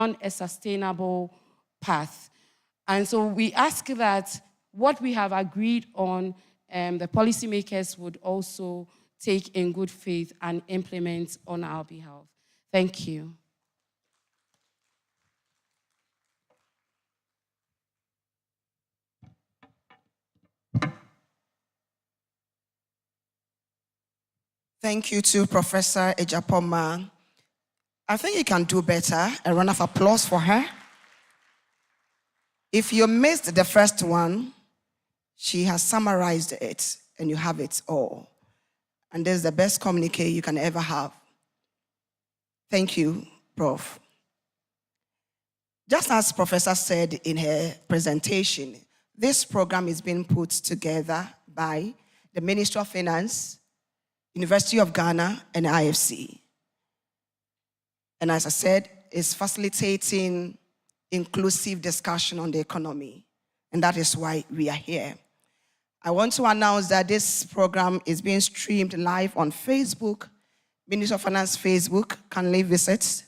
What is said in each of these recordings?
on a sustainable path. And so we ask that what we have agreed on, the policymakers would also take in good faith and implement on our behalf. Thank you. Thank you to Professor Ejapoma. I think you can do better. A round of applause for her. If you missed the first one, she has summarized it and you have it all. And this is the best communique you can ever have. Thank you, Prof. Just as Professor said in her presentation, this program is being put together by the Ministry of Finance, University of Ghana, and IFC. And as I said, it's facilitating inclusive discussion on the economy. And that is why we are here. I want to announce that this program is being streamed live on Facebook. Ministry of Finance Facebook, kindly visit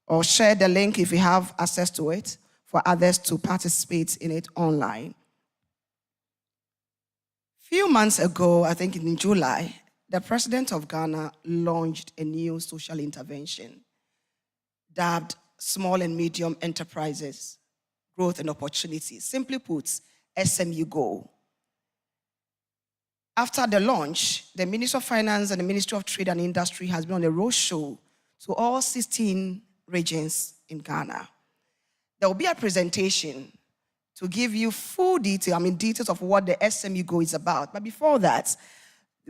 or share the link if you have access to it for others to participate in it online. A few months ago, I think in July, the President of Ghana launched a new social intervention dubbed Small and Medium Enterprises, Growth and Opportunities. Simply put, SME Go. After the launch, the Ministry of Finance and the Ministry of Trade and Industry has been on a roadshow to all 16 regions in Ghana. There will be a presentation to give you full details of what the SME Go is about. But before that,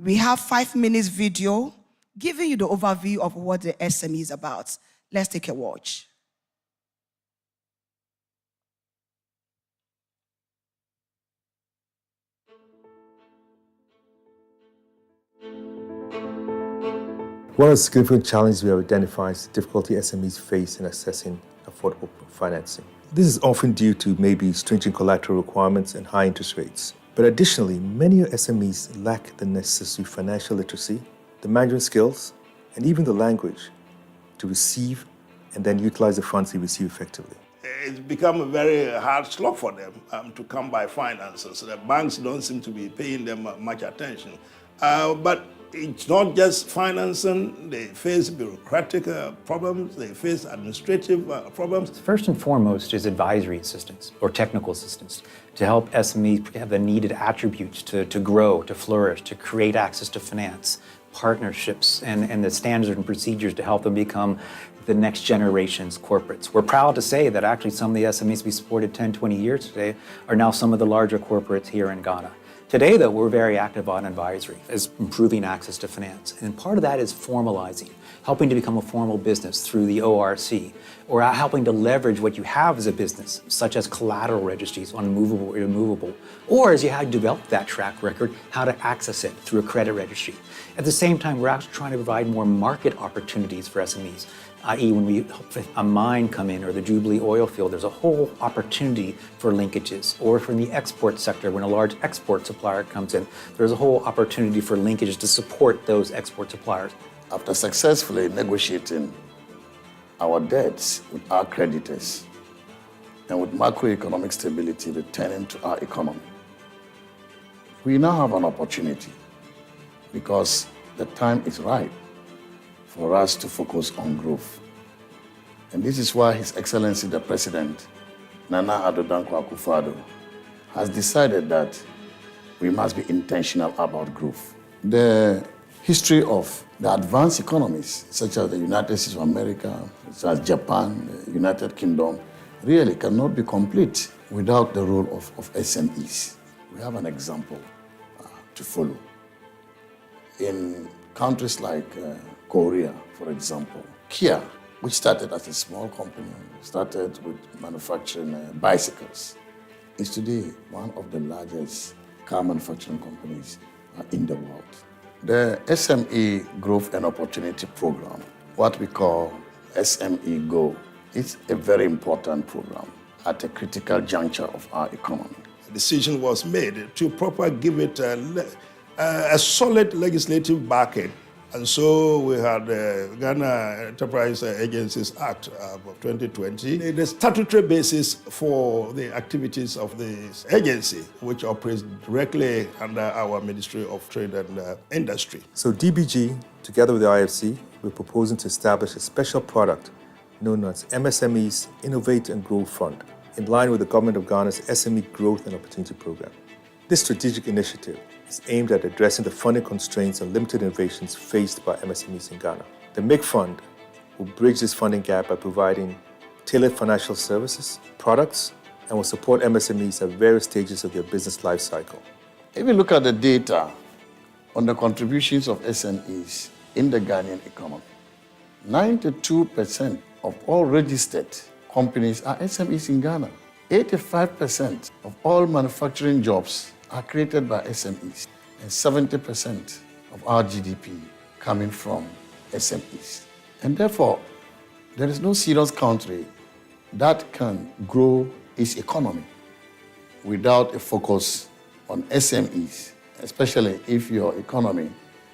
we have 5 minutes video giving you the overview of what the SME is about. Let's take a watch. One of the significant challenges we have identified is the difficulty SMEs face in accessing affordable financing. This is often due to maybe stringent collateral requirements and high interest rates. But additionally, many SMEs lack the necessary financial literacy, the management skills, and even the language to receive and then utilize the funds they receive effectively. It's become a very hard slog for them to come by finances. The banks don't seem to be paying them much attention. But it's not just financing. They face bureaucratic problems. They face administrative problems. First and foremost is advisory assistance or technical assistance to help SMEs have the needed attributes to grow, to flourish, to create access to finance, partnerships, and the standards and procedures to help them become the next generation's corporates. We're proud to say that actually some of the SMEs we supported 10, 20 years today are now some of the larger corporates here in Ghana. Today, though, we're very active on advisory, as improving access to finance. And part of that is formalizing, helping to become a formal business through the ORC, or helping to leverage what you have as a business, such as collateral registries on movable or immovable, or as you have developed that track record, how to access it through a credit registry. At the same time, we're actually trying to provide more market opportunities for SMEs, i.e. when we help a mine come in or the Jubilee oil field, there's a whole opportunity for linkages. Or from the export sector, when a large export supplier comes in, there's a whole opportunity for linkages to support those export suppliers. After successfully negotiating our debts with our creditors and with macroeconomic stability returning to our economy, we now have an opportunity because the time is right for us to focus on growth. And this is why His Excellency the President, Nana Addo Dankwa Akufo-Addo, has decided that we must be intentional about growth. The history of the advanced economies, such as the United States of America, such as Japan, the United Kingdom, really cannot be complete without the role of SMEs. We have an example to follow. In countries like Korea, for example, Kia, which started as a small company, started with manufacturing bicycles, is today one of the largest car manufacturing companies in the world. The SME Growth and Opportunity Program, what we call SME Go, is a very important program at a critical juncture of our economy. A decision was made to properly give it a solid legislative backing And so we had the Ghana Enterprise Agencies Act of 2020, the statutory basis for the activities of this agency, which operates directly under our Ministry of Trade and Industry. So DBG, together with the IFC, we're proposing to establish a special product known as MSME's Innovate and Grow Fund, in line with the Government of Ghana's SME Growth and Opportunity Program. This strategic initiative is aimed at addressing the funding constraints and limited innovations faced by MSMEs in Ghana. The MIG Fund will bridge this funding gap by providing tailored financial services, products, and will support MSMEs at various stages of their business life cycle. If you look at the data on the contributions of SMEs in the Ghanaian economy, 92% of all registered companies are SMEs in Ghana. 85% of all manufacturing jobs are created by SMEs, and 70% of our GDP coming from SMEs. And therefore, there is no serious country that can grow its economy without a focus on SMEs, especially if your economy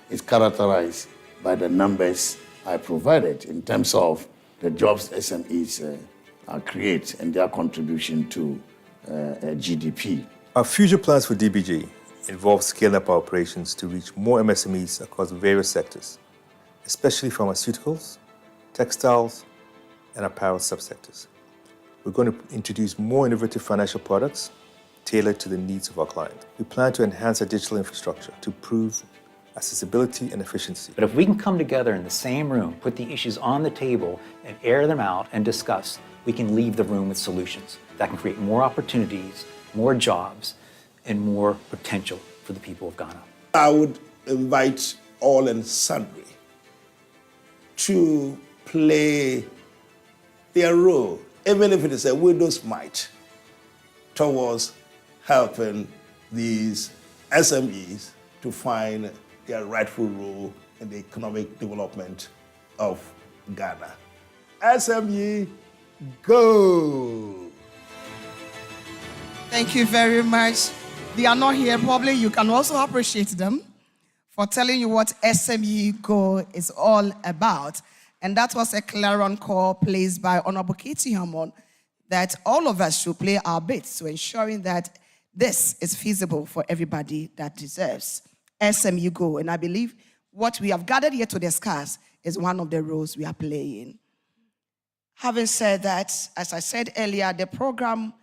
is characterized by the numbers I provided in terms of the jobs SMEs create and their contribution to GDP. Our future plans for DBG involve scaling up our operations to reach more MSMEs across various sectors, especially pharmaceuticals, textiles, and apparel subsectors. We're going to introduce more innovative financial products tailored to the needs of our clients. We plan to enhance our digital infrastructure to improve accessibility and efficiency. But if we can come together in the same room, put the issues on the table, and air them out and discuss, we can leave the room with solutions that can create more opportunities, more jobs, and more potential for the people of Ghana. I would invite all and sundry to play their role, even if it is a widow's mite, towards helping these SMEs to find their rightful role in the economic development of Ghana. SME, go! Thank you very much. They are not here. Probably you can also appreciate them for telling you what SME Go is all about. And that was a clarion call placed by Honorable Katie Hammond that all of us should play our bits to ensuring that this is feasible for everybody that deserves. SME Go. And I believe what we have gathered here to discuss is one of the roles we are playing. Having said that, as I said earlier, the program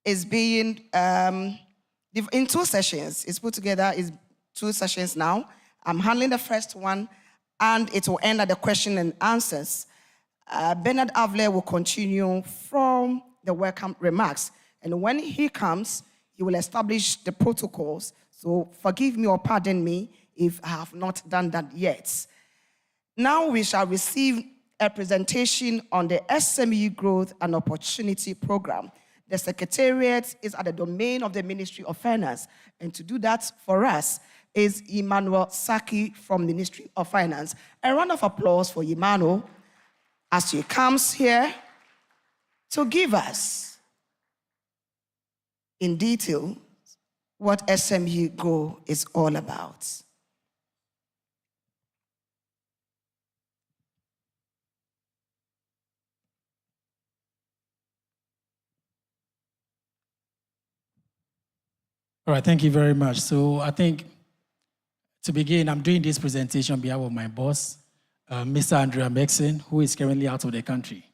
is being in 2 sessions. It's put together in 2 sessions now. I'm handling the first one, and it will end at the question and answers. Bernard Avler will continue from the welcome remarks. And when he comes, he will establish the protocols. So forgive me or pardon me if I have not done that yet. Now we shall receive a presentation on the SME Growth and Opportunity Program. The Secretariat is at the domain of the Ministry of Finance. And to do that for us is Emmanuel Saki from the Ministry of Finance. A round of applause for Emmanuel as he comes here to give us in detail what SME Go is all about. All right, thank you very much. So I think to begin, I'm doing this presentation on behalf of my boss, Mr. Andrea Mexon, who is currently out of the country.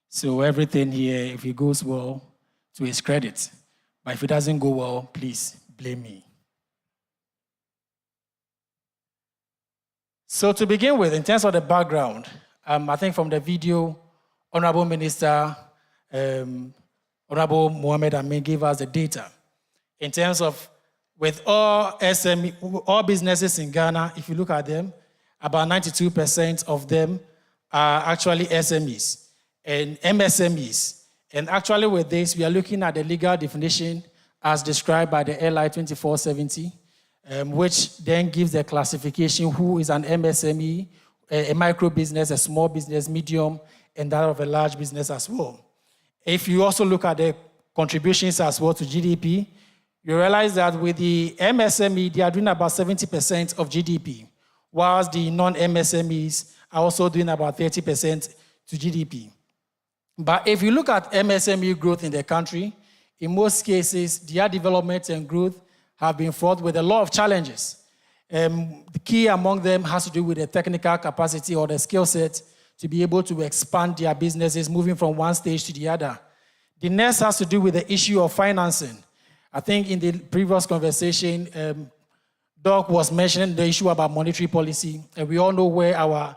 So everything here, if it goes well, to his credit. But if it doesn't go well, please blame me. So to begin with, in terms of the background, I think from the video, Honorable Minister, Honorable Mohamed Amin gave us the data. In terms of, with all SME, all businesses in Ghana, if you look at them, about 92% of them are actually SMEs and MSMEs. And actually with this, we are looking at the legal definition as described by the LI 2470, which then gives the classification who is an MSME, a micro business, a small business, medium, and that of a large business as well. If you also look at the contributions as well to GDP, you realize that with the MSME, they are doing about 70% of GDP, whilst the non-MSMEs are also doing about 30% to GDP. But if you look at MSME growth in the country, in most cases, their development and growth have been fraught with a lot of challenges. The key among them has to do with the technical capacity or the skill set to be able to expand their businesses, moving from one stage to the other. The next has to do with the issue of financing. I think in the previous conversation, Doc was mentioning the issue about monetary policy, and we all know where our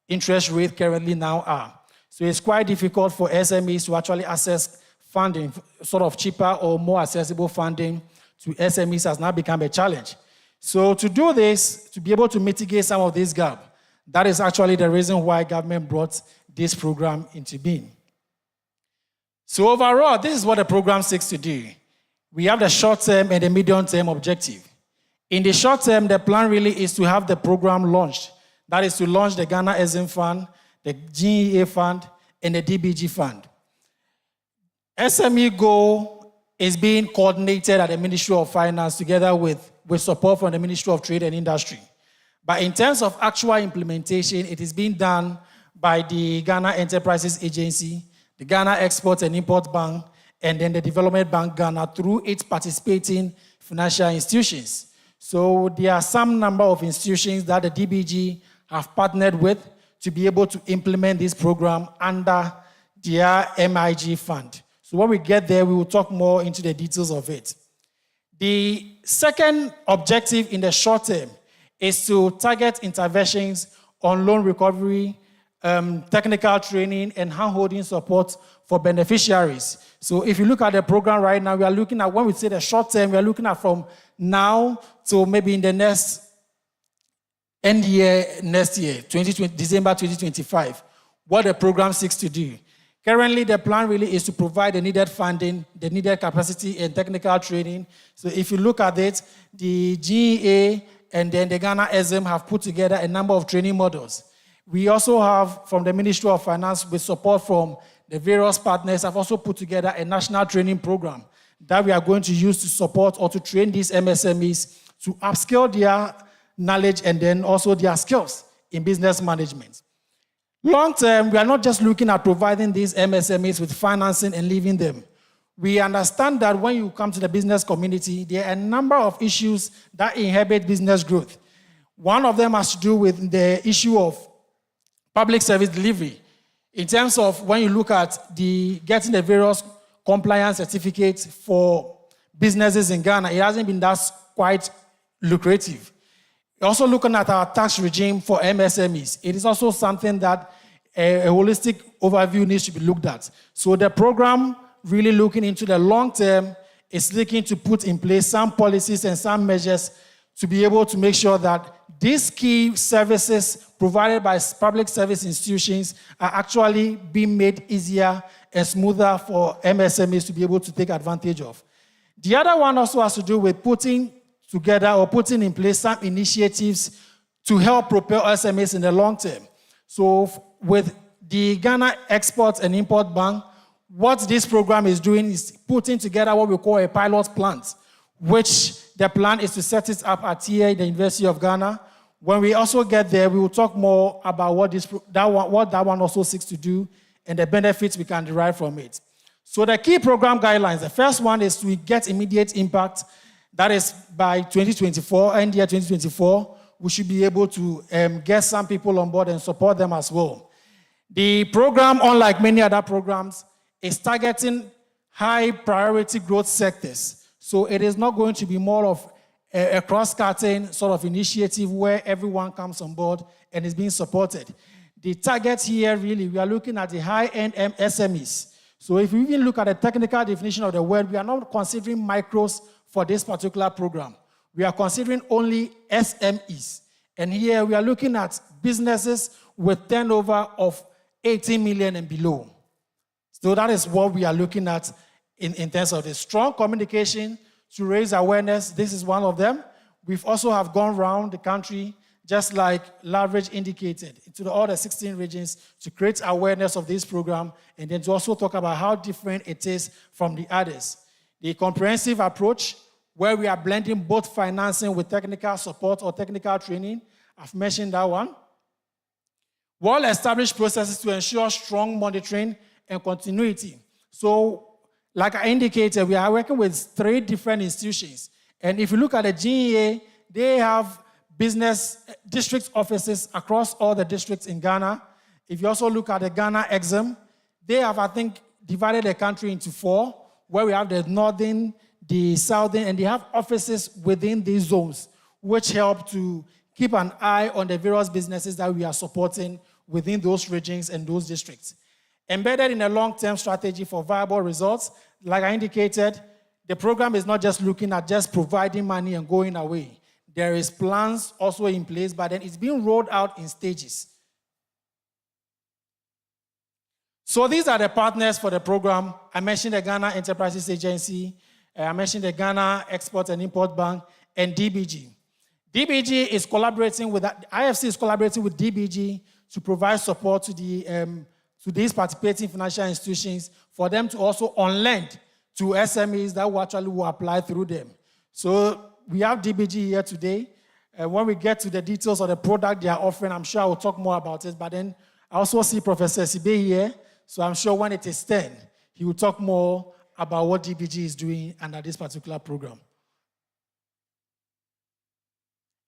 interest rates currently now are. So it's quite difficult for SMEs to actually access funding, sort of cheaper or more accessible funding to SMEs has now become a challenge. So to do this, to be able to mitigate some of this gap, that is actually the reason why government brought this program into being. So overall, this is what the program seeks to do. We have the short-term and the medium-term objective. In the short term, the plan really is to have the program launched. That is to launch the Ghana EXIM Fund, the GEA Fund, and the DBG Fund. SME Go is being coordinated at the Ministry of Finance together with support from the Ministry of Trade and Industry. But in terms of actual implementation, it is being done by the Ghana Enterprises Agency, the Ghana Export and Import Bank, and then the Development Bank Ghana through its participating financial institutions. So there are some number of institutions that the DBG have partnered with to be able to implement this program under their MIG fund. So when we get there, we will talk more into the details of it. The second objective in the short term is to target interventions on loan recovery, technical training, and hand-holding support for beneficiaries. So if you look at the program right now, we are looking at, when we say the short term, we are looking at from now to maybe in the next end year, next year, December 2025, what the program seeks to do. Currently, the plan really is to provide the needed funding, the needed capacity and technical training. So if you look at it, the GEA and then the Ghana EXIM have put together a number of training models. We also have, from the Ministry of Finance, with support from the various partners, have also put together a national training program that we are going to use to support or to train these MSMEs to upskill their knowledge and then also their skills in business management. Long term, we are not just looking at providing these MSMEs with financing and leaving them. We understand that when you come to the business community, there are a number of issues that inhibit business growth. One of them has to do with the issue of public service delivery. In terms of when you look at getting the various compliance certificates for businesses in Ghana, it hasn't been that quite lucrative. Also looking at our tax regime for MSMEs, it is also something that a holistic overview needs to be looked at. So the program, really looking into the long term, is looking to put in place some policies and some measures to be able to make sure that these key services provided by public service institutions are actually being made easier and smoother for MSMEs to be able to take advantage of. The other one also has to do with putting together or putting in place some initiatives to help propel SMEs in the long term. So with the Ghana Export and Import Bank, what this program is doing is putting together what we call a pilot plant, which the plan is to set it up at here, the University of Ghana. When we also get there, we will talk more about what that one also seeks to do and the benefits we can derive from it. So the key program guidelines, the first one is to get immediate impact. That is by 2024, end year 2024, we should be able to get some people on board and support them as well. The program, unlike many other programs, is targeting high priority growth sectors. So it is not going to be more of a cross-cutting sort of initiative where everyone comes on board and is being supported. The target here, really, we are looking at the high-end SMEs. So if we even look at the technical definition of the word, we are not considering micros for this particular program. We are considering only SMEs. And here we are looking at businesses with turnover of 18 million and below. So that is what we are looking at in terms of the strong communication to raise awareness. This is one of them. We've also have gone around the country, just like Laveridge indicated, into all the 16 regions to create awareness of this program and then to also talk about how different it is from the others. The comprehensive approach, where we are blending both financing with technical support or technical training, I've mentioned that one. Well-established processes to ensure strong monitoring and continuity. So, like I indicated, we are working with 3 different institutions. And if you look at the GEA, they have business district offices across all the districts in Ghana. If you also look at the Ghana Exim, they have, I think, divided the country into 4, where we have the northern, the southern, and they have offices within these zones, which help to keep an eye on the various businesses that we are supporting within those regions and those districts. Embedded in a long-term strategy for viable results, like I indicated, the program is not just looking at just providing money and going away. There is plans also in place, but then it's being rolled out in stages. So these are the partners for the program. I mentioned the Ghana Enterprises Agency, I mentioned the Ghana Export and Import Bank, and DBG. DBG is collaborating with, IFC is collaborating with DBG to provide support to these participating financial institutions for them to also on-lend to SMEs that will apply through them. So we have DBG here today. When we get to the details of the product they are offering, I'm sure I will talk more about it. But then I also see Professor Sibe here. So I'm sure when it is 10, he will talk more about what DBG is doing under this particular program.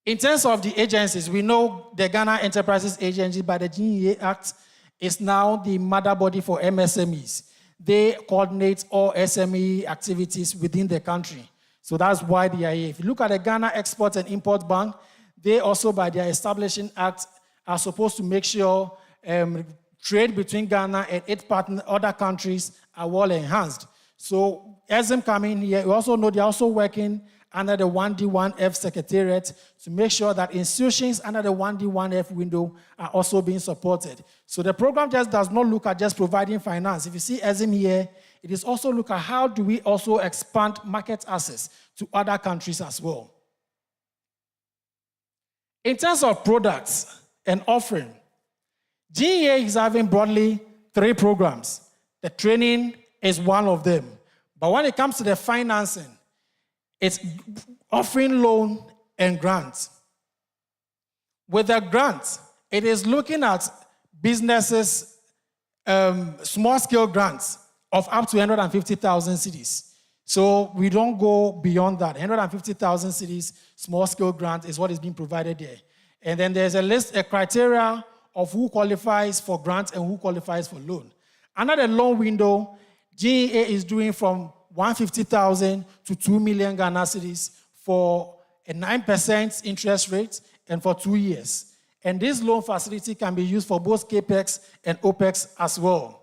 In terms of the agencies, we know the Ghana Enterprises Agency by the GEA Act is now the mother body for MSMEs. They coordinate all SME activities within the country. So that's why they are here. If you look at the Ghana Export and Import Bank, they also, by their establishing act, are supposed to make sure trade between Ghana and its other countries are well enhanced. So as them coming here, we also know they're also working under the 1D1F Secretariat to make sure that institutions under the 1D1F window are also being supported. So the program just does not look at just providing finance. If you see ESIM here, it is also look at how do we also expand market access to other countries as well. In terms of products and offering, GEA is having broadly 3 programs. The training is one of them. But when it comes to the financing, it's offering loan and grants. With the grants, it is looking at businesses, small-scale grants of up to 150,000 cedis. So we don't go beyond that. 150,000 cedis, small-scale grant is what is being provided there. And then there's a list, a criteria of who qualifies for grants and who qualifies for loan. Under the loan window, GEA is doing from 150,000 to 2 million Ghana cedis for a 9% interest rate and for 2 years. And this loan facility can be used for both CAPEX and OPEX as well.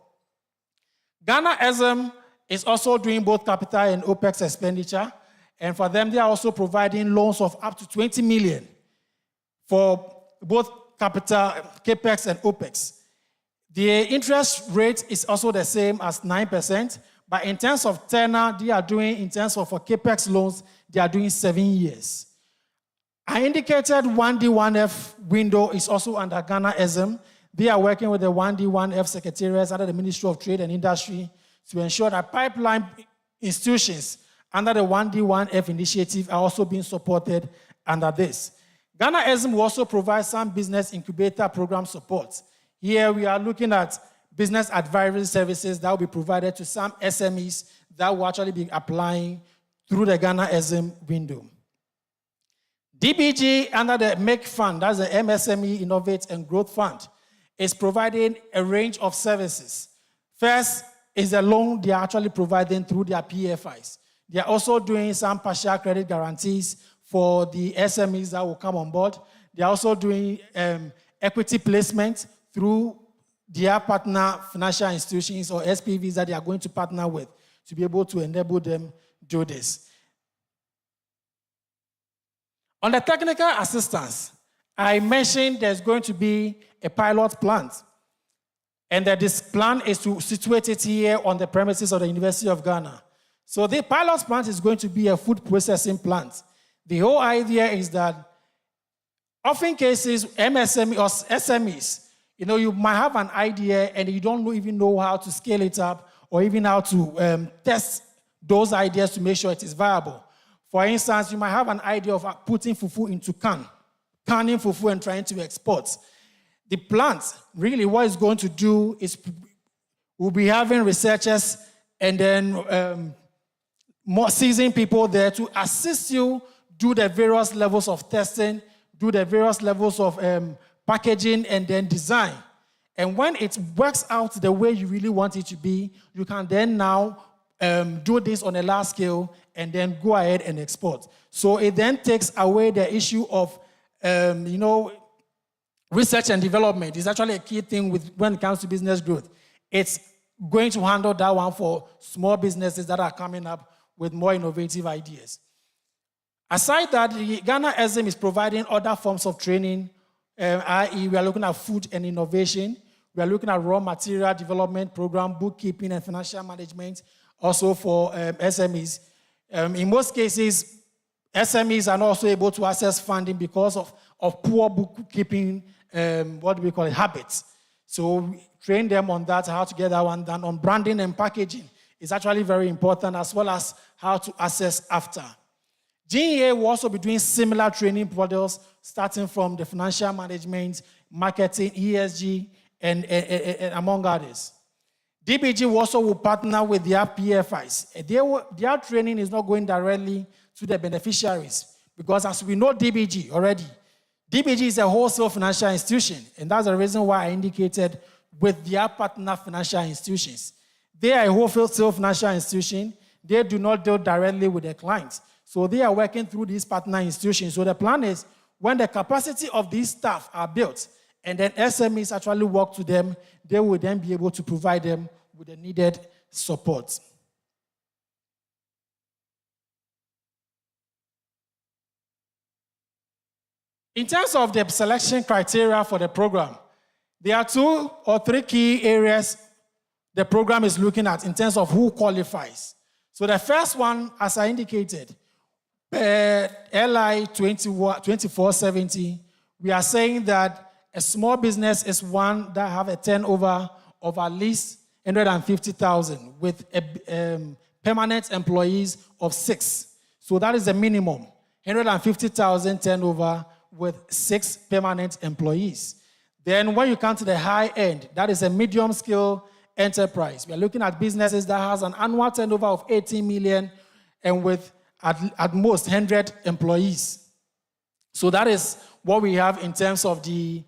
Ghana ESM is also doing both capital and OPEX expenditure. And for them, they are also providing loans of up to 20 million for both capital, CAPEX and OPEX. The interest rate is also the same as 9%. But in terms of tenor, they are doing, in terms of for CAPEX loans, they are doing 7 years. I indicated 1D1F window is also under Ghana ESM. They are working with the 1D1F secretariats under the Ministry of Trade and Industry to ensure that pipeline institutions under the 1D1F initiative are also being supported under this. Ghana ESM will also provide some business incubator program support. Here we are looking at business advisory services that will be provided to some SMEs that will actually be applying through the Ghana ESM window. DBG, under the MAKE Fund, that's the MSME Innovate and Growth Fund, is providing a range of services. First is the loan they are actually providing through their PFIs. They are also doing some partial credit guarantees for the SMEs that will come on board. They are also doing equity placement through their partner financial institutions or SPVs that they are going to partner with to be able to enable them do this. On the technical assistance, I mentioned there's going to be a pilot plant. And that this plan is to situate it here on the premises of the University of Ghana. So the pilot plant is going to be a food processing plant. The whole idea is that often cases, MSME or SMEs, you might have an idea and you don't even know how to scale it up or even how to test those ideas to make sure it is viable. For instance, you might have an idea of putting fufu into can, canning fufu and trying to export. The plant, really what it's going to do is we'll be having researchers and then more seasoned people there to assist you do the various levels of testing, do the various levels of packaging and then design. And when it works out the way you really want it to be, you can then now do this on a large scale and then go ahead and export. So it then takes away the issue of, research and development. Is actually a key thing when it comes to business growth. It's going to handle that one for small businesses that are coming up with more innovative ideas. Aside that, the Ghana SM is providing other forms of training, i.e. we are looking at food and innovation. We are looking at raw material development program, bookkeeping and financial management, also for SMEs. In most cases, SMEs are not also able to access funding because of poor bookkeeping, habits. So we train them on that, how to get that one done. On branding and packaging is actually very important, as well as how to access after. GEA will also be doing similar training modules, starting from the financial management, marketing, ESG, and among others. DBG also will partner with their PFIs. Their training is not going directly to the beneficiaries, because as we know DBG already, DBG is a wholesale financial institution, and that's the reason why I indicated with their partner financial institutions. They are a wholesale financial institution. They do not deal directly with their clients. So they are working through these partner institutions. So the plan is when the capacity of these staff are built and then SMEs actually work to them, they will then be able to provide them with the needed support. In terms of the selection criteria for the program, there are 2 or 3 key areas the program is looking at in terms of who qualifies. So the first one, as I indicated, LI 2470, we are saying that a small business is one that have a turnover of at least 150,000 with permanent employees of 6. So that is the minimum, 150,000 turnover with 6 permanent employees. Then when you come to the high end, that is a medium scale enterprise. We are looking at businesses that has an annual turnover of 18 million and with at most 100 employees. So that is what we have in terms of the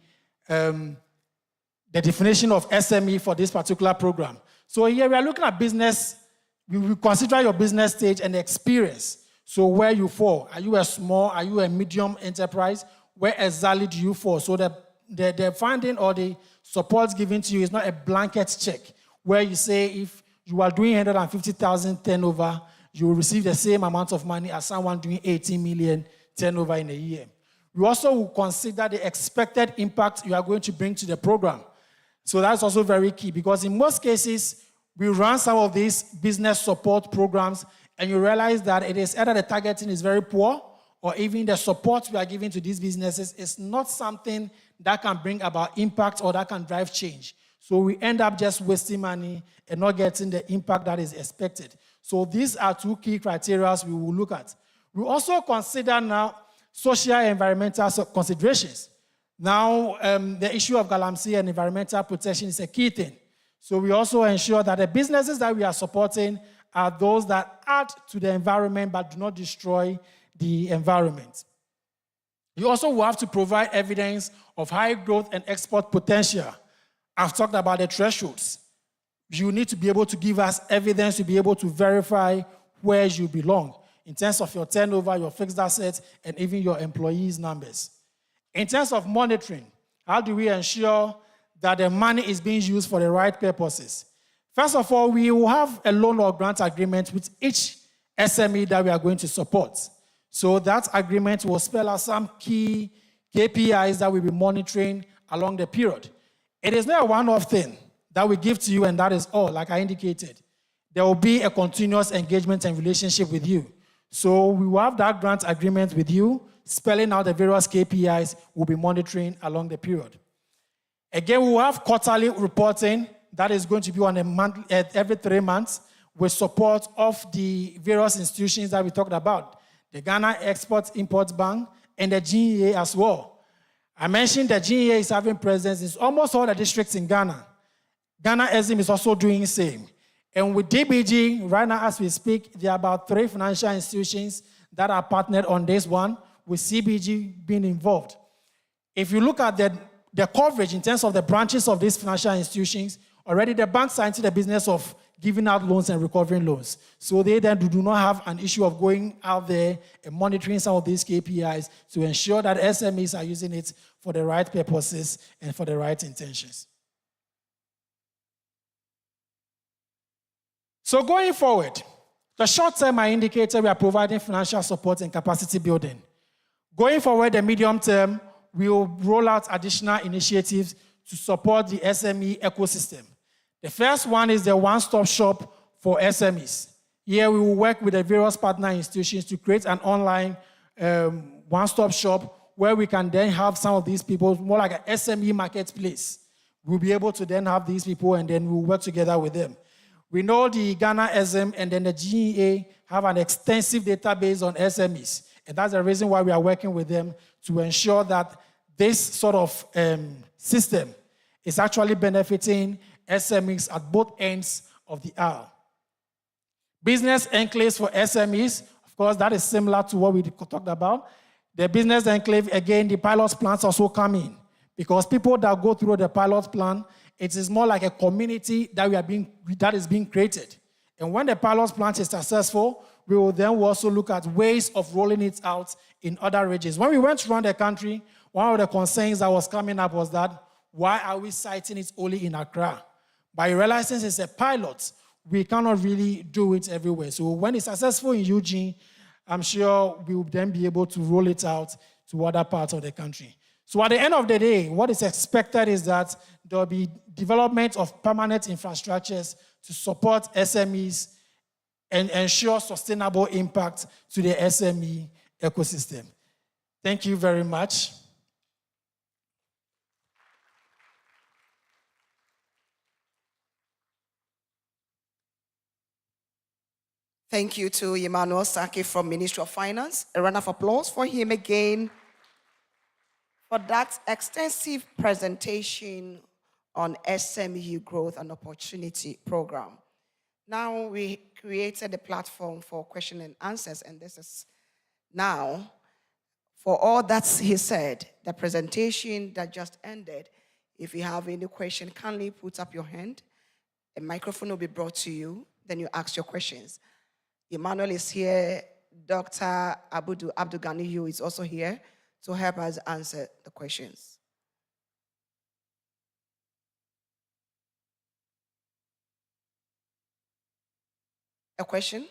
definition of SME for this particular program. So here we are looking at business. We will consider your business stage and experience. So where you fall. Are you a small, are you a medium enterprise? Where exactly do you fall? So the funding or the support given to you is not a blanket check where you say if you are doing 150,000 turnover, you will receive the same amount of money as someone doing 18 million turnover in a year. We also will consider the expected impact you are going to bring to the program. So that's also very key, because in most cases, we run some of these business support programs and you realize that it is either the targeting is very poor or even the support we are giving to these businesses is not something that can bring about impact or that can drive change. So we end up just wasting money and not getting the impact that is expected. So these are 2 key criteria we will look at. We also consider now social and environmental considerations. Now, the issue of galamsey and environmental protection is a key thing. So we also ensure that the businesses that we are supporting are those that add to the environment but do not destroy the environment. You also will have to provide evidence of high growth and export potential. I've talked about the thresholds. You need to be able to give us evidence to be able to verify where you belong in terms of your turnover, your fixed assets, and even your employees' numbers. In terms of monitoring, how do we ensure that the money is being used for the right purposes? First of all, we will have a loan or grant agreement with each SME that we are going to support. So that agreement will spell out some key KPIs that we'll be monitoring along the period. It is not a one-off thing that we give to you and that is all, like I indicated. There will be a continuous engagement and relationship with you. So we will have that grant agreement with you, spelling out the various KPIs we'll be monitoring along the period. Again, we will have quarterly reporting that is going to be on a month, every 3 months with support of the various institutions that we talked about, the Ghana Export-Import Bank and the GEA as well. I mentioned that GEA is having presence in almost all the districts in Ghana. Ghana SM is also doing the same. And with DBG, right now as we speak, there are about 3 financial institutions that are partnered on this one, with CBG being involved. If you look at the coverage in terms of the branches of these financial institutions, already the banks are into the business of giving out loans and recovering loans. So they then do not have an issue of going out there and monitoring some of these KPIs to ensure that SMEs are using it for the right purposes and for the right intentions. So going forward, the short term I indicated we are providing financial support and capacity building. Going forward, the medium term, we will roll out additional initiatives to support the SME ecosystem. The first one is the one-stop shop for SMEs. Here we will work with the various partner institutions to create an online one-stop shop where we can then have some of these people, more like an SME marketplace. We'll be able to then have these people and then we'll work together with them. We know the Ghana SM and then the GEA have an extensive database on SMEs. And that's the reason why we are working with them to ensure that this sort of system is actually benefiting SMEs at both ends of the aisle. Business enclaves for SMEs, of course, that is similar to what we talked about. The business enclave, again, the pilot plans also come in because people that go through the pilot plan, it is more like a community that is being created. And when the pilot plant is successful, we will then also look at ways of rolling it out in other regions. When we went around the country, one of the concerns that was coming up was that, why are we citing it only in Accra? By realizing it's a pilot, we cannot really do it everywhere. So when it's successful in Eugene, I'm sure we will then be able to roll it out to other parts of the country. So at the end of the day, what is expected is that there will be development of permanent infrastructures to support SMEs and ensure sustainable impact to the SME ecosystem. Thank you very much. Thank you to Emmanuel Saki from Ministry of Finance. A round of applause for him again for that extensive presentation on SME Growth and Opportunity Program. Now we created a platform for question and answers, and this is now, for all that he said, the presentation that just ended, if you have any question, kindly put up your hand. A microphone will be brought to you, then you ask your questions. Emmanuel is here. Dr. Abdul Ganiyu is also here to help us answer the questions. A question?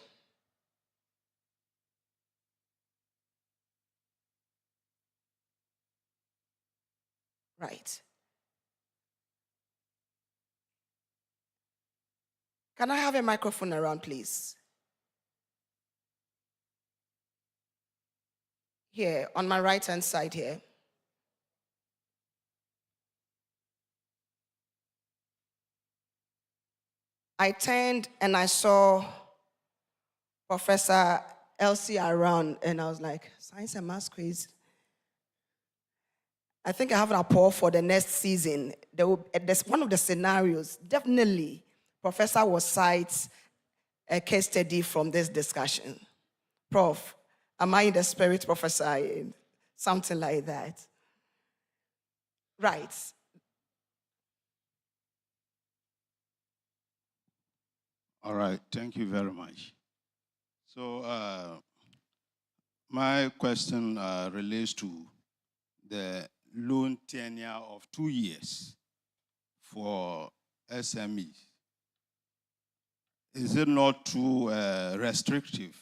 Right. Can I have a microphone around, please? Here, on my right-hand side here. I turned and I saw Professor Elsie around, and I was like, science and maths quiz. I think I have an appall for the next season. There's one of the scenarios, definitely, Professor will cite a case study from this discussion. Prof, am I in the spirit prophesying? Something like that. Right. All right, thank you very much. So my question relates to the loan tenure of 2 years for SMEs. Is it not too restrictive,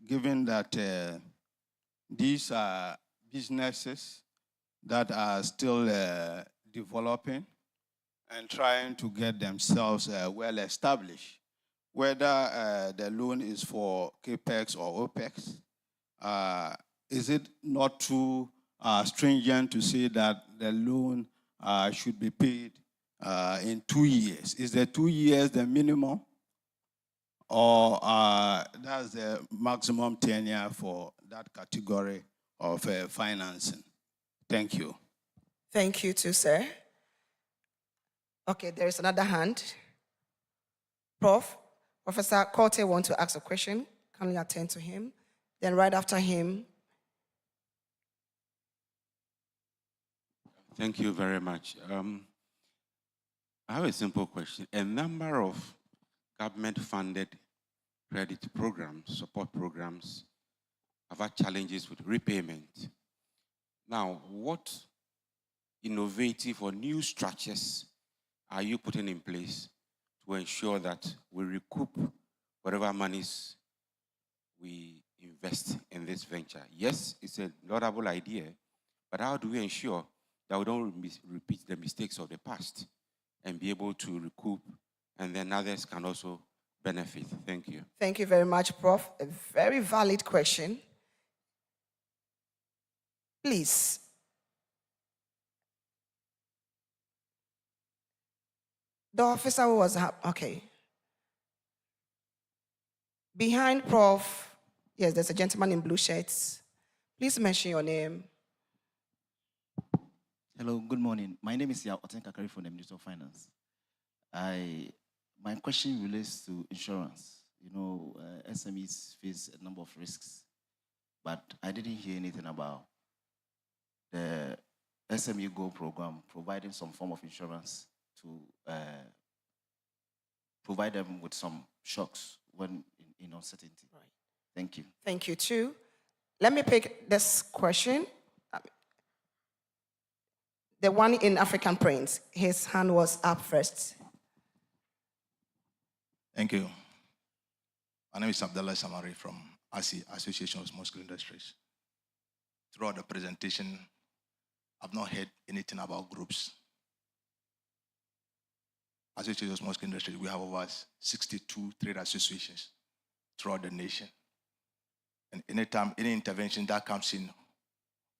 given that these are businesses that are still developing and trying to get themselves well established? Whether the loan is for CAPEX or OPEX, is it not too stringent to say that the loan should be paid in 2 years? Is the 2 years the minimum, or that's the maximum tenure for that category of financing. Thank you. Thank you too, sir. Okay, there is another hand. Professor Corte wants to ask a question. Can we attend to him? Then right after him. Thank you very much. I have a simple question. A number of government-funded credit programs, support programs, have had challenges with repayment. Now, what innovative or new structures are you putting in place to ensure that we recoup whatever monies we invest in this venture? Yes, it's a laudable idea, but how do we ensure that we don't repeat the mistakes of the past and be able to recoup, and then others can also benefit? Thank you. Thank you very much, Prof. A very valid question. Please. The officer who was, okay. Behind Prof, yes, there's a gentleman in blue shirts. Please mention your name. Hello, good morning. My name is Yao Otenkakari from the Ministry of Finance. My question relates to insurance. You know, SMEs face a number of risks, but I didn't hear anything about the SME Go program providing some form of insurance to provide them with some shocks when in uncertainty. Right. Thank you. Thank you too. Let me pick this question. The one in African Prince, his hand was up first. Thank you. My name is Abdullah Samari from ASI, Association of Small Scale Industries. Throughout the presentation, I've not heard anything about groups. Association of Small Scale Industries, we have over 62 trade associations throughout the nation. And anytime, any intervention that comes in,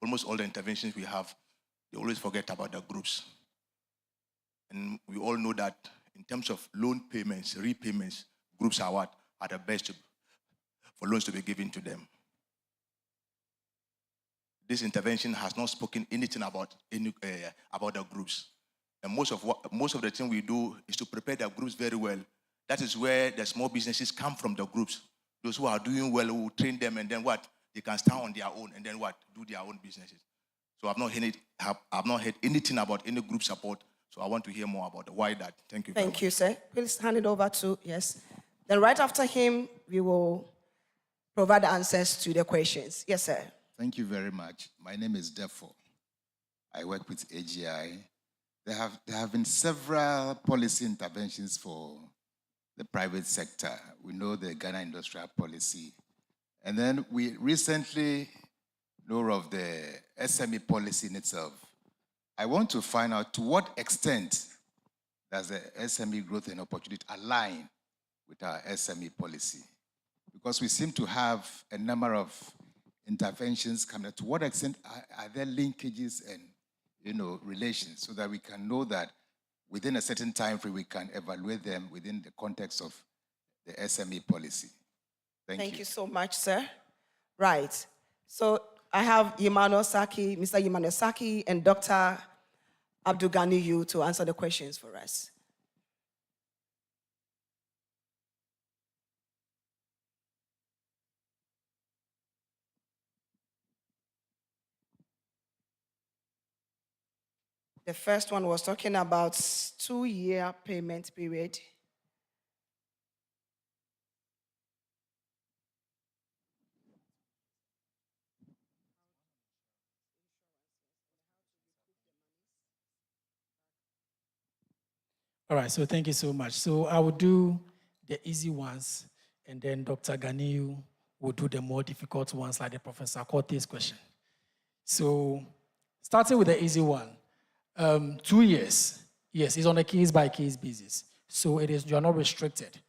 almost all the interventions we have, they always forget about the groups. And we all know that in terms of loan payments, repayments, groups are what? Are the best for loans to be given to them. This intervention has not spoken anything about the groups. And most of the thing we do is to prepare the groups very well. That is where the small businesses come from, the groups. Those who are doing well, who train them, and then what? They can stand on their own, and then what? Do their own businesses. So I've not heard anything about any group support. So I want to hear more about why that. Thank you. Thank you, sir. Please hand it over to, yes. Then right after him, we will provide answers to the questions. Yes, sir. Thank you very much. My name is Defo. I work with AGI. There have been several policy interventions for the private sector. We know the Ghana Industrial Policy. And then we recently know of the SME policy in itself. I want to find out to what extent does the SME growth and opportunity align with our SME policy? Because we seem to have a number of interventions coming. To what extent are there linkages and relations so that we can know that within a certain time frame we can evaluate them within the context of the SME policy? Thank you so much, sir. Right. So I have Emmanuel Saki, Mr. Emmanuel Saki, and Dr. Abdul Ganiyu to answer the questions for us. The first one was talking about 2-year payment period. All right, so thank you so much. So I will do the easy ones, and then Dr. Ganiyu will do the more difficult ones, like the Professor Corte's question. So starting with the easy one, 2 years, yes, it's on a case-by-case basis. So you're not restricted.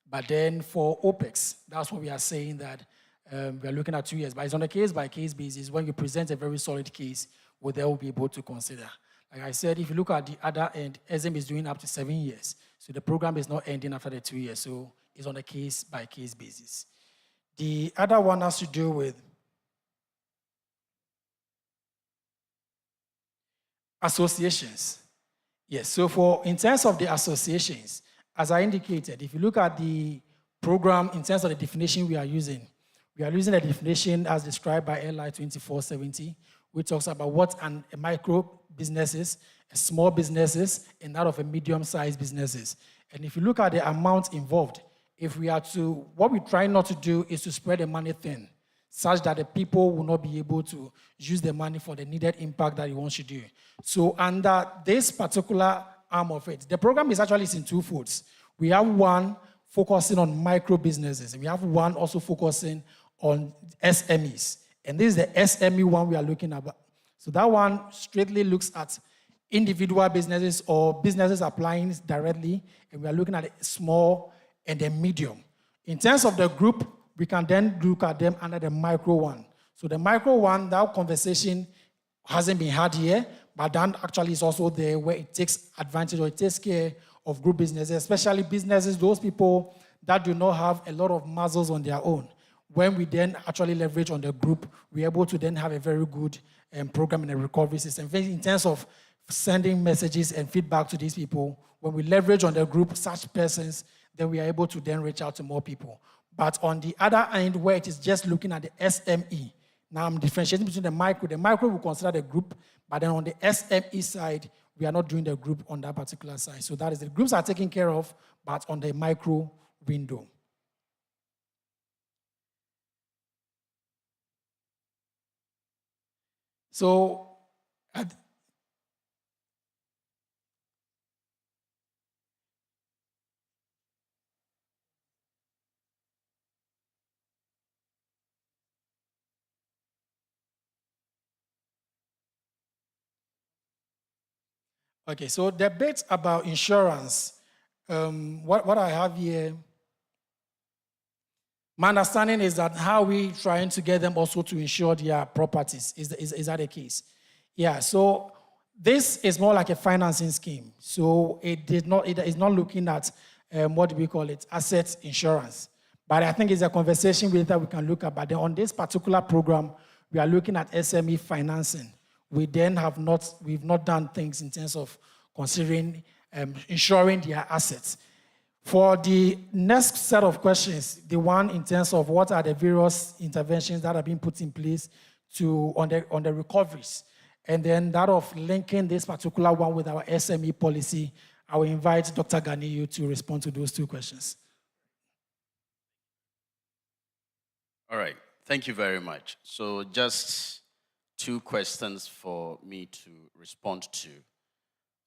But then for OPEX, that's what we are saying, that we are looking at 2 years. But it's on a case-by-case basis. When you present a very solid case, they will be able to consider. Like I said, if you look at the other end, SM is doing up to 7 years. So the program is not ending after the 2 years. So it's on a case-by-case basis. The other one has to do with associations. Yes, so in terms of the associations, as I indicated, if you look at the program in terms of the definition we are using a definition as described by LI 2470, which talks about what a micro business is, a small businesses, and that of a medium-sized businesses. And if you look at the amount involved, what we try not to do is to spread the money thin, such that the people will not be able to use the money for the needed impact that you want to do. So under this particular arm of it, the program is actually in two folds. We have one focusing on micro businesses, and we have one also focusing on SMEs. And this is the SME one we are looking at. So that one straightly looks at individual businesses or businesses applying directly, and we are looking at the small and the medium. In terms of the group, we can then look at them under the micro one. So the micro one, that conversation hasn't been had here, but that actually is also there where it takes advantage or it takes care of group businesses, especially businesses, those people that do not have a lot of muscles on their own. When we then actually leverage on the group, we're able to then have a very good program and a recovery system. In terms of sending messages and feedback to these people, when we leverage on the group, such persons, then we are able to then reach out to more people. But on the other end, where it is just looking at the SME, now I'm differentiating between the micro we consider the group, but then on the SME side, we are not doing the group on that particular side. So that is the groups are taken care of, but on the micro window. So, okay, so the bit about insurance, what I have here, my understanding is that how we trying to get them also to insure their properties. Is that the case? Yeah, so this is more like a financing scheme. So it is not looking at, what do we call it, asset insurance. But I think it's a conversation that we can look at. But then on this particular program, we are looking at SME financing. We've not done things in terms of considering insuring their assets. For the next set of questions, the one in terms of what are the various interventions that have been put in place on the recoveries, and then that of linking this particular one with our SME policy, I will invite Dr. Ganiyu to respond to those two questions. All right, thank you very much. So just two questions for me to respond to.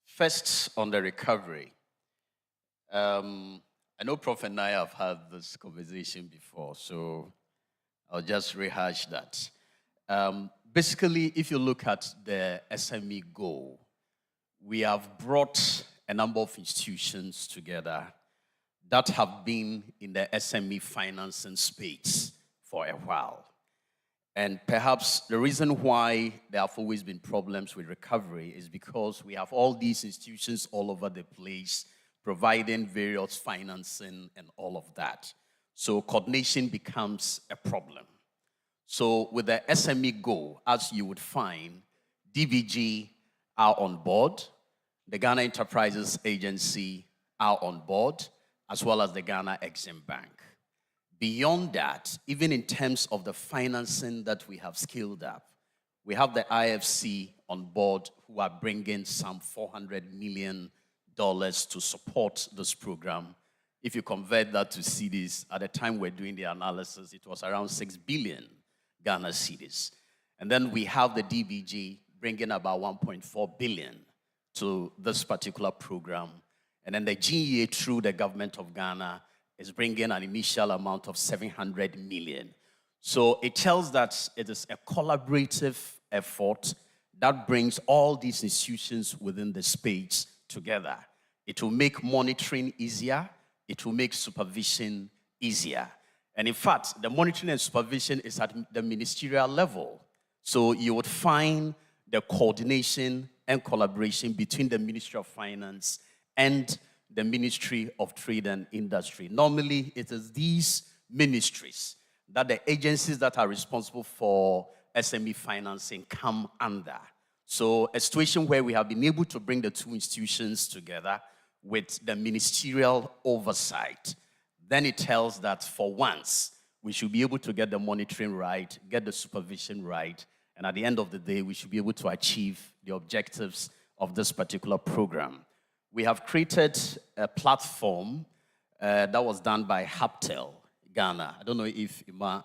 First, on the recovery. I know Prof and I have had this conversation before, so I'll just rehash that. Basically, if you look at the SME goal, we have brought a number of institutions together that have been in the SME financing space for a while. And perhaps the reason why there have always been problems with recovery is because we have all these institutions all over the place providing various financing and all of that. So coordination becomes a problem. So with the SME goal, as you would find, DBG are on board, the Ghana Enterprises Agency are on board, as well as the Ghana Exim Bank. Beyond that, even in terms of the financing that we have scaled up, we have the IFC on board who are bringing some $400 million to support this program. If you convert that to cedis, at the time we're doing the analysis, it was around 6 billion Ghana cedis. And then we have the DBG bringing about 1.4 billion to this particular program. And then the GEA, through the government of Ghana, is bringing an initial amount of 700 million. So it tells that it is a collaborative effort that brings all these institutions within the space together. It will make monitoring easier. It will make supervision easier. And in fact, the monitoring and supervision is at the ministerial level. So you would find the coordination and collaboration between the Ministry of Finance and the Ministry of Trade and Industry. Normally, it is these ministries that the agencies that are responsible for SME financing come under. So a situation where we have been able to bring the two institutions together with the ministerial oversight, then it tells that for once, we should be able to get the monitoring right, get the supervision right, and at the end of the day, we should be able to achieve the objectives of this particular program. We have created a platform that was done by Haptel, Ghana. I don't know if Ima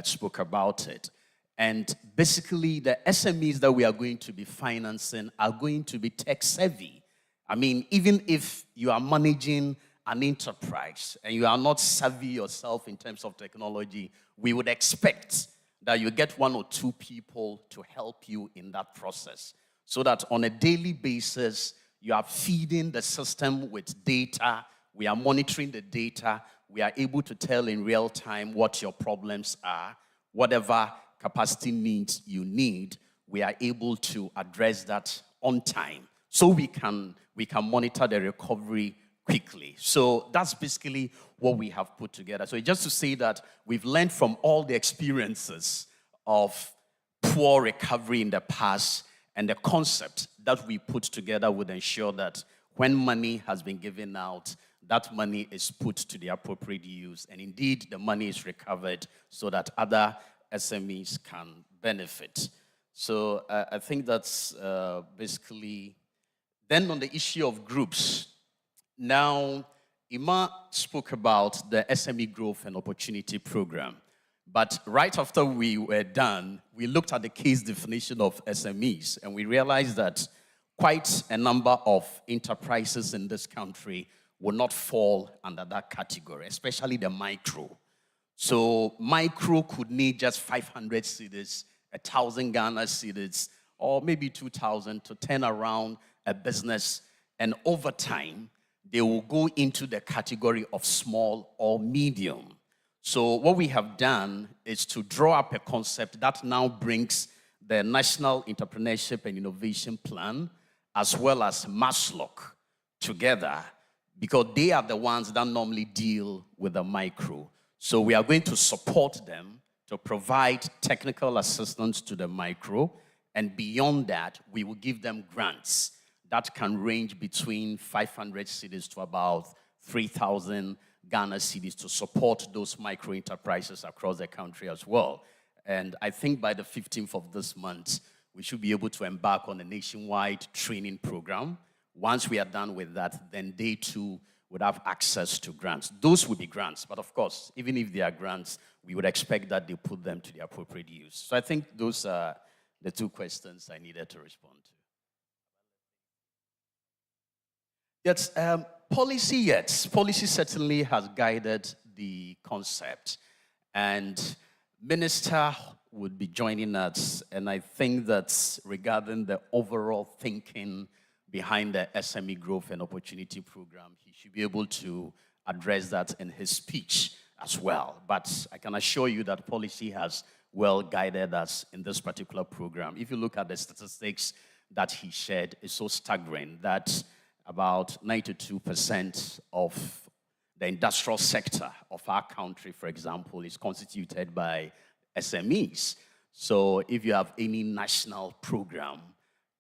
spoke about it. And basically, the SMEs that we are going to be financing are going to be tech-savvy. I mean, even if you are managing an enterprise and you are not savvy yourself in terms of technology, we would expect that you get one or two people to help you in that process so that on a daily basis, you are feeding the system with data, we are monitoring the data, we are able to tell in real time what your problems are, whatever capacity needs you need, we are able to address that on time so we can monitor the recovery quickly. So that's basically what we have put together. So just to say that we've learned from all the experiences of poor recovery in the past, and the concept that we put together would ensure that when money has been given out, that money is put to the appropriate use, and indeed the money is recovered so that other SMEs can benefit. So I think that's basically. Then on the issue of groups, now Ima spoke about the SME Growth and Opportunity Program. But right after we were done, we looked at the case definition of SMEs, and we realized that quite a number of enterprises in this country will not fall under that category, especially the micro. So micro could need just 500 cedis, 1,000 Ghana cedis, or maybe 2,000 to turn around a business. And over time, they will go into the category of small or medium. So what we have done is to draw up a concept that now brings the National Entrepreneurship and Innovation Plan as well as MASLOC together, because they are the ones that normally deal with the micro. So we are going to support them to provide technical assistance to the micro, and beyond that, we will give them grants that can range between 500 cedis to about 3,000 Ghana cedis to support those micro enterprises across the country as well. And I think by the 15th of this month, we should be able to embark on a nationwide training program. Once we are done with that, then they too would have access to grants. Those would be grants, but of course, even if they are grants, we would expect that they put them to the appropriate use. So I think those are the two questions I needed to respond to. Yes, policy, yes. Policy certainly has guided the concept, and Minister would be joining us, and I think that regarding the overall thinking behind the SME Growth and Opportunity Program, he should be able to address that in his speech as well. But I can assure you that policy has well guided us in this particular program. If you look at the statistics that he shared, it's so staggering that about 92% of the industrial sector of our country, for example, is constituted by SMEs. So if you have any national program,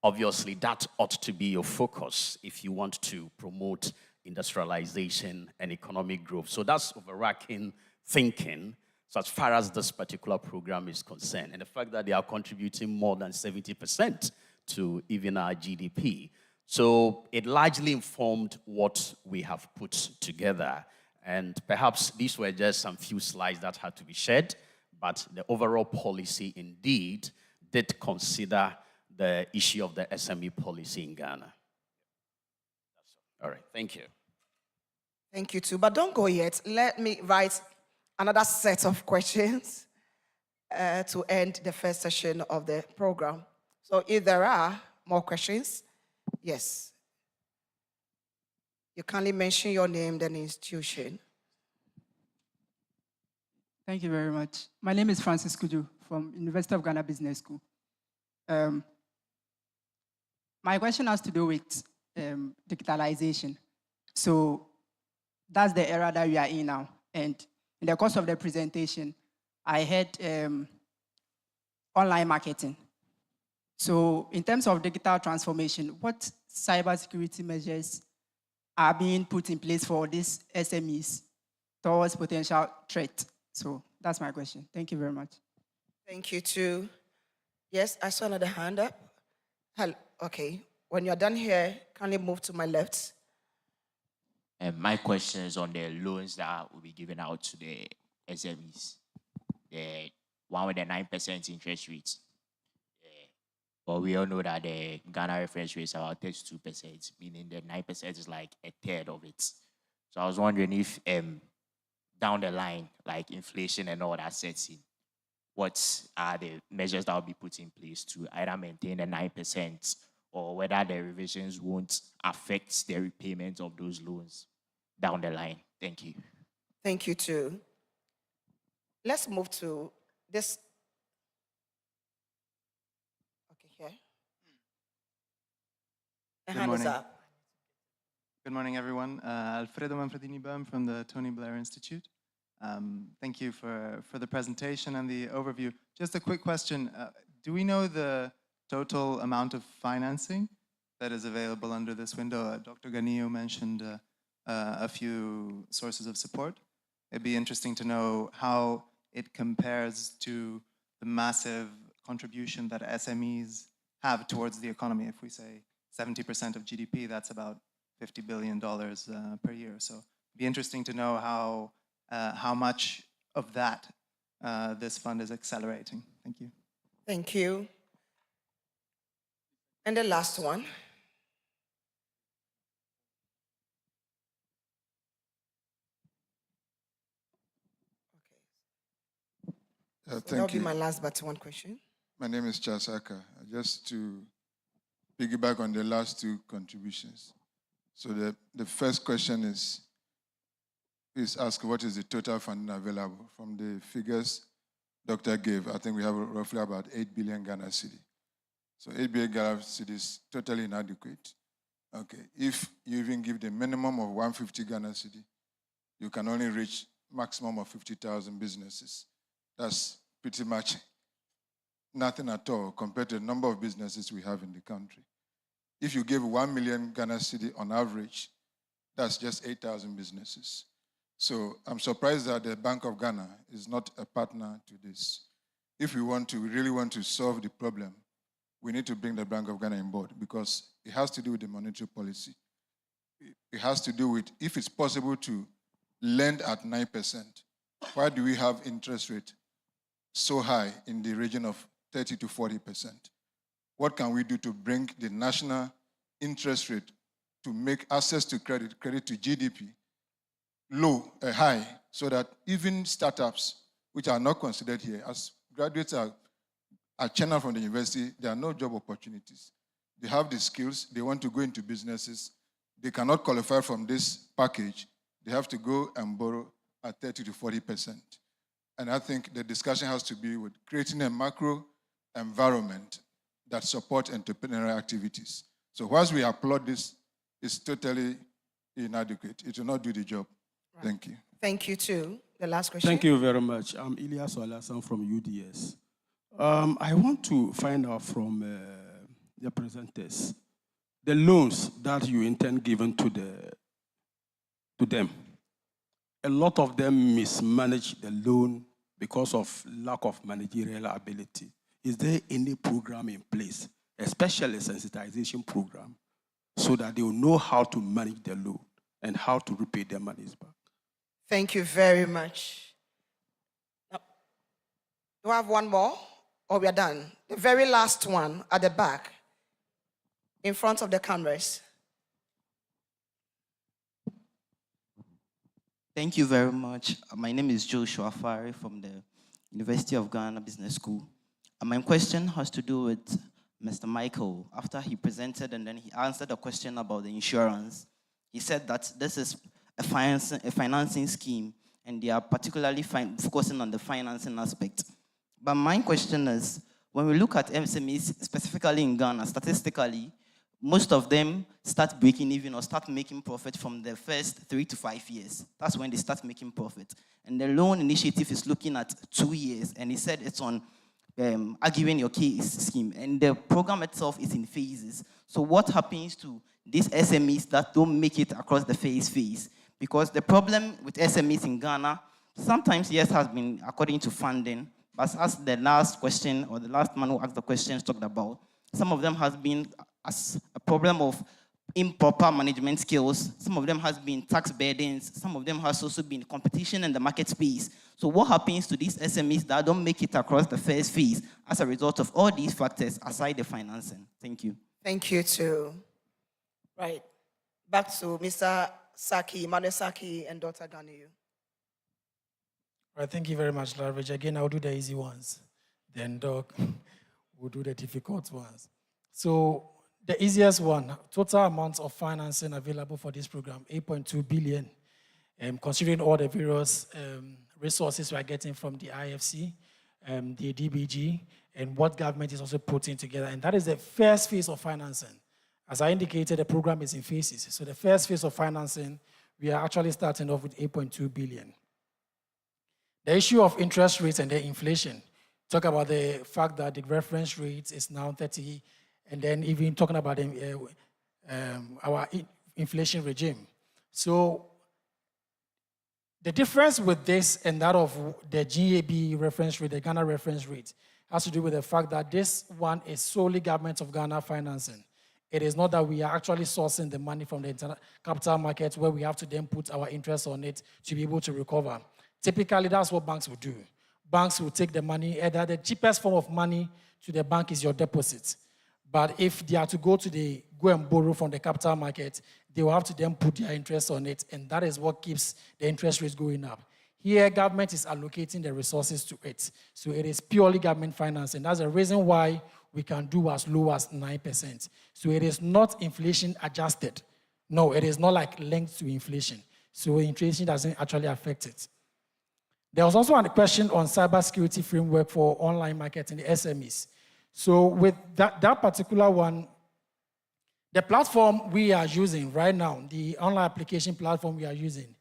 obviously that ought to be your focus if you want to promote industrialization and economic growth. So that's overarching thinking, so as far as this particular program is concerned, and the fact that they are contributing more than 70% to even our GDP. So it largely informed what we have put together. And perhaps these were just some few slides that had to be shared, but the overall policy indeed did consider the issue of the SME policy in Ghana. All right, thank you. Thank you too, but don't go yet. Let me write another set of questions to end the first session of the program. So if there are more questions, yes. You kindly mention your name, then institution. Thank you very much. My name is Francis Kuju from University of Ghana Business School. My question has to do with digitalization. So that's the era that we are in now. And in the course of the presentation, I heard online marketing. So in terms of digital transformation, what cybersecurity measures are being put in place for these SMEs towards potential threat? So that's my question. Thank you very much. Thank you too. Yes, I saw another hand up. Hello. Okay. When you're done here, kindly move to my left. My question is on the loans that will be given out to the SMEs. The one with the 9% interest rate. But we all know that the Ghana reference rate is about 32%, meaning the 9% is like a third of it. So I was wondering if down the line, like inflation and all that sets in, what are the measures that will be put in place to either maintain the 9% or whether the revisions won't affect the repayment of those loans down the line? Thank you. Thank you too. Let's move to this. Okay, here. The hand is up. Good morning, everyone. Alfredo Manfredini-Böhm from the Tony Blair Institute. Thank you for the presentation and the overview. Just a quick question. Do we know the total amount of financing that is available under this window? Dr. Ganillo mentioned a few sources of support. It'd be interesting to know how it compares to the massive contribution that SMEs have towards the economy. If we say 70% of GDP, that's about $50 billion per year. So it'd be interesting to know how much of that this fund is accelerating. Thank you. Thank you. And the last one. So that'll be my last but one question. My name is Chasaka. Just to piggyback on the last two contributions. So the first question is ask what is the total funding available? From the figures Doctor gave, I think we have roughly about 8 billion Ghana cedi. So 8 billion Ghana cedi is totally inadequate. Okay, if you even give the minimum of 150 Ghana cedi, you can only reach maximum of 50,000 businesses. That's pretty much nothing at all compared to the number of businesses we have in the country. If you give 1 million Ghana cedi on average, that's just 8,000 businesses. So I'm surprised that the Bank of Ghana is not a partner to this. If we really want to solve the problem, we need to bring the Bank of Ghana on board because it has to do with the monetary policy. It has to do with if it's possible to lend at 9%, why do we have interest rate so high in the region of 30 to 40%? What can we do to bring the national interest rate to make access to credit to GDP, high, so that even startups, which are not considered here, as graduates are channeled from the university, there are no job opportunities. They have the skills, they want to go into businesses, they cannot qualify from this package, they have to go and borrow at 30 to 40%. And I think the discussion has to be with creating a macro environment that supports entrepreneurial activities. So whilst we applaud this, it's totally inadequate. It will not do the job. Right. Thank you. Thank you too. The last question. Thank you very much. I'm Ilyas Olasan from UDS. I want to find out from the presenters the loans that you intend giving to them. A lot of them mismanage the loan because of lack of managerial ability. Is there any program in place, especially a sensitization program, so that they will know how to manage the loan and how to repay their monies back? Thank you very much. Now, do I have one more? Or we are done? The very last one at the back, in front of the cameras. Thank you very much. My name is Joshua Fari from the University of Ghana Business School. My question has to do with Mr. Michael. After he presented and then he answered a question about the insurance, he said that this is a financing scheme and they are particularly focusing on the financing aspect. But my question is, when we look at SMEs, specifically in Ghana, statistically, most of them start breaking even or start making profit from the first 3 to 5 years. That's when they start making profit. And the loan initiative is looking at 2 years, and he said it's on arguing your case scheme, and the program itself is in phases. So what happens to these SMEs that don't make it across the phase? Because the problem with SMEs in Ghana, sometimes, yes, has been according to funding, but as the last question, or the last man who asked the questions talked about, some of them has been as a problem of improper management skills. Some of them has been tax burdens. Some of them has also been competition in the market space. So what happens to these SMEs that don't make it across the first phase as a result of all these factors aside the financing? Thank you. Thank you too. Right. Back to Mr. Saki, Mane Saki, and Dr. Ganiyu. All right, thank you very much, Larvage. Again, I'll do the easy ones. Then Doc will do the difficult ones. So the easiest one, total amount of financing available for this program, 8.2 billion, considering all the various resources we are getting from the IFC, the DBG, and what government is also putting together. And that is the first phase of financing. As I indicated, the program is in phases. So the first phase of financing, we are actually starting off with 8.2 billion. The issue of interest rates and the inflation, talk about the fact that the reference rate is now 30, and then even talking about our inflation regime. So the difference with this and that of the GAB reference rate, the Ghana reference rate, has to do with the fact that this one is solely government of Ghana financing. It is not that we are actually sourcing the money from the internal capital market where we have to then put our interest on it to be able to recover. Typically, that's what banks will do. Banks will take the money, either the cheapest form of money to the bank is your deposit. But if they are to go and borrow from the capital market, they will have to then put their interest on it, and that is what keeps the interest rates going up. Here, government is allocating the resources to it. So it is purely government finance, and that's the reason why we can do as low as 9%. So it is not inflation adjusted. No, it is not like linked to inflation. So inflation doesn't actually affect it. There was also a question on cybersecurity framework for online marketing, the SMEs. So with that particular one, the platform we are using right now, the online application platform we are using,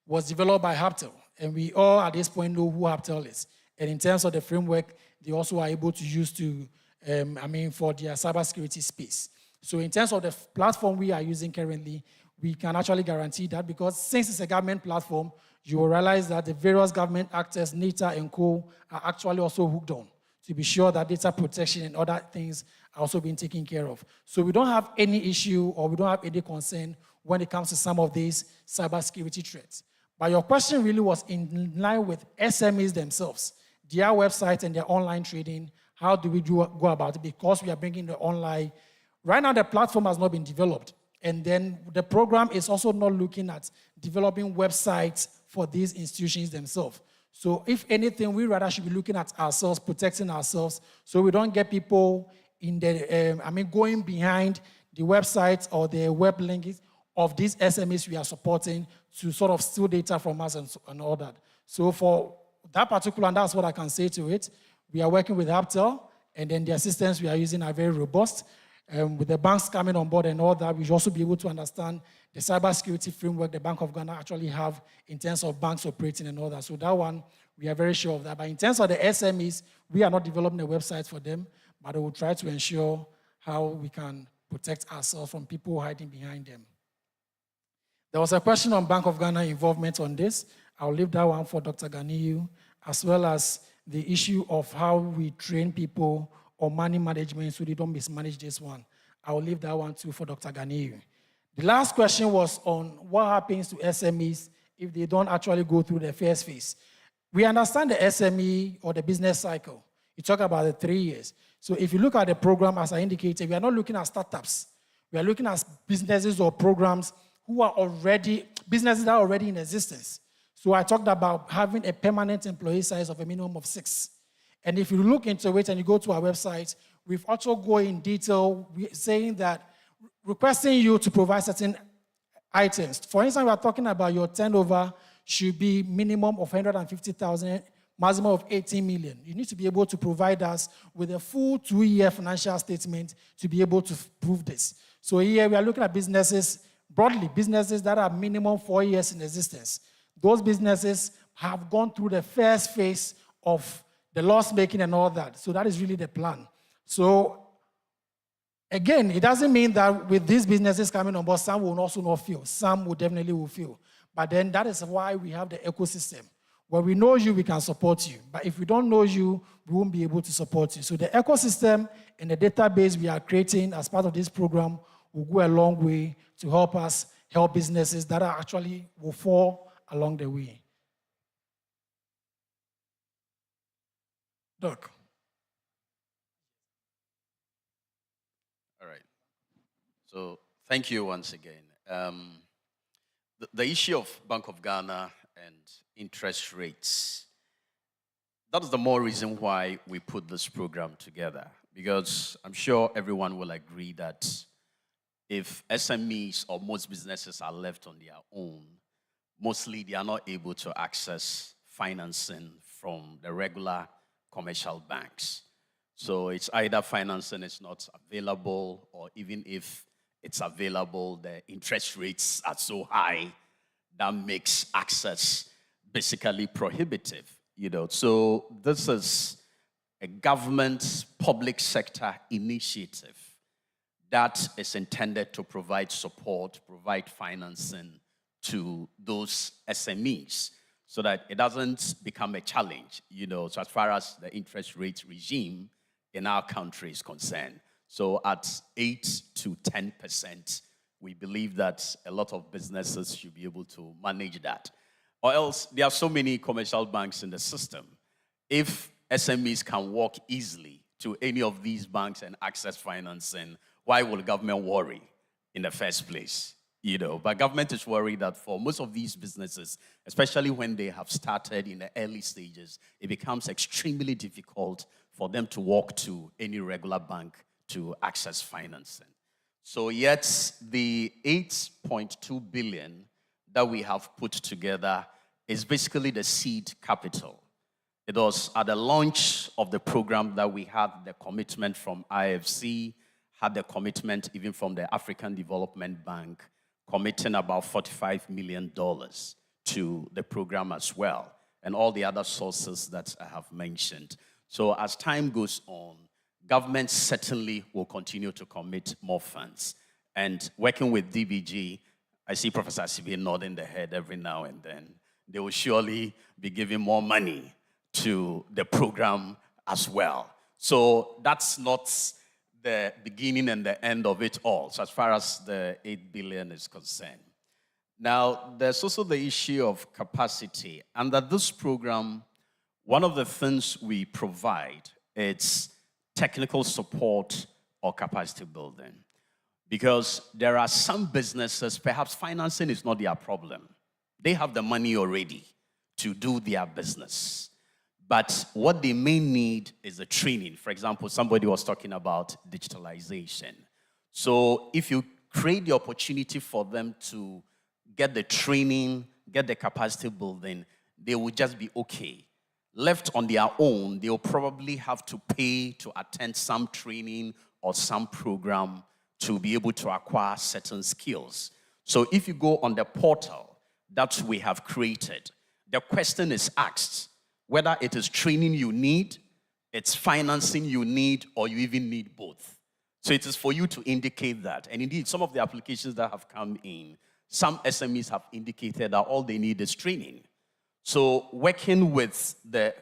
was developed by Haptel. And we all at this point know who Haptel is. And in terms of the framework, they also are able to use for their cybersecurity space. So in terms of the platform we are using currently, we can actually guarantee that, because since it's a government platform, you will realize that the various government actors, NITA and co, are actually also hooked on to be sure that data protection and other things are also being taken care of. So we don't have any issue or we don't have any concern when it comes to some of these cybersecurity threats. But your question really was in line with SMEs themselves, their website and their online trading. How do we go about it? Because we are bringing the online. Right now, the platform has not been developed. And then the program is also not looking at developing websites for these institutions themselves. So if anything, we rather should be looking at ourselves, protecting ourselves, so we don't get people in the, going behind the websites or the web links of these SMEs we are supporting to sort of steal data from us and all that. So for that particular, and that's what I can say to it, we are working with Haptel, and then the assistants we are using are very robust. With the banks coming on board and all that, we should also be able to understand the cybersecurity framework the Bank of Ghana actually have in terms of banks operating and all that. So that one, we are very sure of that. But in terms of the SMEs, we are not developing a website for them, but we will try to ensure how we can protect ourselves from people hiding behind them. There was a question on Bank of Ghana involvement on this. I'll leave that one for Dr. Ganiyu, as well as the issue of how we train people or money management so they don't mismanage this one. I'll leave that one too for Dr. Ganiyu. The last question was on what happens to SMEs if they don't actually go through the first phase. We understand the SME or the business cycle. You talk about the 3 years. So if you look at the program, as I indicated, we are not looking at startups. We are looking at businesses or programs businesses that are already in existence. So I talked about having a permanent employee size of a minimum of 6. And if you look into it and you go to our website, we've also gone in detail saying that requesting you to provide certain items. For instance, we are talking about your turnover should be minimum of 150,000, maximum of 18 million. You need to be able to provide us with a full 2-year financial statement to be able to prove this. So here we are looking at businesses, broadly, businesses that are minimum 4 years in existence. Those businesses have gone through the first phase of the loss making and all that. So that is really the plan. So again, it doesn't mean that with these businesses coming on board, some will also not fail. Some will definitely will fail. But then that is why we have the ecosystem. When we know you, we can support you. But if we don't know you, we won't be able to support you. So the ecosystem and the database we are creating as part of this program will go a long way to help us help businesses that are actually will fall along the way. Doc. All right. So thank you once again. The issue of Bank of Ghana and interest rates, that is the more reason why we put this program together, because I'm sure everyone will agree that if SMEs or most businesses are left on their own, mostly they are not able to access financing from the regular commercial banks. So it's either financing is not available, or even if it's available, the interest rates are so high that makes access basically prohibitive. So this is a government public sector initiative that is intended to provide support, provide financing to those SMEs so that it doesn't become a challenge, so as far as the interest rate regime in our country is concerned. So at 8 to 10%, we believe that a lot of businesses should be able to manage that. Or else, there are so many commercial banks in the system. If SMEs can walk easily to any of these banks and access financing, why will government worry in the first place? But government is worried that for most of these businesses, especially when they have started in the early stages, it becomes extremely difficult for them to walk to any regular bank to access financing. So yet the 8.2 billion that we have put together is basically the seed capital. It was at the launch of the program that we had the commitment from IFC, had the commitment even from the African Development Bank, committing about $45 million to the program as well, and all the other sources that I have mentioned. So as time goes on, government certainly will continue to commit more funds. And working with DBG, I see Professor Sibi nodding the head every now and then. They will surely be giving more money to the program as well. So that's not the beginning and the end of it all, so as far as the 8 billion is concerned. Now, there's also the issue of capacity. Under this program, one of the things we provide is technical support or capacity building. Because there are some businesses, perhaps financing is not their problem. They have the money already to do their business. But what they may need is the training. For example, somebody was talking about digitalization. So if you create the opportunity for them to get the training, get the capacity building, they will just be okay. Left on their own, they'll probably have to pay to attend some training or some program to be able to acquire certain skills. So if you go on the portal that we have created, the question is asked whether it is training you need, it's financing you need, or you even need both. So it is for you to indicate that. And indeed, some of the applications that have come in, some SMEs have indicated that all they need is training. So working with the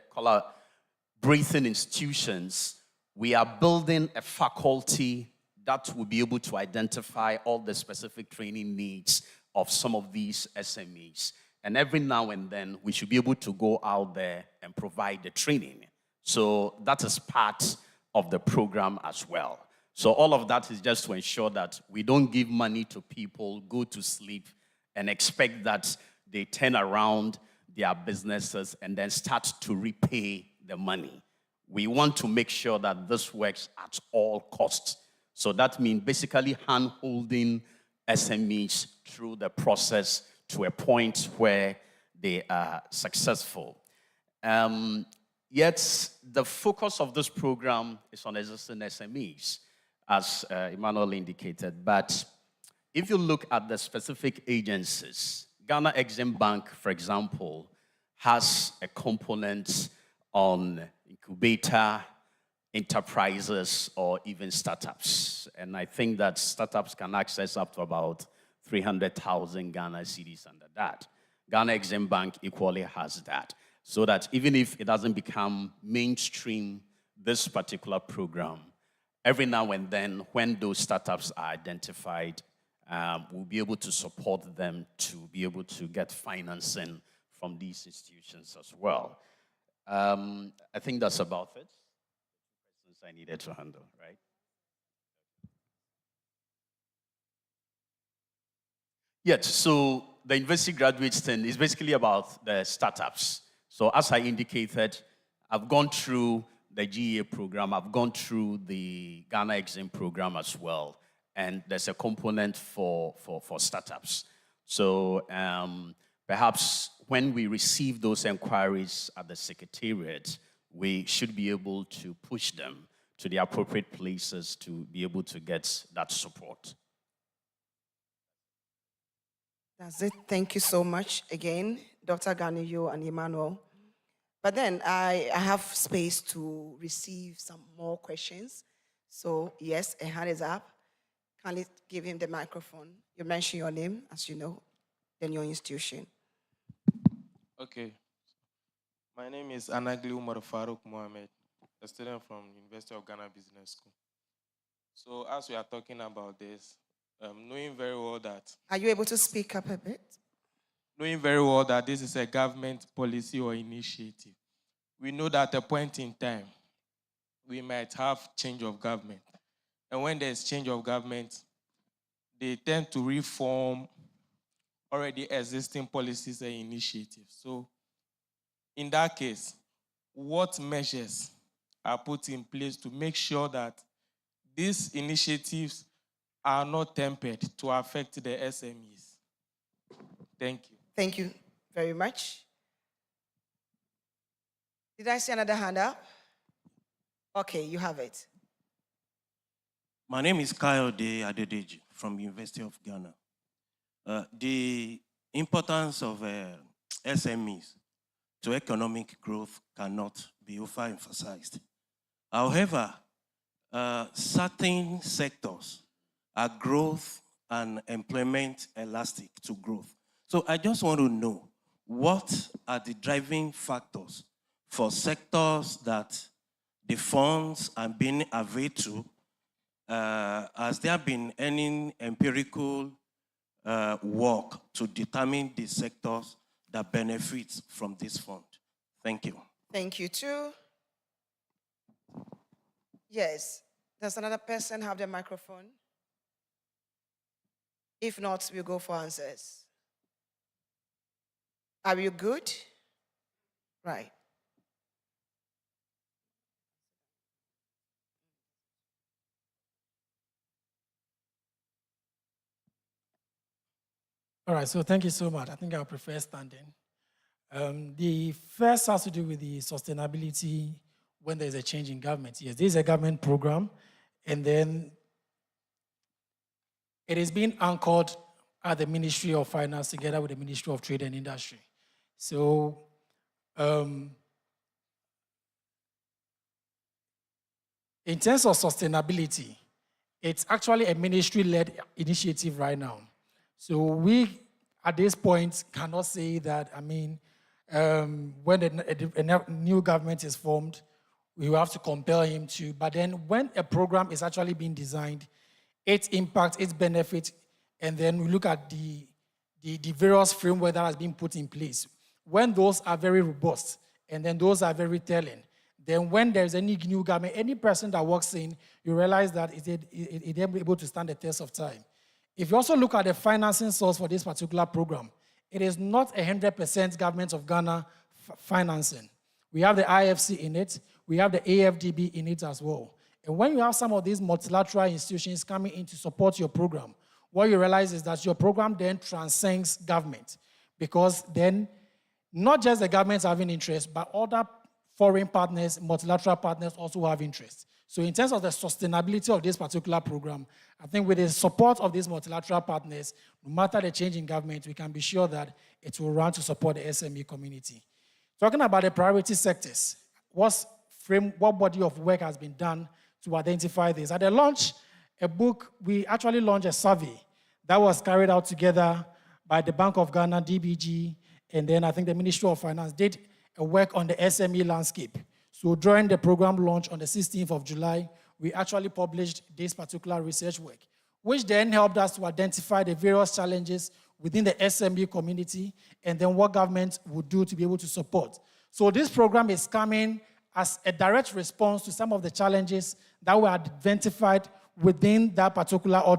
breathing institutions, we are building a faculty that will be able to identify all the specific training needs of some of these SMEs. And every now and then, we should be able to go out there and provide the training. So that is part of the program as well. So all of that is just to ensure that we don't give money to people, go to sleep, and expect that they turn around their businesses and then start to repay the money. We want to make sure that this works at all costs. So that means basically hand-holding SMEs through the process to a point where they are successful. Yet the focus of this program is on existing SMEs, as Emmanuel indicated. But if you look at the specific agencies, Ghana Exim Bank, for example, has a component on incubator, enterprises, or even startups. And I think that startups can access up to about 300,000 Ghana cedis under that. Ghana Exim Bank equally has that. So that even if it doesn't become mainstream, this particular program, every now and then when those startups are identified, we'll be able to support them to be able to get financing from these institutions as well. I think that's about it. Questions I needed to handle, right? Yes, so the university graduates thing is basically about the startups. So as I indicated, I've gone through the GEA program, I've gone through the Ghana Exim program as well, and there's a component for startups. So perhaps when we receive those inquiries at the Secretariat, we should be able to push them to the appropriate places to be able to get that support. That's it. Thank you so much again, Dr. Ganiyo and Emmanuel. But then I have space to receive some more questions. So yes, a hand is up. Kindly give him the microphone. You mention your name, as you know, then your institution. Okay. My name is Anagli Umar Farouk Mohamed, a student from University of Ghana Business School. So as we are talking about this, knowing very well that... Are you able to speak up a bit? Knowing very well that this is a government policy or initiative, we know that at a point in time, we might have change of government. And when there's change of government, they tend to reform already existing policies and initiatives. So in that case, what measures are put in place to make sure that these initiatives are not tempered to affect the SMEs? Thank you. Thank you very much. Did I see another hand up? Okay, you have it. My name is Kayode Adedeji from University of Ghana. The importance of SMEs to economic growth cannot be overemphasized. However, certain sectors are growth and employment elastic to growth. So I just want to know, what are the driving factors for sectors that the funds are being availed to? Has there been any empirical work to determine the sectors that benefit from this fund? Thank you. Thank you too. Yes. Does another person have the microphone? If not, we'll go for answers. Are you good? Right. All right, so thank you so much. I think I would prefer standing. The first has to do with the sustainability when there's a change in government. Yes, this is a government program, and then it is being anchored at the Ministry of Finance together with the Ministry of Trade and Industry. So in terms of sustainability, it's actually a ministry-led initiative right now. So we, at this point, cannot say that, when a new government is formed, we will have to compel him to. But then when a program is actually being designed, its impact, its benefit, and then we look at the various framework that has been put in place. When those are very robust, and then those are very telling, then when there's any new government, any person that walks in, you realize that it's able to stand the test of time. If you also look at the financing source for this particular program, it is not 100% government of Ghana financing. We have the IFC in it, we have the AFDB in it as well. And when you have some of these multilateral institutions coming in to support your program, what you realize is that your program then transcends government, because then not just the governments having interest, but other foreign partners, multilateral partners also have interest. So in terms of the sustainability of this particular program, I think with the support of these multilateral partners, no matter the change in government, we can be sure that it will run to support the SME community. Talking about the priority sectors, what body of work has been done to identify this. At the launch, we actually launched a survey that was carried out together by the Bank of Ghana, DBG, and then I think the Ministry of Finance did a work on the SME landscape. So during the program launch on the 16th of July, we actually published this particular research work, which then helped us to identify the various challenges within the SME community and then what government would do to be able to support. So this program is coming as a direct response to some of the challenges that were identified within that particular or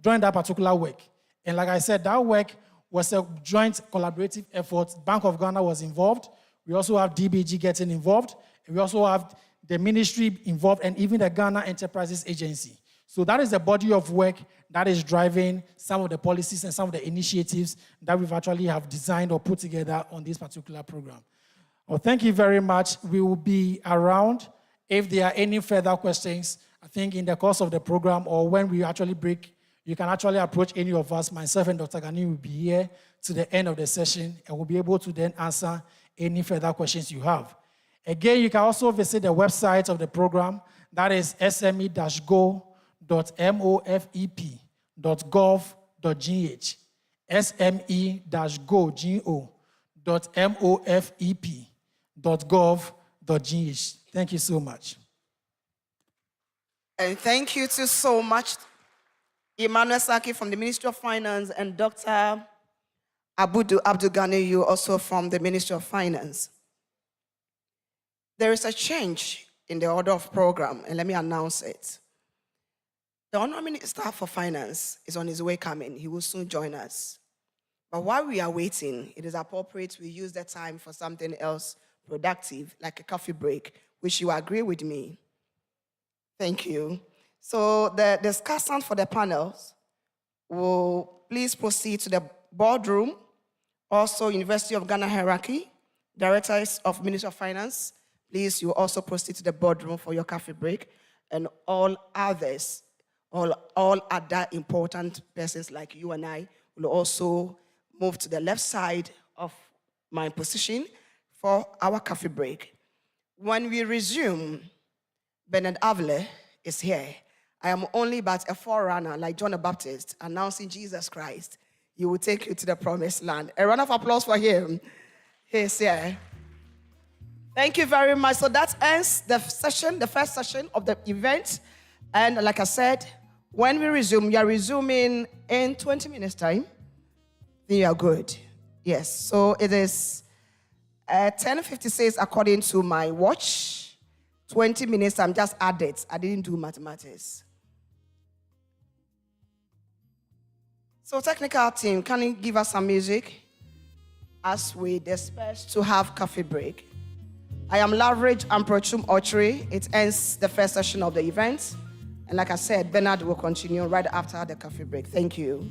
during that particular work. And like I said, that work was a joint collaborative effort. Bank of Ghana was involved. We also have DBG getting involved. And we also have the ministry involved and even the Ghana Enterprises Agency. So that is the body of work that is driving some of the policies and some of the initiatives that we've actually have designed or put together on this particular program. Well, thank you very much. We will be around if there are any further questions. I think in the course of the program or when we actually break, you can actually approach any of us. Myself and Dr. Gani will be here to the end of the session and we'll be able to then answer any further questions you have. Again, you can also visit the website of the program. That is sme-go.mofep.gov.gh. sme-go.mofep.gov.gh. Thank you so much. And thank you too so much, Emmanuel Saki from the Ministry of Finance and Dr. Abdul Ghani, you also from the Ministry of Finance. There is a change in the order of program, and let me announce it. The Honorable Minister for Finance is on his way coming. He will soon join us. But while we are waiting, it is appropriate we use the time for something else productive, like a coffee break, which you agree with me. Thank you. So the discussant for the panels will please proceed to the boardroom. Also, University of Ghana hierarchy, directors of Ministry of Finance, please, you also proceed to the boardroom for your coffee break. And all others, all other important persons like you and I will also move to the left side of my position for our coffee break. When we resume, Bernard Avle is here. I am only but a forerunner like John the Baptist announcing Jesus Christ. He will take you to the promised land. A round of applause for him. He's here. Thank you very much. So that ends the session, the first session of the event. And like I said, when we resume, you are resuming in 20 minutes time. Then you are good. Yes. So it is 10:56 according to my watch. 20 minutes, I'm just added. I didn't do mathematics. So technical team, can you give us some music as we disperse to have coffee break? I am Laveridge Amprochum Ochre. It ends the first session of the event. And like I said, Bernard will continue right after the coffee break. Thank you.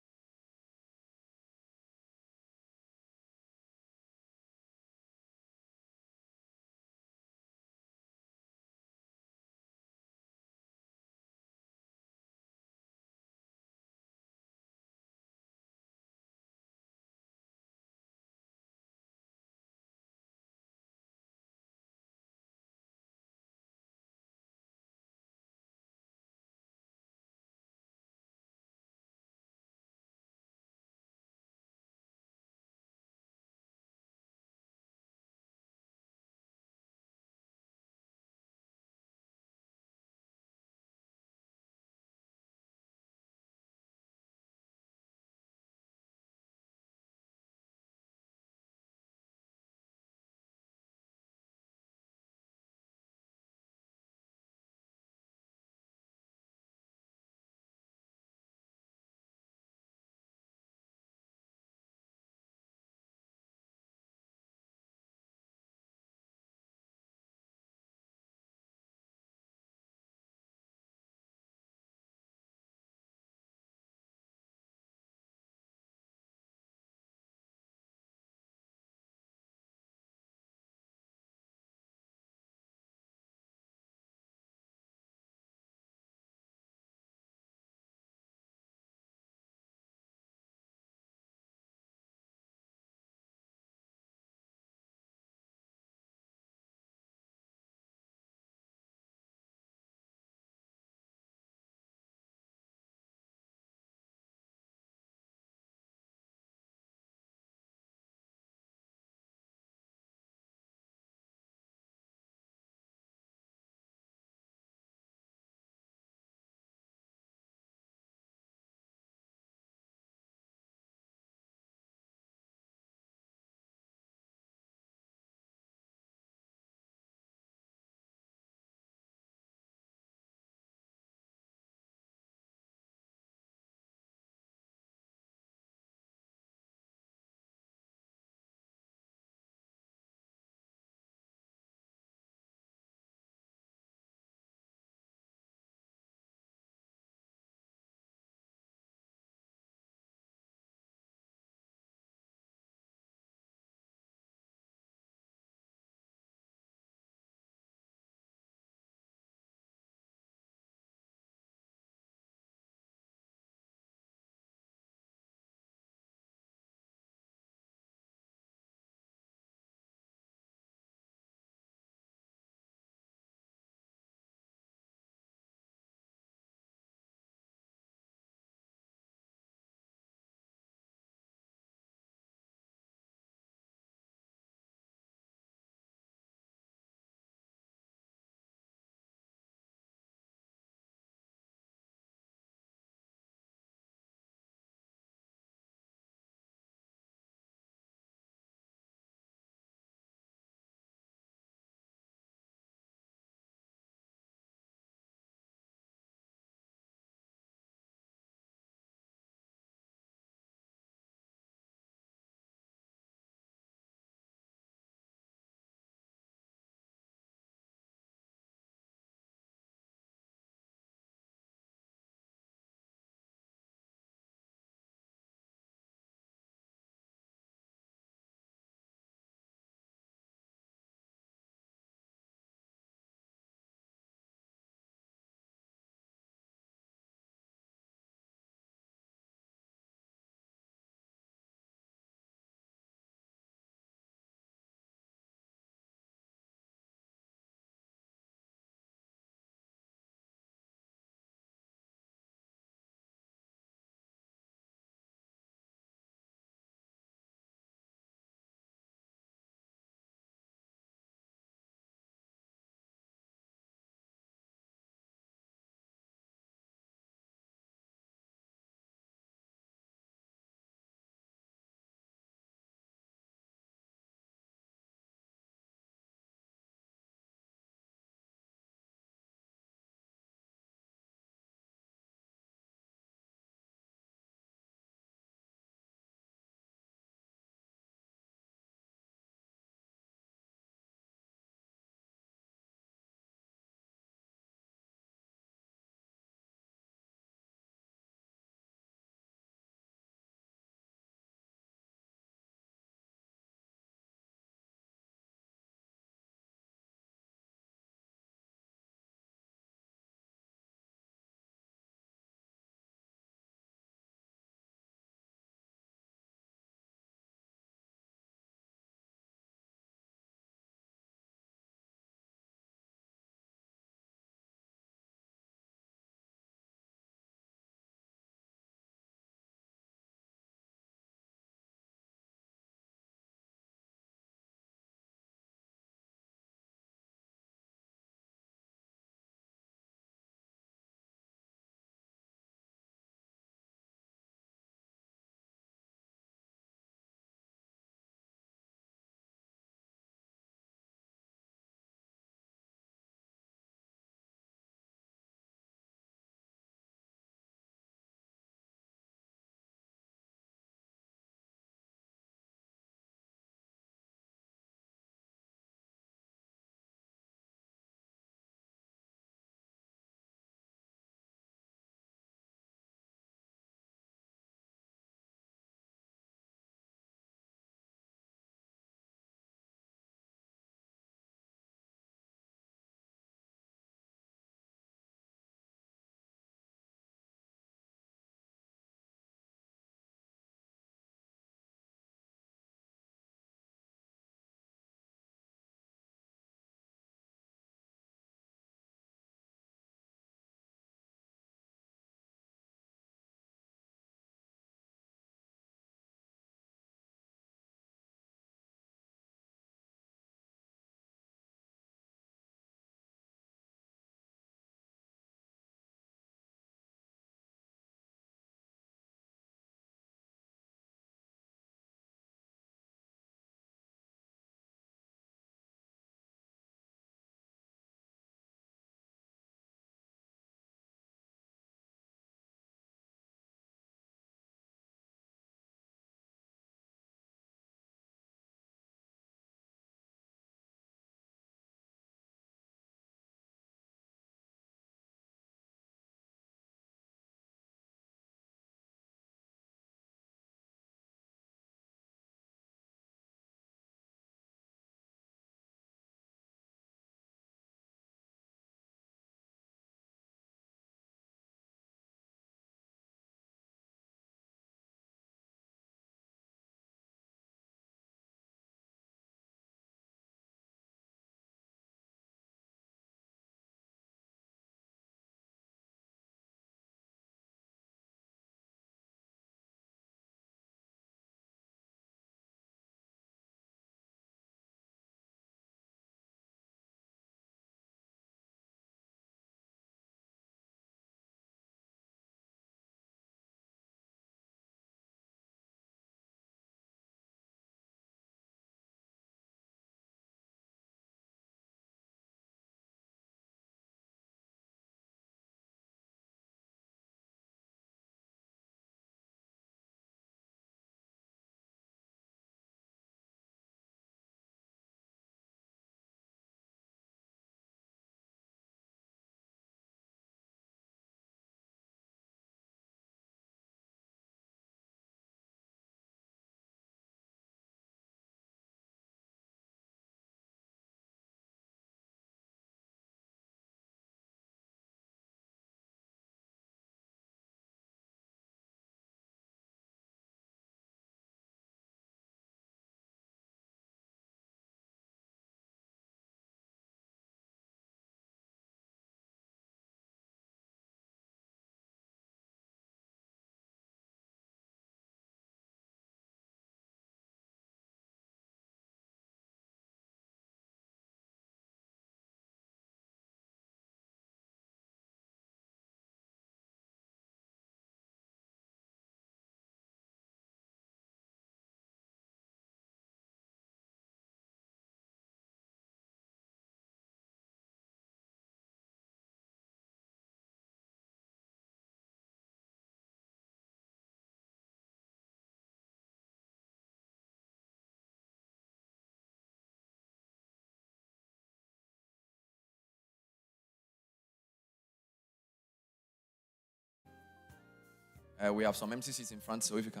We have some empty seats in front, so if you can.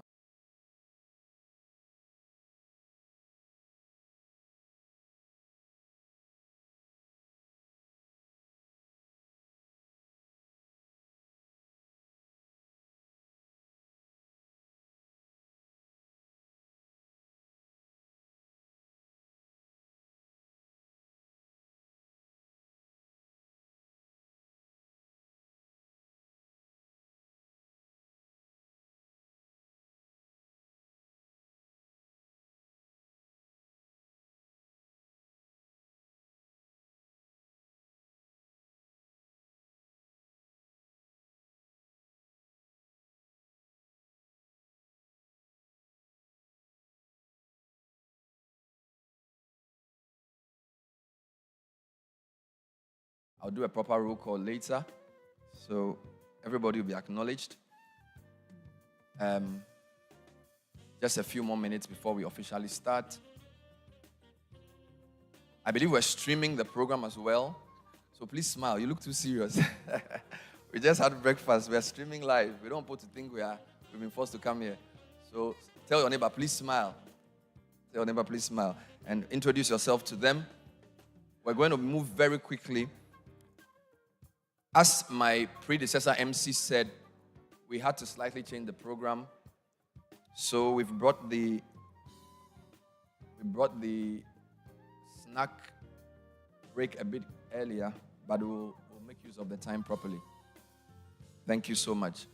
I'll do a proper roll call later, so everybody will be acknowledged. Just a few more minutes before we officially start. I believe we're streaming the program as well, so please smile. You look too serious. We just had breakfast. We're streaming live. We don't want people to think we've been forced to come here. So tell your neighbor, please smile. Tell your neighbor, please smile. And introduce yourself to them. We're going to move very quickly. As my predecessor MC said, we had to slightly change the program. So we've brought the snack break a bit earlier, but we'll make use of the time properly. Thank you so much.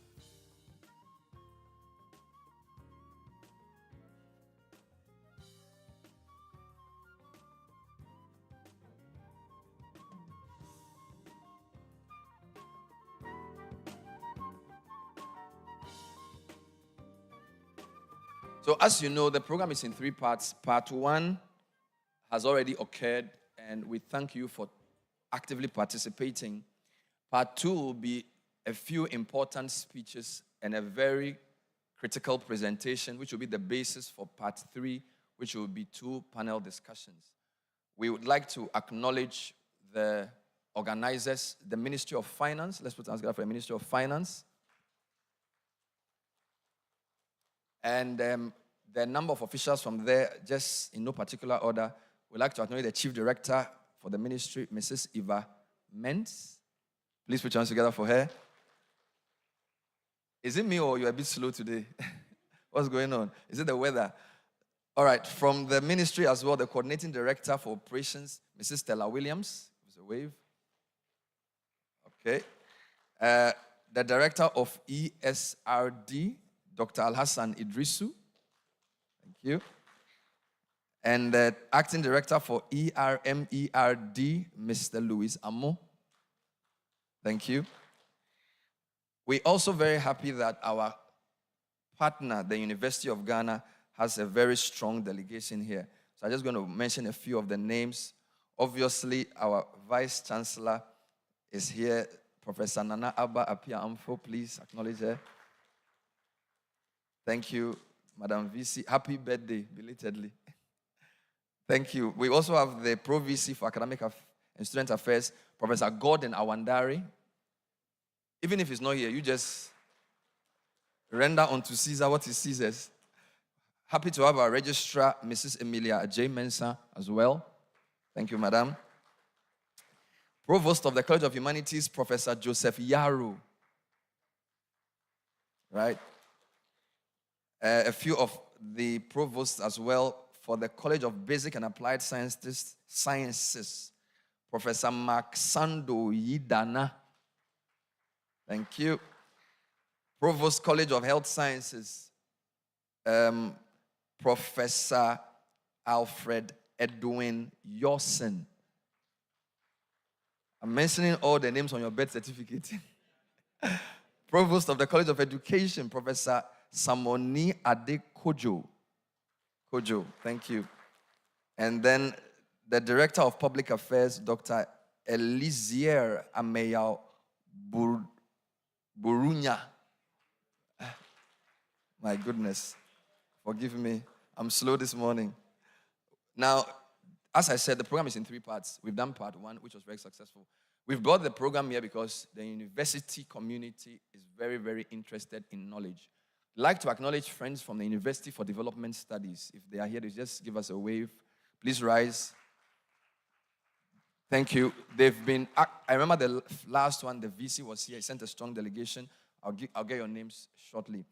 So as you know, the program is in 3 parts. Part 1 has already occurred, and we thank you for actively participating. Part 2 will be a few important speeches and a very critical presentation, which will be the basis for Part 3, which will be 2 panel discussions. We would like to acknowledge the organizers, the Ministry of Finance. Let's put hands together for the Ministry of Finance. And the number of officials from there, just in no particular order, we'd like to acknowledge the Chief Director for the ministry, Mrs. Eva Mentz. Please put your hands together for her. Is it me or you're a bit slow today? What's going on? Is it the weather? All right, from the ministry as well, the Coordinating Director for Operations, Mrs. Stella Williams. There's a wave. Okay. The Director of ESRD, Dr. Al-Hassan Idrisu. Thank you. And the Acting Director for ERMERD, Mr. Louis Amo. Thank you. We're also very happy that our partner, the University of Ghana, has a very strong delegation here. So I'm just going to mention a few of the names. Obviously, our Vice Chancellor is here, Professor Nana Abba Apia Amfo. Please acknowledge her. Thank you, Madam VC. Happy birthday, belatedly. Thank you. We also have the Pro VC for Academic and Student Affairs, Professor Gordon Awandari. Even if he's not here, you just render unto Caesar what is Caesar's. Happy to have our registrar, Mrs. Emilia J. Mensah, as well. Thank you, Madam. Provost of the College of Humanities, Professor Joseph Yaro. Right? A few of the provosts as well for the College of Basic and Applied Sciences, Professor Mark Sando Yidana. Thank you. Provost College of Health Sciences, Professor Alfred Edwin Yorson. I'm mentioning all the names on your birth certificate. Provost of the College of Education, Professor Samoni Ade Kojo. Kojo, thank you. And then the Director of Public Affairs, Dr. Elisier Ameyao Burunya. My goodness. Forgive me. I'm slow this morning. Now, as I said, the program is in 3 parts. We've done part 1, which was very successful. We've brought the program here because the university community is very, very interested in knowledge. I'd like to acknowledge friends from the University for Development Studies. If they are here, they just give us a wave. Please rise. Thank you. They've been, I remember the last one, the VC was here. He sent a strong delegation. I'll get your names shortly.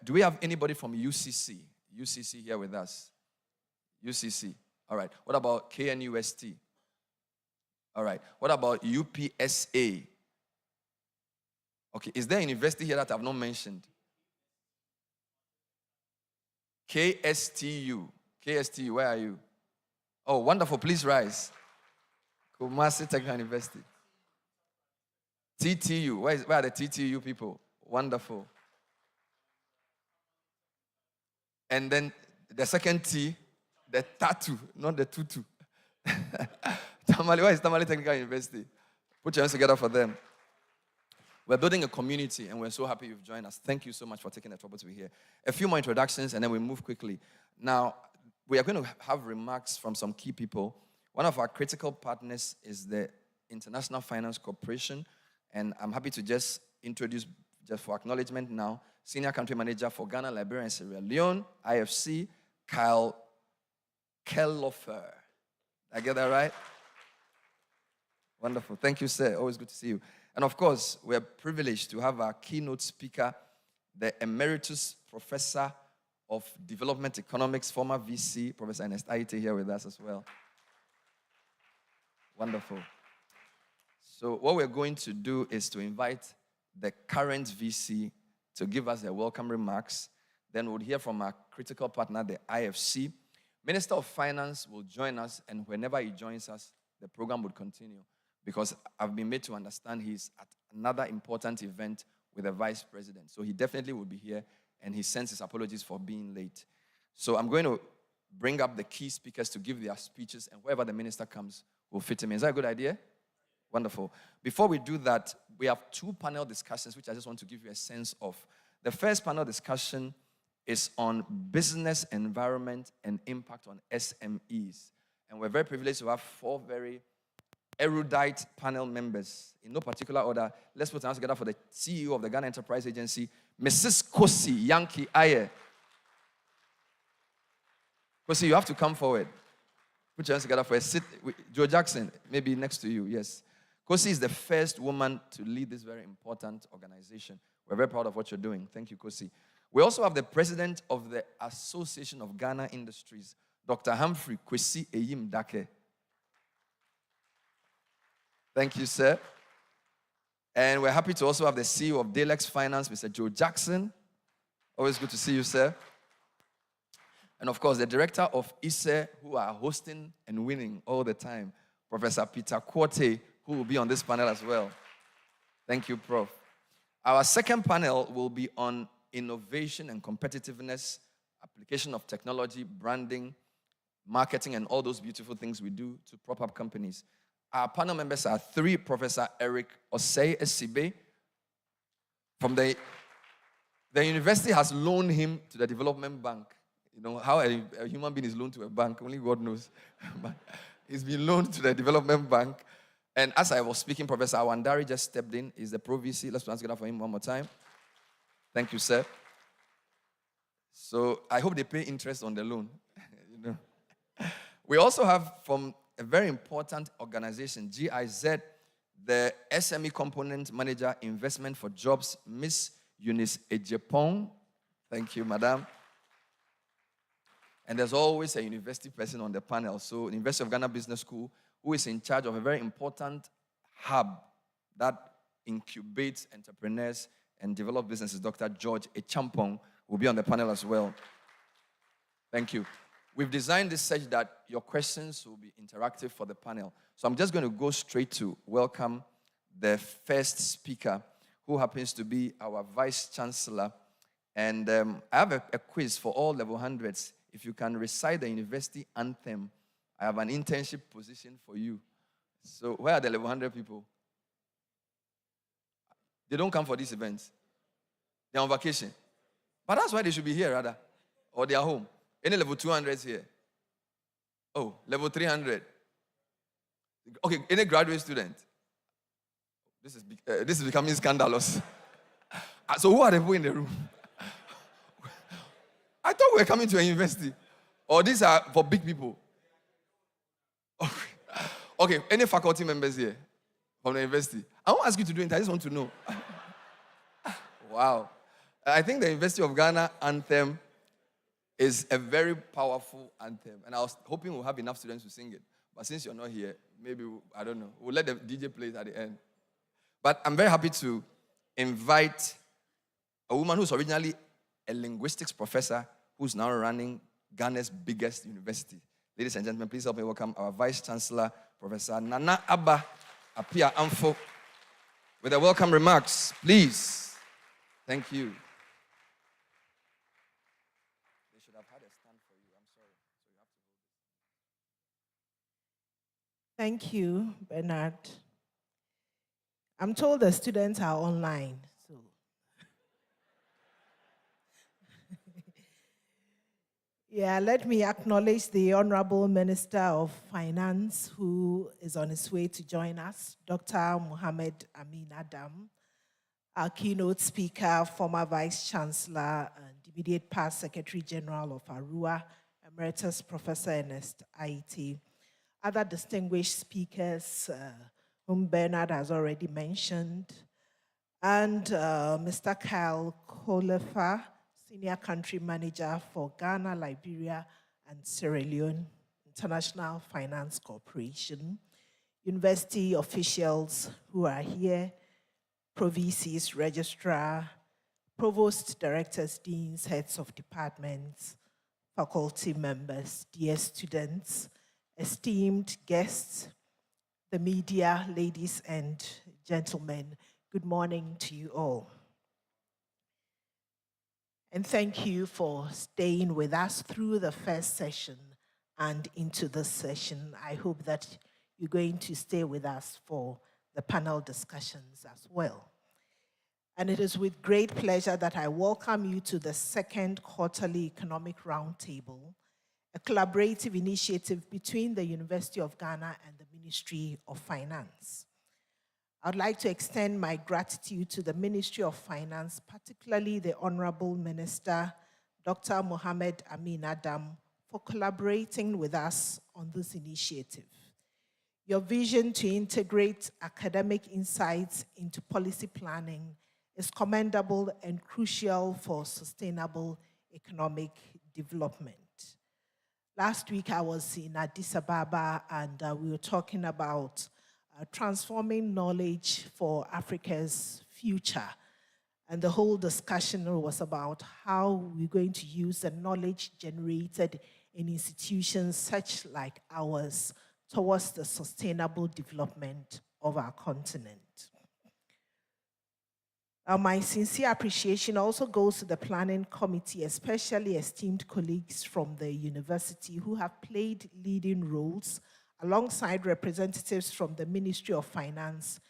Do we have anybody from UCC? UCC here with us? UCC. All right. What about KNUST? All right. What about UPSA? Okay. Is there a university here that I've not mentioned? KSTU. KSTU, where are you? Oh, wonderful. Please rise. Kumasi Technical University. TTU. Where are the TTU people? Wonderful. And then the second T, the tattoo, not the tutu. Tamale, where is Tamale Technical University? Put your hands together for them. We're building a community, and we're so happy you've joined us. Thank you so much for taking the trouble to be here. A few more introductions, and then we move quickly. Now, we are going to have remarks from some key people. One of our critical partners is the International Finance Corporation, and I'm happy to just introduce, just for acknowledgement now, Senior Country Manager for Ghana, Liberia, and Sierra Leone, IFC, Kyle Kellofer. Did I get that right? Wonderful. Thank you, sir. Always good to see you. And of course, we're privileged to have our keynote speaker, the Emeritus Professor of Development Economics, former VC, Professor Ernest Aite, here with us as well. Wonderful. So what we're going to do is to invite the current VC to give us their welcome remarks. Then we'll hear from our critical partner, the IFC. Minister of Finance will join us, and whenever he joins us, the program would continue, because I've been made to understand he's at another important event with the Vice President. So he definitely will be here, and he sends his apologies for being late. So I'm going to bring up the key speakers to give their speeches, and wherever the minister comes, we'll fit him in. Is that a good idea? Wonderful. Before we do that, we have two panel discussions, which I just want to give you a sense of. The first panel discussion is on business environment and impact on SMEs. And we're very privileged to have four very erudite panel members in no particular order. Let's put our hands together for the CEO of the Ghana Enterprise Agency, Mrs. Kosi Yankee Aye. Kosi, you have to come forward. Put your hands together for a sit. Joe Jackson, maybe next to you, yes. Kosi is the first woman to lead this very important organization. We're very proud of what you're doing. Thank you, Kosi. We also have the president of the Association of Ghana Industries, Dr. Humphrey Kwesi Eyim Dake. Thank you, sir. And we're happy to also have the CEO of Dalex Finance, Mr. Joe Jackson. Always good to see you, sir. And of course, the director of ISE, who are hosting and winning all the time, Professor Peter Quote, who will be on this panel as well. Thank you, Prof. Our second panel will be on innovation and competitiveness, application of technology, branding, marketing, and all those beautiful things we do to prop up companies. Our panel members are three: Professor Eric Osei Esibe. From the university has loaned him to the development bank. You know how a human being is loaned to a bank, only God knows. But he's been loaned to the development bank. And as I was speaking, Professor Awandari just stepped in. He's the Pro VC. Let's answer that for him one more time. Thank you, sir. So I hope they pay interest on the loan. You know. We also have from a very important organization, GIZ, the SME Component Manager Investment for Jobs, Miss Eunice Ejepong. Thank you, madam. And there's always a university person on the panel. So the University of Ghana Business School, who is in charge of a very important hub that incubates entrepreneurs and develop businesses, Dr. George Echampong, will be on the panel as well. Thank you. We've designed this such that your questions will be interactive for the panel. So I'm just going to go straight to welcome the first speaker, who happens to be our Vice Chancellor. And I have a quiz for all level 100s. If you can recite the university anthem, I have an internship position for you. So where are the level 100 people? They don't come for these events. They're on vacation. But that's why they should be here, rather. Or they are home. Any level 200s here? Oh, level 300. Okay, any graduate student? This is becoming scandalous. So who are the people in the room? I thought we were coming to a university. Or these are for big people. Okay, any faculty members here from the university? I won't ask you to do it, I just want to know. Wow. I think the University of Ghana anthem is a very powerful anthem. And I was hoping we'll have enough students to sing it. But since you're not here, maybe, I don't know, we'll let the DJ play it at the end. But I'm very happy to invite a woman who's originally a linguistics professor who's now running Ghana's biggest university. Ladies and gentlemen, please help me welcome our Vice Chancellor, Professor Nana Abba Apia Amfo, with the welcome remarks, please. Thank you. They should have had a stand for you. I'm sorry. So you have to hold this. Thank you, Bernard. I'm told the students are online. So yeah, let me acknowledge the Honorable Minister of Finance who is on his way to join us, Dr. Mohammed Amin Adam, our keynote speaker, former Vice Chancellor and immediate past Secretary General of ARUA, Emeritus Professor Ernest Aite, other distinguished speakers whom Bernard has already mentioned, and Mr. Kyle Kolefa, Senior Country Manager for Ghana, Liberia, and Sierra Leone International Finance Corporation, university officials who are here, provices, registrar, provost directors, deans, heads of departments, faculty members, dear students, esteemed guests, the media, ladies and gentlemen, good morning to you all. And thank you for staying with us through the first session and into this session. I hope that you're going to stay with us for the panel discussions as well. And it is with great pleasure that I welcome you to the second quarterly economic roundtable, a collaborative initiative between the University of Ghana and the Ministry of Finance. I'd like to extend my gratitude to the Ministry of Finance, particularly the Honorable Minister, Dr. Mohammed Amin Adam, for collaborating with us on this initiative. Your vision to integrate academic insights into policy planning is commendable and crucial for sustainable economic development. Last week I was in Addis Ababa and we were talking about transforming knowledge for Africa's future. And the whole discussion was about how we're going to use the knowledge generated in institutions such like ours towards the sustainable development of our continent. My sincere appreciation also goes to the planning committee, especially esteemed colleagues from the university who have played leading roles alongside representatives from the Ministry of Finance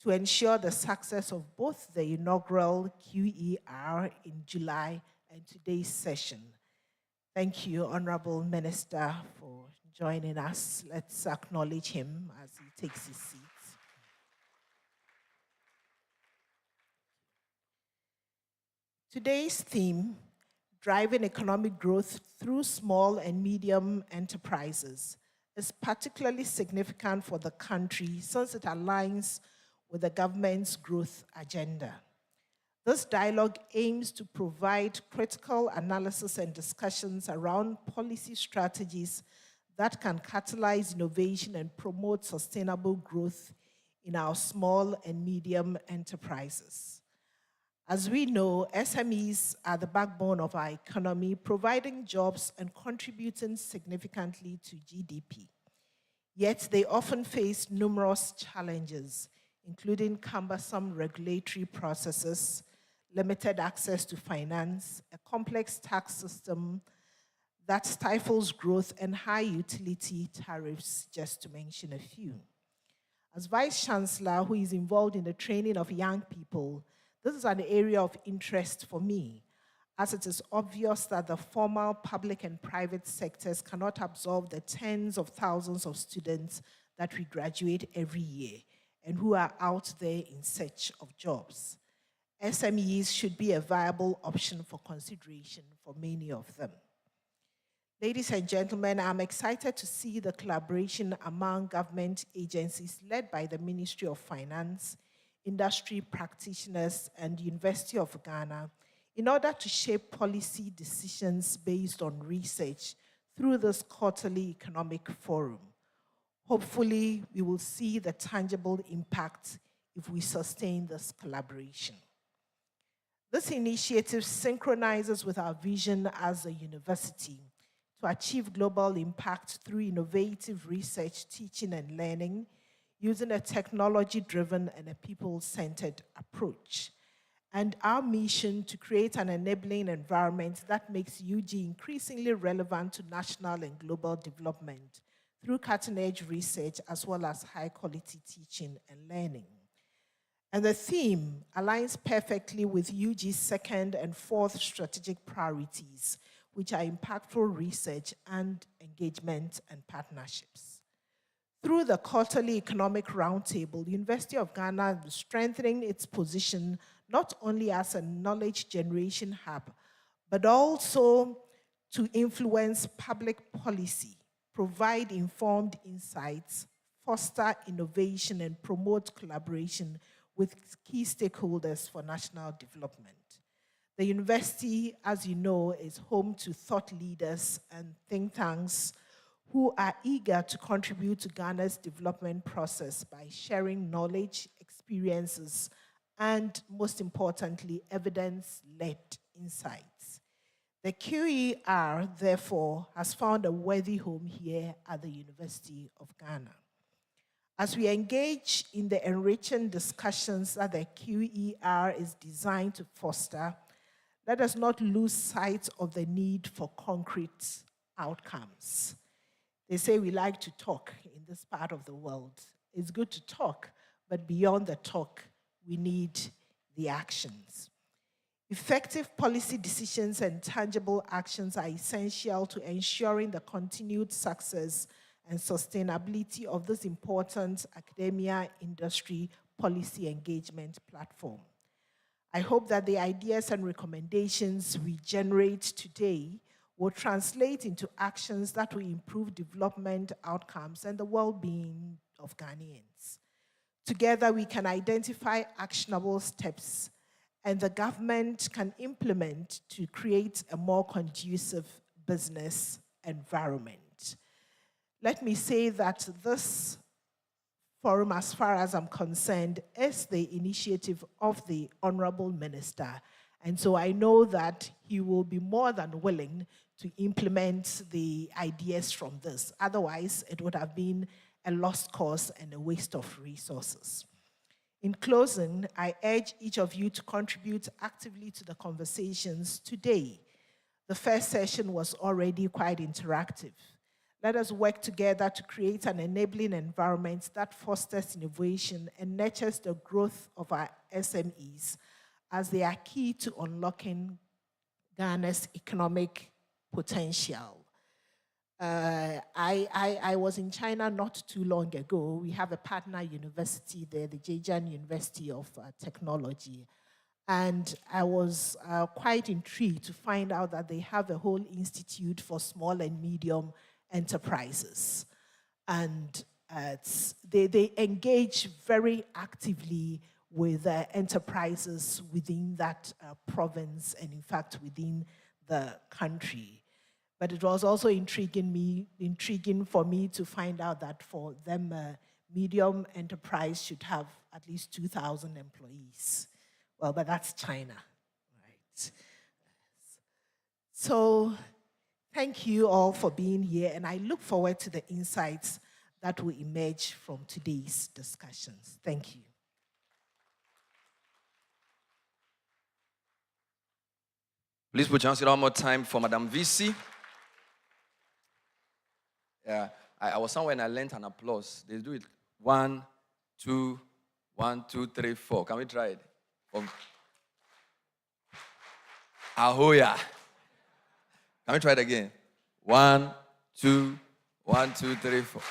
to ensure the success of both the inaugural QER in July and today's session. Thank you, Honorable Minister, for joining us. Let's acknowledge him as he takes his seat. Today's theme, driving economic growth through small and medium enterprises, is particularly significant for the country since it aligns with the government's growth agenda. This dialogue aims to provide critical analysis and discussions around policy strategies that can catalyze innovation and promote sustainable growth in our small and medium enterprises. As we know, SMEs are the backbone of our economy, providing jobs and contributing significantly to GDP. Yet they often face numerous challenges, including cumbersome regulatory processes, limited access to finance, a complex tax system that stifles growth, and high utility tariffs, just to mention a few. As Vice Chancellor who is involved in the training of young people, this is an area of interest for me, as it is obvious that the formal public and private sectors cannot absorb the tens of thousands of students that we graduate every year, and who are out there in search of jobs. SMEs should be a viable option for consideration for many of them. Ladies and gentlemen, I'm excited to see the collaboration among government agencies led by the Ministry of Finance, industry practitioners, and the University of Ghana in order to shape policy decisions based on research through this quarterly economic forum. Hopefully, we will see the tangible impact if we sustain this collaboration. This initiative synchronizes with our vision as a university to achieve global impact through innovative research, teaching, and learning using a technology-driven and a people-centered approach. And our mission to create an enabling environment that makes UG increasingly relevant to national and global development through cutting-edge research as well as high-quality teaching and learning. And the theme aligns perfectly with UG's second and fourth strategic priorities, which are impactful research and engagement and partnerships. Through the quarterly economic roundtable, the University of Ghana is strengthening its position not only as a knowledge generation hub, but also to influence public policy, provide informed insights, foster innovation, and promote collaboration with key stakeholders for national development. The university, as you know, is home to thought leaders and think tanks who are eager to contribute to Ghana's development process by sharing knowledge, experiences, and most importantly, evidence-led insights. The QER, therefore, has found a worthy home here at the University of Ghana. As we engage in the enriching discussions that the QER is designed to foster, let us not lose sight of the need for concrete outcomes. They say we like to talk in this part of the world. It's good to talk, but beyond the talk, we need the actions. Effective policy decisions and tangible actions are essential to ensuring the continued success and sustainability of this important academia industry policy engagement platform. I hope that the ideas and recommendations we generate today will translate into actions that will improve development outcomes and the well-being of Ghanaians. Together, we can identify actionable steps and the government can implement to create a more conducive business environment. Let me say that this forum, as far as I'm concerned, is the initiative of the Honorable Minister. And so I know that he will be more than willing to implement the ideas from this. Otherwise, it would have been a lost cause and a waste of resources. In closing, I urge each of you to contribute actively to the conversations today. The first session was already quite interactive. Let us work together to create an enabling environment that fosters innovation and nurtures the growth of our SMEs, as they are key to unlocking Ghana's economic potential. I was in China not too long ago. We have a partner university there, the Zhejiang University of Technology. And I was quite intrigued to find out that they have a whole institute for small and medium enterprises. And they engage very actively with enterprises within that province and, in fact, within the country. But it was also intriguing for me to find out that for them, medium enterprise should have at least 2,000 employees. Well, but that's China, right? So thank you all for being here, and I look forward to the insights that will emerge from today's discussions. Thank you. Please put your hands one more time for Madam VC. Yeah, I was somewhere and I learned an applause. They do it 1, 2, 1, 2, 3, 4. Can we try it? Ahoya. Can we try it again? 1, 2, 1, 2, 3, 4.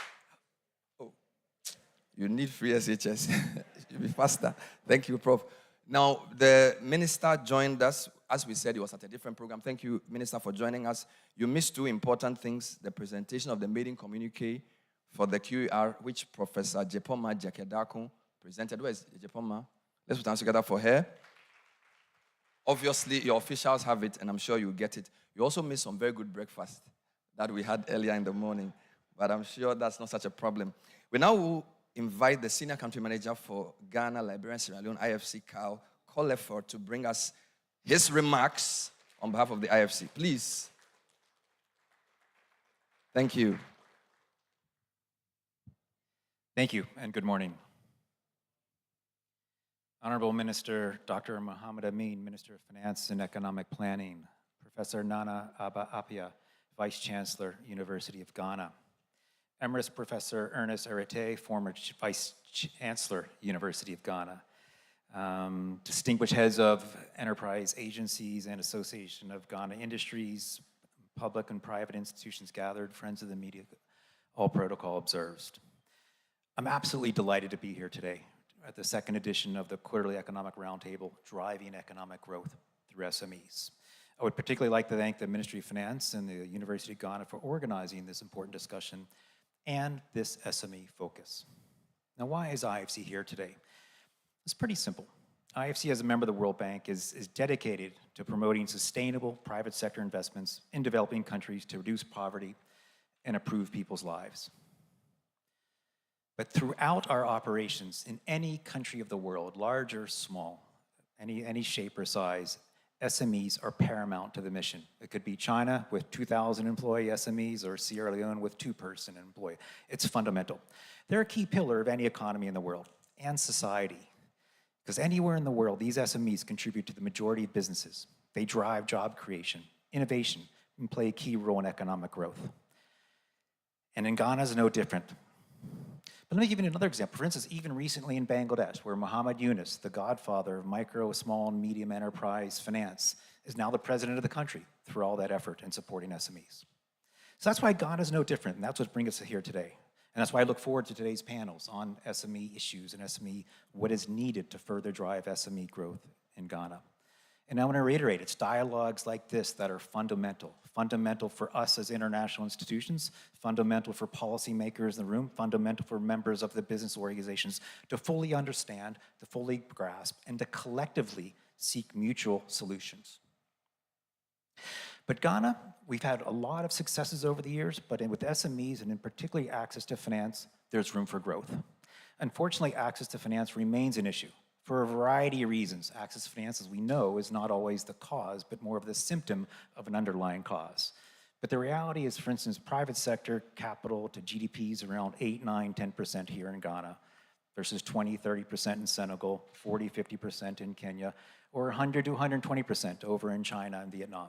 Oh, You need free SHS. You'll be faster. Thank you, Prof. Now, the minister joined us. As we said, he was at a different program. Thank you, Minister, for joining us. You missed two important things: the presentation of the maiden communique for the QER, which Professor Jepoma Jakedako presented. Where is Jepoma? Let's put hands together for her. Obviously, your officials have it, and I'm sure you'll get it. You also missed some very good breakfast that we had earlier in the morning, but I'm sure that's not such a problem. We now will invite the Senior Country Manager for Ghana, Liberia, and Sierra Leone, IFC, Carl Colefort, to bring us his remarks on behalf of the IFC. Please. Thank you. Thank you, and good morning. Honorable Minister Dr. Mohamed Amin, Minister of Finance and Economic Planning, Professor Nana Abba Appiah, Vice Chancellor, University of Ghana, Emeritus Professor Ernest Arete, former Vice Chancellor, University of Ghana, distinguished heads of enterprise agencies and Association of Ghana Industries, public and private institutions gathered, friends of the media, all protocol observed. I'm absolutely delighted to be here today at the second edition of the Quarterly Economic Roundtable, Driving Economic Growth Through SMEs. I would particularly like to thank the Ministry of Finance and the University of Ghana for organizing this important discussion and this SME focus. Now, why is IFC here today? It's pretty simple. IFC, as a member of the World Bank, is dedicated to promoting sustainable private sector investments in developing countries to reduce poverty and improve people's lives. But throughout our operations in any country of the world, large or small, any shape or size, SMEs are paramount to the mission. It could be China with 2,000 employee SMEs or Sierra Leone with 2-person employee. It's fundamental. They're a key pillar of any economy in the world and society. Because anywhere in the world, these SMEs contribute to the majority of businesses. They drive job creation, innovation, and play a key role in economic growth. And in Ghana is no different. But let me give you another example. For instance, even recently in Bangladesh, where Muhammad Yunus, the godfather of micro, small, and medium enterprise finance, is now the president of the country through all that effort in supporting SMEs. So that's why Ghana is no different, and that's what brings us here today. And that's why I look forward to today's panels on SME issues and SME, what is needed to further drive SME growth in Ghana. And I want to reiterate, it's dialogues like this that are fundamental for us as international institutions, fundamental for policymakers in the room, fundamental for members of the business organizations to fully understand, to fully grasp, and to collectively seek mutual solutions. But Ghana, we've had a lot of successes over the years, but with SMEs and in particularly access to finance, there's room for growth. Unfortunately, access to finance remains an issue. For a variety of reasons. Access to finance, as we know, is not always the cause, but more of the symptom of an underlying cause. But the reality is, for instance, private sector capital to GDP is around 8, 9, 10% here in Ghana versus 20, 30% in Senegal, 40, 50% in Kenya, or 100 to 120% over in China and Vietnam.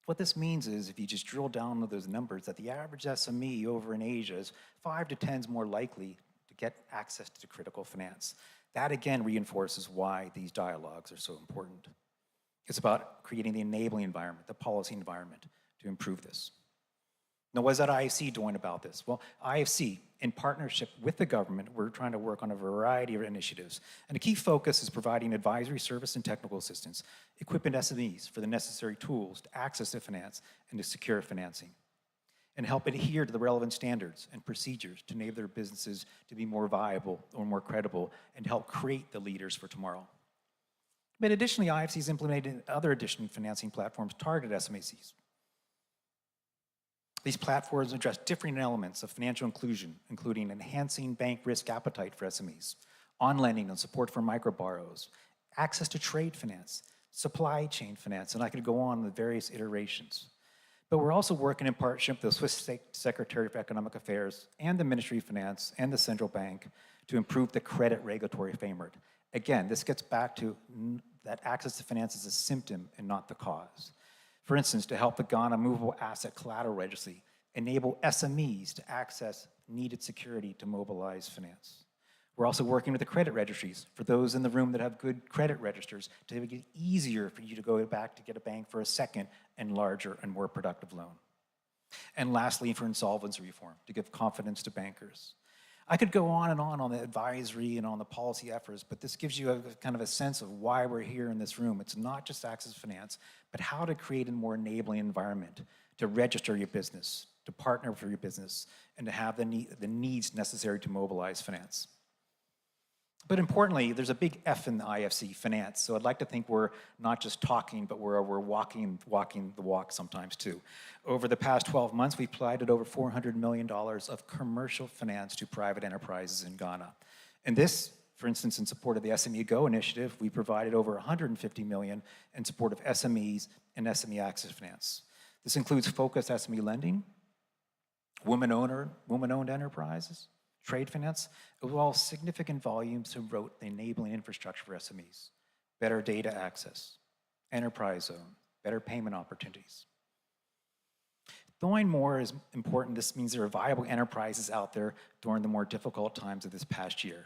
What this means is, if you just drill down to those numbers, that the average SME over in Asia is 5 to 10 more likely to get access to critical finance. That again reinforces why these dialogues are so important. It's about creating the enabling environment, the policy environment to improve this. Now, what is that IFC doing about this? Well, IFC, in partnership with the government, we're trying to work on a variety of initiatives. And a key focus is providing advisory service and technical assistance, equipping SMEs for the necessary tools to access to finance and to secure financing, and help adhere to the relevant standards and procedures to enable their businesses to be more viable or more credible and help create the leaders for tomorrow. But additionally, IFC has implemented other additional financing platforms targeted at SMEs. These platforms address different elements of financial inclusion, including enhancing bank risk appetite for SMEs, on-lending and support for micro-borrows, access to trade finance, supply chain finance, and I could go on with various iterations. But we're also working in partnership with the Swiss Secretary of Economic Affairs and the Ministry of Finance and the Central Bank to improve the credit regulatory framework. Again, this gets back to that access to finance is a symptom and not the cause. For instance, to help the Ghana Movable Asset Collateral Registry enable SMEs to access needed security to mobilize finance. We're also working with the credit registries for those in the room that have good credit registers to make it easier for you to go back to get a bank for a second and larger and more productive loan. And lastly, for insolvency reform, to give confidence to bankers. I could go on the advisory and on the policy efforts, but this gives you a kind of a sense of why we're here in this room. It's not just access to finance, but how to create a more enabling environment to register your business, to partner for your business, and to have the needs necessary to mobilize finance. But importantly, there's a big F in the IFC, finance. So I'd like to think we're not just talking, but we're walking the walk sometimes too. Over the past 12 months, we've provided over $400 million of commercial finance to private enterprises in Ghana. And this, for instance, in support of the SME Go initiative, we provided over $150 million in support of SMEs and SME access finance. This includes focused SME lending, woman-owned enterprises, trade finance, as well as significant volumes to promote the enabling infrastructure for SMEs, better data access, enterprise zone, better payment opportunities. Knowing more is important. This means there are viable enterprises out there during the more difficult times of this past year.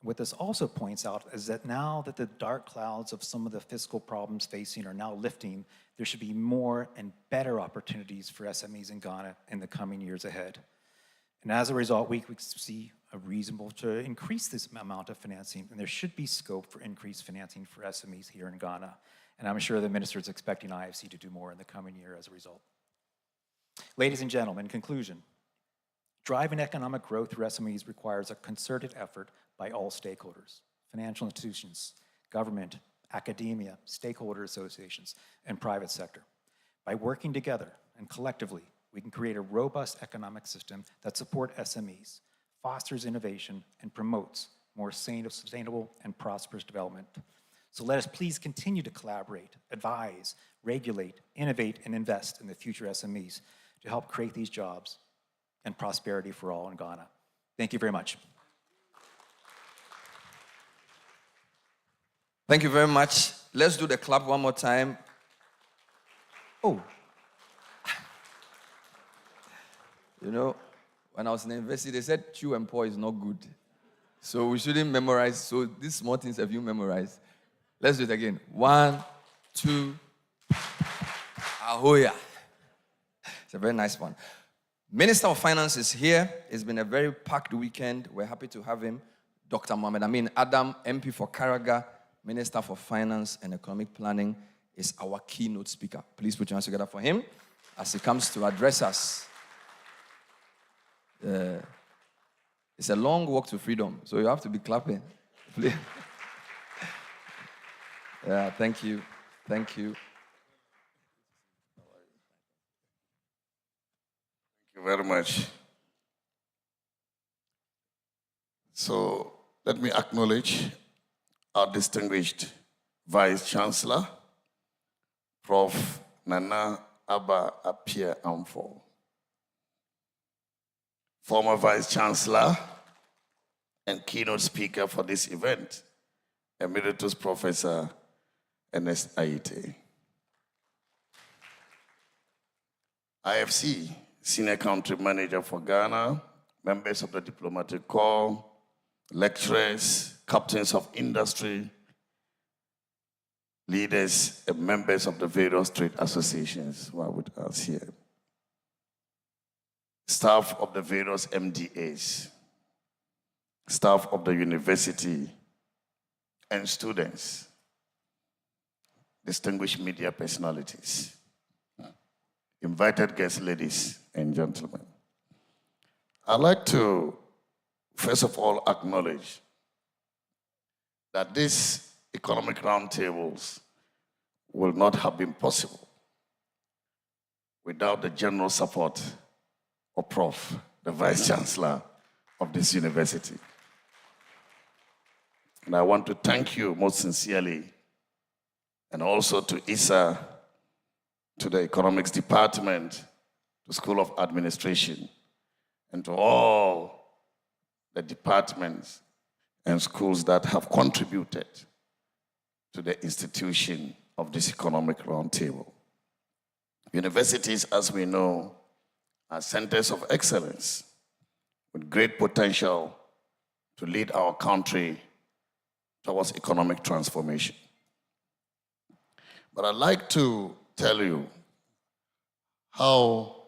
What this also points out is that now that the dark clouds of some of the fiscal problems facing are now lifting, there should be more and better opportunities for SMEs in Ghana in the coming years ahead. And as a result, we see a reasonable to increase this amount of financing, and there should be scope for increased financing for SMEs here in Ghana. And I'm sure the minister is expecting IFC to do more in the coming year as a result. Ladies and gentlemen, in conclusion, driving economic growth through SMEs requires a concerted effort by all stakeholders, financial institutions, government, academia, stakeholder associations, and private sector. By working together and collectively, we can create a robust economic system that supports SMEs, fosters innovation, and promotes more sustainable and prosperous development. So let us please continue to collaborate, advise, regulate, innovate, and invest in the future SMEs to help create these jobs and prosperity for all in Ghana. Thank you very much. Thank you very much. Let's do the clap one more time. Oh. You know, when I was in university, they said chew and pour is not good. So we shouldn't memorize. So these small things have you memorized. Let's do it again. 1, 2, ahoya. It's a very nice one. Minister of Finance is here. It's been a very packed weekend. We're happy to have him. Dr. Mohamed Amin Adam, MP for Karaga, Minister for Finance and Economic Planning, is our keynote speaker. Please put your hands together for him as he comes to address us. It's a long walk to freedom, so you have to be clapping. Please. Yeah, thank you. Thank you. Thank you very much. So let me acknowledge our distinguished Vice Chancellor, Prof. Nana Abba Appiah Amfor, former Vice Chancellor and keynote speaker for this event, Emeritus Professor Ernest Aite. IFC, Senior Country Manager for Ghana, members of the Diplomatic Corps, lecturers, captains of industry, leaders and members of the various trade associations who are with us here, staff of the various MDAs, staff of the university, and students, distinguished media personalities, invited guests, ladies and gentlemen. I'd like to, first of all, acknowledge that these economic roundtables will not have been possible without the general support of Prof., the Vice Chancellor of this university. And I want to thank you most sincerely, and also to ISA, to the Economics Department, to School of Administration, and to all the departments and schools that have contributed to the institution of this economic roundtable. Universities, as we know, are centers of excellence with great potential to lead our country towards economic transformation. But I'd like to tell you how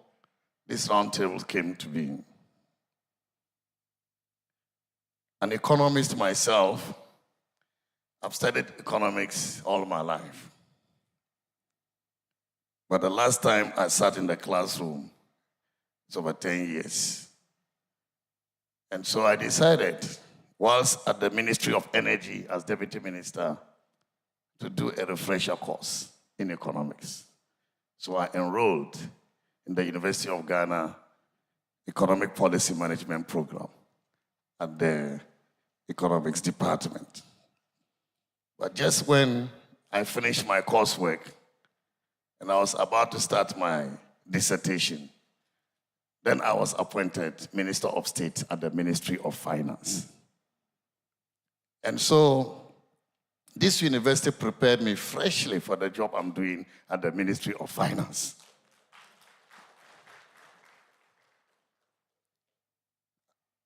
this roundtable came to be. an economist myself. I've studied economics all my life. But the last time I sat in the classroom, it's over 10 years. And so I decided, whilst at the Ministry of Energy as Deputy Minister, to do a refresher course in economics. So I enrolled in the University of Ghana Economic Policy Management Program at the Economics Department. But just when I finished my coursework and I was about to start my dissertation, then I was appointed Minister of State at the Ministry of Finance. And so this university prepared me freshly for the job I'm doing at the Ministry of Finance.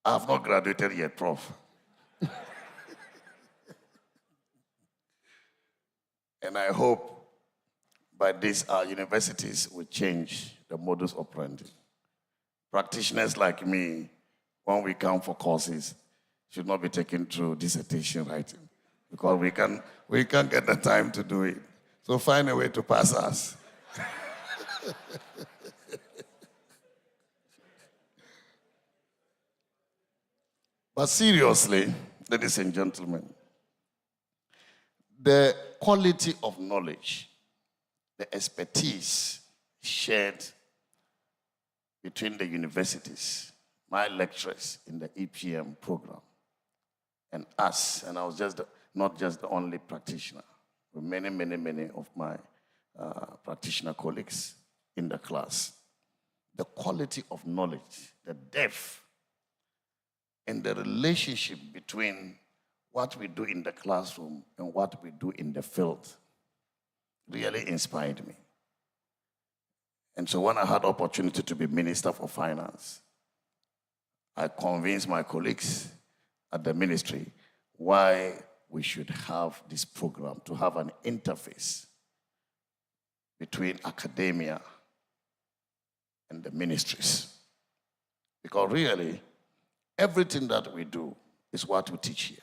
I have not graduated yet, Prof. And I hope by this our universities will change the modus operandi. Practitioners like me, when we come for courses, should not be taken through dissertation writing because we can't get the time to do it. So find a way to pass us. But seriously, ladies and gentlemen, the quality of knowledge, the expertise shared between the universities, my lecturers in the EPM program, and us, and I was not just the only practitioner, with many, many, many of my practitioner colleagues in the class. The quality of knowledge, the depth, and the relationship between what we do in the classroom and what we do in the field really inspired me. And so when I had opportunity to be Minister for Finance, I convinced my colleagues at the ministry why we should have this program, to have an interface between academia and the ministries. Because really, everything that we do is what we teach here.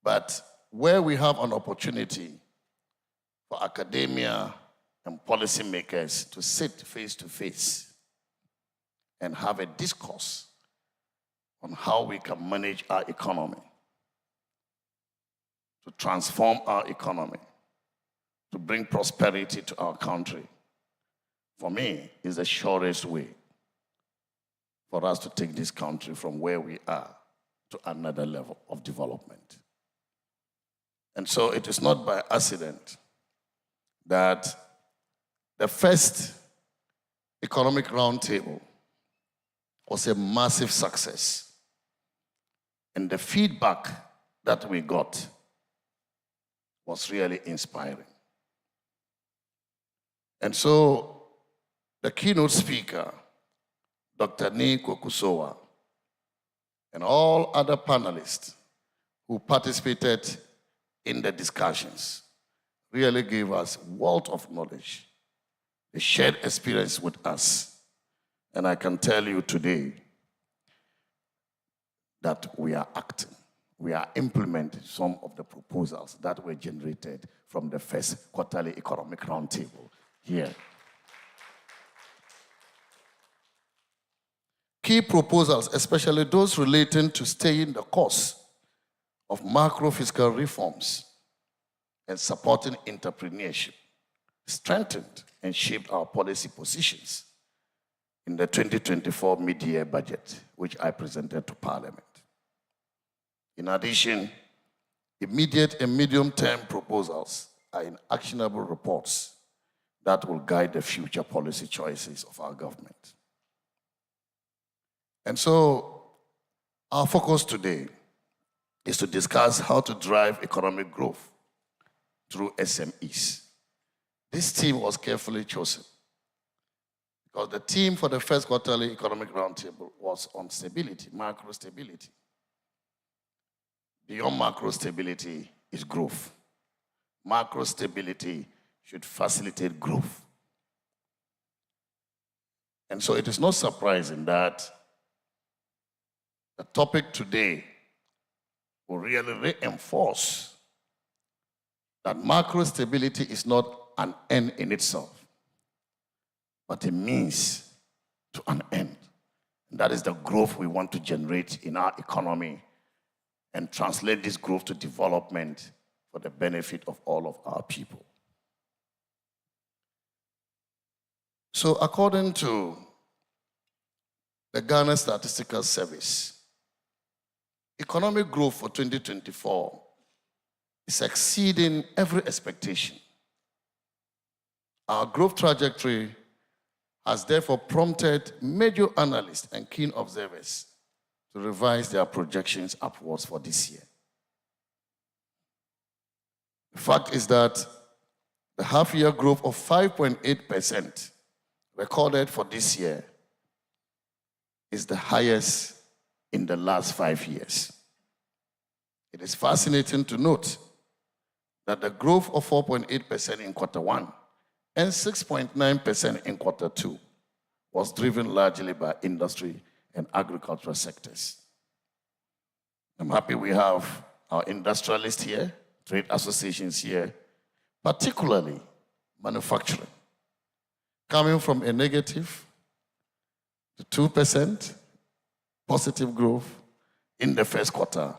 But where we have an opportunity for academia and policymakers to sit face to face and have a discourse on how we can manage our economy, to transform our economy, to bring prosperity to our country, for me, is the surest way for us to take this country from where we are to another level of development. And so it is not by accident that the first economic roundtable was a massive success. And the feedback that we got was really inspiring. And so the keynote speaker, Dr. Ni Kokusowa, and all other panelists who participated in the discussions really gave us a wealth of knowledge. They shared experience with us. And I can tell you today that we are acting. We are implementing some of the proposals that were generated from the first quarterly economic roundtable here. Key proposals, especially those relating to staying the course of macro-fiscal reforms and supporting entrepreneurship, strengthened and shaped our policy positions in the 2024 mid-year budget, which I presented to Parliament. In addition, immediate and medium-term proposals are in actionable reports that will guide the future policy choices of our government. And so, our focus today is to discuss how to drive economic growth through SMEs. This theme was carefully chosen because the theme for the first quarterly economic roundtable was on stability, macro stability. Beyond macro stability is growth. Macro stability should facilitate growth. And so it is not surprising that The topic today will really reinforce that macro stability is not an end in itself, but a means to an end. And that is the growth we want to generate in our economy and translate this growth to development for the benefit of all of our people. So according to the Ghana Statistical Service, economic growth for 2024 is exceeding every expectation. Our growth trajectory has therefore prompted major analysts and keen observers to revise their projections upwards for this year. The fact is that the half-year growth of 5.8% recorded for this year is the highest in the last 5 years. It is fascinating to note that the growth of 4.8% in quarter one and 6.9% in quarter two was driven largely by industry and agricultural sectors. I'm happy we have our industrialists here, trade associations here, particularly manufacturing, coming from a negative to 2% positive growth in the first quarter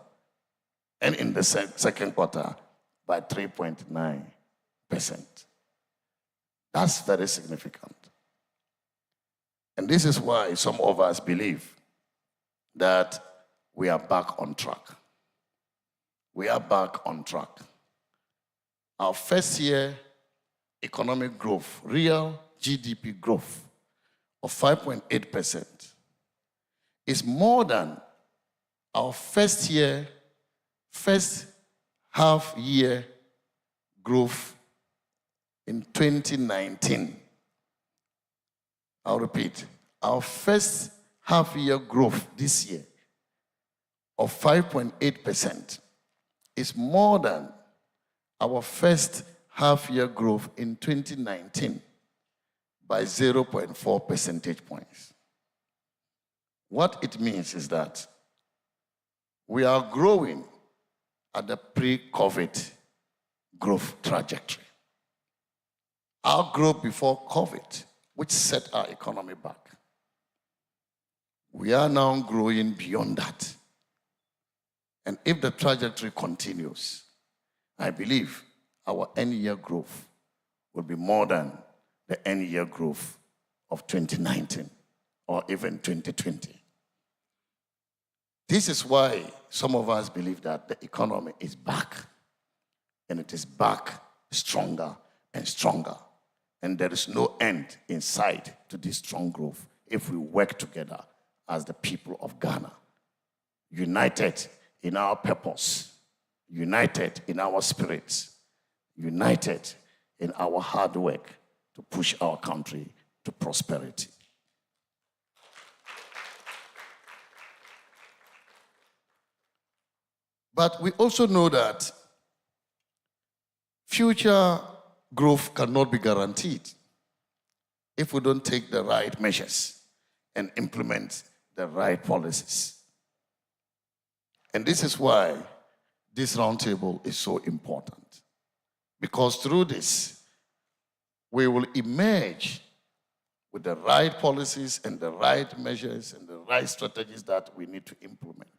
and in the second quarter by 3.9%. That's very significant. And this is why some of us believe that we are back on track. We are back on track. Our first year economic growth, real GDP growth of 5.8% is more than our first half year growth in 2019. I'll repeat, our first half year growth this year of 5.8% is more than our first half year growth in 2019 by 0.4 percentage points. What it means is that we are growing at the pre-COVID growth trajectory. Our growth before COVID, which set our economy back, we are now growing beyond that. And if the trajectory continues, I believe our end-year growth will be more than the end-year growth of 2019 or even 2020. This is why some of us believe that the economy is back, and it is back stronger and stronger. And there is no end in sight to this strong growth if we work together as the people of Ghana, united in our purpose, united in our spirits, united in our hard work to push our country to prosperity. But we also know that future growth cannot be guaranteed if we don't take the right measures and implement the right policies. And this is why this roundtable is so important. Because through this, we will emerge with the right policies and the right measures and the right strategies that we need to implement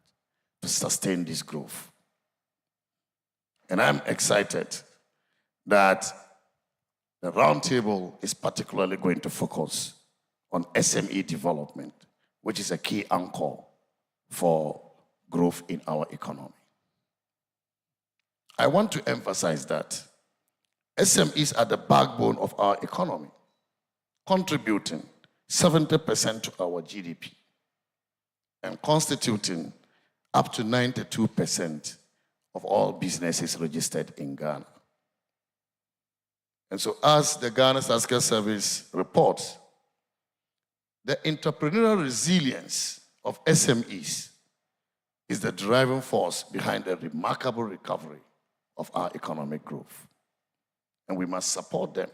to sustain this growth. And I'm excited that the roundtable is particularly going to focus on SME development, which is a key anchor for growth in our economy. I want to emphasize that SMEs are the backbone of our economy, contributing 70% to our GDP and constituting up to 92% of all businesses registered in Ghana. And so as the Ghana Statistical Service reports, the entrepreneurial resilience of SMEs is the driving force behind the remarkable recovery of our economic growth. And we must support them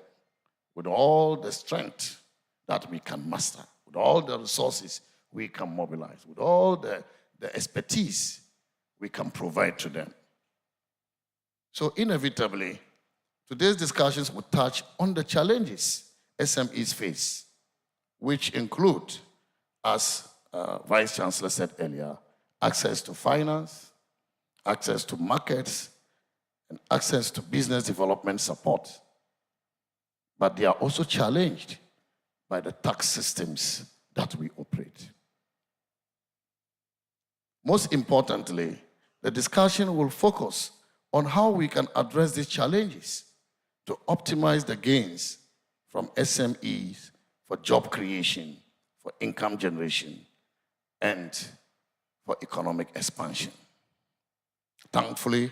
with all the strength that we can muster, with all the resources we can mobilize, with all the the expertise we can provide to them. So inevitably, today's discussions will touch on the challenges SMEs face, which include, as Vice Chancellor said earlier, access to finance, access to markets, and access to business development support. But they are also challenged by the tax systems that we operate. Most importantly, the discussion will focus on how we can address these challenges to optimize the gains from SMEs for job creation, for income generation, and for economic expansion. Thankfully,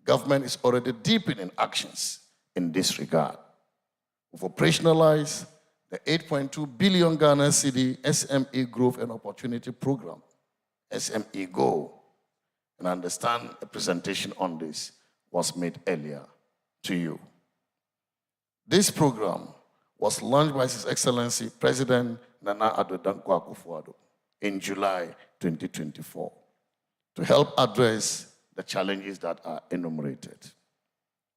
government is already deepening actions in this regard. We've operationalized the 8.2 billion Ghana cedi SME Growth and Opportunity Program, SME Go, and I understand a presentation on this was made earlier to you. This program was launched by His Excellency President Nana Addo Dankwa Akufo-Addo in July 2024 to help address the challenges that are enumerated.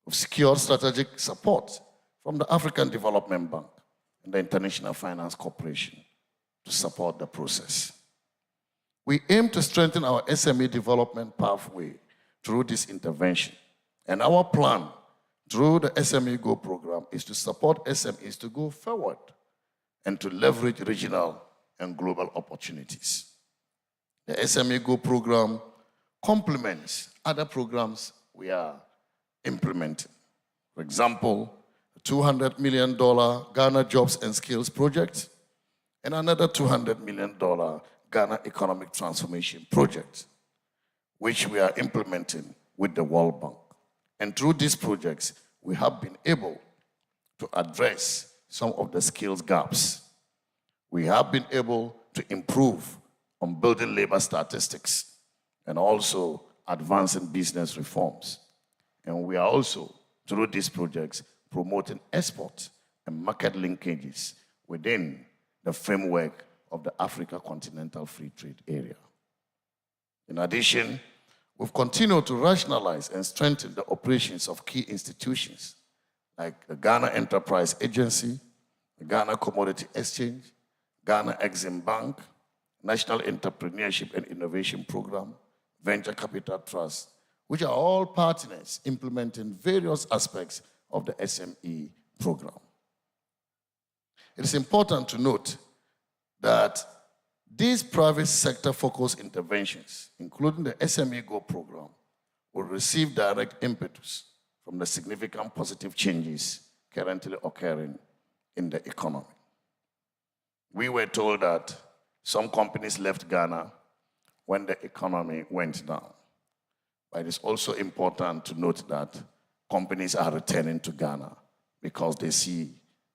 We've secured strategic support from the African Development Bank and the International Finance Corporation to support the process. We aim to strengthen our SME development pathway through this intervention. And our plan through the SME Go program is to support SMEs to go forward and to leverage regional and global opportunities. The SME Go program complements other programs we are implementing. For example, a $200 million Ghana Jobs and Skills Project and another $200 million Ghana Economic Transformation Project, which we are implementing with the World Bank. And through these projects, we have been able to address some of the skills gaps. We have been able to improve on building labor statistics and also advancing business reforms. And we are also, through these projects, promoting export and market linkages within the framework of the Africa Continental Free Trade Area. In addition, we've continued to rationalize and strengthen the operations of key institutions like the Ghana Enterprise Agency, the Ghana Commodity Exchange, Ghana Exim Bank, National Entrepreneurship and Innovation Program, Venture Capital Trust, which are all partners implementing various aspects of the SME program. It is important to note that these private sector focused interventions, including the SME Go program, will receive direct impetus from the significant positive changes currently occurring in the economy. We were told that some companies left Ghana when the economy went down. But it is also important to note that companies are returning to Ghana because they see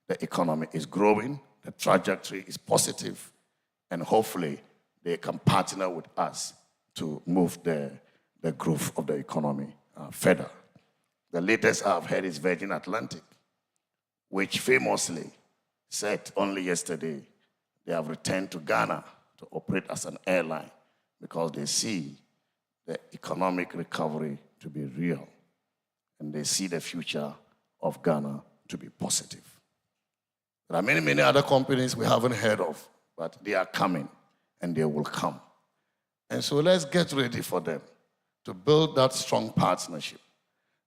the economy is growing, the trajectory is positive, and hopefully they can partner with us to move the growth of the economy further. The latest I've heard is Virgin Atlantic, which famously said only yesterday they have returned to Ghana to operate as an airline because they see the economic recovery to be real and they see the future of Ghana to be positive. There are many, many other companies we haven't heard of, but they are coming and they will come. And so let's get ready for them to build that strong partnership.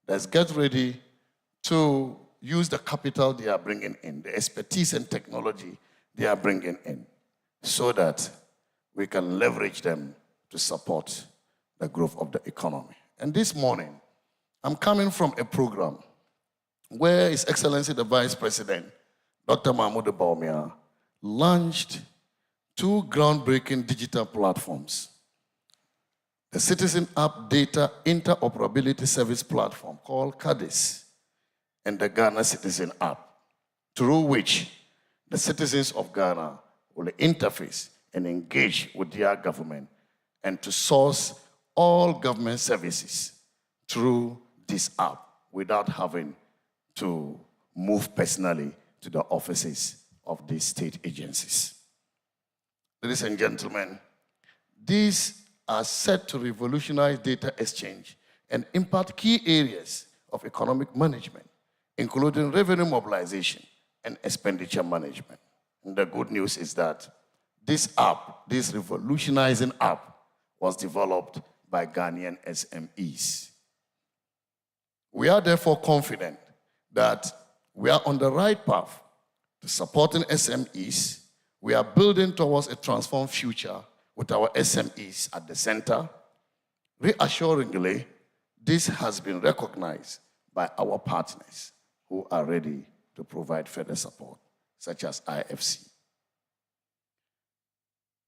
Let's get ready to use the capital they are bringing in, the expertise and technology they are bringing in, so that we can leverage them to support the growth of the economy. And this morning, I'm coming from a program where His Excellency the Vice President, Dr. Mahmoud Bawumia, launched 2 groundbreaking digital platforms. The Citizen App Data Interoperability Service Platform called CADIS and the Ghana Citizen App, through which the citizens of Ghana will interface and engage with their government and to source all government services through this app without having to move personally to the offices of these state agencies. Ladies and gentlemen, these are set to revolutionize data exchange and impact key areas of economic management, including revenue mobilization and expenditure management. And the good news is that this app, this revolutionizing app, was developed by Ghanaian SMEs. We are therefore confident that we are on the right path to supporting SMEs. We are building towards a transformed future with our SMEs at the center. Reassuringly, this has been recognized by our partners who are ready to provide further support, such as IFC.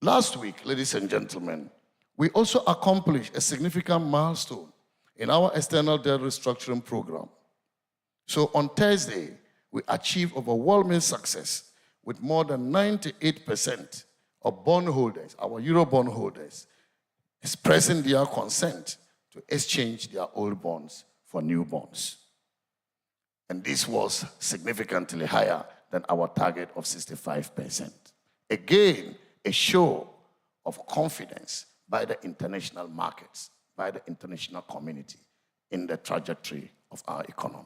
Last week, ladies and gentlemen, we also accomplished a significant milestone in our external debt restructuring program. So on Thursday, we achieved overwhelming success with more than 98% of bondholders, our Euro bondholders, expressing their consent to exchange their old bonds for new bonds. And this was significantly higher than our target of 65%. Again, a show of confidence by the international markets, by the international community in the trajectory of our economy.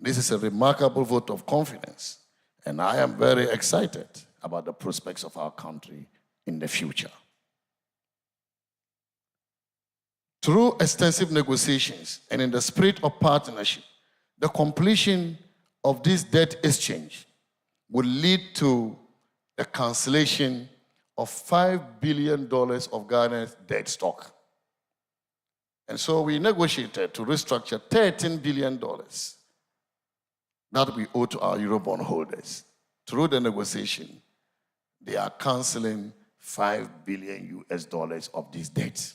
This is a remarkable vote of confidence, and I am very excited about the prospects of our country in the future. Through extensive negotiations and in the spirit of partnership, the completion of this debt exchange will lead to the cancellation of $5 billion of Ghana's debt stock. And so we negotiated to restructure $13 billion that we owe to our Eurobond holders. Through the negotiation, they are canceling $5 billion of these debts.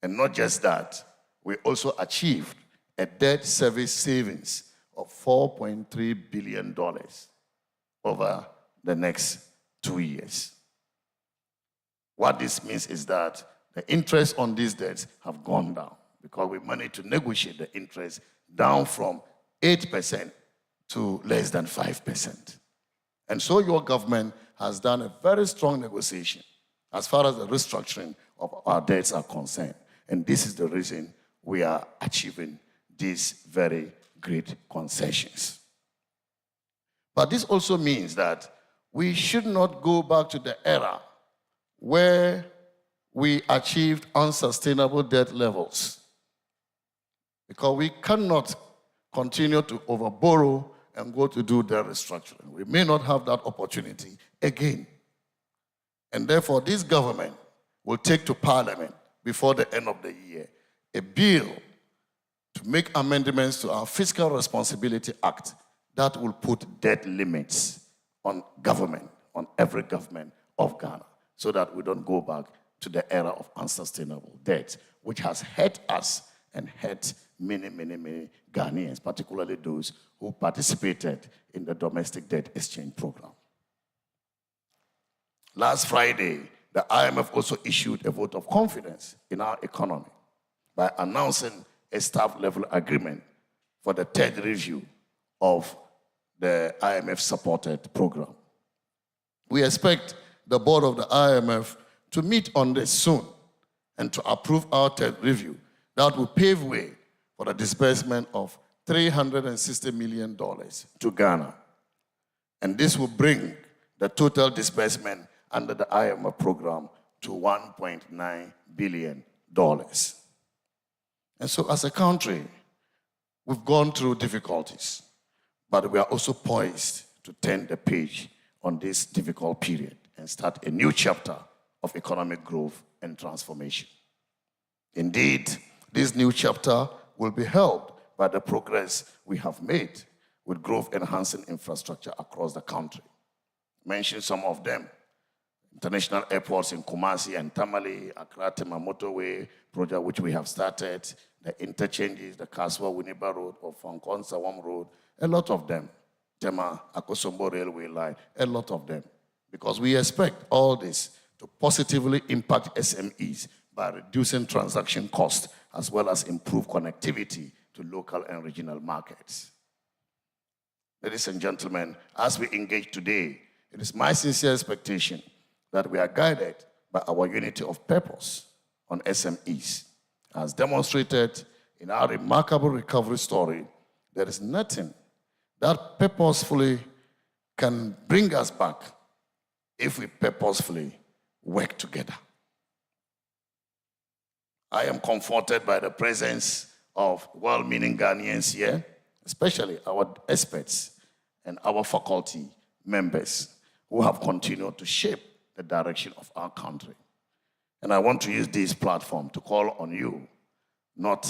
And not just that, we also achieved a debt service savings of $4.3 billion over the next 2 years. What this means is that the interest on these debts have gone down because we managed to negotiate the interest down from 8% to less than 5%. And so your government has done a very strong negotiation as far as the restructuring of our debts are concerned. And this is the reason we are achieving these very great concessions. But this also means that we should not go back to the era where we achieved unsustainable debt levels, because we cannot continue to overborrow and go to do debt restructuring. We may not have that opportunity again. And therefore, this government will take to Parliament before the end of the year a bill to make amendments to our Fiscal Responsibility Act that will put debt limits on government, on every government of Ghana, so that we don't go back to the era of unsustainable debt, which has hurt us and hurt many, many, many Ghanaians, particularly those who participated in the domestic debt exchange program. Last Friday, the IMF also issued a vote of confidence in our economy by announcing a staff-level agreement for the third review of the IMF-supported program. We expect the board of the IMF to meet on this soon and to approve our third review that will pave way for the disbursement of $360 million to Ghana. And this will bring the total disbursement under the IMF program to $1.9 billion. And so as a country, we've gone through difficulties, but we are also poised to turn the page on this difficult period and start a new chapter of economic growth and transformation. Indeed, this new chapter will be helped by the progress we have made with growth-enhancing infrastructure across the country. Mention some of them. International airports in Kumasi and Tamale, Accra-Tema motorway project, which we have started, the interchanges, the Kaswa-Winneba Road or Fankon-Sawam Road, a lot of them. Tema, Akosombo Railway Line, a lot of them. Because we expect all this to positively impact SMEs by reducing transaction costs as well as improve connectivity to local and regional markets. Ladies and gentlemen, as we engage today, it is my sincere expectation that we are guided by our unity of purpose on SMEs. As demonstrated in our remarkable recovery story, there is nothing that purposefully can bring us back if we purposefully work together. I am comforted by the presence of well-meaning Ghanaians here, especially our experts and our faculty members who have continued to shape the direction of our country. And I want to use this platform to call on you not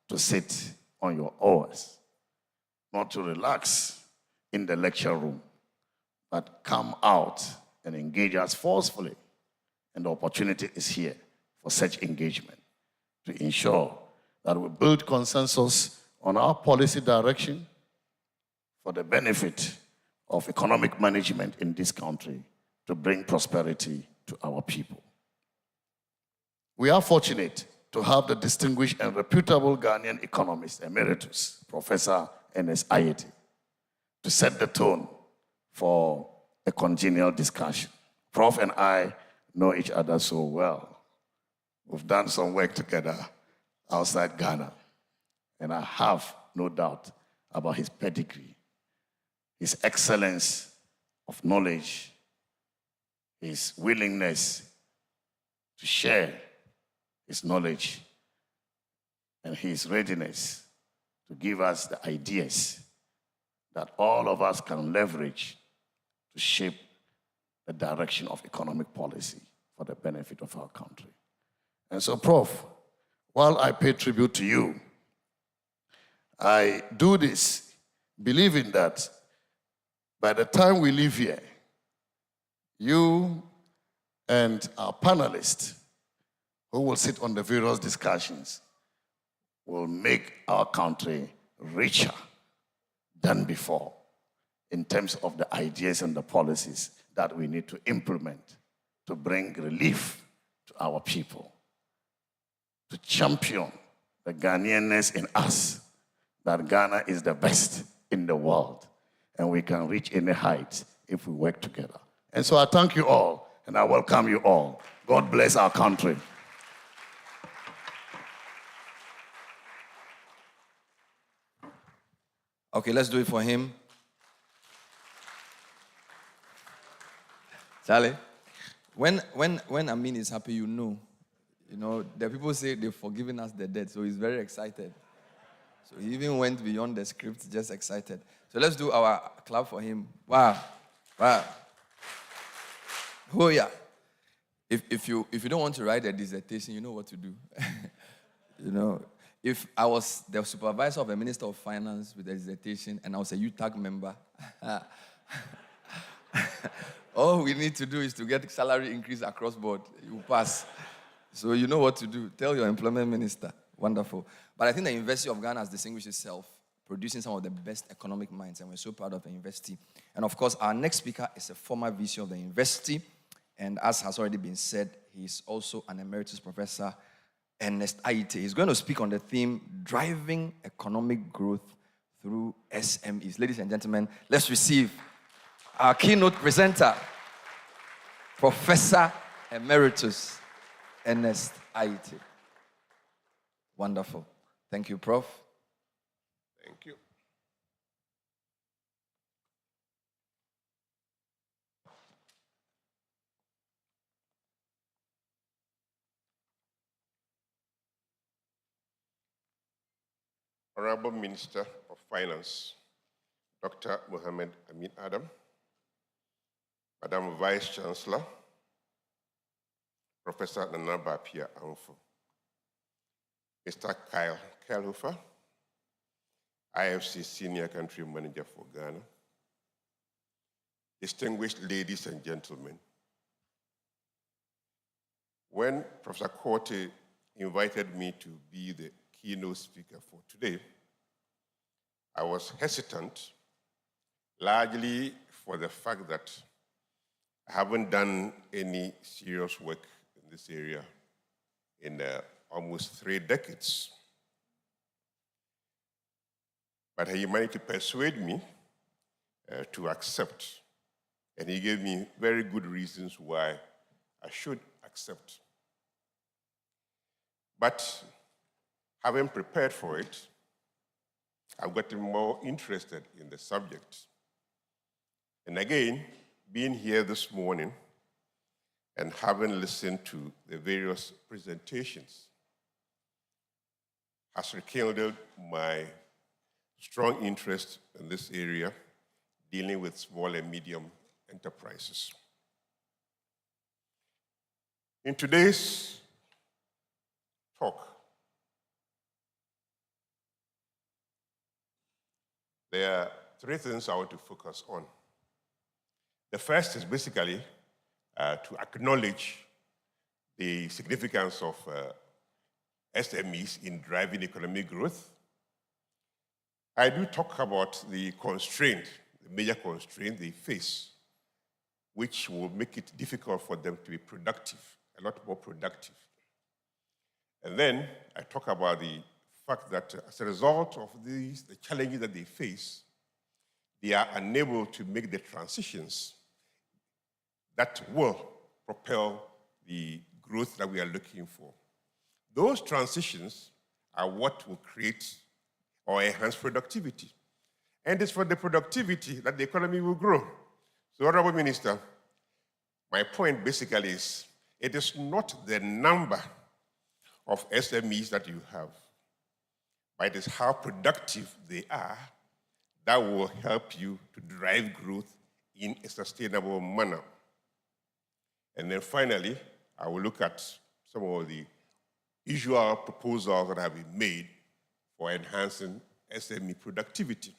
to sit on your oars, not to relax in the lecture room, but come out and engage us forcefully. And the opportunity is here for such engagement to ensure that we build consensus on our policy direction for the benefit of economic management in this country to bring prosperity to our people. We are fortunate to have the distinguished and reputable Ghanaian economist emeritus, Professor Ernest Ayeti, to set the tone for a congenial discussion. Prof and I know each other so well. We've done some work together outside Ghana, and I have no doubt about his pedigree, his excellence of knowledge, his willingness to share his knowledge, and his readiness to give us the ideas that all of us can leverage to shape the direction of economic policy for the benefit of our country. And so, Prof, while I pay tribute to you, I do this believing that by the time we leave here, you and our panelists who will sit on the various discussions will make our country richer than before in terms of the ideas and the policies that we need to implement to bring relief to our people, to champion the Ghanaianness in us, that Ghana is the best in the world and we can reach any height if we work together. And so I thank you all and I welcome you all. God bless our country. Okay, let's do it for him. Charlie, when Amin is happy, you know, the people say they've forgiven us the debt, so he's very excited. So he even went beyond the script, just excited. So let's do our clap for him. Wow. Wow. Oh yeah. If you don't want to write a dissertation, you know what to do. If I was the supervisor of a minister of finance with a dissertation and I was a UTAG member, all we need to do is to get salary increase across board. You pass. So you know what to do. Tell your employment minister. Wonderful. But I think the University of Ghana has distinguished itself, producing some of the best economic minds, and we're so proud of the university. And of course, our next speaker is a former VC of the university, and as has already been said, he's also an emeritus professor, Ernest Ayeti. He's going to speak on the theme, Driving Economic Growth Through SMEs. Ladies and gentlemen, let's receive our keynote presenter, Professor Emeritus Ernest Ayeti. Wonderful. Thank you, Prof. Thank you. Honorable Minister of Finance, Dr. Mohamed Amin Adam, Madam Vice Chancellor, Professor Nana Bapia Amfo, Mr. Kyle Kelhofer, IFC Senior Country Manager for Ghana, distinguished ladies and gentlemen, when Professor Korte invited me to be the keynote speaker for today, I was hesitant, largely for the fact that I haven't done any serious work in this area in almost 3 decades. But he managed to persuade me to accept, and he gave me very good reasons why I should accept. But having prepared for it, I've gotten more interested in the subject. And again, being here this morning and having listened to the various presentations has rekindled my strong interest in this area, dealing with small and medium enterprises. In today's talk, there are three things I want to focus on. The first is basically to acknowledge the significance of SMEs in driving economic growth. I do talk about the constraint, the major constraint they face, which will make it difficult for them to be productive, a lot more productive. And then I talk about the fact that as a result of the challenges that they face, they are unable to make the transitions that will propel the growth that we are looking for. Those transitions are what will create or enhance productivity. And it's for the productivity that the economy will grow. So, Honorable Minister, my point basically is, it is not the number of SMEs that you have, but it is how productive they are that will help you to drive growth in a sustainable manner. And then finally, I will look at some of the usual proposals that have been made for enhancing SME productivity.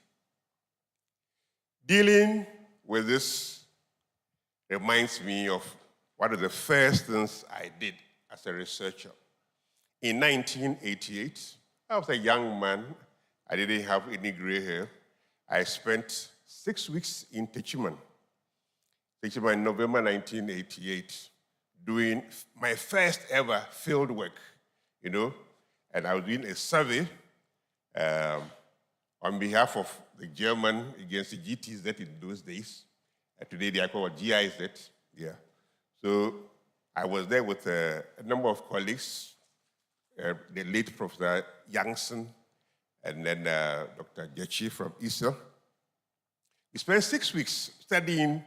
Dealing with this reminds me of one of the first things I did as a researcher. In 1988, I was a young man. I didn't have any gray hair. I spent 6 weeks in Techiman in November 1988, doing my first ever field work, and I was doing a survey on behalf of the German against the GTZ in those days. Today they are called GIZ. Yeah. So I was there with a number of colleagues, the late Professor Janssen, and then Dr. Gechi from ISA. We spent 6 weeks studying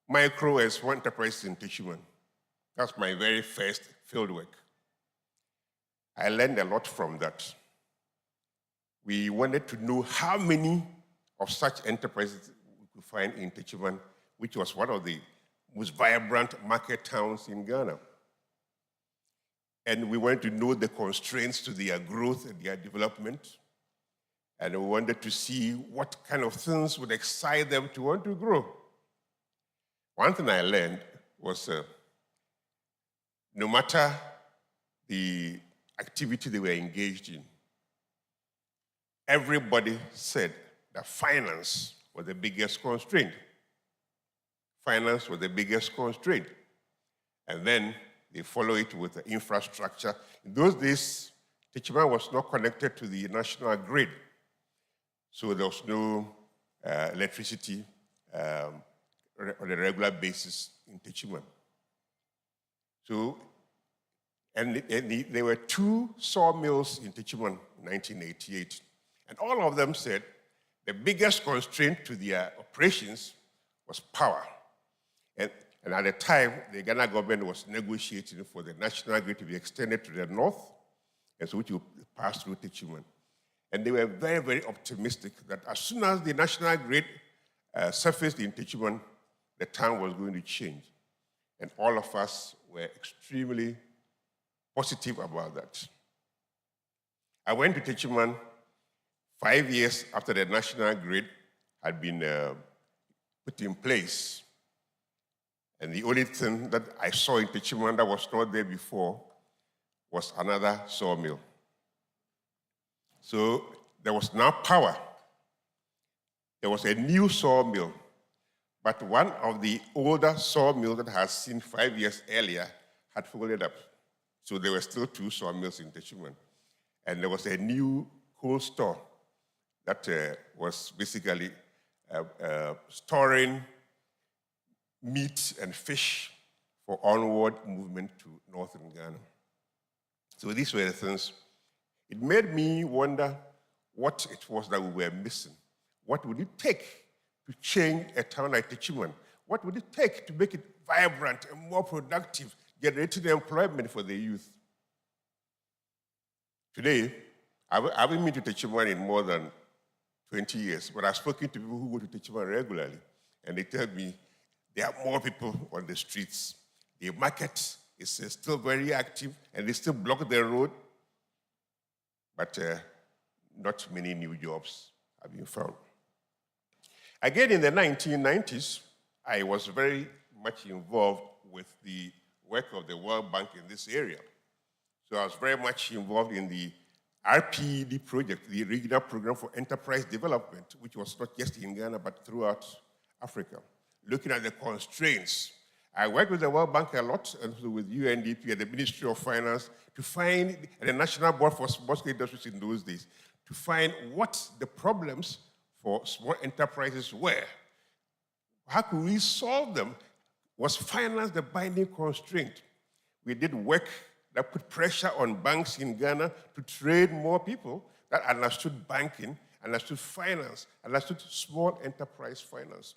micro and small enterprises in Techiman. That's my very first fieldwork. I learned a lot from that. We wanted to know how many of such enterprises we could find in Techiman, which was one of the most vibrant market towns in Ghana. And we wanted to know the constraints to their growth and their development. And we wanted to see what kind of things would excite them to want to grow. One thing I learned was no matter the activity they were engaged in, everybody said that finance was the biggest constraint. Finance was the biggest constraint. And then they follow it with the infrastructure. In those days, Techiman was not connected to the national grid. So there was no electricity on a regular basis in Techiman. So, and there were 2 sawmills in Techiman in 1988. And all of them said the biggest constraint to their operations was power. And at the time, the Ghana government was negotiating for the national grid to be extended to the north, and so which will pass through Techiman. And they were very, very optimistic that as soon as the national grid surfaced in Techiman, the town was going to change. And all of us were extremely positive about that. I went to Techiman 5 years after the national grid had been put in place. And the only thing that I saw in Techiman that was not there before was another sawmill. So there was now power. There was a new sawmill, but one of the older sawmills that had seen 5 years earlier had folded up. So there were still 2 sawmills in Techiman. And there was a new cold store that was basically storing meat and fish for onward movement to northern Ghana. So these were the things. It made me wonder what it was that we were missing. What would it take to change a town like Techiman? What would it take to make it vibrant and more productive, generating employment for the youth? Today, I haven't been to Techiman in more than 20 years, but I've spoken to people who go to Techiman regularly, and they tell me there are more people on the streets. The market is still very active, and they still block the road, but not many new jobs have been found. Again, in the 1990s, I was very much involved with the work of the World Bank in this area. So I was very much involved in the RPED project, the Regional Program for Enterprise Development, which was not just in Ghana, but throughout Africa, looking at the constraints. I worked with the World Bank a lot, and with UNDP and the Ministry of Finance, to find, and the National Board for Small-Scale Industries in those days, to find what the problems for small enterprises were. How could we solve them? Was finance the binding constraint? We did work that put pressure on banks in Ghana to train more people that understood banking, understood finance, understood small enterprise finance.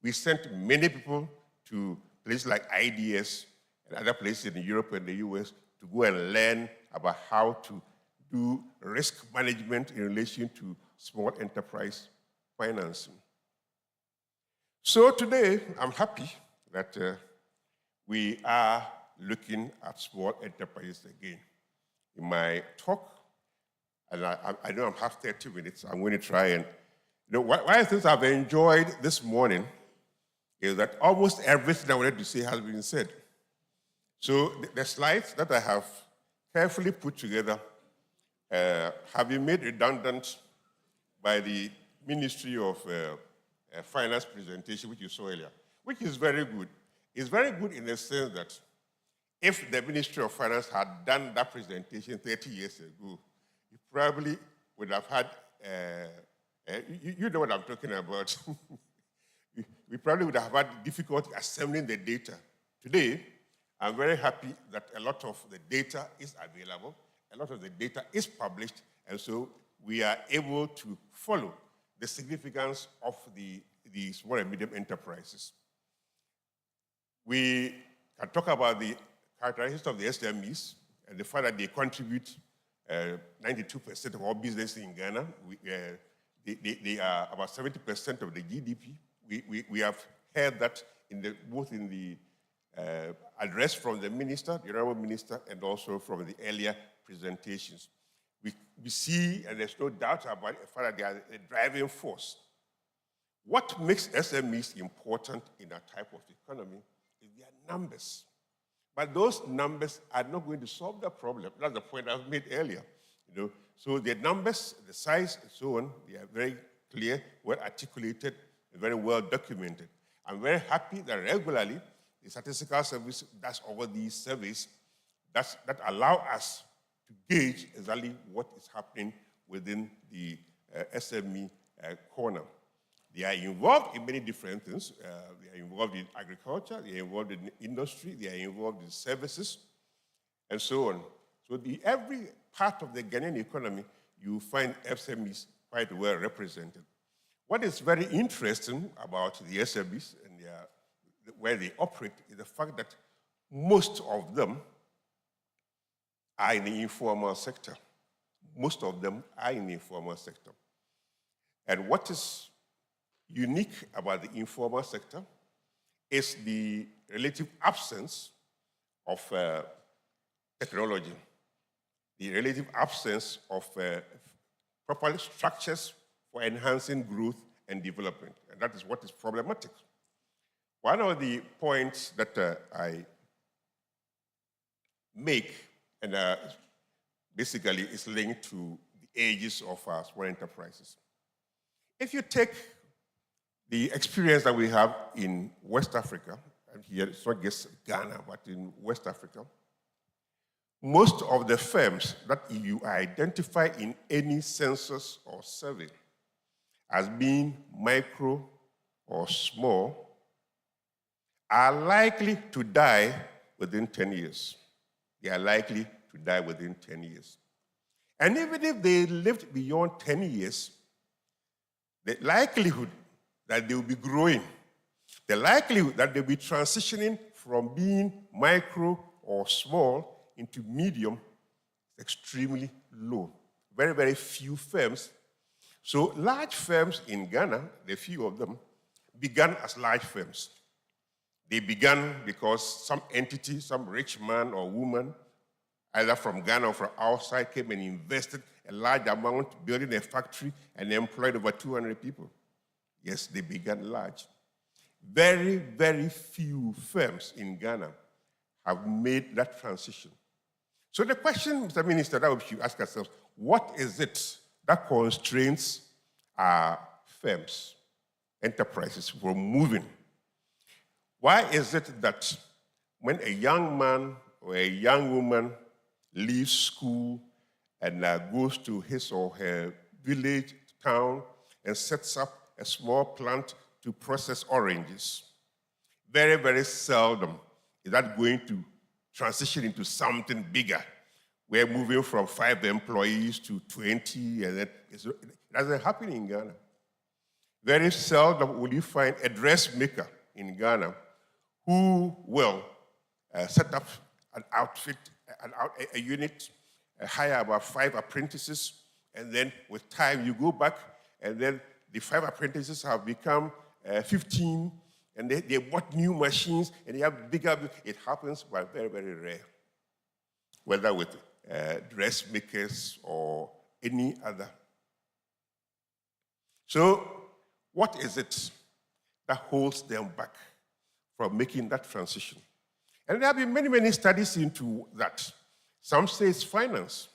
We sent many people to places like IDS and other places in Europe and the US to go and learn about how to do risk management in relation to small enterprise financing. So today, I'm happy that we are looking at small enterprises again. In my talk, and I know I'm half 30 minutes, I'm going to try and, one of the things I've enjoyed this morning is that almost everything I wanted to say has been said. So the slides that I have carefully put together have been made redundant by the Ministry of Finance presentation, which you saw earlier, which is very good. It's very good in the sense that if the Ministry of Finance had done that presentation 30 years ago, you probably would have had, you know what I'm talking about. We probably would have had difficulty assembling the data. Today, I'm very happy that a lot of the data is available, a lot of the data is published, and so we are able to follow the significance of the small and medium enterprises. We can talk about the characteristics of the SMEs and the fact that they contribute 92% of all business in Ghana. They are about 70% of the GDP. We have heard that both in the address from the minister, the honorable minister, and also from the earlier presentations. We see, and there's no doubt about the fact that they are a driving force. What makes SMEs important in a type of economy is their numbers. But those numbers are not going to solve the problem. That's the point I've made earlier. So the numbers, the size, and so on, they are very clear, well articulated, and very well documented. I'm very happy that regularly the Statistical Service does over these surveys that allow us to gauge exactly what is happening within the SME corner. They are involved in many different things. They are involved in agriculture, they are involved in industry, they are involved in services, and so on. So every part of the Ghanaian economy, you find SMEs quite well represented. What is very interesting about the SMEs and where they operate is the fact that most of them are in the informal sector. Most of them are in the informal sector. And what is unique about the informal sector is the relative absence of technology, the relative absence of proper structures for enhancing growth and development. And that is what is problematic. One of the points that I make, and basically is linked to the ages of our small enterprises. If you take the experience that we have in West Africa, and here it's not just Ghana, but in West Africa, most of the firms that you identify in any census or survey as being micro or small are likely to die within 10 years. They are likely to die within 10 years. And even if they lived beyond 10 years, the likelihood that they will be growing, the likelihood that they'll be transitioning from being micro or small into medium is extremely low. Very, very few firms. So large firms in Ghana, the few of them, began as large firms. They began because some entity, some rich man or woman, either from Ghana or from outside, came and invested a large amount building a factory and employed over 200 people. Yes, they began large. Very, very few firms in Ghana have made that transition. So the question, Mr. Minister, that we should ask ourselves, what is it that constrains our firms, enterprises from moving? Why is it that when a young man or a young woman leaves school and goes to his or her village, town, and sets up a small plant to process oranges, very, very seldom is that going to transition into something bigger? We're moving from 5 employees to 20, and then it doesn't happen in Ghana. Very seldom will you find a dressmaker in Ghana who will set up an outfit, a unit, hire about 5 apprentices, and then with time you go back, and then the 5 apprentices have become 15, and they bought new machines, and they have bigger. It happens, but very, very rare. Whether with dressmakers or any other. So, what is it that holds them back from making that transition? And there have been many, many studies into that. Some say it's finance.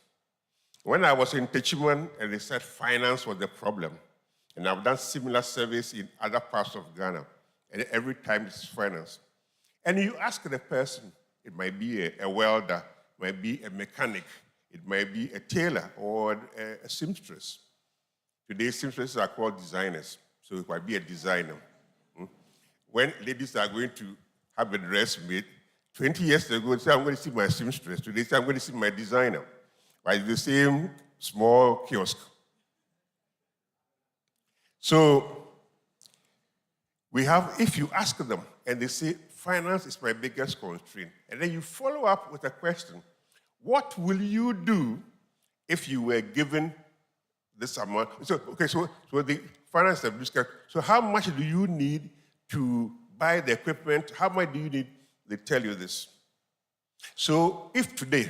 When I was in Techiman, and they said finance was the problem. And I've done similar surveys in other parts of Ghana. And every time it's finance. And you ask the person, it might be a welder, it might be a mechanic, it might be a tailor or a seamstress. Today, seamstresses are called designers. So it might be a designer. When ladies are going to have a dress made, 20 years ago, they say, I'm going to see my seamstress. Today, they say, I'm going to see my designer. By the same small kiosk. So we have, if you ask them, and they say, finance is my biggest constraint, and then you follow up with a question, what will you do if you were given this amount? So, okay, so the finance have discussed, so how much do you need to buy the equipment? How much do you need? They tell you this. So if today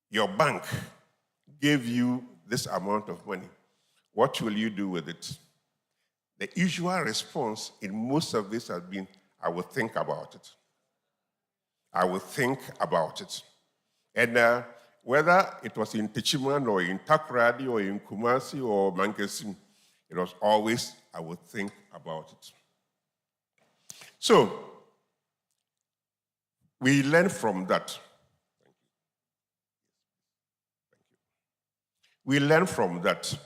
your bank gave you this amount of money, what will you do with it? The usual response in most of this has been, I will think about it. I will think about it. And whether it was in Techiman or in Takoradi or in Kumasi or Mankesim, it was always, I will think about it. So, we learn from that. We learn from that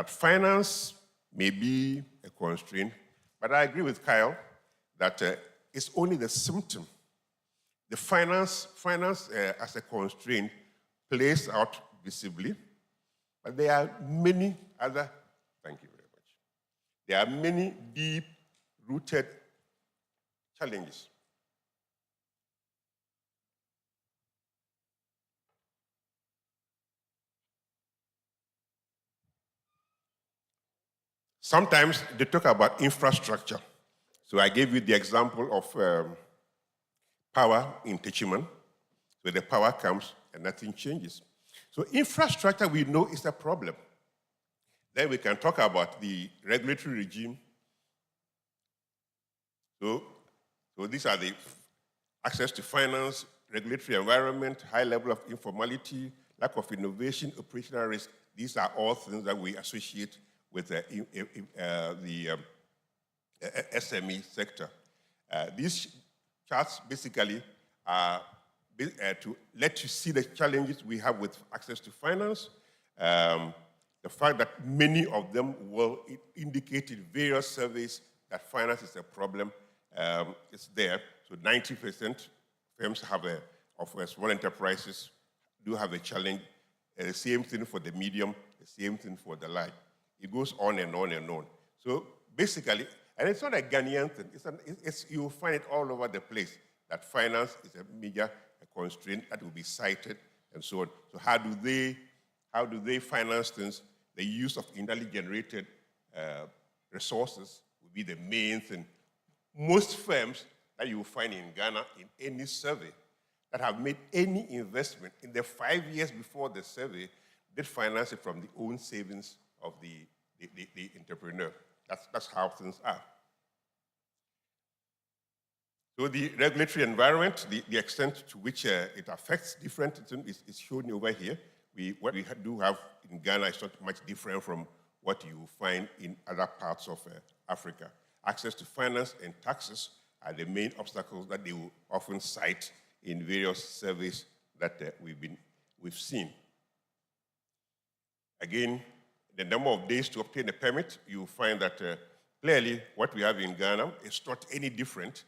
finance may be a constraint, but I agree with Kyle that it's only the symptom. The finance as a constraint plays out visibly, but there are many other, thank you very much. There are many deep-rooted challenges. Sometimes they talk about infrastructure. So I gave you the example of power in Techiman. So the power comes and nothing changes. So infrastructure we know is a problem. Then we can talk about the regulatory regime. So these are the access to finance, regulatory environment, high level of informality, lack of innovation, operational risk. These are all things that we associate with the SME sector. These charts basically are to let you see the challenges we have with access to finance, the fact that many of them will indicate in various surveys that finance is a problem, it's there. So 90% firms of small enterprises do have a challenge. The same thing for the medium, the same thing for the large. It goes on and on and on. So basically, and it's not a Ghanaian thing. You'll find it all over the place, that finance is a major constraint that will be cited and so on. So how do they finance things? The use of internally generated resources will be the main thing. Most firms that you will find in Ghana in any survey that have made any investment in the 5 years before the survey did finance it from the own savings of the entrepreneur. That's how things are. So the regulatory environment, the extent to which it affects different things is shown over here. What we do have in Ghana is not much different from what you find in other parts of Africa. Access to finance and taxes are the main obstacles that they will often cite in various surveys that we've seen. Again, the number of days to obtain a permit, you will find that clearly what we have in Ghana is not any different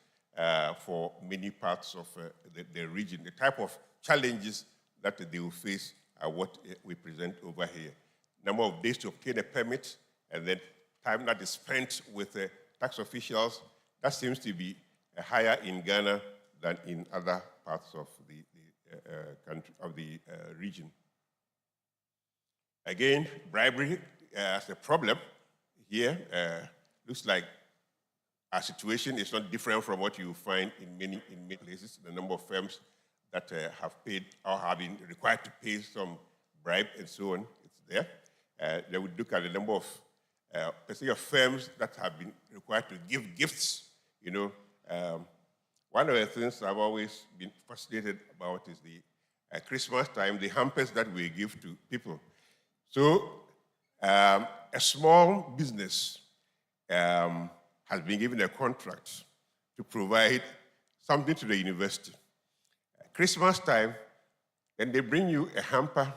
for many parts of the region. The type of challenges that they will face are what we present over here. Number of days to obtain a permit, and then time that is spent with tax officials, that seems to be higher in Ghana than in other parts of the country, of the region. Again, bribery as a problem here. Looks like our situation is not different from what you find in many places. The number of firms that have paid or have been required to pay some bribe and so on, it's there. They would look at the number of particular firms that have been required to give gifts. You know, one of the things I've always been fascinated about is the Christmas time, the hampers that we give to people. So a small business has been given a contract to provide something to the university. Christmas time, and they bring you a hamper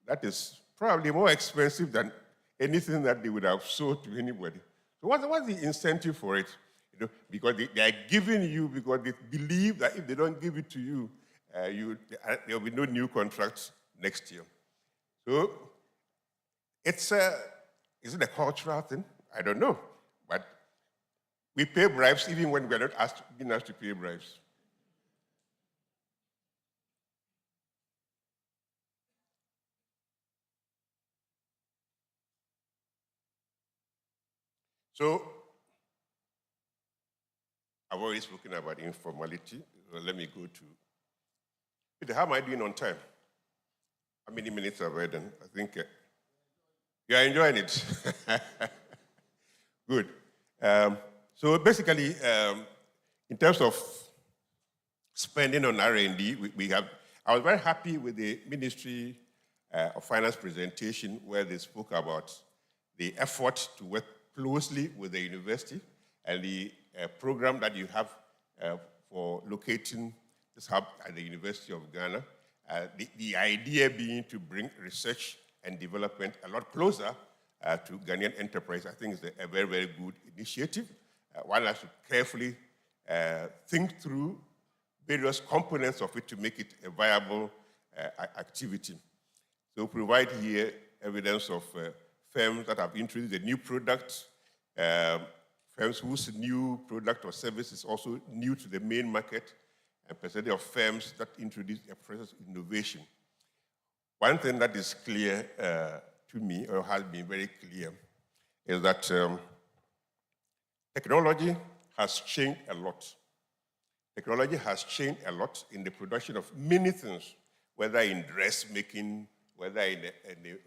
that is probably more expensive than anything that they would have sold to anybody. So what's the incentive for it? You know, because they are giving you because they believe that if they don't give it to you, there will be no new contracts next year. So is it a cultural thing? I don't know. But we pay bribes even when we're not being asked to pay bribes. So I've already spoken about informality. So let me go to Peter. How am I doing on time? How many minutes have I done? I think you are enjoying it. Good. So basically, in terms of spending on R&D, I was very happy with the Ministry of Finance presentation where they spoke about the effort to work closely with the university and the program that you have for locating this hub at the University of Ghana. The idea being to bring research and development a lot closer to Ghanaian enterprise. I think it's a very, very good initiative. One has to carefully think through various components of it to make it a viable activity. So provide here evidence of firms that have introduced a new product, firms whose new product or service is also new to the main market, and percentage of firms that introduce a process of innovation. One thing that is clear to me, or has been very clear, is that technology has changed a lot. Technology has changed a lot in the production of many things, whether in dressmaking, whether in the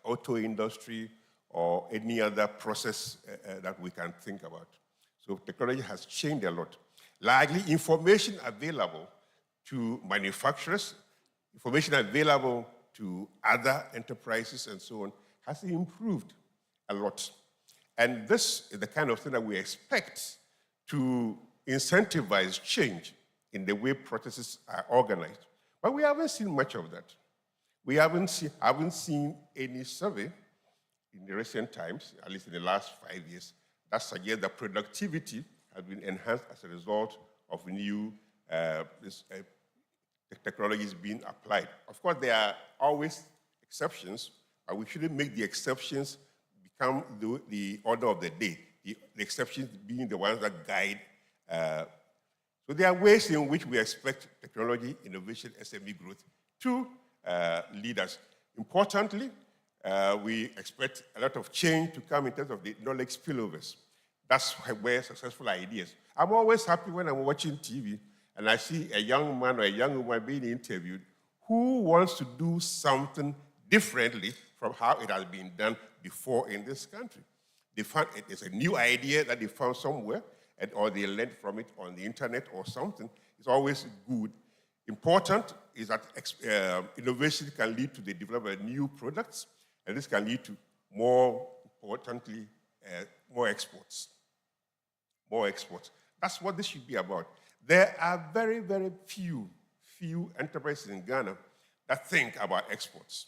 auto industry, or any other process that we can think about. So technology has changed a lot. Largely, information available to manufacturers, information available to other enterprises and so on, has improved a lot. And this is the kind of thing that we expect to incentivize change in the way processes are organized. But we haven't seen much of that. We haven't seen any survey in the recent times, at least in the last 5 years, that suggests that productivity has been enhanced as a result of new technologies being applied. Of course, there are always exceptions, but we shouldn't make the exceptions become the order of the day, the exceptions being the ones that guide. So there are ways in which we expect technology, innovation, SME growth to lead us. Importantly, we expect a lot of change to come in terms of the knowledge spillovers. That's where successful ideas. I'm always happy when I'm watching TV and I see a young man or a young woman being interviewed who wants to do something differently from how it has been done before in this country. They found it is a new idea that they found somewhere, or they learned from it on the internet or something. It's always good. Important is that innovation can lead to the development of new products, and this can lead to, more importantly, more exports. More exports. That's what this should be about. There are very, very few enterprises in Ghana that think about exports.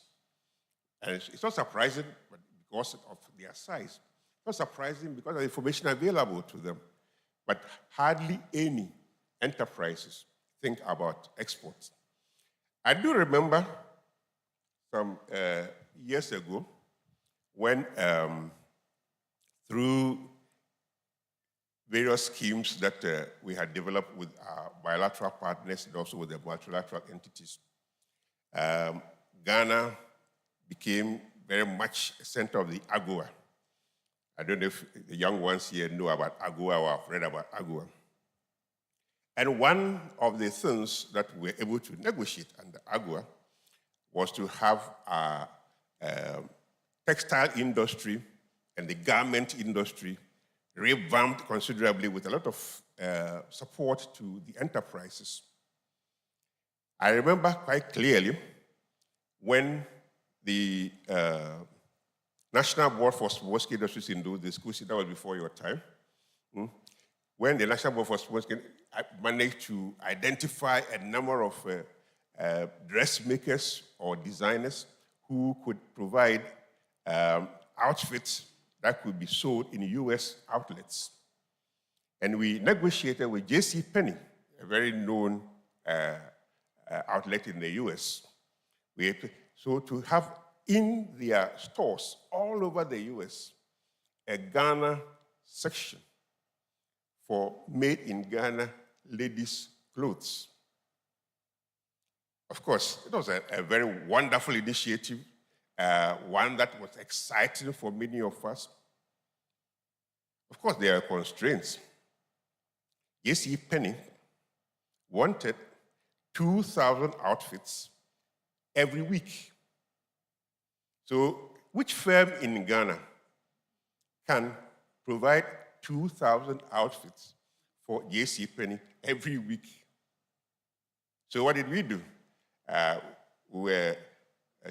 And it's not surprising because of their size. It's not surprising because of the information available to them. But hardly any enterprises think about exports. I do remember some years ago when through various schemes that we had developed with our bilateral partners and also with the multilateral entities, Ghana became very much a center of the AGOA. I don't know if the young ones here know about AGOA or have read about AGOA. And one of the things that we were able to negotiate under AGOA was to have our textile industry and the garment industry revamped considerably with a lot of support to the enterprises. I remember quite clearly when the National Board for Small-Scale Industries in those days, that was before your time, when the National Board for Small-Scale managed to identify a number of dressmakers or designers who could provide outfits that could be sold in US outlets. And we negotiated with J.C. Penney, a very known outlet in the US. So to have in their stores all over the US a Ghana section for made in Ghana ladies' clothes. Of course, it was a very wonderful initiative, one that was exciting for many of us. Of course, there are constraints. J.C. Penney wanted 2,000 outfits every week. So, which firm in Ghana can provide 2,000 outfits for J.C. Penney every week? So what did we do? We were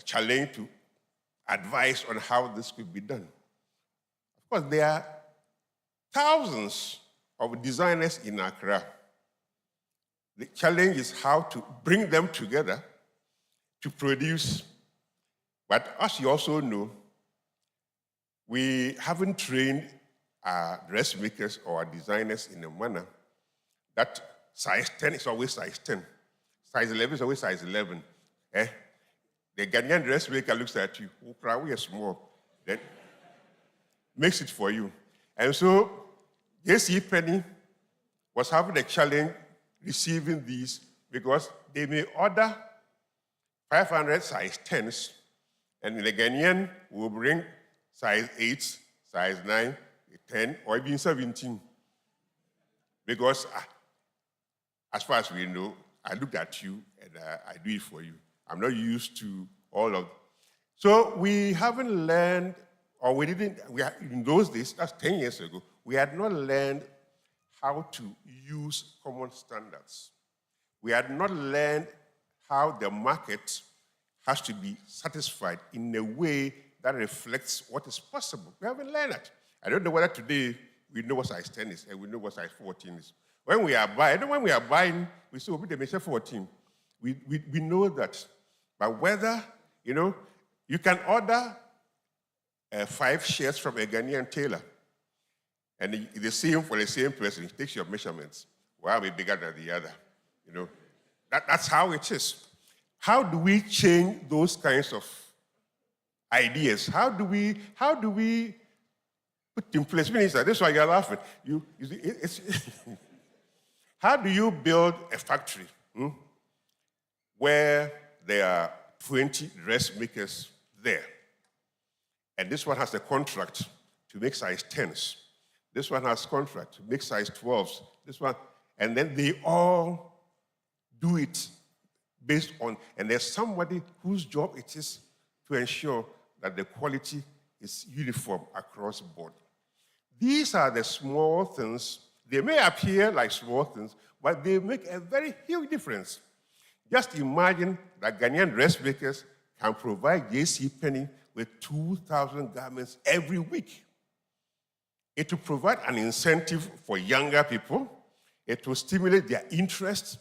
challenged to advise on how this could be done. Of course, there are thousands of designers in Accra. The challenge is how to bring them together to produce. But as you also know, we haven't trained our dressmakers or our designers in a manner that size 10 is always size 10. Size 11 is always size 11. The Ghanaian dressmaker looks at you, oh, we are small, then makes it for you. And so J.C. Penney was having a challenge receiving these because they may order 500 size 10s, and the Ghanaian will bring size 8, size 9, 10, or even 17. Because as far as we know, I look at you and I do it for you. I'm not used to all of. So we haven't learned, or we didn't, in those days, that's 10 years ago, we had not learned how to use common standards. We had not learned how the market has to be satisfied in a way that reflects what is possible. We haven't learned that. I don't know whether today we know what size 10 is and we know what size 14 is. When we are buying, we say, oh, they may say 14. We know that. But whether, you can order 5 shirts from a Ghanaian tailor, And the same for the same person. He takes your measurements. One will be bigger than the other. You know, that's how it is. How do we change those kinds of ideas? How do we put in place? Minister, this is why you're laughing. You see, it's how do you build a factory where there are 20 dressmakers there? And this one has a contract to make size 10s. This one has contract to make size 12s. This one, and then they all do it based on, and there's somebody whose job it is to ensure that the quality is uniform across the board. These are the small things. They may appear like small things, but they make a very huge difference. Just imagine that Ghanaian dressmakers can provide J.C. Penney with 2,000 garments every week. It will provide an incentive for younger people. It will stimulate their interest.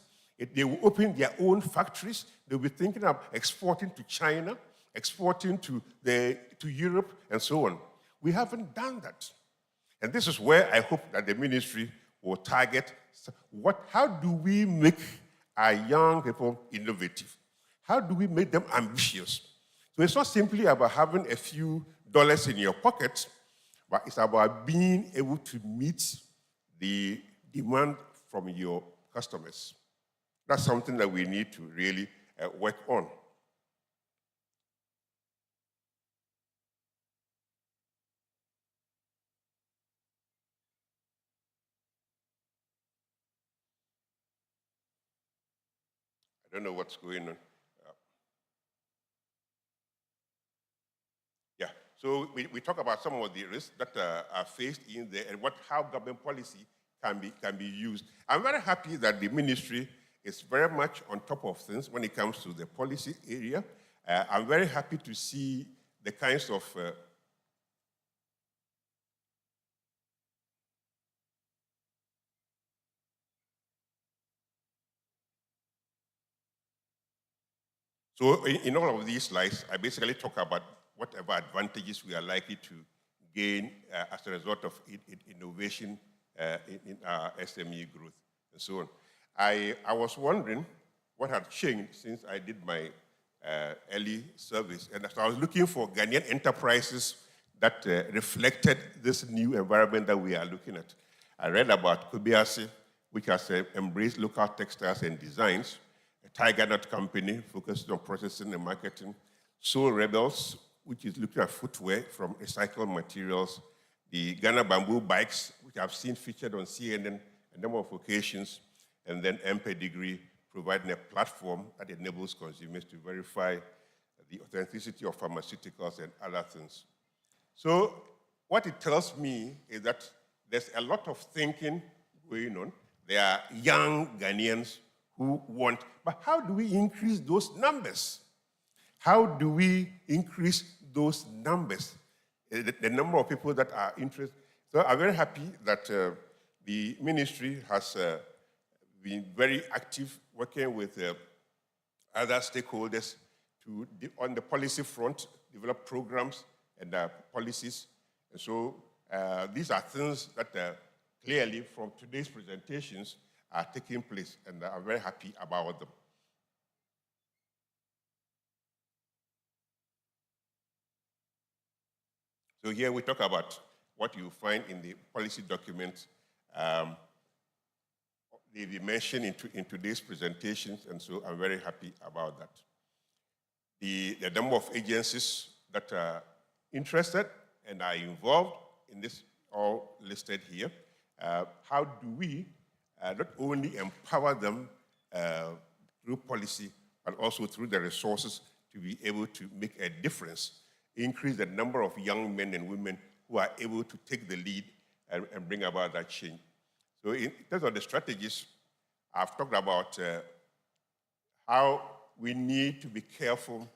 They will open their own factories. They'll be thinking of exporting to China, exporting to Europe, and so on. We haven't done that. And this is where I hope that the ministry will target how do we make our young people innovative? How do we make them ambitious? So it's not simply about having a few dollars in your pocket, but it's about being able to meet the demand from your customers. That's something that we need to really work on. I don't know what's going on. Yeah, so we talk about some of the risks that are faced in there and how government policy can be used. I'm very happy that the ministry is very much on top of things when it comes to the policy area. I'm very happy to see the kinds of So in all of these slides, I basically talk about whatever advantages we are likely to gain as a result of innovation in our SME growth and so on. I was wondering what had changed since I did my early service. And so I was looking for Ghanaian enterprises that reflected this new environment that we are looking at. I read about Kobiase, which has embraced local textiles and designs. Tiger Nut Company, focused on processing and marketing. Soul Rebels, which is looking at footwear from recycled materials. The Ghana Bamboo Bikes, which I've seen featured on CNN a number of occasions. And then Pedigree, providing a platform that enables consumers to verify the authenticity of pharmaceuticals and other things. So what it tells me is that there's a lot of thinking going on. There are young Ghanaians who want, but how do we increase those numbers? How do we increase those numbers? The number of people that are interested. So I'm very happy that the ministry has been very active working with other stakeholders to, on the policy front, develop programs and policies. And so these are things that clearly from today's presentations are taking place, and I'm very happy about them. So here we talk about what you find in the policy documents. They be mentioned in today's presentations, and so I'm very happy about that. The number of agencies that are interested and are involved in this, all listed here. How do we not only empower them through policy, but also through the resources to be able to make a difference, increase the number of young men and women who are able to take the lead and bring about that change. So in terms of the strategies, I've talked about how we need to be careful,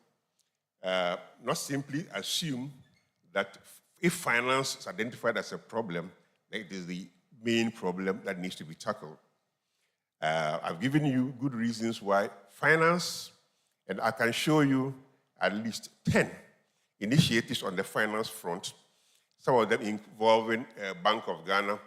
not simply assume that if finance is identified as a problem, that it is the main problem that needs to be tackled. I've given you good reasons why finance, and I can show you at least 10 initiatives on the finance front. some of them involving Bank of Ghana.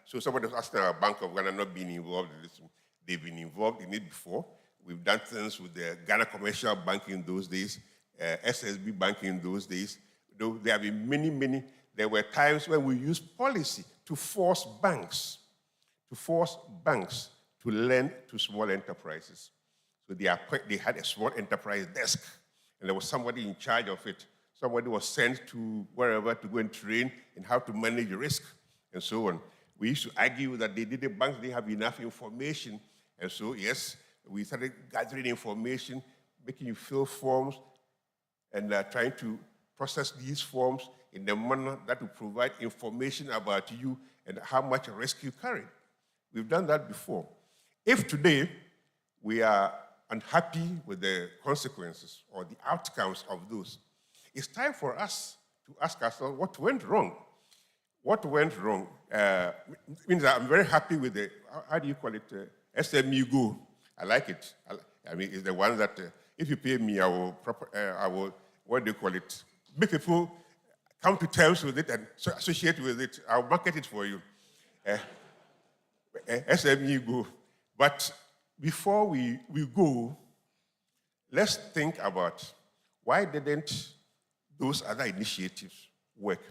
So somebody was asking about Bank of Ghana not being involved in this. They've been involved in it before. We've done things with the Ghana Commercial Bank in those days, SSB Bank in those days. Though there have been many. There were times when we used policy to force banks to lend to small enterprises. So they had a small enterprise desk, and there was somebody in charge of it. Somebody was sent to wherever to go and train in how to manage risk and so on. We used to argue that the banks didn't have enough information, and so yes, we started gathering information, making you fill forms, and trying to process these forms in a manner that will provide information about you and how much risk you carry. We've done that before. If today we are unhappy with the consequences or the outcomes of those, it's time for us to ask ourselves what went wrong. What went wrong means that I'm very happy with the, how do you call it, SME Go. I like it. I mean, it's the one that if you pay me, I will, what do you call it, make people come to terms with it and associate with it. I'll market it for you. SME Go. But before we go, let's think about why didn't those other initiatives work?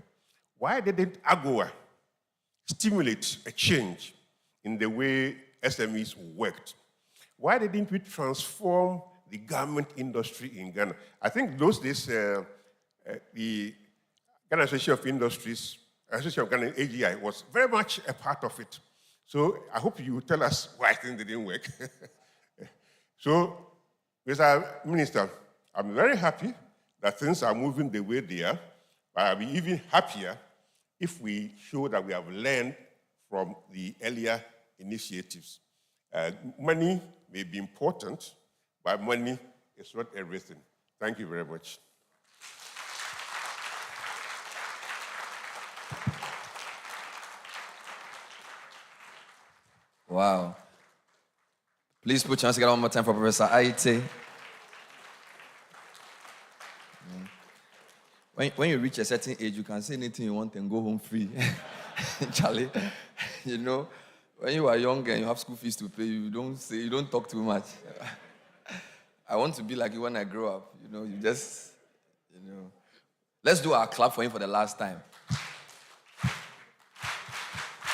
Why didn't AGOA stimulate a change in the way SMEs worked? Why didn't we transform the garment industry in Ghana? I think those days, the Ghana Association of Industries, Association of Ghana, AGI, was very much a part of it. So I hope you will tell us why things didn't work. So, Mr. Minister, I'm very happy that things are moving the way they are, but I'll be even happier if we show that we have learned from the earlier initiatives. Money may be important, but money is not everything. Thank you very much. Wow. Please put your hands together one more time for Professor Aite. When you reach a certain age, you can say anything you want and go home free. Charlie, you know, when you are young and you have school fees to pay, you don't talk too much. I want to be like you when I grow up. You know, Let's do our clap for him for the last time.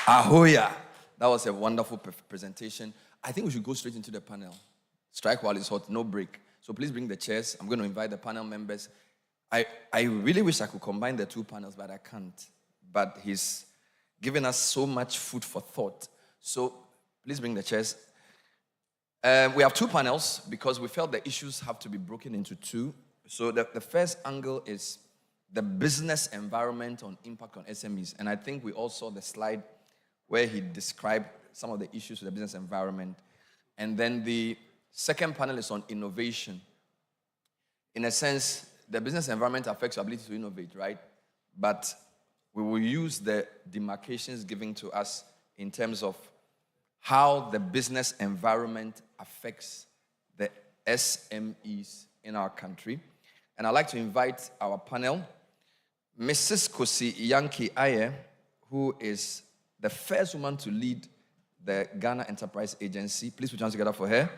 Ahoya. That was a wonderful presentation. I think we should go straight into the panel. Strike while it's hot, no break. So please bring the chairs. I'm going to invite the panel members. I really wish I could combine the two panels, but I can't. But he's given us so much food for thought. So please bring the chairs. We have two panels because we felt the issues have to be broken into two. So the first angle is the business environment on impact on SMEs. And I think we all saw the slide where he described some of the issues with the business environment. And then the second panel is on innovation. In a sense, the business environment affects your ability to innovate, right? But we will use the demarcations given to us in terms of how the business environment affects the SMEs in our country. And I'd like to invite our panel, Mrs. Kosi Yankee Aye, who is the first woman to lead the Ghana Enterprise Agency. Please put your hands together for her.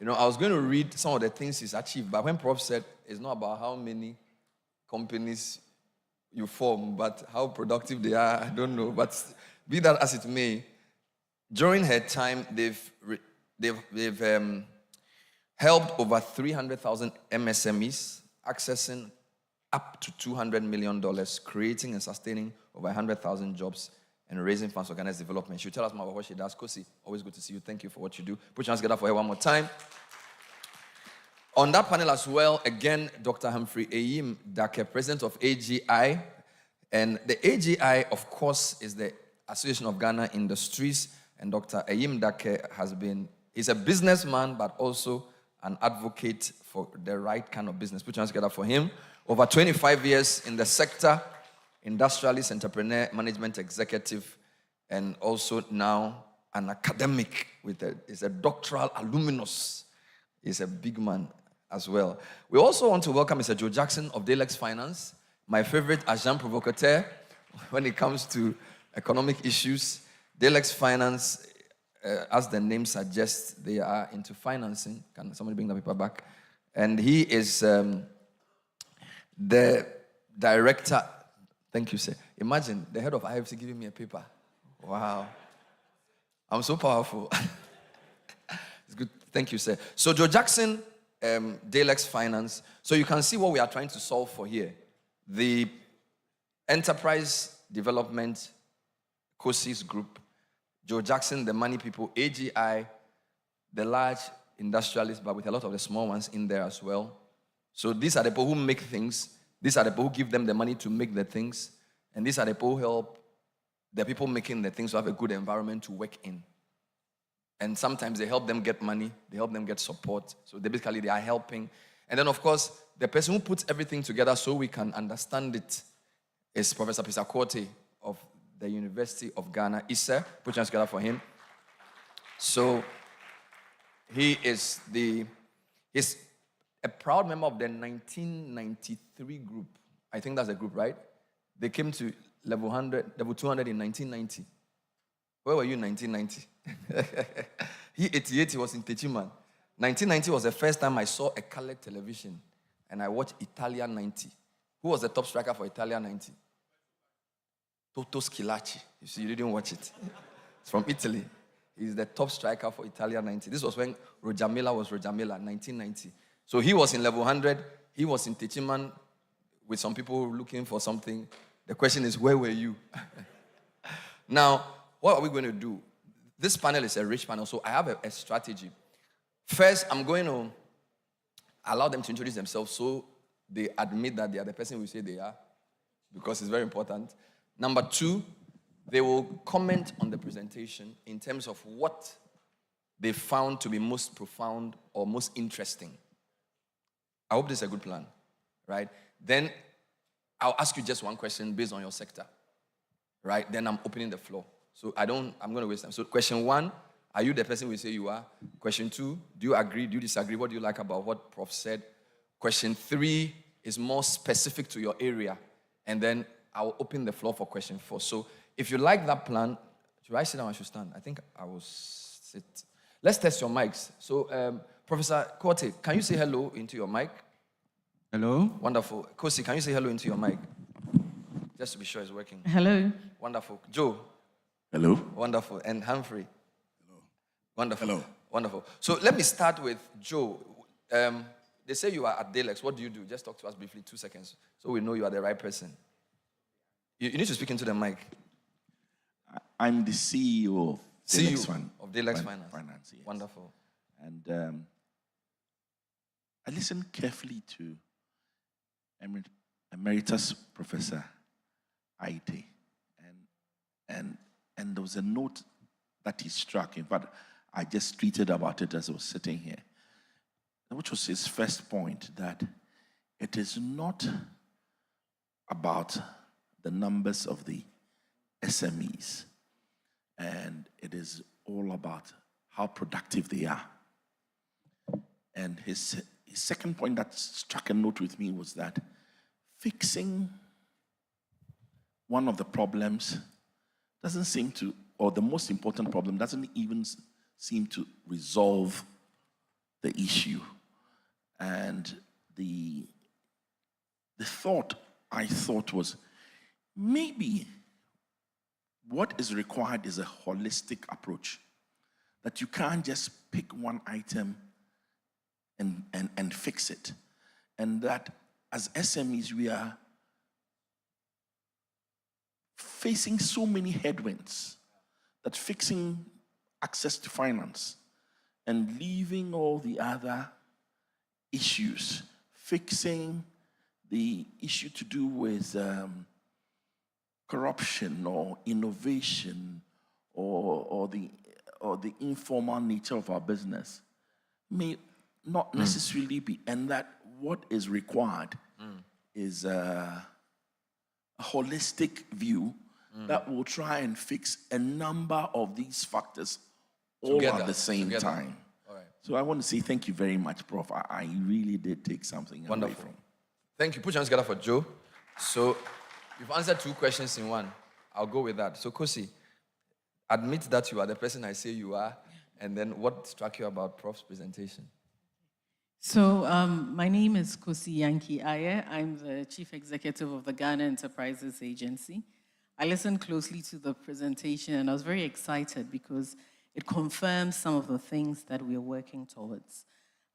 You know, I was going to read some of the things he's achieved, but when Prof said it's not about how many companies you form, but how productive they are, I don't know. But be that as it may, during her time, they've helped over 300,000 MSMEs accessing up to $200 million, creating and sustaining over 100,000 jobs and raising funds for Ghana's development. She'll tell us more about what she does. Kosi, always good to see you. Thank you for what you do. Put your hands together for her one more time. On that panel as well, again, Dr. Humphrey Ayim Dake, president of AGI. And the AGI, of course, is the Association of Ghana Industries. And Dr. Ayim Dake he's a businessman, but also an advocate for the right kind of business. Put your hands together for him. Over 25 years in the sector, industrialist, entrepreneur, management executive, and also now an academic is a doctoral alumnus. He's a big man. as well. We also want to welcome Mr. Joe Jackson of Dalex Finance, my favorite agent provocateur when it comes to economic issues. Dalex Finance, as the name suggests, they are into financing. Can somebody bring the paper back? And he is the director. Thank you, sir. Imagine the head of IFC giving me a paper. Wow. I'm so powerful. It's good. Thank you, sir. So Joe Jackson, Dalex Finance. So you can see what we are trying to solve for here. The Enterprise Development COSIS Group, Joe Jackson, the money people, AGI, the large industrialists, but with a lot of the small ones in there as well. So these are the people who make things. These are the people who give them the money to make the things. And these are the people who help the people making the things to have a good environment to work in. And sometimes they help them get money. They help them get support. So they are helping. And then, of course, the person who puts everything together so we can understand it is Professor Pisakorte of the University of Ghana. Issa, put your hands together for him. So he is he's a proud member of the 1993 group. I think that's the group, right? They came to level 200 in 1990. Where were you in 1990? He 88, he was in Techiman. 1990 was the first time I saw a colored television and I watched Italia 90. Who was the top striker for Italia 90? Toto Schilacci. You see, you didn't watch it. It's from Italy. He's the top striker for Italia 90. This was when Roger Milla was Roger Milla, 1990. So he was in level 100. He was in Techiman with some people looking for something. The question is, where were you? Now, what are we going to do? This panel is a rich panel, so I have a strategy. First, I'm going to allow them to introduce themselves so they admit that they are the person we say they are, because it's very important. Number two, they will comment on the presentation in terms of what they found to be most profound or most interesting. I hope this is a good plan, right? Then I'll ask you just one question based on your sector, right? Then I'm opening the floor. So I'm going to waste time. So question one, are you the person we say you are? Question two, do you agree? Do you disagree? What do you like about what Prof said? Question three is more specific to your area. And then I'll open the floor for question four. So if you like that plan, should I sit down or should I stand? I think I will sit. Let's test your mics. So Professor Korte, can you say hello into your mic? Hello. Wonderful. Kosi, can you say hello into your mic? Just to be sure it's working. Hello. Wonderful. Joe. Hello. Wonderful. And Humphrey. Hello. Wonderful. Hello. Wonderful. So let me start with Joe. They say you are at Dalex. What do you do? Just talk to us briefly, 2 seconds, so we know you are the right person. You need to speak into the mic. I'm the CEO of Dalex Finance. Yes. Wonderful. And I listened carefully to Emeritus Professor Aite, and there was a note that he struck. In fact, I just tweeted about it as I was sitting here, which was his first point, that it is not about the numbers of the SMEs, and it is all about how productive they are. And his second point that struck a note with me was that fixing one of the problems doesn't seem to, or the most important problem doesn't even seem to resolve the issue. And the thought I thought was, maybe what is required is a holistic approach, that you can't just pick one item and fix it. And that as SMEs, we are facing so many headwinds that fixing access to finance and leaving all the other issues, fixing the issue to do with corruption or innovation or the informal nature of our business may not necessarily be, and that what is required is a holistic view that will try and fix a number of these factors all at the same time. All right. So I want to say thank you very much, Prof. I really did take something away from. Thank you. Put your hands together for Joe. So you've answered 2 questions in one. I'll go with that. So Kosi, admit that you are the person I say you are, and then what struck you about Prof's presentation? So my name is Kosi Yankee Aye. I'm the Chief Executive of the Ghana Enterprises Agency. I listened closely to the presentation and I was very excited because it confirms some of the things that we are working towards.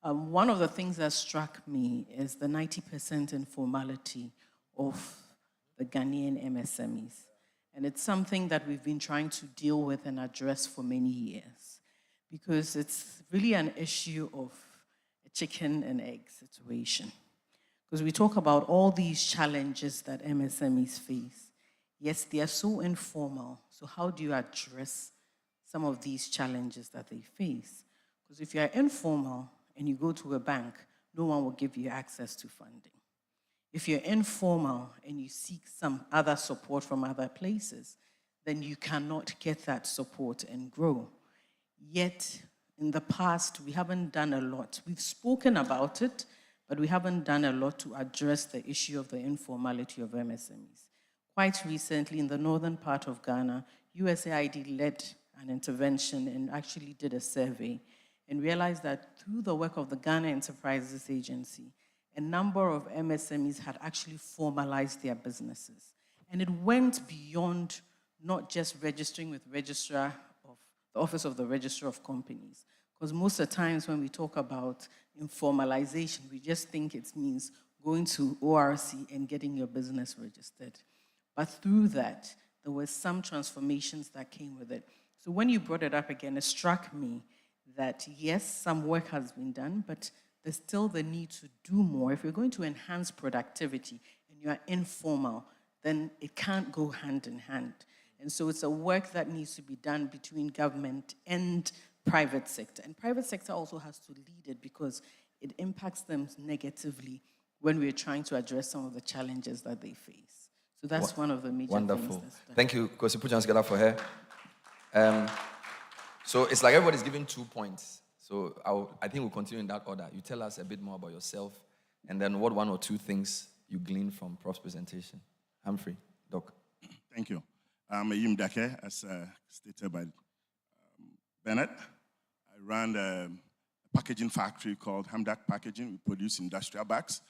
One of the things that struck me is the 90% informality of the Ghanaian MSMEs. And it's something that we've been trying to deal with and address for many years because it's really an issue of a chicken and egg situation. Because we talk about all these challenges that MSMEs face. Yes, they are so informal. So how do you address some of these challenges that they face? Because if you are informal and you go to a bank, no one will give you access to funding. If you're informal and you seek some other support from other places, then you cannot get that support and grow. Yet, in the past, we haven't done a lot. We've spoken about it, but we haven't done a lot to address the issue of the informality of MSMEs. Quite recently, in the northern part of Ghana, USAID led an intervention and actually did a survey and realized that through the work of the Ghana Enterprises Agency, a number of MSMEs had actually formalized their businesses. And it went beyond not just registering with the Office of the Registrar of Companies. Because most of the times when we talk about informalization, we just think it means going to ORC and getting your business registered. But through that, there were some transformations that came with it. So when you brought it up again, it struck me that yes, some work has been done, but there's still the need to do more. If you're going to enhance productivity and you are informal, then it can't go hand in hand. And so it's a work that needs to be done between government and private sector. And private sector also has to lead it because it impacts them negatively when we're trying to address some of the challenges that they face. So that's one of the major things. Wonderful. Thank you, Kosi. Put your hands together for her. So it's like everybody's giving 2 points. So I think we'll continue in that order. You tell us a bit more about yourself, and then what 1 or 2 things you gleaned from Prof's presentation. Humphrey, Doc. Thank you. I'm Ayim Dake, as stated by Bennett. I run a packaging factory called Hamdak Packaging. We produce industrial bags.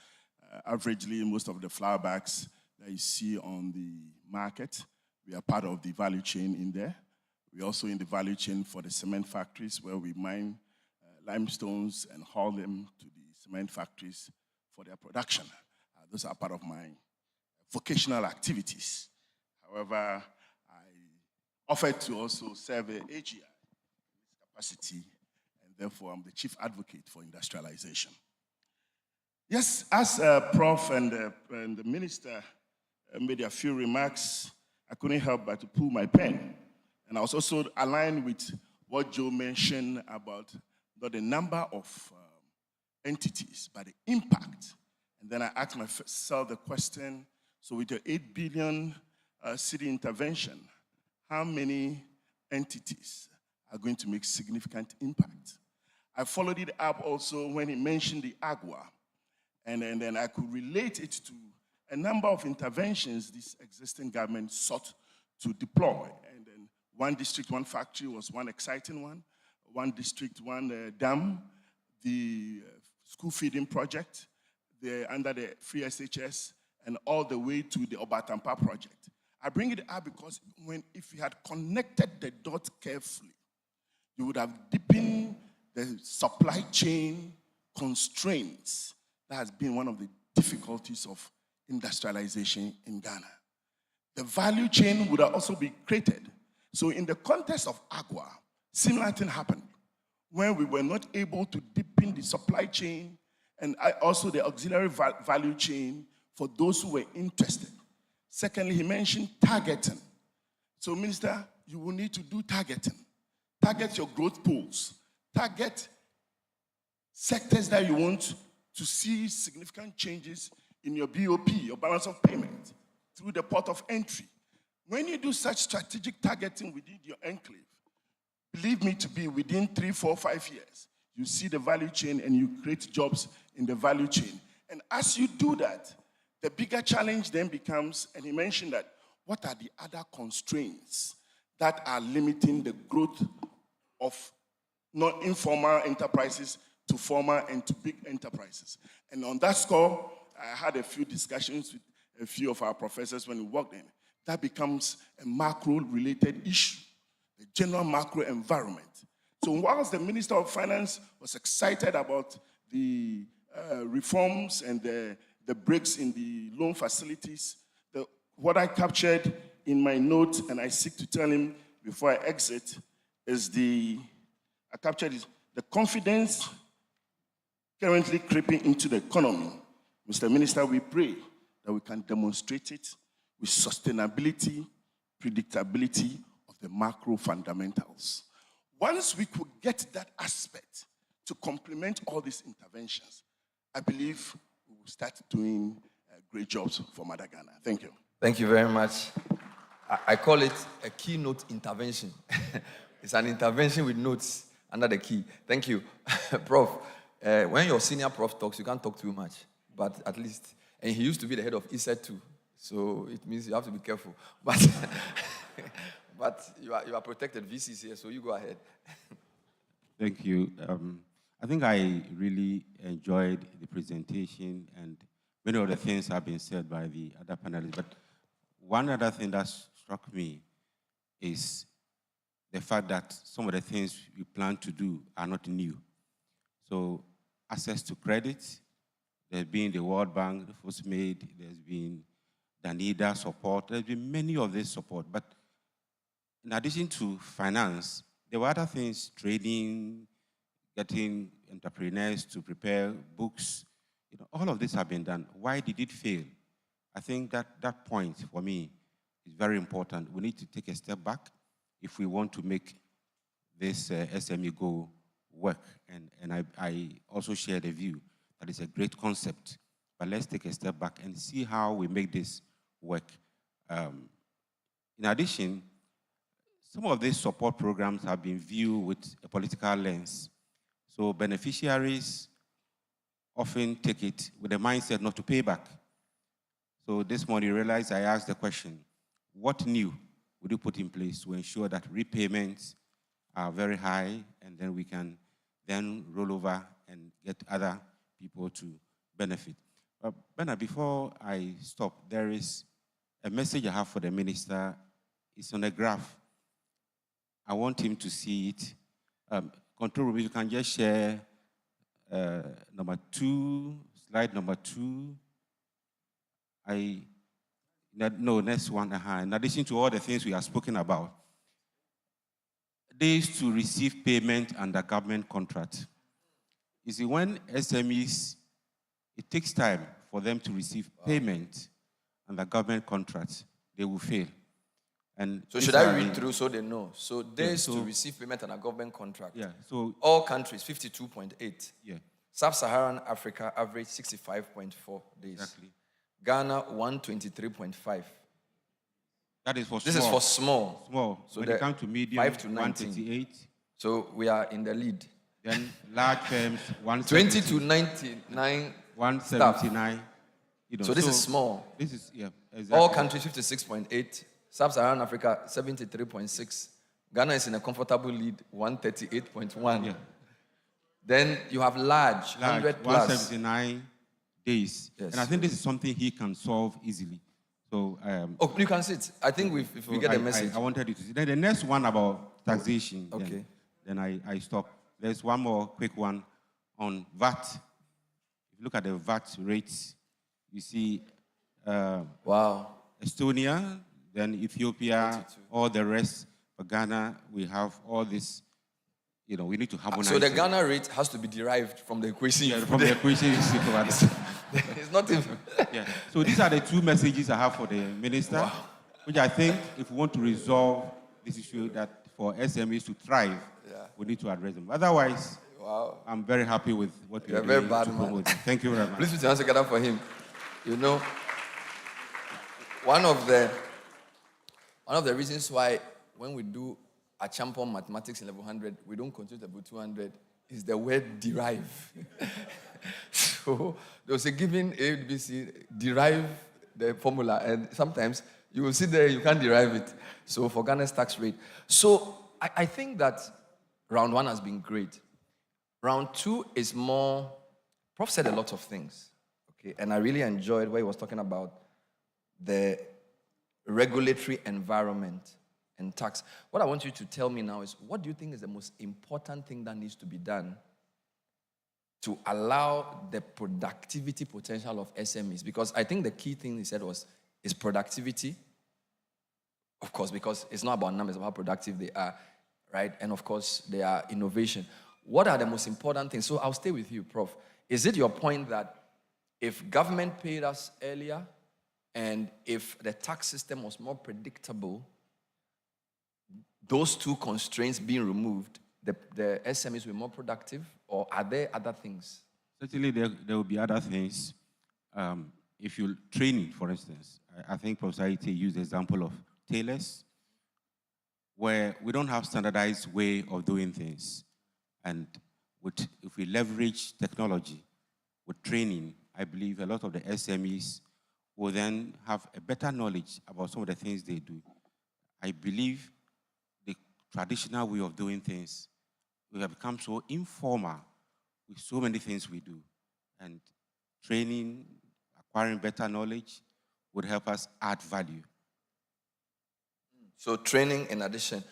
Averagely, most of the flour bags that you see on the market, we are part of the value chain in there. We're also in the value chain for the cement factories where we mine limestones and haul them to the cement factories for their production. Those are part of my vocational activities. However, I offered to also serve AGI in this capacity, and therefore I'm the chief advocate for industrialization. Yes, as Prof and the Minister made a few remarks, I couldn't help but to pull my pen. And I was also aligned with what Joe mentioned about not the number of entities, but the impact. And then I asked myself the question, so with the 8 billion city intervention, how many entities are going to make significant impact? I followed it up also when he mentioned the AGWA. And then I could relate it to a number of interventions this existing government sought to deploy. And then one district, one factory was one exciting one. One district, one dam, the school feeding project, under the free SHS, and all the way to the Obatampa project. I bring it up because if you had connected the dots carefully, you would have deepened the supply chain constraints. That has been one of the difficulties of industrialization in Ghana. The value chain would also be created. So in the context of AGWA, similar thing happened when we were not able to deepen the supply chain and also the auxiliary value chain for those who were interested. Secondly, he mentioned targeting. So, Minister, you will need to do targeting. Target your growth pools. Target sectors that you want to see significant changes in your BOP, your balance of payment, through the port of entry. When you do such strategic targeting within your enclave, believe me to be within 3, 4, 5 years, you see the value chain and you create jobs in the value chain. And as you do that, the bigger challenge then becomes, and he mentioned that, what are the other constraints that are limiting the growth of non-informal enterprises to formal and to big enterprises? And on that score, I had a few discussions with a few of our professors when we worked in. That becomes a macro-related issue, the general macro environment. So whilst the Minister of Finance was excited about the reforms and the breaks in the loan facilities, what I captured in my notes, and I seek to tell him before I exit, is the confidence currently creeping into the economy. Mr. Minister, we pray that we can demonstrate it with sustainability, predictability of the macro fundamentals. Once we could get that aspect to complement all these interventions, I believe we will start doing great jobs for Mother Ghana. Thank you. Thank you very much. I call it a keynote intervention. It's an intervention with notes under the key. Thank you. Prof, when your senior prof talks, you can't talk too much, but at least, and he used to be the head of ESET too, so it means you have to be careful. But but you are protected. VCs here, so you go ahead. Thank you. I think I really enjoyed the presentation, and many of the things have been said by the other panelists. But one other thing that struck me is the fact that some of the things we plan to do are not new. So access to credit, there's been the World Bank, the first made, there's been the NIDA support, there's been many of this support. But in addition to finance, there were other things, trading, getting entrepreneurs to prepare books. All of this have been done. Why did it fail? I think that point for me is very important. We need to take a step back if we want to make this SME goal work. And I also share the view that it's a great concept, but let's take a step back and see how we make this work. In addition, some of these support programs have been viewed with a political lens. So beneficiaries often take it with a mindset not to pay back. So this morning, you realize I asked the question, what new would you put in place to ensure that repayments are very high, and then we can then roll over and get other people to benefit? Bernard, before I stop, there is a message I have for the minister. It's on a graph. I want him to see it. Control room, you can just share number 2, slide number 2. Next one. In addition to all the things we have spoken about, days to receive payment under government contract. You see, when SMEs, it takes time for them to receive payment under government contract, they will fail. And so should I read through so they know? So days to receive payment on a government contract. Yeah. So all countries 52.8. Yeah. Sub-Saharan Africa average 65.4 days. Exactly. Ghana 123.5. That is for this small. is for small. Small. So when it comes to medium, 5 to 19. 138. So we are in the lead. Then large firms 20 to 99. 179. So this is small. This is exactly. All countries 56.8. Sub-Saharan Africa 73.6. Ghana is in a comfortable lead 138.1. Yeah. Then you have large 100 plus 179 days. Yes. And I think this is something he can solve easily. So you can see it. I think if we get the message. I wanted you to see. Then the next one about taxation. Okay. Then I stop. There's one more quick one on VAT. If you look at the VAT rates, you see wow. Estonia, then Ethiopia, 82. All the rest. For Ghana, we have all this, we need to harmonize. So the Ghana rate has to be derived from the equation. Yeah, from the equation you see. It's not even. Yeah. So these are the two messages I have for the minister, which I think if we want to resolve this issue that for SMEs to thrive, we need to address them. Otherwise, I'm very happy with what you're doing. You're very bad, man. Thank you very much. Please put your hands together for him. One of the reasons why when we do a champion mathematics in level 100, we don't continue to level 200 is the word derive. So they will say, given A, B, C, derive the formula. And sometimes you will sit there, you can't derive it. So for Ghana's tax rate. So I think that round one has been great. Round two is more, Prof said a lot of things. Okay, and I really enjoyed where he was talking about the regulatory environment and tax. What I want you to tell me now is, what do you think is the most important thing that needs to be done to allow the productivity potential of SMEs? Because I think the key thing he said is productivity. Of course, because it's not about numbers, it's about how productive they are, right? And of course, they are innovation. What are the most important things? So I'll stay with you, Prof. Is it your point that if government paid us earlier and if the tax system was more predictable, those two constraints being removed, the SMEs will be more productive? Or are there other things? Certainly, there will be other things. If you training, for instance, I think Professor Ite used the example of tailors, where we don't have standardized way of doing things. And if we leverage technology with training, I believe a lot of the SMEs will then have a better knowledge about some of the things they do. I believe the traditional way of doing things will have become so informal with so many things we do. And training, acquiring better knowledge would help us add value. So training in addition.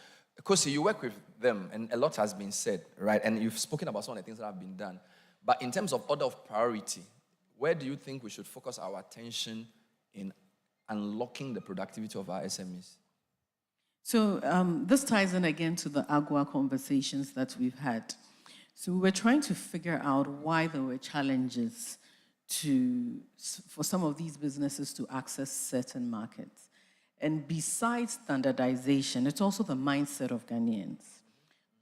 Kosi, you work with them, and a lot has been said, right? And you've spoken about some of the things that have been done. But in terms of order of priority, where do you think we should focus our attention in unlocking the productivity of our SMEs? So this ties in again to the AGWA conversations that we've had. So we were trying to figure out why there were challenges for some of these businesses to access certain markets. And besides standardization, it's also the mindset of Ghanaians.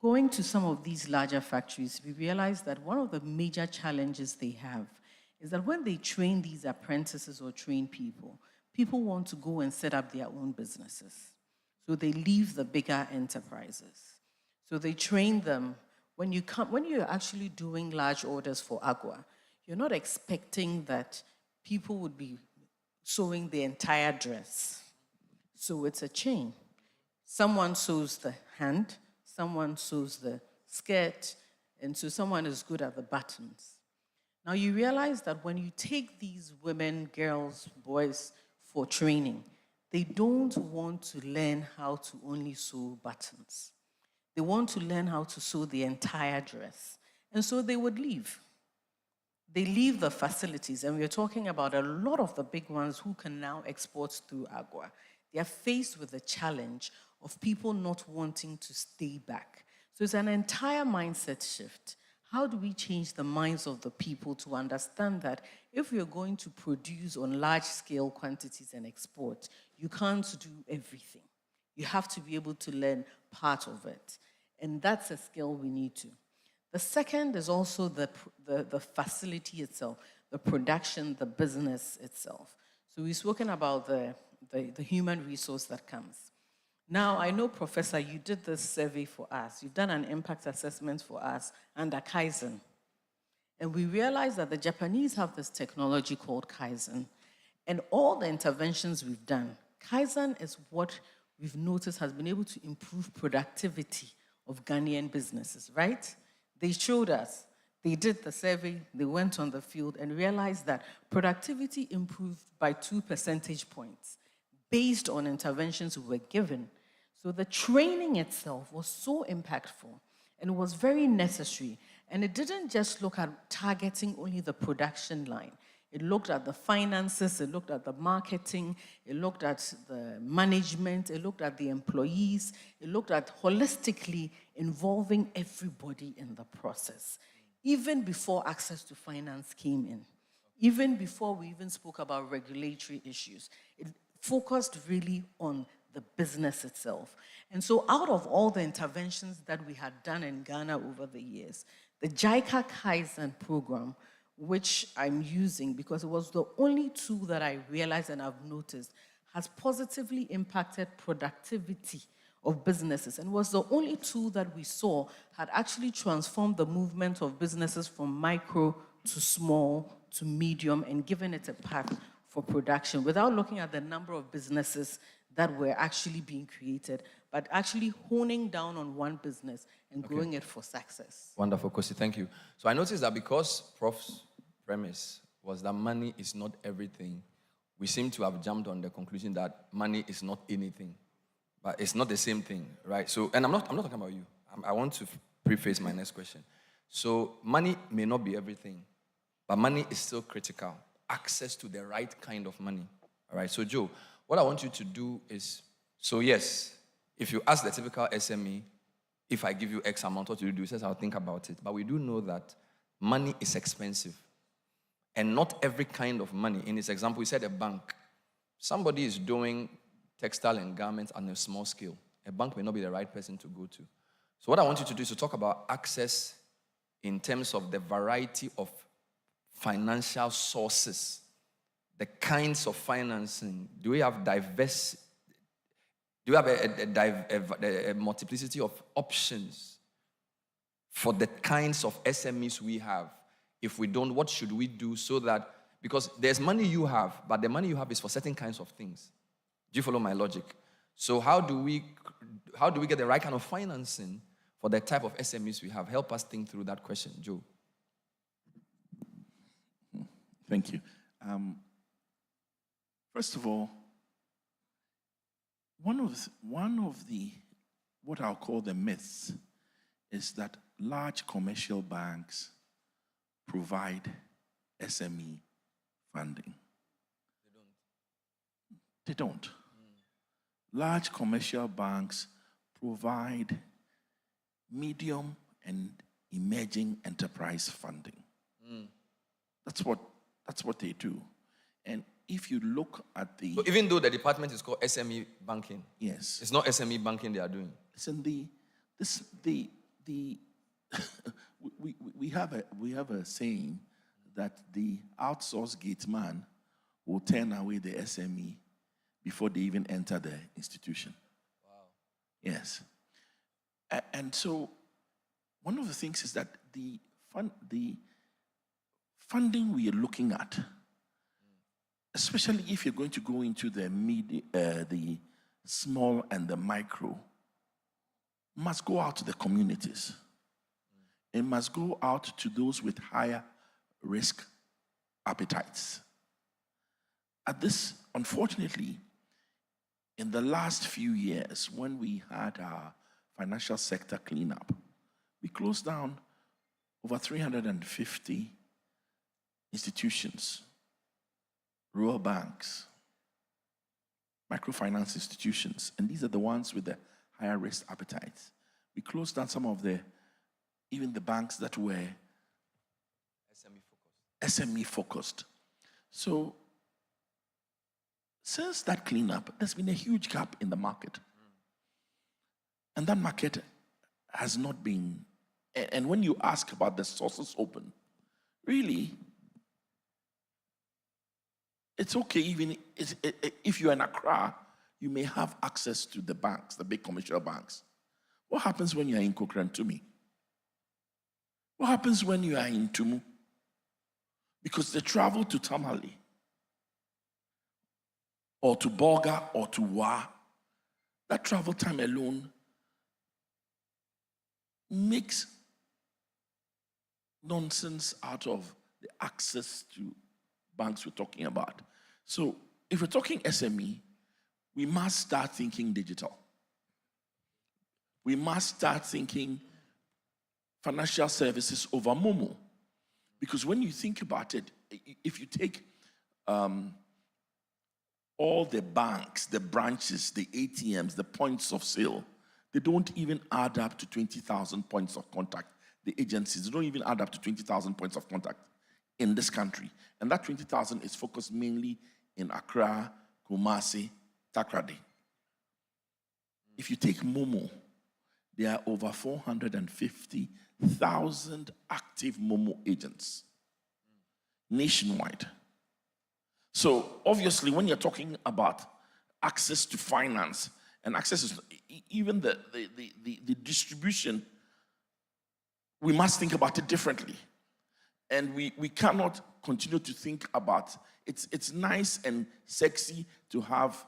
Going to some of these larger factories, we realized that one of the major challenges they have is that when they train these apprentices or train people, people want to go and set up their own businesses. So they leave the bigger enterprises. So they train them. When you're actually doing large orders for AGWA, you're not expecting that people would be sewing the entire dress. So it's a chain. Someone sews the hand, someone sews the skirt, and so someone is good at the buttons. Now you realize that when you take these women, girls, boys for training, they don't want to learn how to only sew buttons. They want to learn how to sew the entire dress. And so they would leave. They leave the facilities, and we're talking about a lot of the big ones who can now export through AGWA. They are faced with the challenge of people not wanting to stay back. So it's an entire mindset shift. How do we change the minds of the people to understand that if you're going to produce on large-scale quantities and export, you can't do everything. You have to be able to learn part of it. And that's a skill we need to. The second is also the facility itself, the production, the business itself. So we've spoken about the human resource that comes. Now, I know, Professor, you did this survey for us. You've done an impact assessment for us under Kaizen. And we realized that the Japanese have this technology called Kaizen. And all the interventions we've done, Kaizen is what we've noticed has been able to improve productivity of Ghanaian businesses, right? They showed us. They did the survey, they went on the field and realized that productivity improved by 2 percentage points based on interventions we were given. So the training itself was so impactful and it was very necessary. And it didn't just look at targeting only the production line. It looked at the finances, it looked at the marketing, it looked at the management, it looked at the employees, it looked at holistically involving everybody in the process, even before access to finance came in, even before we even spoke about regulatory issues. It focused really on the business itself. And so out of all the interventions that we had done in Ghana over the years, the JICA Kaizen program, which I'm using because it was the only tool that I realized and I've noticed has positively impacted productivity of businesses, and was the only tool that we saw had actually transformed the movement of businesses from micro to small to medium and given it a path for production without looking at the number of businesses that were actually being created, but actually honing down on one business and growing it for success. Wonderful, Kosi, thank you. So I noticed that because Prof's premise was that money is not everything, we seem to have jumped on the conclusion that money is not anything, but it's not the same thing, right? So, and I'm not talking about you. I want to preface my next question. So money may not be everything, but money is still critical. Access to the right kind of money, all right? So Joe, what I want you to do is, so yes, if you ask the typical SME, if I give you X amount, what do you do? He says, I'll think about it. But we do know that money is expensive. And not every kind of money. In his example, he said a bank. Somebody is doing textile and garments on a small scale. A bank may not be the right person to go to. So what I want you to do is to talk about access in terms of the variety of financial sources, the kinds of financing. Do we have diverse? Do we have a multiplicity of options for the kinds of SMEs we have? If we don't, what should we do so that, because there's money you have, but the money you have is for certain kinds of things. Do you follow my logic? So how do we get the right kind of financing for the type of SMEs we have? Help us think through that question, Joe. Thank you. First of all, one of the what I'll call the myths is that large commercial banks provide SME funding. They don't. Large commercial banks provide medium and emerging enterprise funding. That's what they do. And if you look at the... So even though the department is called SME banking, yes, it's not SME banking they are doing. Listen, we have a saying that the outsourced gate man will turn away the SME before they even enter the institution. Wow. Yes. And so one of the things is that the funding we are looking at, especially if you're going to go into the small and the micro, must go out to the communities. It must go out to those with higher risk appetites. At this, unfortunately, in the last few years, when we had our financial sector cleanup, we closed down over 350 institutions, rural banks, microfinance institutions, and these are the ones with the higher risk appetites. We closed down some of even the banks that were SME focused. So since that cleanup, there's been a huge gap in the market. And that market has not been, and when you ask about the sources open, really, it's okay even if you're in Accra, you may have access to the banks, the big commercial banks. What happens when you're in Kokrantumi? What happens when you are in Tumu? Because the travel to Tamale or to Bolga or to Wa, that travel time alone makes nonsense out of the access to banks we're talking about. So if we're talking SME, we must start thinking digital. We must start thinking financial services over Momo. Because when you think about it, if you take all the banks, the branches, the ATMs, the points of sale, they don't even add up to 20,000 points of contact. The agencies, they don't even add up to 20,000 points of contact in this country. And that 20,000 is focused mainly in Accra, Kumasi, Takrady. If you take Momo, there are over 450,000 active Momo agents nationwide. So obviously, when you're talking about access to finance And access is, even the distribution, we must think about it differently. And we cannot continue to think about, it's nice and sexy to have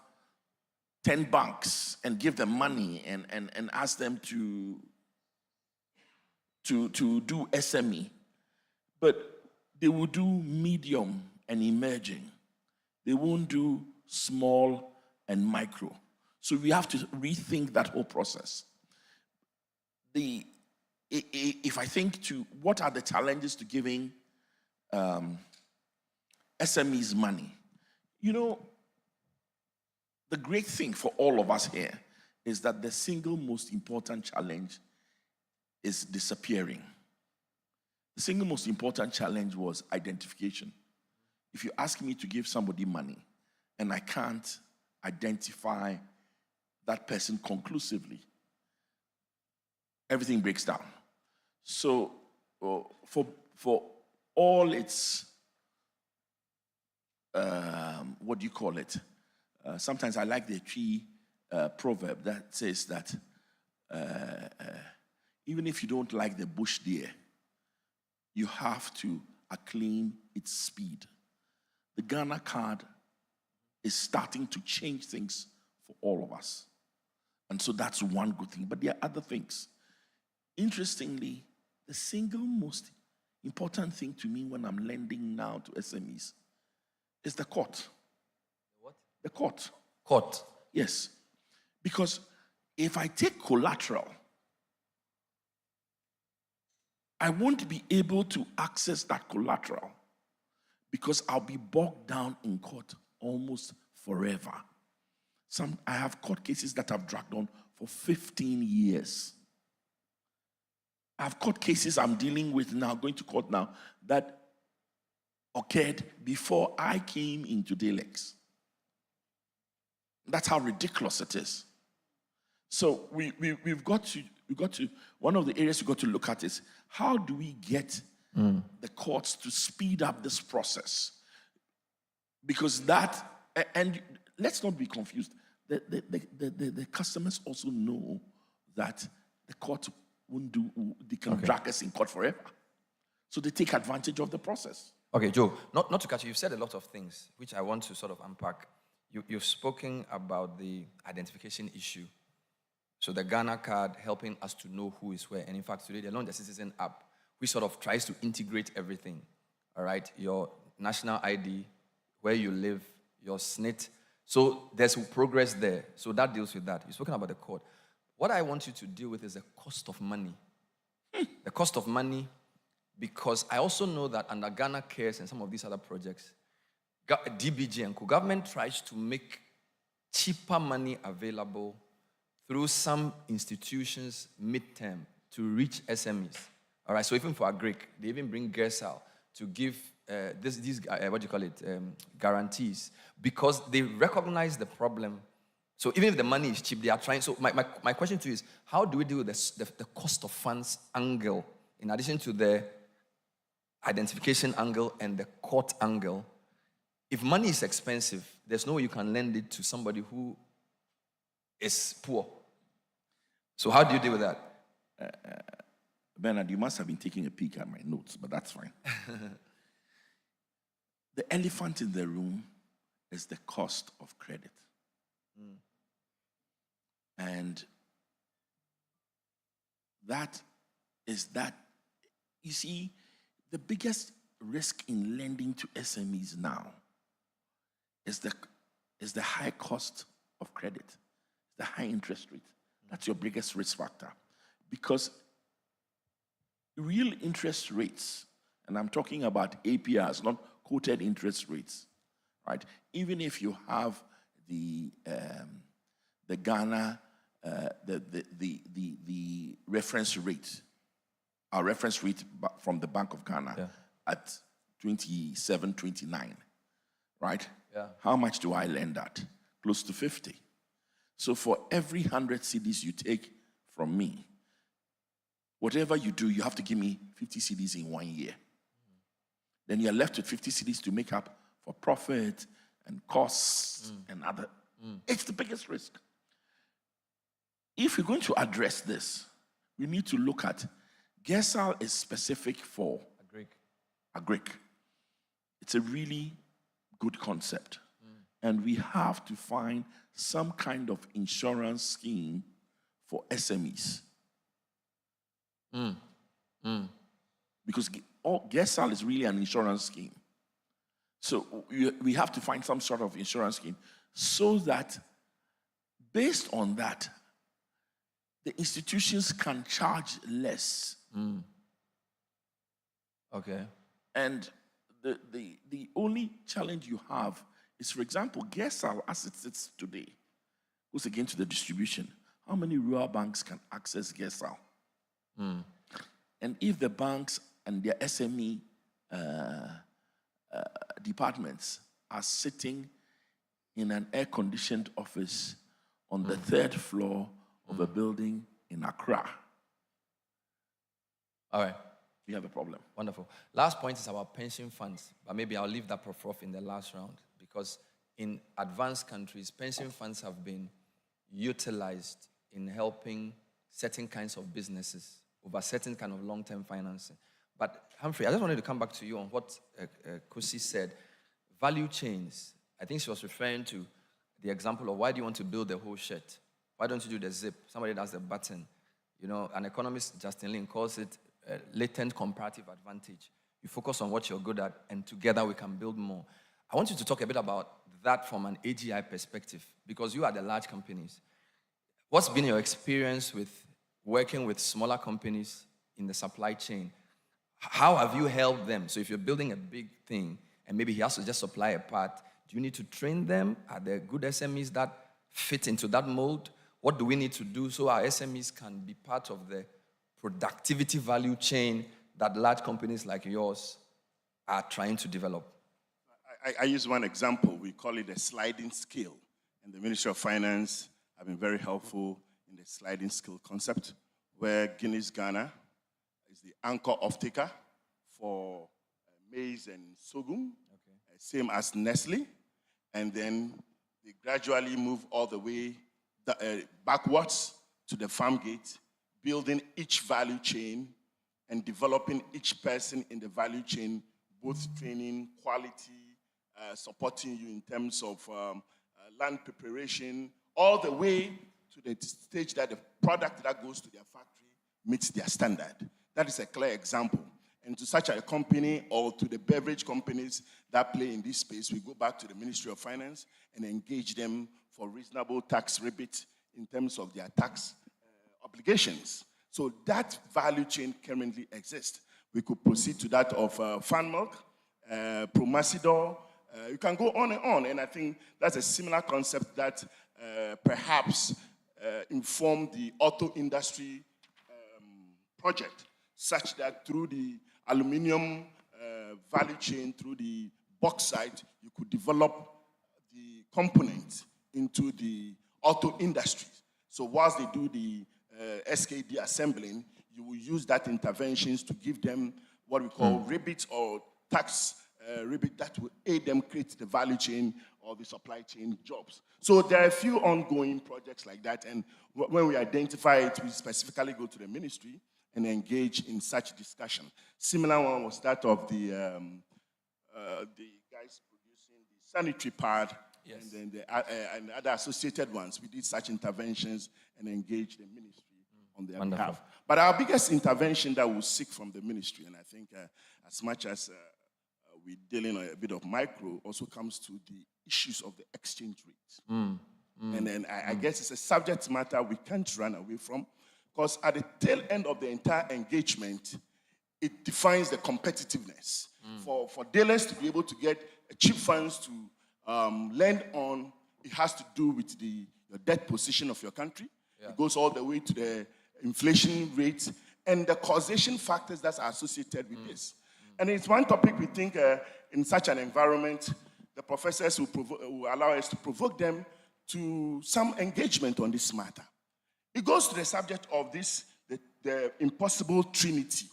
10 banks and give them money and ask them to do SME. But they will do medium and emerging. They won't do small and micro. So we have to rethink that whole process. If I think to what are the challenges to giving SMEs money, you know, the great thing for all of us here is that the single most important challenge is disappearing. The single most important challenge was identification. If you ask me to give somebody money and I can't identify that person conclusively, everything breaks down. So for all its, what do you call it? Sometimes I like the tree proverb that says that even if you don't like the bush deer, you have to acclaim its speed. The Ghana card is starting to change things for all of us. And so that's one good thing. But there are other things. Interestingly, the single most important thing to me when I'm lending now to SMEs is the court. What? The court. Court? Yes. Because if I take collateral, I won't be able to access that collateral because I'll be bogged down in court almost forever. I have court cases that have dragged on for 15 years. I have court cases I'm dealing with now, going to court now, that occurred before I came into Dalex. That's how ridiculous it is. So we've got to, one of the areas we've got to look at is how do we get the courts to speed up this process? Because that, and let's not be confused, the customers also know that the court won't do, they can drag us in court forever. So they take advantage of the process. Okay, Joe, not to cut you, you've said a lot of things, which I want to sort of unpack. You've spoken about the identification issue. So the Ghana card helping us to know who is where. And in fact, today, the Launch the Citizen app, which sort of tries to integrate everything. All right, your national ID, where you live, your SNIT. So there's progress there. So that deals with that. You've spoken about the court. What I want you to deal with is the cost of money. The cost of money, because I also know that under Ghana Cares and some of these other projects, DBG and government tries to make cheaper money available through some institutions midterm to reach SMEs. All right, so even for Agric, they even bring GERSAL to give these what do you call it, guarantees, because they recognize the problem. So even if the money is cheap, they are trying. So my question to you is, how do we deal with the cost of funds angle, in addition to the identification angle and the court angle? If money is expensive, there's no way you can lend it to somebody who is poor. So how do you deal with that? Bernard, you must have been taking a peek at my notes, but that's fine. The elephant in the room is the cost of credit. And that is that, you see, the biggest risk in lending to SMEs now is the high cost of credit, the high interest rate. That's your biggest risk factor. Because real interest rates, and I'm talking about APRs, not quoted interest rates, right? Even if you have the Ghana, the reference rate, our reference rate from the Bank of Ghana at 27, 29, right? Yeah. How much do I lend at? Close to 50. So for every 100 CDs you take from me, whatever you do, you have to give me 50 CDs in 1 year. Then you're left with 50 CDs to make up for profit and costs and other. It's the biggest risk. if we're going to address this, we need to look at GESAL is specific for agric. It's a really good concept. And we have to find some kind of insurance scheme for SMEs. Because GESAL is really an insurance scheme. So we have to find some sort of insurance scheme so that based on that, the institutions can charge less. Okay. And the only challenge you have is, for example, GESAL, as it sits today, goes again to the distribution. How many rural banks can access GESAL? And if the banks and their SME departments are sitting in an air-conditioned office on the third floor of a building in Accra, all right, we have a problem. Wonderful. Last point is about pension funds, but maybe I'll leave that off in the last round, because in advanced countries, pension funds have been utilized in helping certain kinds of businesses over certain kind of long-term financing. But Humphrey, I just wanted to come back to you on what Kosi said. Value chains. I think she was referring to the example of, why do you want to build the whole shirt? Why don't you do the zip? Somebody does the button. You know, an economist, Justin Lin, calls it latent comparative advantage. You focus on what you're good at, and together we can build more. I want you to talk a bit about that from an AGI perspective, because you are the large companies. What's been your experience with working with smaller companies in the supply chain? How have you helped them? So if you're building a big thing and maybe he has to just supply a part, do you need to train them? Are there good SMEs that fit into that mold? What do we need to do so our SMEs can be part of the productivity value chain that large companies like yours are trying to develop? I use one example. We call it a sliding scale. And the Ministry of Finance have been very helpful in the sliding scale concept, where Guinness Ghana is the anchor off-taker for maize and sorghum, same as Nestle. And then they gradually move all the way backwards to the farm gate, building each value chain and developing each person in the value chain, both training, quality, supporting you in terms of land preparation, all the way to the stage that the product that goes to their factory meets their standard. That is a clear example. And to such a company, or to the beverage companies that play in this space, we go back to the Ministry of Finance and engage them for reasonable tax rebate in terms of their tax obligations. So that value chain currently exists. We could proceed to that of Fan Milk, Promasidor. You can go on, and I think that's a similar concept that perhaps informed the auto industry project, such that through the aluminum value chain, through the bauxite, you could develop the components into the auto industry. So whilst they do the SKD assembling, you will use that interventions to give them what we call rebates or tax rebate that will aid them create the value chain or the supply chain jobs. So there are a few ongoing projects like that, and when we identify it, we specifically go to the ministry and engage in such discussion. Similar one was that of the guys producing the sanitary pad, and then and other associated ones. We did such interventions and engaged the ministry on their behalf. But our biggest intervention that we'll seek from the ministry, and I think as much as we're dealing a bit of micro, also comes to the issues of the exchange rate. And then I guess it's a subject matter we can't run away from, because at the tail end of the entire engagement, it defines the competitiveness. For dealers to be able to get cheap funds to lend on, it has to do with your debt position of your country. It goes all the way to the inflation rate and the causation factors that are associated with this. And it's one topic we think in such an environment, the professors will allow us to provoke them to some engagement on this matter. It goes to the subject of this, the impossible trinity.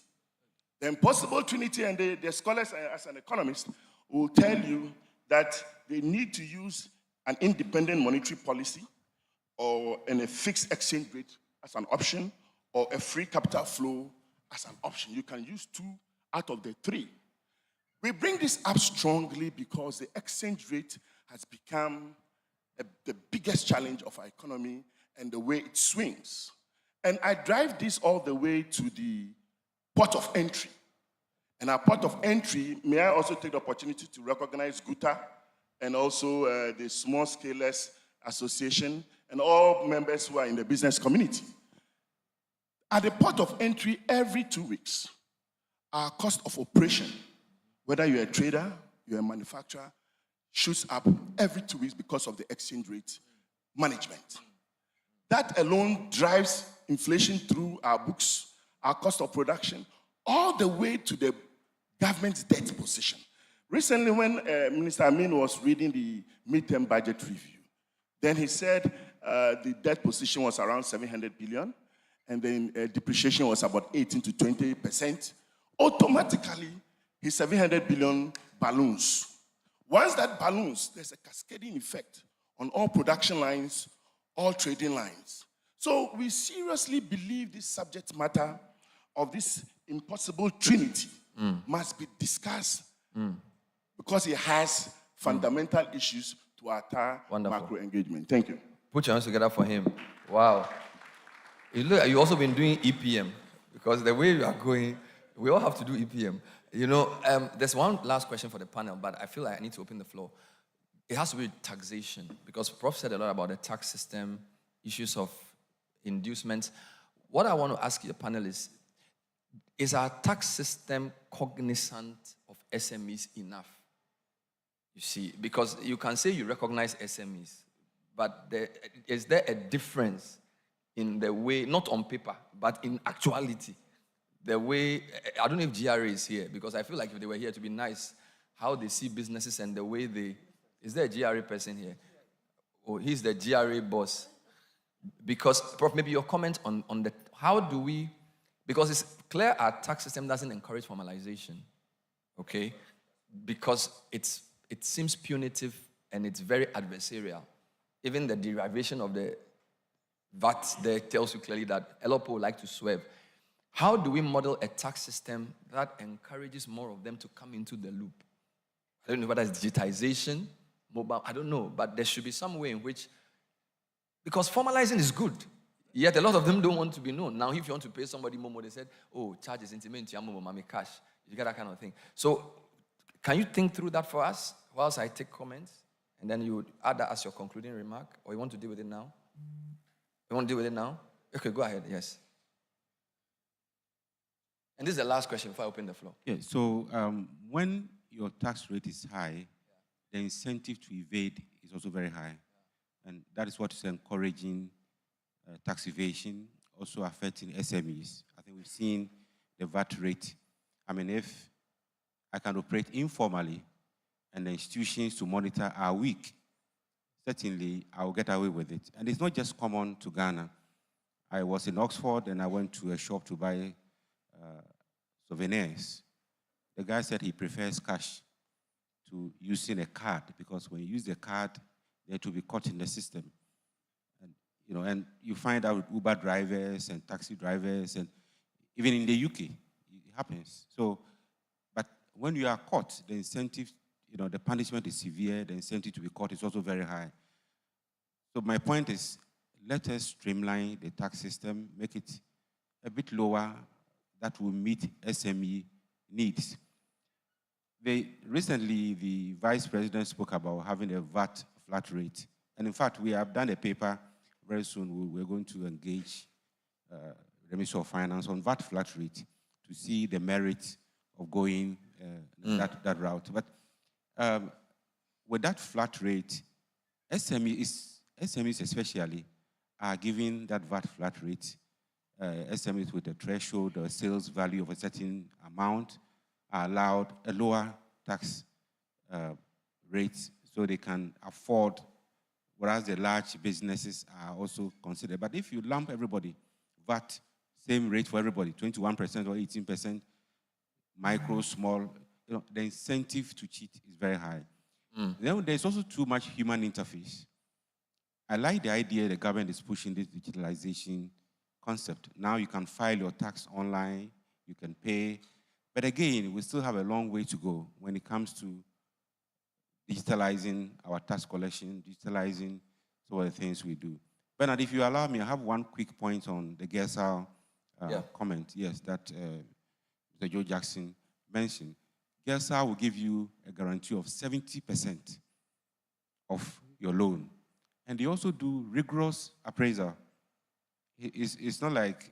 The impossible trinity, and the scholars, as an economist, will tell you that they need to use an independent monetary policy or in a fixed exchange rate as an option, or a free capital flow as an option. You can use 2 out of the 3. We bring this up strongly because the exchange rate has become the biggest challenge of our economy and the way it swings. And I drive this all the way to the port of entry. And our port of entry, may I also take the opportunity to recognize GUTA and also the Small Scalers Association and all members who are in the business community. At the port of entry, every 2 weeks, our cost of operation, whether you're a trader, you're a manufacturer, shoots up every 2 weeks because of the exchange rate management. That alone drives inflation through our books, our cost of production, all the way to the government's debt position. Recently, when Minister Amin was reading the midterm budget review, then he said the debt position was around 700 billion, and then depreciation was about 18 to 20%. Automatically, his 700 billion balloons. Once that balloons, there's a cascading effect on all production lines, all trading lines. So we seriously believe this subject matter of this impossible trinity must be discussed because it has fundamental issues to our macro engagement. Thank you. Put your hands together for him. Wow. You've also been doing EPM, because the way you are going, we all have to do EPM. You know, there's one last question for the panel, but I feel like I need to open the floor. It has to be with taxation, because Prof said a lot about the tax system, issues of inducements. What I want to ask the panel is our tax system cognizant of SMEs enough? You see, because you can say you recognize SMEs, but is there a difference in the way, not on paper, but in actuality? The way, I don't know if GRA is here, because I feel like if they were here to be nice, how they see businesses and the way they, is there a GRA person here? Oh, he's the GRA boss. Because, Prof, maybe your comment on the, how do we, because it's clear our tax system doesn't encourage formalization, okay? Because it seems punitive and it's very adversarial. Even the derivation of the VAT there tells you clearly that LOPO would like to swerve. How do we model a tax system that encourages more of them to come into the loop? I don't know whether it's digitization, mobile, I don't know, but there should be some way in which, because formalizing is good, yet a lot of them don't want to be known. Now, if you want to pay somebody Momo, they said, oh, charges intimate, Momo, mami cash. You get that kind of thing. So, can you think through that for us whilst I take comments? And then you would add that as your concluding remark? Or you want to deal with it now? You want to deal with it now? Okay, go ahead, yes. And this is the last question before I open the floor. Yeah, so when your tax rate is high, the incentive to evade is also very high. And that is what is encouraging tax evasion, also affecting SMEs. I think we've seen the VAT rate. I mean, if I can operate informally and the institutions to monitor are weak, certainly I'll get away with it. And it's not just common to Ghana. I was in Oxford and I went to a shop to buy souvenirs. The guy said he prefers cash to using a card, because when you use the card, they're to be caught in the system. And, and you find out Uber drivers and taxi drivers, and even in the UK, it happens. So, but when you are caught, the incentive, the punishment is severe, the incentive to be caught is also very high. So my point is, let us streamline the tax system, make it a bit lower, that will meet SME needs. Recently, the Vice President spoke about having a VAT flat rate. And in fact, we have done a paper very soon. We're going to engage the Ministry of Finance on VAT flat rate to see the merit of going that route. But with that flat rate, SMEs especially are given that VAT flat rate. SMEs with a threshold or sales value of a certain amount are allowed a lower tax rate so they can afford, whereas the large businesses are also considered. But if you lump everybody, VAT, same rate for everybody, 21% or 18%, micro, small, the incentive to cheat is very high. Then there's also too much human interface. I like the idea the government is pushing this digitalization concept. Now you can file your tax online, you can pay. But again, we still have a long way to go when it comes to digitalizing our tax collection, digitalizing some of the things we do. Bernard, if you allow me, I have one quick point on the GESAL comment, yes, that Mr. Joe Jackson mentioned. GESAL will give you a guarantee of 70% of your loan. And they also do rigorous appraisal. It's not like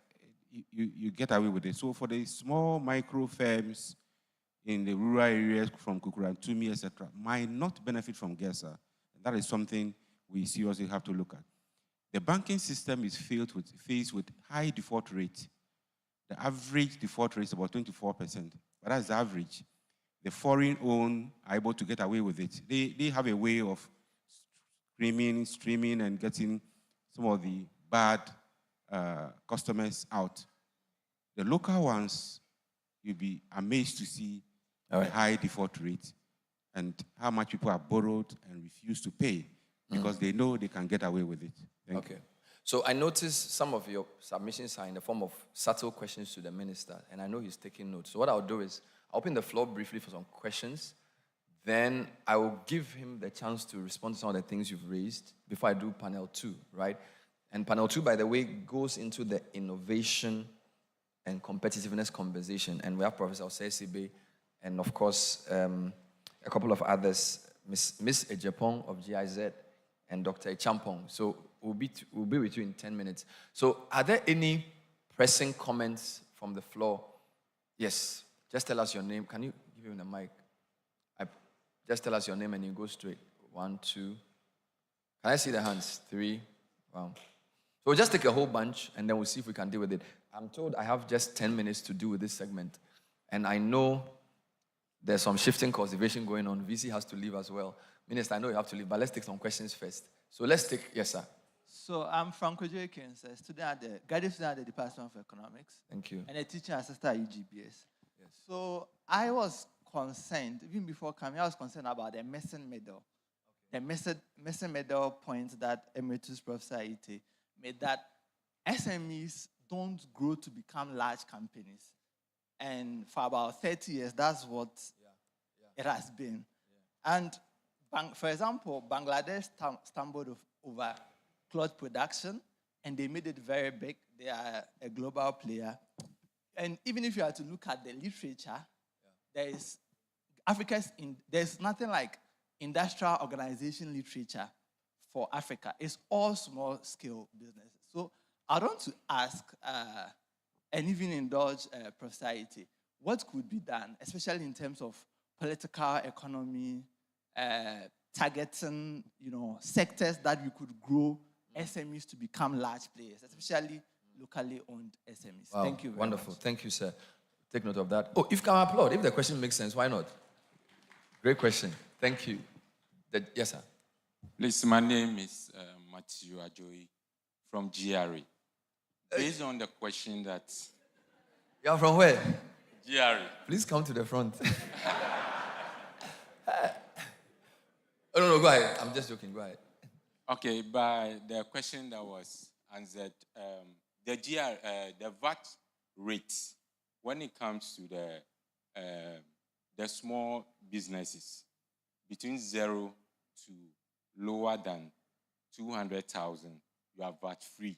you get away with it. So for the small micro firms in the rural areas from Kukurantumi, etc., might not benefit from GESA. That is something we seriously have to look at. The banking system is faced with high default rate. The average default rate is about 24%, but that's the average. The foreign-owned are able to get away with it. They have a way of streaming, and getting some of the bad customers out. The local ones, you'll be amazed to see the high default rate and how much people have borrowed and refuse to pay because they know they can get away with it. Thank you. So I noticed some of your submissions are in the form of subtle questions to the minister, and I know he's taking notes. So what I'll do is I'll open the floor briefly for some questions. Then I will give him the chance to respond to some of the things you've raised before I do panel 2, right? And panel 2, by the way, goes into the innovation and competitiveness conversation. And we have Professor Osei and, of course, a couple of others, Miss Ejepong of GIZ and Dr. Champong. So we'll be with you in 10 minutes. So are there any pressing comments from the floor? Yes. Just tell us your name. Can you give him the mic? Just tell us your name and you go straight. 1, 2. Can I see the hands? 3. Wow. So we'll just take a whole bunch and then we'll see if we can deal with it. I'm told I have just 10 minutes to do with this segment. And I know there's some shifting cultivation going on. VC has to leave as well. Minister, I know you have to leave, but let's take some questions first. So let's take, yes, sir. So I'm Franco Jenkins, a student graduate student at the Department of Economics. Thank you. And a teaching assistant at UGBS. Yes. So I was concerned, even before coming, I was concerned about the missing middle. Okay. The missing middle point that Emeritus Professor Ite made, that SMEs don't grow to become large companies. And for about 30 years, that's what it has been. Yeah. And for example, Bangladesh stumbled over cloth production, and they made it very big. They are a global player. And even if you are to look at the literature, there's nothing like industrial organization literature for Africa. It's all small-scale businesses. So I want to ask, and even indulge Professor Ite, what could be done, especially in terms of political economy, targeting, sectors that we could grow SMEs to become large players, especially locally owned SMEs. Wow. Thank you very Wonderful. much. Thank you, sir. Take note of that. Oh, if you can applaud, if the question makes sense, why not? Great question. Thank you. Yes, sir. Please, my name is Matthew Ajoy from GRE. Based on the question that... You're from where? GRE. Please come to the front. Oh, no, go ahead. I'm just joking. Go ahead. Okay, by the question that was answered, the VAT rates, when it comes to the small businesses, between 0 to lower than 200,000, you are VAT free.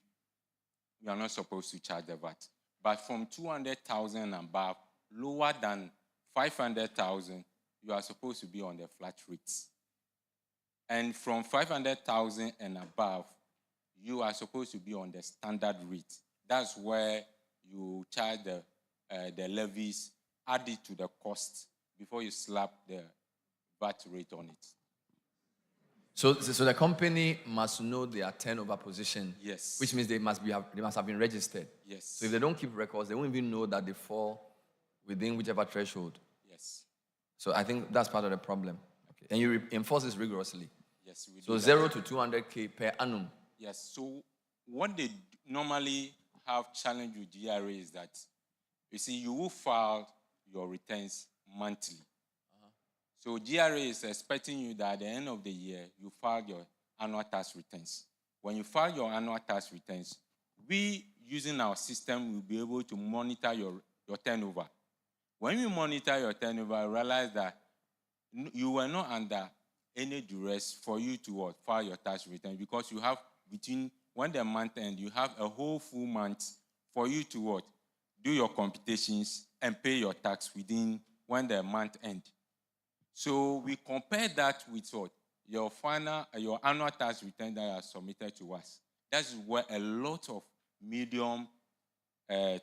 You are not supposed to charge the VAT. But from 200,000 and above, lower than 500,000, you are supposed to be on the flat rates. And from 500,000 and above, you are supposed to be on the standard rate. That's where you charge the levies, add it to the cost before you slap the VAT rate on it. So the company must know their turnover position. Yes. Which means they must have been registered. Yes. So if they don't keep records, they won't even know that they fall within whichever threshold. Yes. So I think that's part of the problem. Okay. And you enforce this rigorously. Yes, we do. So 0 to 200K per annum. Yes. So what they normally have challenge with GRA is that, you see, you will file your returns monthly. So GRA is expecting you that at the end of the year, you file your annual tax returns. when you file your annual tax returns, we, using our system, will be able to monitor your turnover. When we monitor your turnover, I realize that you were not under any duress for you to file your tax return, because you have when the month ends, you have a whole full month for you to do your computations and pay your tax within when the month ends. So we compare that with your annual tax return that are submitted to us. That's where a lot of medium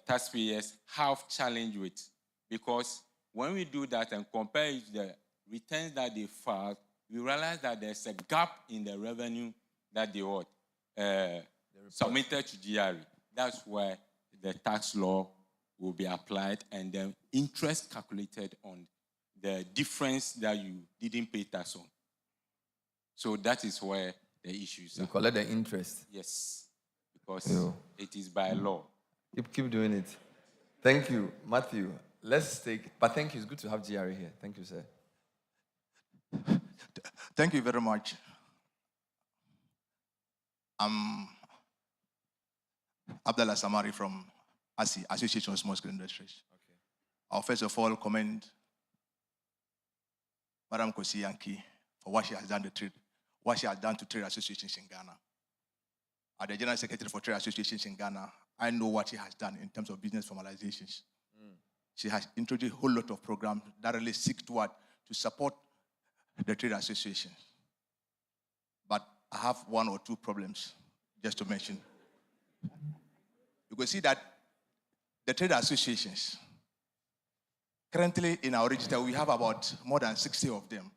taxpayers have challenge with, because when we do that and compare it to the returns that they filed, we realize that there's a gap in the revenue that they submitted to GRE. That's where the tax law will be applied and then interest calculated on the difference that you didn't pay tax on. So that is where the issues are. You collect the interest. Yes, because it is by law. Keep doing it. Thank you, Matthew. But thank you. It's good to have GRE here. Thank you, sir. Thank you very much. I'm Abdallah Samari from ASI, Association of Small Scale Industries. Okay. I'll first of all commend Madam Kosi Yankee for what she has done to trade associations in Ghana. As the General Secretary for Trade Associations in Ghana, I know what she has done in terms of business formalizations. She has introduced a whole lot of programs that really seek to support the trade associations. But I have one or two problems, just to mention. You can see that the trade associations, currently in our register, we have about more than 60 of them.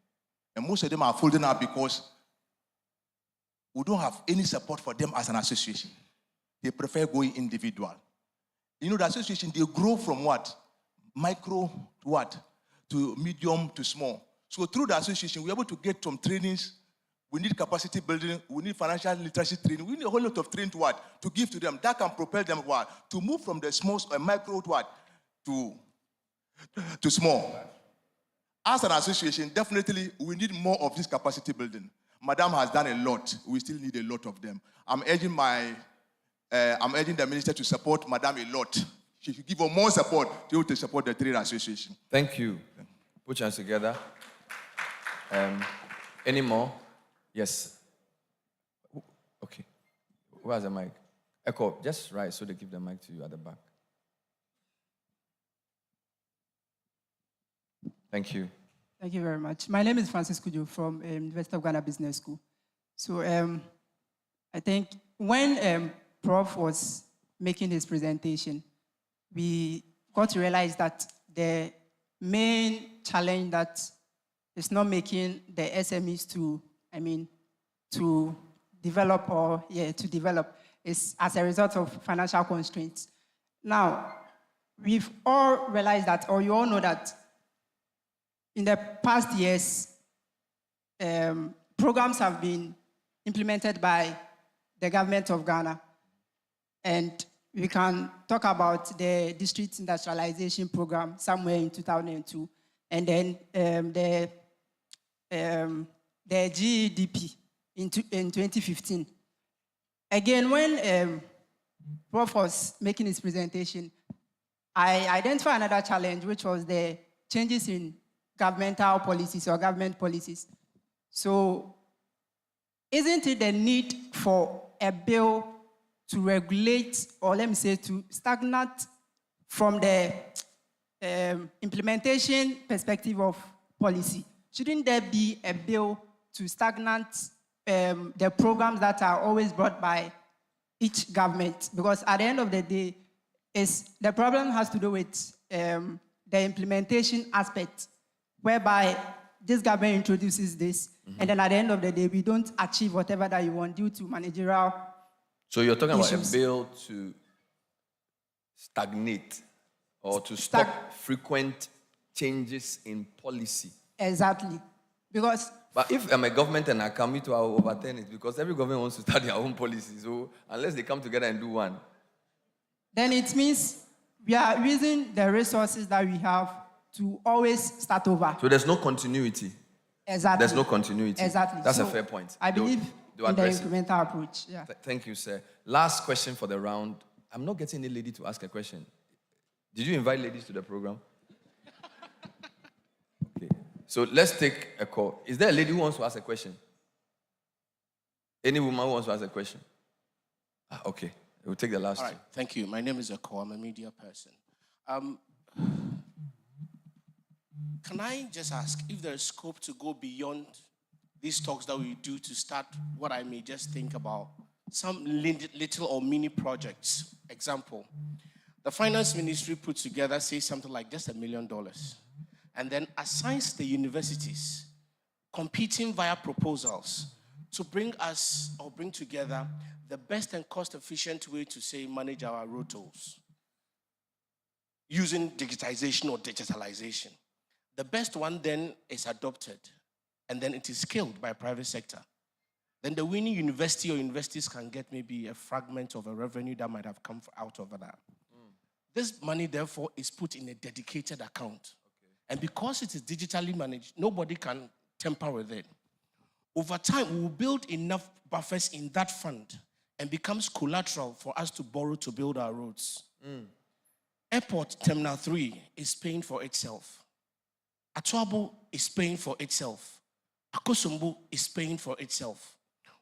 And most of them are folding up because we don't have any support for them as an association. They prefer going individual. You know, the association, they grow from what? Micro to what? To medium to small. So through the association, we're able to get some trainings. We need capacity building. We need financial literacy training. We need a whole lot of training to what? To give to them. That can propel them what? To move from the small micro to what? To small. As an association, definitely we need more of this capacity building. Madam has done a lot. We still need a lot of them. I'm urging the minister to support Madam a lot. She should give her more support to support the trade association. Thank you. Put your hands together. Any more? Yes. Okay. Who has the mic? Echo, just right so they give the mic to you at the back. Thank you. Thank you very much. My name is Francis Kujo from University of Ghana Business School. So I think when Prof was making his presentation, we got to realize that the main challenge that is not making the SMEs to develop is as a result of financial constraints. Now, we've all realized that, or you all know that in the past years, programs have been implemented by the government of Ghana. And we can talk about the district industrialization program somewhere in 2002, and then the GEDP in 2015. Again, when Prof was making his presentation, I identified another challenge, which was the changes in governmental policies or government policies. So isn't it the need for a bill to regulate, or let me say to stagnate from the implementation perspective of policy? Shouldn't there be a bill to stagnate the programs that are always brought by each government? Because at the end of the day, the problem has to do with the implementation aspect, whereby this government introduces this, and then at the end of the day, we don't achieve whatever that you want due to managerial So you're talking issues. about a bill to stagnate or to stop frequent changes in policy. Exactly. Because But if I'm a government and I come to, I will overturn it because every government wants to start their own policy. So unless they come together and do one. then it means we are using the resources that we have to always start over. So there's no continuity. Exactly. There's no continuity. Exactly. That's So a fair point. I believe to in the address it. incremental approach. Yeah. Thank you, sir. Last question for the round. I'm not getting any lady to ask a question. Did you invite ladies to the program? Okay. So let's take a call. Is there a lady who wants to ask a question? Any woman who wants to ask a question? Okay. We'll take the last All right. Thank you. My name is Eko. I'm a media person. Can I just ask if there is scope to go beyond these talks that we do to start what I may just think about? Some little or mini projects. Example, the finance ministry put together, say something like just $1 million, and then assigns the universities competing via proposals to bring us or bring together the best and cost-efficient way to, say, manage our road tolls using digitization or digitalization. The best one then is adopted, and then it is scaled by private sector. Then the winning university or universities can get maybe a fragment of a revenue that might have come out of that. This money, therefore, is put in a dedicated account. And because it is digitally managed, nobody can tamper with it. Over time, we will build enough buffers in that fund and becomes collateral for us to borrow to build our roads. Airport Terminal 3 is paying for itself. Atuabo is paying for itself. Akosombo is paying for itself.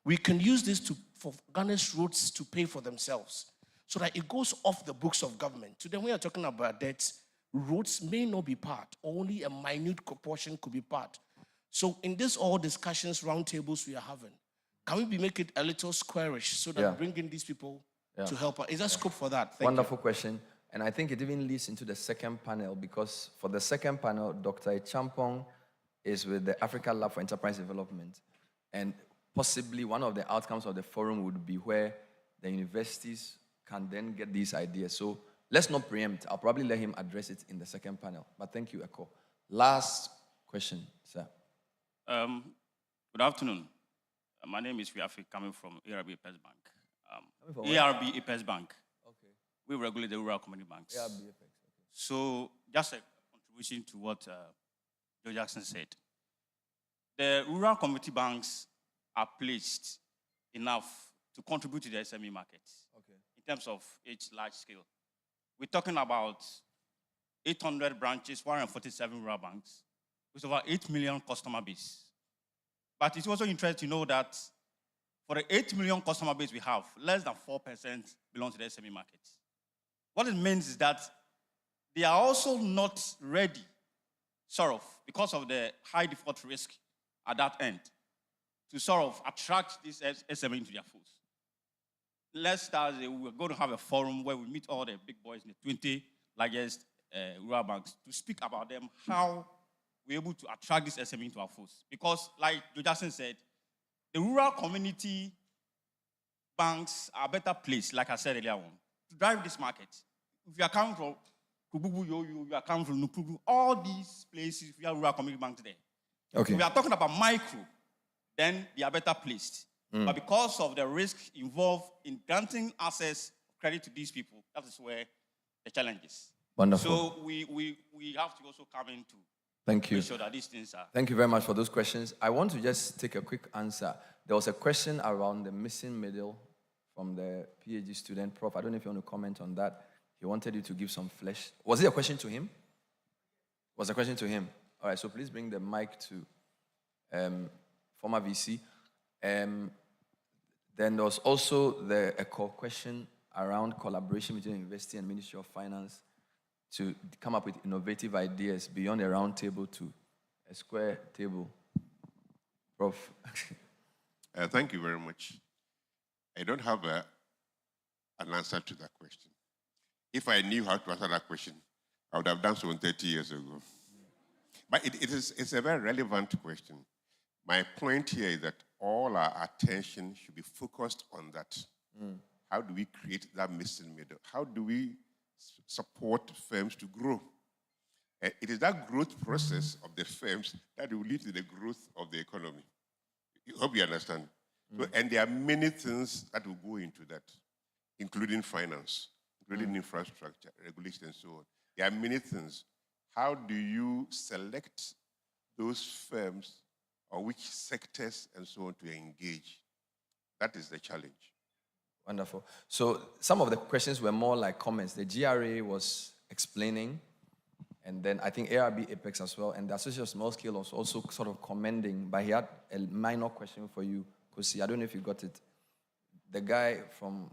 We can use this for Ghana's roads to pay for themselves so that it goes off the books of government. Today, when we are talking about debts, roads may not be part, only a minute proportion could be part. So in this all discussions, roundtables we are having, can we make it a little squarish so that we bring in these people to help us? Is there scope for that? Wonderful question. And I think it even leads into the second panel, because for the second panel, Dr. Champong is with the Africa Lab for Enterprise Development. And possibly one of the outcomes of the forum would be where the universities can then get these ideas. So let's not preempt. I'll probably let him address it in the second panel. But thank you, Eko. Last question, sir. Good afternoon. My name is Riafi, coming from ARB Apex Bank. ARB Apex Bank. Okay. We regulate the rural community banks. ARB Apex. Okay. So just a contribution to what Joe Jackson said. The rural community banks are placed enough to contribute to the SME market. Okay. In terms of its large scale. We're talking about 800 branches, 147 rural banks, with over 8 million customer base. But it's also interesting to know that for the 8 million customer base we have, less than 4% belong to the SME market. What it means is that they are also not ready, sort of, because of the high default risk at that end, to sort of attract this SME into their folds. Let's start, we're going to have a forum where we meet all the big boys in the 20 largest rural banks to speak about them, how we're able to attract this SME into our folds. Because, like Joe Jackson said, the rural community banks are better placed, like I said earlier on, to drive this market. If you are coming from Kububu, you are coming from Nupubu, all these places, we have rural community banks there. Okay. If we are talking about micro, then they are better placed. But because of the risk involved in granting access credit to these people, that is where the challenge is. Wonderful. So we have to also come into Thank you. make sure that these things are. Thank you very much for those questions. I want to just take a quick answer. There was a question around the missing middle from the PhD student, Prof. I don't know if you want to comment on that. He wanted you to give some flesh. Was it a question to him? Was a question to him? All right, so please bring the mic to former VC. Then there was also a question around collaboration between the university and Ministry of Finance to come up with innovative ideas beyond a round table to a square table. Prof. Thank you very much. I don't have an answer to that question. If I knew how to answer that question, I would have done so 30 years ago. But it's a very relevant question. My point here is that all our attention should be focused on that. How do we create that missing middle? How do we support firms to grow? And it is that growth process of the firms that will lead to the growth of the economy. I hope you understand. So, and there are many things that will go into that, including finance, including infrastructure, regulation, and so on. There are many things. How do you select those firms or which sectors and so on to engage? That is the challenge. Wonderful. So some of the questions were more like comments. The GRA was explaining, and then I think ARB Apex as well, and the Association of Small Scale was also sort of commending, but he had a minor question for you, Kosi. I don't know if you got it. The guy from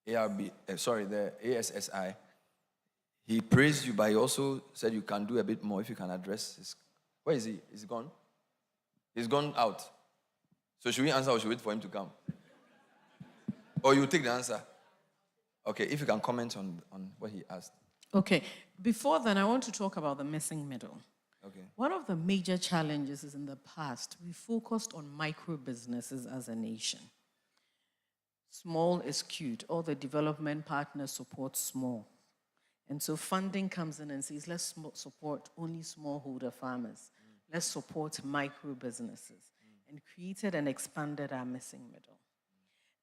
the ASSI, he praised you, but he also said you can do a bit more if you can address his... Where is he? Is he gone? He's gone out. So should we answer or should we wait for him to come? Or you take the answer? Okay, if you can comment on what he asked. Okay, before then, I want to talk about the missing middle. Okay. One of the major challenges is in the past, we focused on micro businesses as a nation. Small is cute. All the development partners support small. And so funding comes in and says, let's support only smallholder farmers. Let's support micro businesses. And created and expanded our missing middle.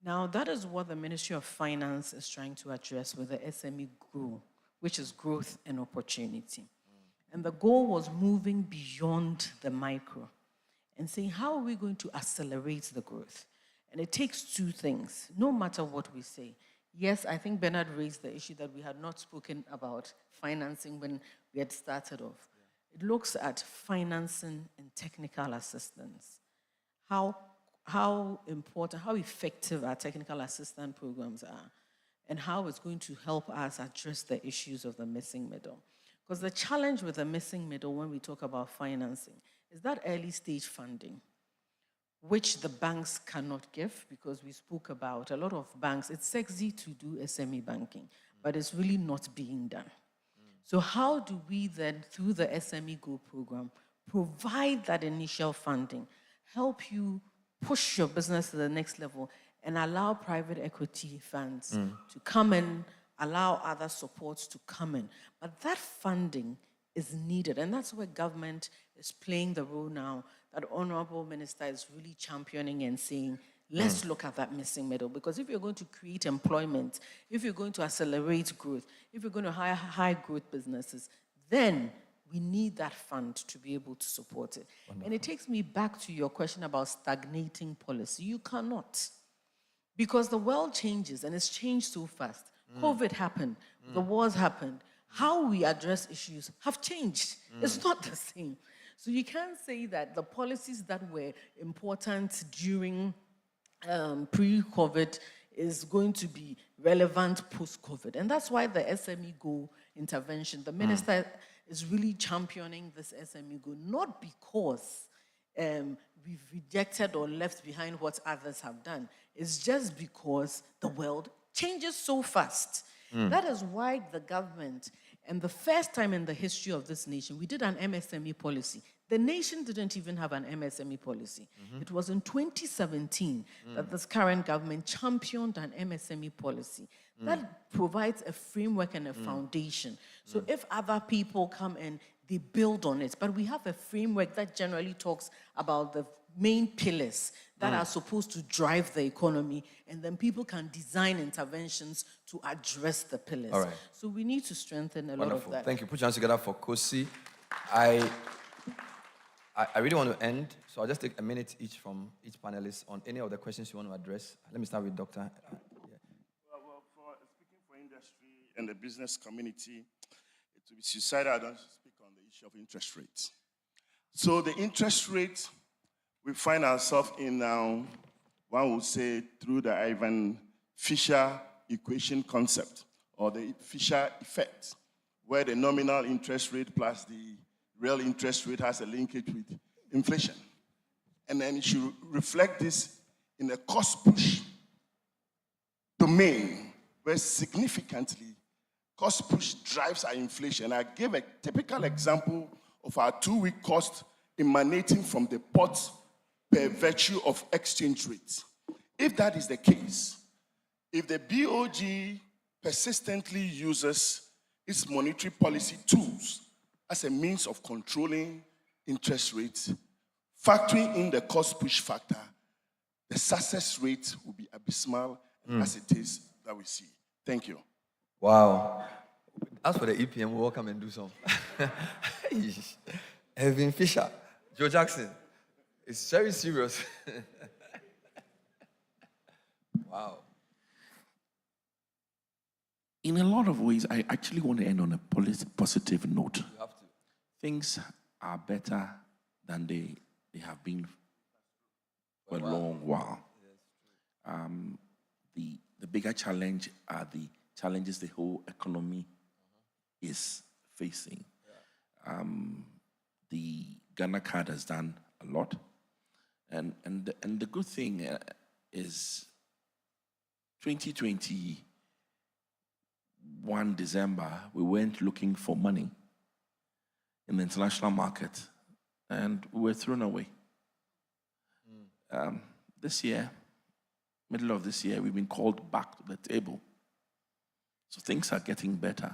Now, that is what the Ministry of Finance is trying to address with the SME Grow, which is growth and opportunity. And the goal was moving beyond the micro and saying, how are we going to accelerate the growth? And it takes two things, no matter what we say. Yes, I think Bernard raised the issue that we had not spoken about financing when we had started off. It looks at financing and technical assistance. How important, how effective our technical assistance programs are, and how it's going to help us address the issues of the missing middle. Because the challenge with the missing middle when we talk about financing is that early stage funding, which the banks cannot give, because we spoke about a lot of banks, it's sexy to do SME banking, but it's really not being done. So how do we then, through the SME Go program, provide that initial funding, help you push your business to the next level, and allow private equity funds to come in, allow other supports to come in. But that funding is needed, and that's where government is playing the role now, that Honorable Minister is really championing and saying, let's look at that missing middle, because if you're going to create employment, if you're going to accelerate growth, if you're going to hire high growth businesses, then we need that fund to be able to support it. Wonderful. And it takes me back to your question about stagnating policy. You cannot, because the world changes and it's changed so fast. COVID happened, the wars happened. How we address issues have changed. It's not the same. So you can't say that the policies that were important during pre-COVID is going to be relevant post-COVID. And that's why the SME Go intervention, the minister is really championing this SME Go, not because we've rejected or left behind what others have done. It's just because the world changes so fast. That is why the government, and the first time in the history of this nation, we did an MSME policy. The nation didn't even have an MSME policy. It was in 2017 that this current government championed an MSME policy that provides a framework and a foundation. So if other people come in, they build on it. But we have a framework that generally talks about the main pillars that are supposed to drive the economy, and then people can design interventions to address the pillars. All right. So we need to strengthen a lot of that. Thank you. Put your hands together for Kosi. I really want to end, so I'll just take a minute each from each panelist on any of the questions you want to address. Let me start with Dr. Well, for speaking for industry and the business community, it would be suicidal I don't speak on the issue of interest rates. So the interest rate we find ourselves in now, one would say through the Ivan Fisher equation concept, or the Fisher effect, where the nominal interest rate plus the real interest rate has a linkage with inflation. And then it should reflect this in a cost push domain, where significantly cost push drives our inflation. I gave a typical example of our 2-week cost emanating from the pot per virtue of exchange rates. If that is the case, if the BOG persistently uses its monetary policy tools as a means of controlling interest rates, factoring in the cost push factor, the success rate will be abysmal as it is that we see. Thank you. Wow. As for the EPM, we'll come and do some. Evan Fisher, Joe Jackson, it's very serious. Wow. In a lot of ways, I actually want to end on a positive note. You have to. Things are better than they have been for a long while. The bigger challenge are the challenges the whole economy is facing. The Ghana card has done a lot, and the good thing is 2021 December, we went looking for money in the international market, and we were thrown away. This year, middle of this year, we've been called back to the table. So things are getting better.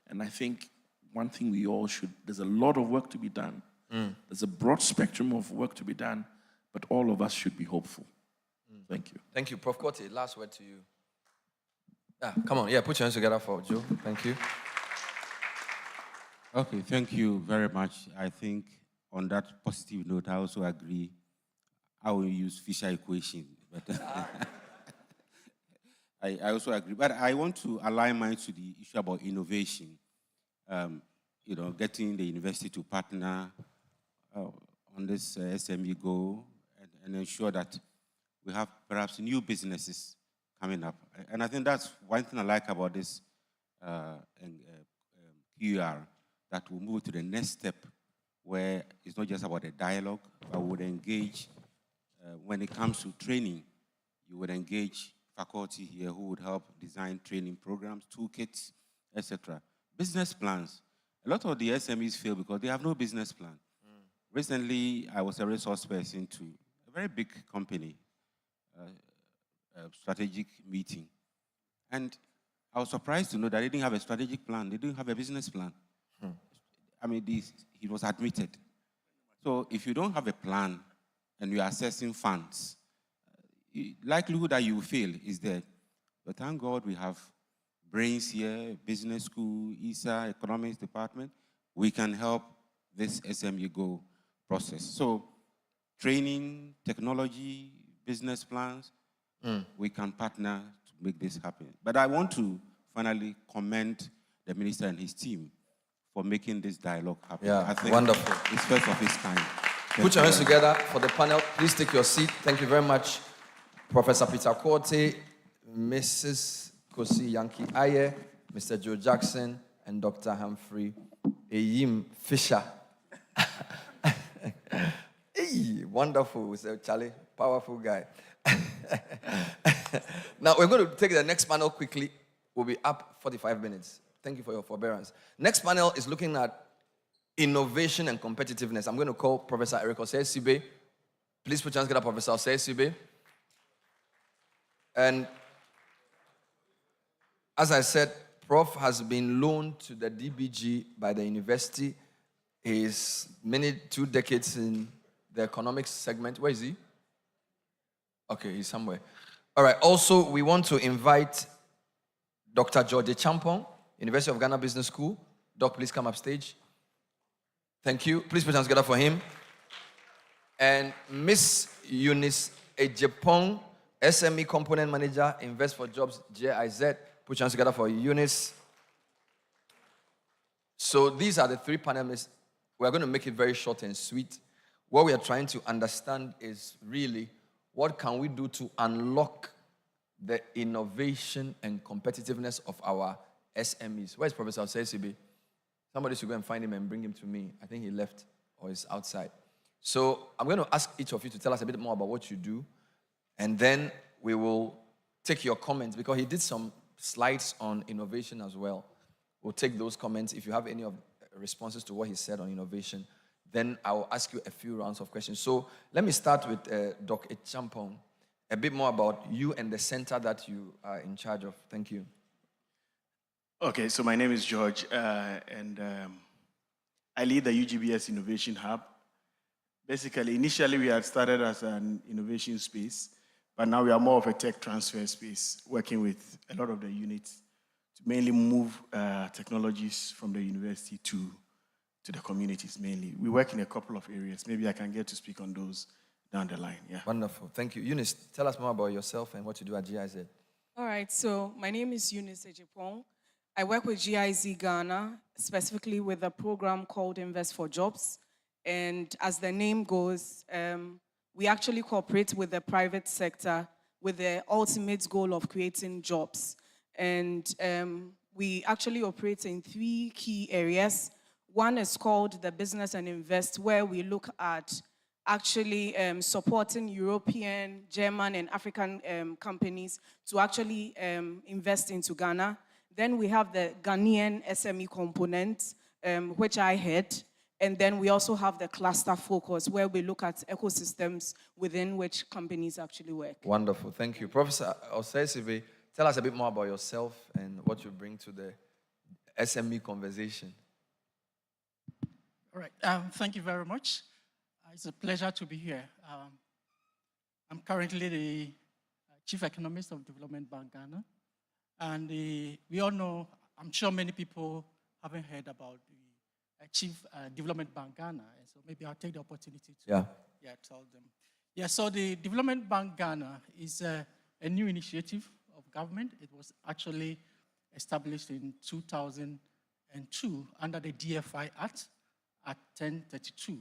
And I think one thing we all should, there's a lot of work to be done. There's a broad spectrum of work to be done, but all of us should be hopeful. Thank you. Thank you. Prof. Korte, last word to you. Come on. Yeah, put your hands together for Joe. Thank you. Okay, thank you very much. I think on that positive note, I also agree. I will use Fisher equation, but I also agree. But I want to align mine to the issue about innovation. Getting the university to partner on this SME goal and ensure that we have perhaps new businesses coming up. And I think that's one thing I like about this QR, that we'll move to the next step where it's not just about a dialogue, but we would engage when it comes to training. You would engage faculty here who would help design training programs, toolkits, etc. Business plans. A lot of the SMEs fail because they have no business plan. Recently, I was a resource person to a very big company, a strategic meeting. And I was surprised to know that they didn't have a strategic plan. They didn't have a business plan. I mean, it was admitted. So if you don't have a plan and you're assessing funds, likelihood that you fail is there. But thank God we have brains here, business school, ISA, economics department. We can help this SME Go process. So training, technology, business plans, we can partner to make this happen. But I want to finally commend the minister and his team for making this dialogue happen. Yeah, I think wonderful. It's first of its kind. Put your hands together for the panel. Please take your seat. Thank you very much, Professor Peter Korte, Mrs. Kosi Yankee Aye, Mr. Joe Jackson, and Dr. Humphrey Eyim Fisher. Hey, wonderful, Mr. Charlie. Powerful guy. Now, we're going to take the next panel quickly. We'll be up 45 minutes. Thank you for your forbearance. Next panel is looking at innovation and competitiveness. I'm going to call Professor Eric Osei-Sibe. Please put your hands together, Professor Osei-Sibe. And as I said, Prof has been loaned to the DBG by the university. He's 2 decades in the economics segment. Where is he? Okay, he's somewhere. All right, also we want to invite Dr. George Champong, University of Ghana Business School. Doc, please come up stage. Thank you. Please put your hands together for him. And Miss Eunice Ejepong, SME Component Manager, Invest for Jobs, JIZ. Put your hands together for Eunice. So these are the 3 panelists. We're going to make it very short and sweet. What we are trying to understand is really what can we do to unlock the innovation and competitiveness of our SMEs. Where's Professor Osei-Sibe? Somebody should go and find him and bring him to me. I think he left or is outside. So I'm going to ask each of you to tell us a bit more about what you do, and then we will take your comments, because he did some slides on innovation as well. We'll take those comments. If you have any of responses to what he said on innovation, then I will ask you a few rounds of questions. So let me start with Dr. Champong. A bit more about you and the center that you are in charge of. Thank you. Okay, so my name is George, and I lead the UGBS Innovation Hub. Basically, initially we had started as an innovation space, but now we are more of a tech transfer space, working with a lot of the units to mainly move technologies from the university to the communities mainly. We work in a couple of areas. Maybe I can get to speak on those down the line. Yeah. Wonderful. Thank you. Eunice, tell us more about yourself and what you do at GIZ. All right, so my name is Eunice Ejipong. I work with GIZ Ghana, specifically with a program called Invest for Jobs. And as the name goes, we actually cooperate with the private sector with the ultimate goal of creating jobs. And we actually operate in 3 key areas. One is called the Business and Invest, where we look at actually supporting European, German, and African companies to actually invest into Ghana. Then we have the Ghanaian SME component, which I head. And then we also have the cluster focus, where we look at ecosystems within which companies actually work. Wonderful. Thank you. Professor Osei, tell us a bit more about yourself and what you bring to the SME conversation. All right. Thank you very much. It's a pleasure to be here. I'm currently the Chief Economist of Development Bank Ghana. And we all know, I'm sure many people haven't heard about the Chief Development Bank Ghana. And so maybe I'll take the opportunity to tell them. Yeah, so the Development Bank Ghana is a new initiative of government. It was actually established in 2002 under the DFI Act, Act 1032.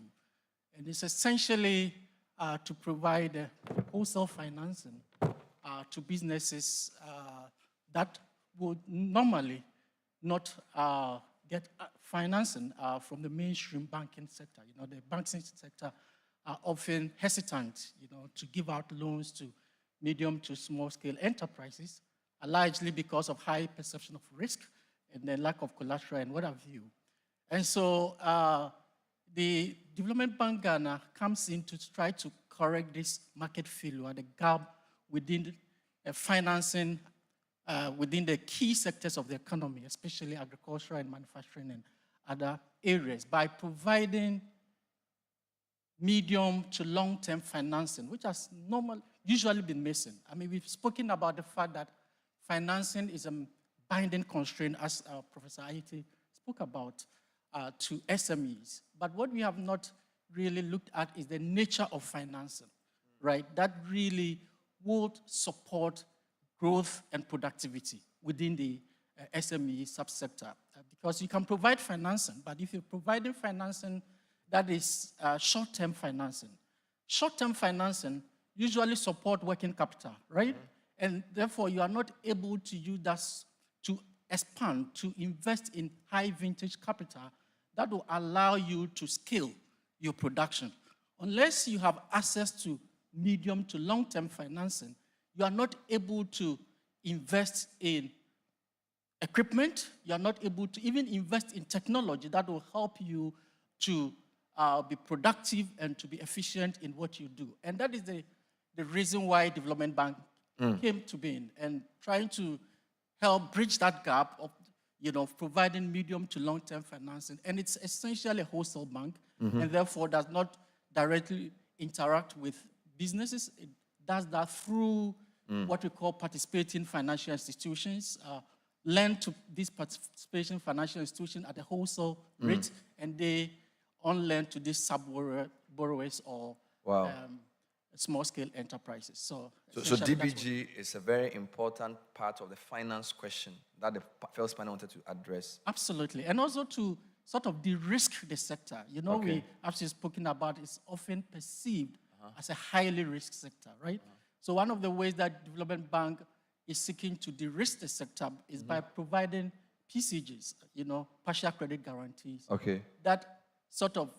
And it's essentially to provide wholesale financing to businesses that would normally not get financing from the mainstream banking sector. You know, the banking sector are often hesitant, to give out loans to medium to small scale enterprises, largely because of high perception of risk and the lack of collateral and what have you. And so the Development Bank Ghana comes in to try to correct this market failure, the gap within financing within the key sectors of the economy, especially agriculture and manufacturing and other areas, by providing medium to long-term financing, which has usually been missing. I mean, we've spoken about the fact that financing is a binding constraint, as Professor Ayite spoke about, to SMEs. But what we have not really looked at is the nature of financing, right? That really would support growth and productivity within the SME subsector. Because you can provide financing, but if you're providing financing that is short-term financing usually support working capital, right? And therefore, you are not able to use that to expand, to invest in high vintage capital that will allow you to scale your production. Unless you have access to medium to long-term financing, you are not able to invest in equipment. You are not able to even invest in technology that will help you to be productive and to be efficient in what you do. And that is the reason why Development Bank came to being, and trying to help bridge that gap of providing medium to long-term financing. And it's essentially a wholesale bank, and therefore does not directly interact with businesses. It does that through what we call participating financial institutions, lend to these participating financial institutions at a wholesale rate, and they on-lend to these sub-borrowers or small-scale enterprises. So DBG is a very important part of the finance question that the first panel wanted to address. Absolutely. And also to sort of de-risk the sector. We actually spoken about it's often perceived as a highly risk sector, right? So one of the ways that Development Bank is seeking to de-risk the sector is by providing PCGs, partial credit guarantees, that sort of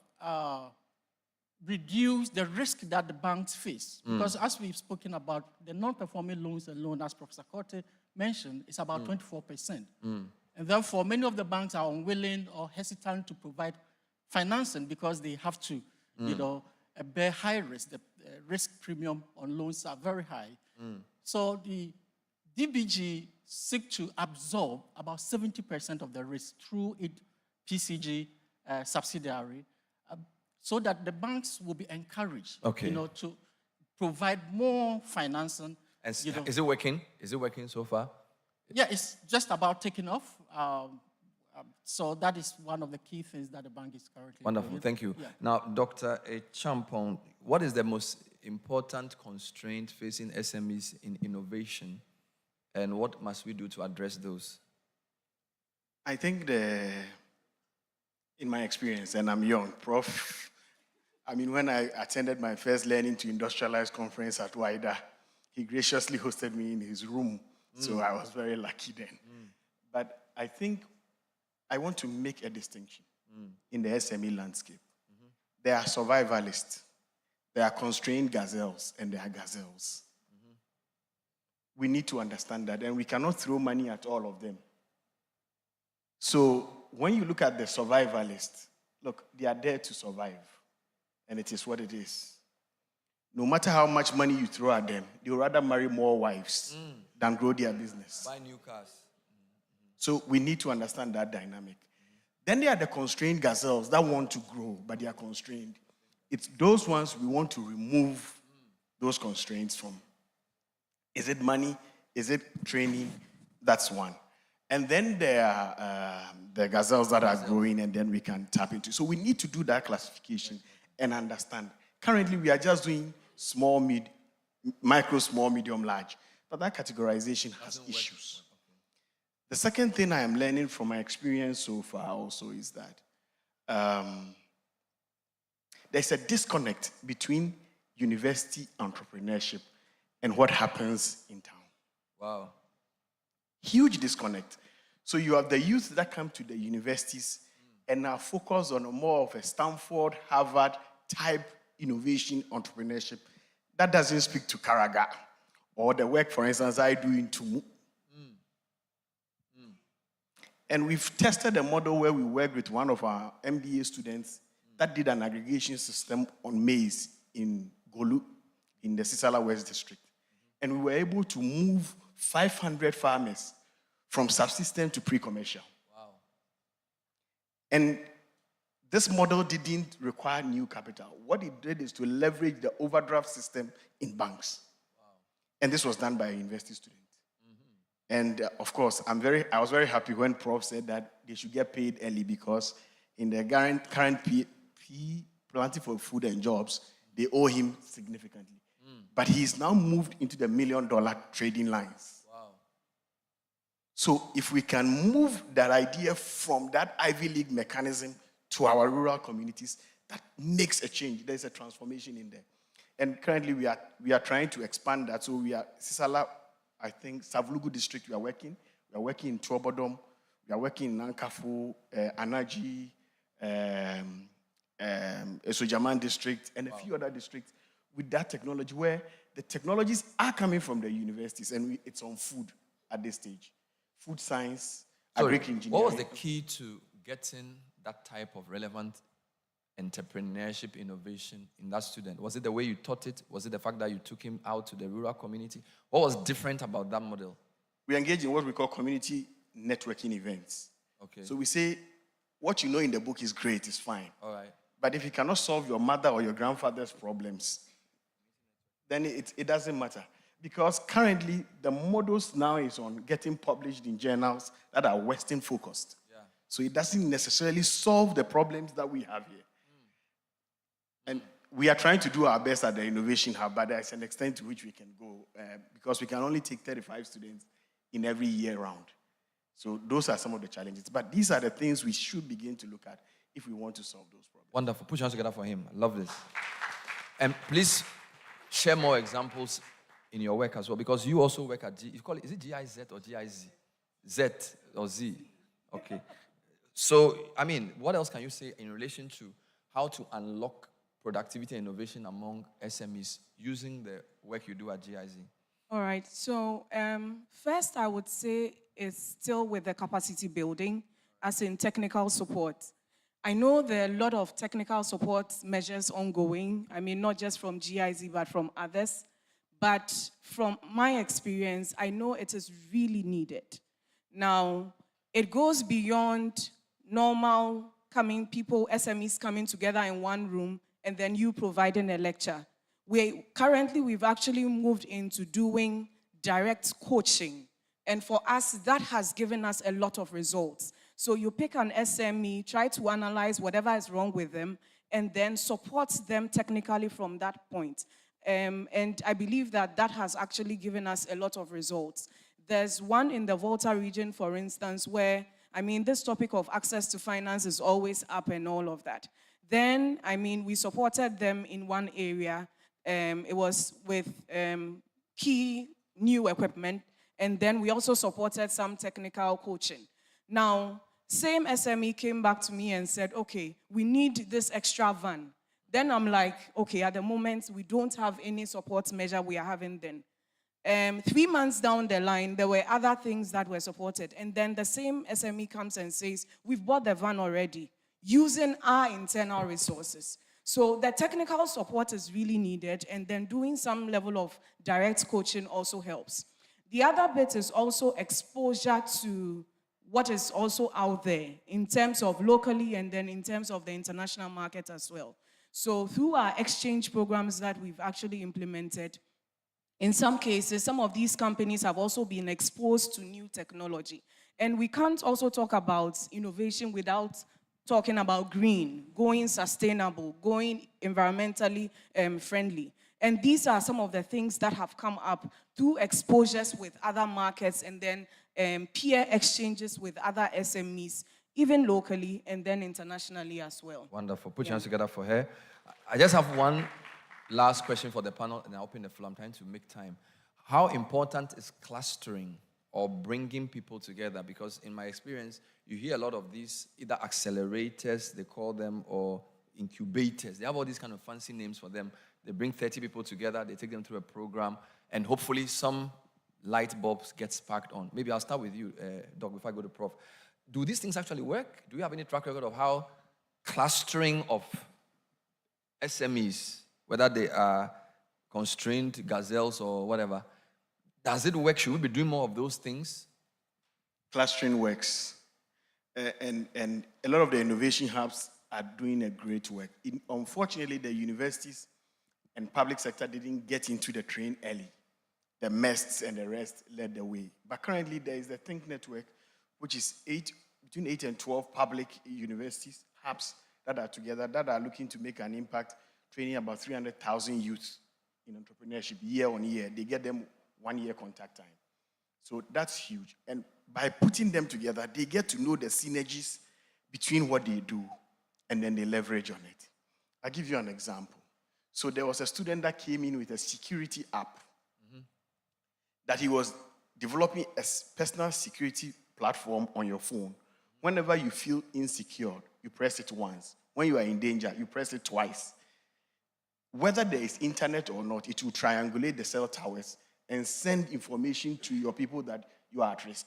reduce the risk that the banks face. Because as we've spoken about, the non-performing loans alone, as Professor Korte mentioned, is about 24%. And therefore, many of the banks are unwilling or hesitant to provide financing because they have to, bear high risk. The risk premium on loans are very high. So the DBG seek to absorb about 70% of the risk through its PCG subsidiary, so that the banks will be encouraged, to provide more financing. And is it working? Is it working so far? Yeah, it's just about taking off. So that is one of the key things that the bank is currently Wonderful, doing. thank you. Yeah. Now, Dr. Champong, what is the most important constraint facing SMEs in innovation, and what must we do to address those? I think in my experience, and I'm young, Prof, I mean, when I attended my first Learning to Industrialize conference at WIDA, he graciously hosted me in his room. So I was very lucky then. But I think I want to make a distinction in the SME landscape. There are survivalists, there are constrained gazelles, and there are gazelles. We need to understand that, and we cannot throw money at all of them. So when you look at the survivalists, look, they are there to survive, and it is what it is. No matter how much money you throw at them, they would rather marry more wives than grow their business. Buy new cars. So we need to understand that dynamic. Then there are the constrained gazelles that want to grow, but they are constrained. It's those ones we want to remove those constraints from. Is it money? Is it training? That's one. And then there are the gazelles that are growing, and then we can tap into. So we need to do that classification and understand. Currently, we are just doing small, micro, small, medium, large. But that categorization has issues. The second thing I am learning from my experience so far also is that there's a disconnect between university entrepreneurship and what happens in town. Wow. Huge disconnect. So you have the youth that come to the universities and are focused on more of a Stanford, Harvard type innovation entrepreneurship that doesn't speak to Karaga or the work, for instance, I do in Tumu. And we've tested a model where we worked with one of our MBA students that did an aggregation system on maize in Golu, in the Sisala West District. And we were able to move 500 farmers from subsistence to pre-commercial. Wow. And this model didn't require new capital. What it did is to leverage the overdraft system in banks. Wow. And this was done by a university student. And of course, I was very happy when Prof said that they should get paid early, because in the current Planting for Food and Jobs, they owe him significantly. But he's now moved into the $1 million trading lines. Wow. So if we can move that idea from that Ivy League mechanism to our rural communities, that makes a change. There's a transformation in there. And currently we are trying to expand that. So we are Sisala, I think, Savlugu district we are working. We are working in Trobodom. We are working in Nankafu, Anaji, Esojaman district, and a few other districts with that technology, where the technologies are coming from the universities, and it's on food at this stage. Food science, agric engineering. What was the key to getting that type of relevant entrepreneurship innovation in that student? Was it the way you taught it? Was it the fact that you took him out to the rural community? What was different about that model? We engage in what we call community networking events. Okay. So we say, what you know in the book is great, it's fine. All right. But if you cannot solve your mother or your grandfather's problems, then it doesn't matter. Because currently, the models now is on getting published in journals that are Western focused. Yeah. So it doesn't necessarily solve the problems that we have here. And we are trying to do our best at the Innovation Hub, but there's an extent to which we can go, because we can only take 35 students in every year round. So those are some of the challenges. But these are the things we should begin to look at if we want to solve those problems. Wonderful. Put your hands together for him. I love this. And please share more examples in your work as well, because you also work at you call it, is it GIZ or GIZ? Z or Z? Okay. So, I mean, what else can you say in relation to how to unlock productivity and innovation among SMEs using the work you do at GIZ? All right. So first, I would say it's still with the capacity building, as in technical support. I know there are a lot of technical support measures ongoing. I mean, not just from GIZ, but from others. But from my experience, I know it is really needed. Now, it goes beyond normal SMEs coming together in one room and then you providing a lecture. Currently, we've actually moved into doing direct coaching. And for us, that has given us a lot of results. So you pick an SME, try to analyze whatever is wrong with them, and then support them technically from that point. And I believe that that has actually given us a lot of results. There's one in the Volta region, for instance, where, I mean, this topic of access to finance is always up and all of that. Then, I mean, we supported them in one area. It was with key new equipment, and then we also supported some technical coaching. Now, same SME came back to me and said, okay, we need this extra van. Then I'm like, okay, at the moment, we don't have any support measure we are having then. 3 months down the line, there were other things that were supported. And then the same SME comes and says, we've bought the van already, using our internal resources. So the technical support is really needed, and then doing some level of direct coaching also helps. The other bit is also exposure to what is also out there in terms of locally and then in terms of the international market as well. So through our exchange programs that we've actually implemented, in some cases, some of these companies have also been exposed to new technology. And we can't also talk about innovation without talking about green, going sustainable, going environmentally friendly. And these are some of the things that have come up through exposures with other markets and then peer exchanges with other SMEs, even locally and then internationally as well. Wonderful. Put your hands together for her. I just have one last question for the panel, and I'll open the floor. I'm trying to make time. How important is clustering or bringing people together? Because in my experience, you hear a lot of these either accelerators, they call them, or incubators. They have all these kind of fancy names for them. They bring 30 people together, they take them through a program, and hopefully some light bulbs get sparked on. Maybe I'll start with you, Doc, before I go to Prof. Do these things actually work? Do you have any track record of how clustering of SMEs, whether they are constrained gazelles or whatever, does it work? Should we be doing more of those things? Clustering works. And a lot of the innovation hubs are doing a great work. Unfortunately, the universities and public sector didn't get into the train early. The MESTs and the rest led the way. But currently, there is the Think Network, which is between 8 and 12 public universities, hubs that are together, that are looking to make an impact, training about 300,000 youth in entrepreneurship year on year. They get them 1 year contact time. So that's huge. And by putting them together, they get to know the synergies between what they do, and then they leverage on it. I'll give you an example. So there was a student that came in with a security app that he was developing a personal security platform on your phone. Whenever you feel insecure, you press it once. When you are in danger, you press it twice. Whether there is internet or not, it will triangulate the cell towers and send information to your people that you are at risk.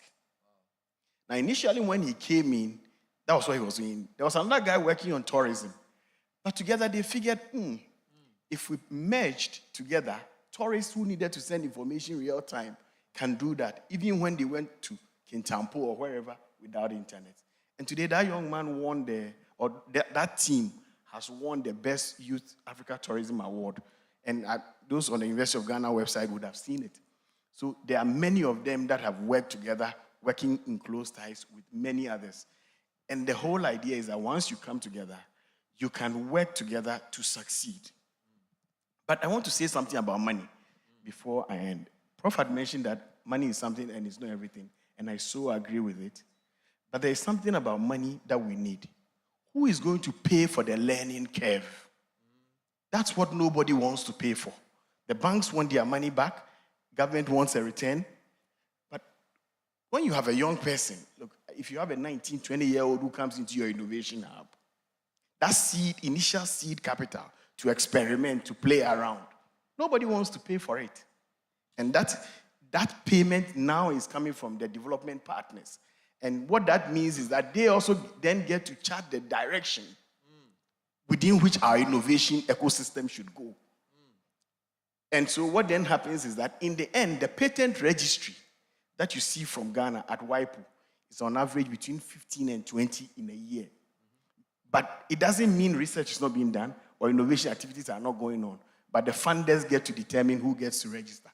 Now, initially when he came in, that was what he was doing. There was another guy working on tourism. But together they figured, if we merged together, tourists who needed to send information real time can do that, even when they went to Kintampo or wherever without internet. And today that young man won that team has won the Best Youth Africa Tourism Award. And those on the University of Ghana website would have seen it. So there are many of them that have worked together, working in close ties with many others. And the whole idea is that once you come together, you can work together to succeed. But I want to say something about money before I end. Prof had mentioned that money is something and it's not everything, and I so agree with it. But there is something about money that we need. Who is going to pay for the learning curve? That's what nobody wants to pay for. The banks want their money back, government wants a return. But when you have a young person, look, if you have a 19, 20-year-old who comes into your innovation hub, that initial seed capital to experiment, to play around, nobody wants to pay for it. And that payment now is coming from the development partners. And what that means is that they also then get to chart the direction within which our innovation ecosystem should go. And so what then happens is that in the end, the patent registry that you see from Ghana at WIPO is on average between 15 and 20 in a year. But it doesn't mean research is not being done or innovation activities are not going on. But the funders get to determine who gets to register.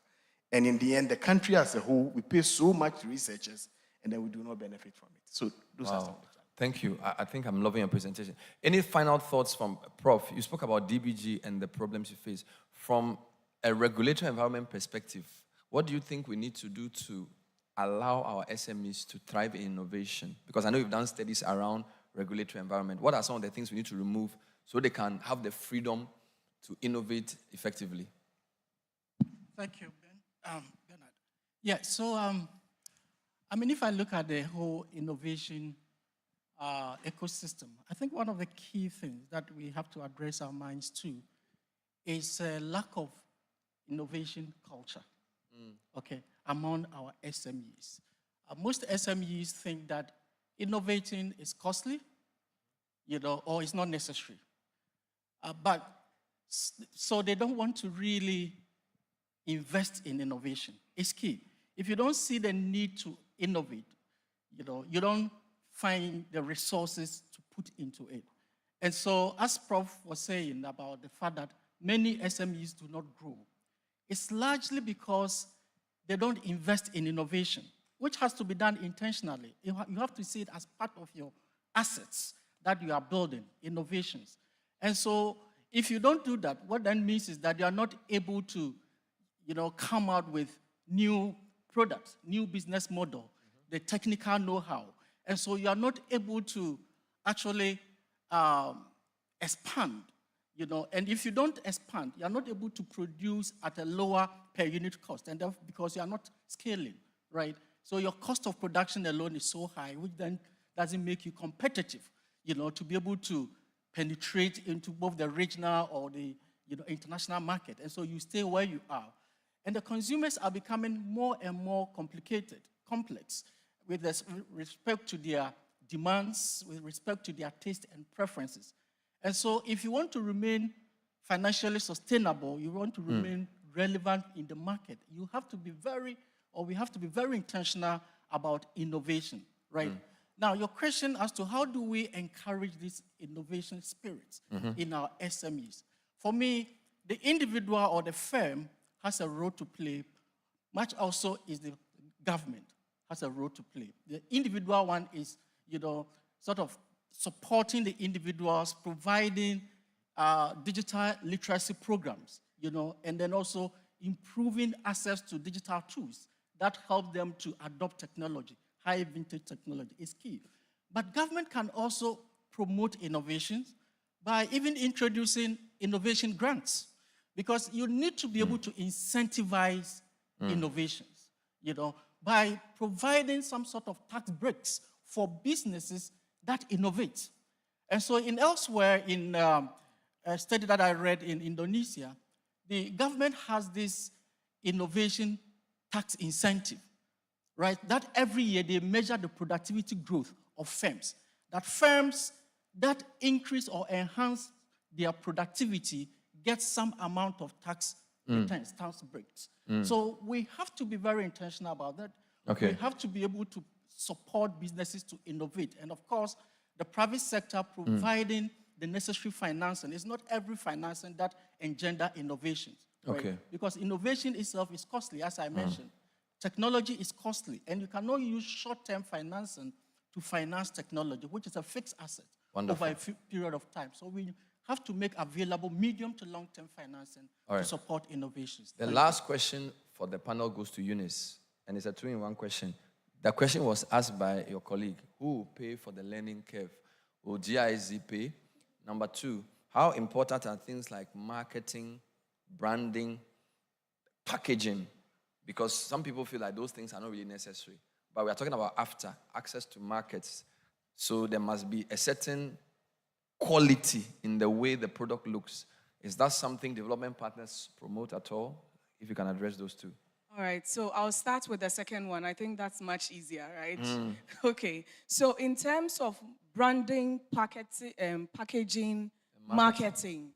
And in the end, the country as a whole, we pay so much to researchers and then we do not benefit from it. So those are some of the challenges. Thank you. I think I'm loving your presentation. Any final thoughts from Prof? You spoke about DBG and the problems you face. From a regulatory environment perspective, what do you think we need to do to allow our SMEs to thrive in innovation? Because I know you've done studies around regulatory environment. What are some of the things we need to remove so they can have the freedom to innovate effectively? Thank you, Bernard. Yeah, so I mean, if I look at the whole innovation ecosystem, I think one of the key things that we have to address our minds to is a lack of innovation culture, okay, among our SMEs. Most SMEs think that innovating is costly, or it's not necessary. So they don't want to really invest in innovation. It's key. If you don't see the need to innovate, you don't find the resources to put into it. And so, as Prof was saying about the fact that many SMEs do not grow, it's largely because they don't invest in innovation, which has to be done intentionally. You have to see it as part of your assets that you are building, innovations. And so, if you don't do that, what that means is that you are not able to, come out with new products, new business model, the technical know-how. And so you are not able to actually expand, and if you don't expand, you are not able to produce at a lower per unit cost, and because you are not scaling, right? So your cost of production alone is so high, which then doesn't make you competitive, to be able to penetrate into both the regional or the international market. And so you stay where you are. And the consumers are becoming more and more complex with respect to their demands, with respect to their taste and preferences. And so if you want to remain financially sustainable, you want to remain relevant in the market, we have to be very intentional about innovation, right? Now, your question as to how do we encourage this innovation spirit in our SMEs? For me, the individual or the firm has a role to play. Much also is the government has a role to play. The individual one is, sort of supporting the individuals, providing digital literacy programs, and then also improving access to digital tools that help them to adopt technology. High vintage technology is key. But government can also promote innovations by even introducing innovation grants, because you need to be able to incentivize innovations, by providing some sort of tax breaks for businesses that innovate. And so elsewhere in a study that I read in Indonesia, the government has this innovation tax incentive, right? That every year they measure the productivity growth of firms. That firms that increase or enhance their productivity get some amount of tax returns, tax breaks. So we have to be very intentional about that. Okay. We have to be able to support businesses to innovate. And of course, the private sector providing the necessary financing. It's not every financing that engender innovations. Right? Okay. Because innovation itself is costly, as I mentioned. Technology is costly, and you cannot use short-term financing to finance technology, which is a fixed asset over a period of time. So we have to make available medium to long-term financing to support innovations. The last question for the panel goes to Eunice, and it's a two-in-one question. The question was asked by your colleague: who will pay for the learning curve? Will GIZ pay? Number two, how important are things like marketing, branding, packaging? Because some people feel like those things are not really necessary. But we are talking about after, access to markets. So there must be a certain quality in the way the product looks. Is that something development partners promote at all? If you can address those two. All right, so I'll start with the second one. I think that's much easier, right? Okay, so in terms of branding, packaging, marketing,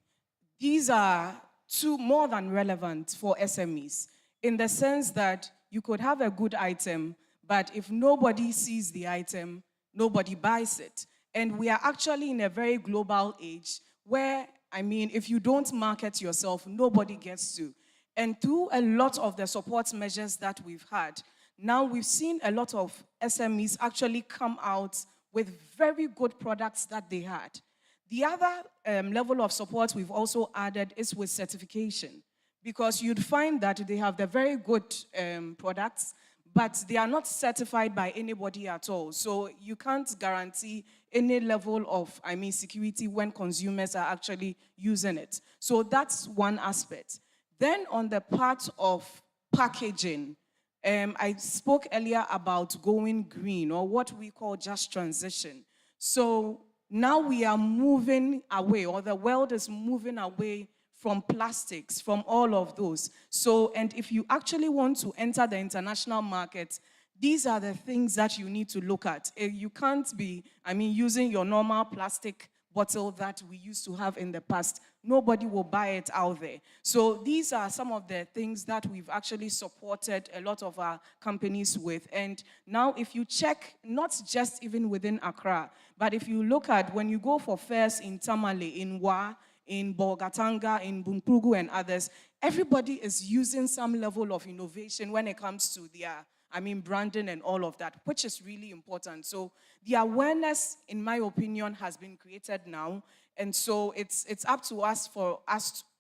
these are two more than relevant for SMEs, in the sense that you could have a good item, but if nobody sees the item, nobody buys it. And we are actually in a very global age where, if you don't market yourself, nobody gets to. And through a lot of the support measures that we've had, now we've seen a lot of SMEs actually come out with very good products that they had. The other level of support we've also added is with certification, because you'd find that they have the very good products, but they are not certified by anybody at all. So you can't guarantee any level of, security when consumers are actually using it. So that's one aspect. Then on the part of packaging, I spoke earlier about going green, or what we call just transition. So now we are moving away, or the world is moving away from plastics, from all of those. So, and if you actually want to enter the international market, these are the things that you need to look at. You can't be, using your normal plastic bottle that we used to have in the past. Nobody will buy it out there. So these are some of the things that we've actually supported a lot of our companies with. And now if you check, not just even within Accra, but if you look at when you go for fairs in Tamale, in Wa, in Bolgatanga, in Bunkpugu and others, everybody is using some level of innovation when it comes to their branding and all of that, which is really important. So the awareness, in my opinion, has been created now. And so it's up to us,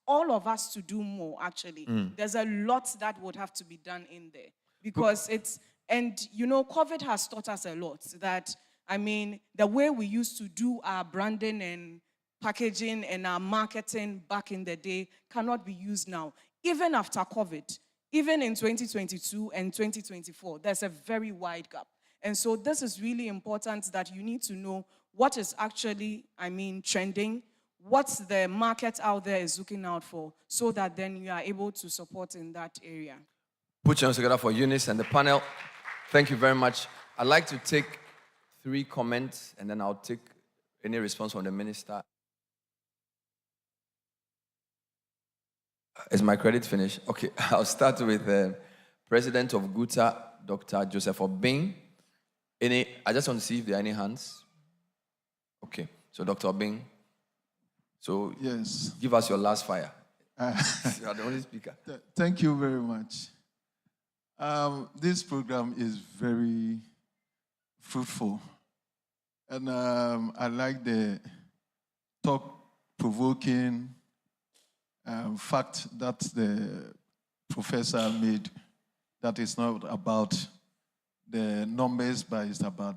all of us to do more, actually. There's a lot that would have to be done in there. Because COVID has taught us a lot. That, the way we used to do our branding and packaging and our marketing back in the day cannot be used now. Even after COVID, even in 2022 and 2024, there's a very wide gap. And so this is really important, that you need to know what is actually, trending, what the market out there is looking out for, so that then you are able to support in that area. Put your hands together for Eunice and the panel. Thank you very much. I'd like to take 3 comments, and then I'll take any response from the minister. Is my credit finished? Okay, I'll start with the President of GUTA, Dr. Joseph Obing. I just want to see if there are any hands. Okay, so Dr. Obing. So yes, give us your last fire. You are the only speaker. Thank you very much. This program is very fruitful. And I like the thought-provoking fact that the professor made, that it's not about the numbers, but it's about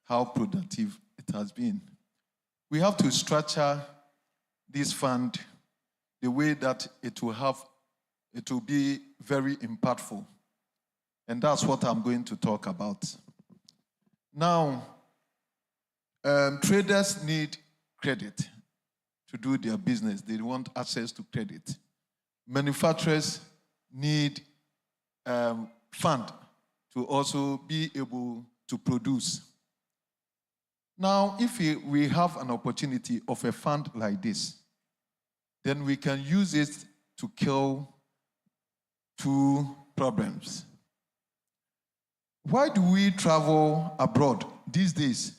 how productive it has been. We have to structure this fund the way that it will be very impactful. And that's what I'm going to talk about. Now, traders need credit to do their business. They want access to credit. Manufacturers need fund to also be able to produce. Now, if we have an opportunity of a fund like this, then we can use it to kill 2 problems. Why do we travel abroad these days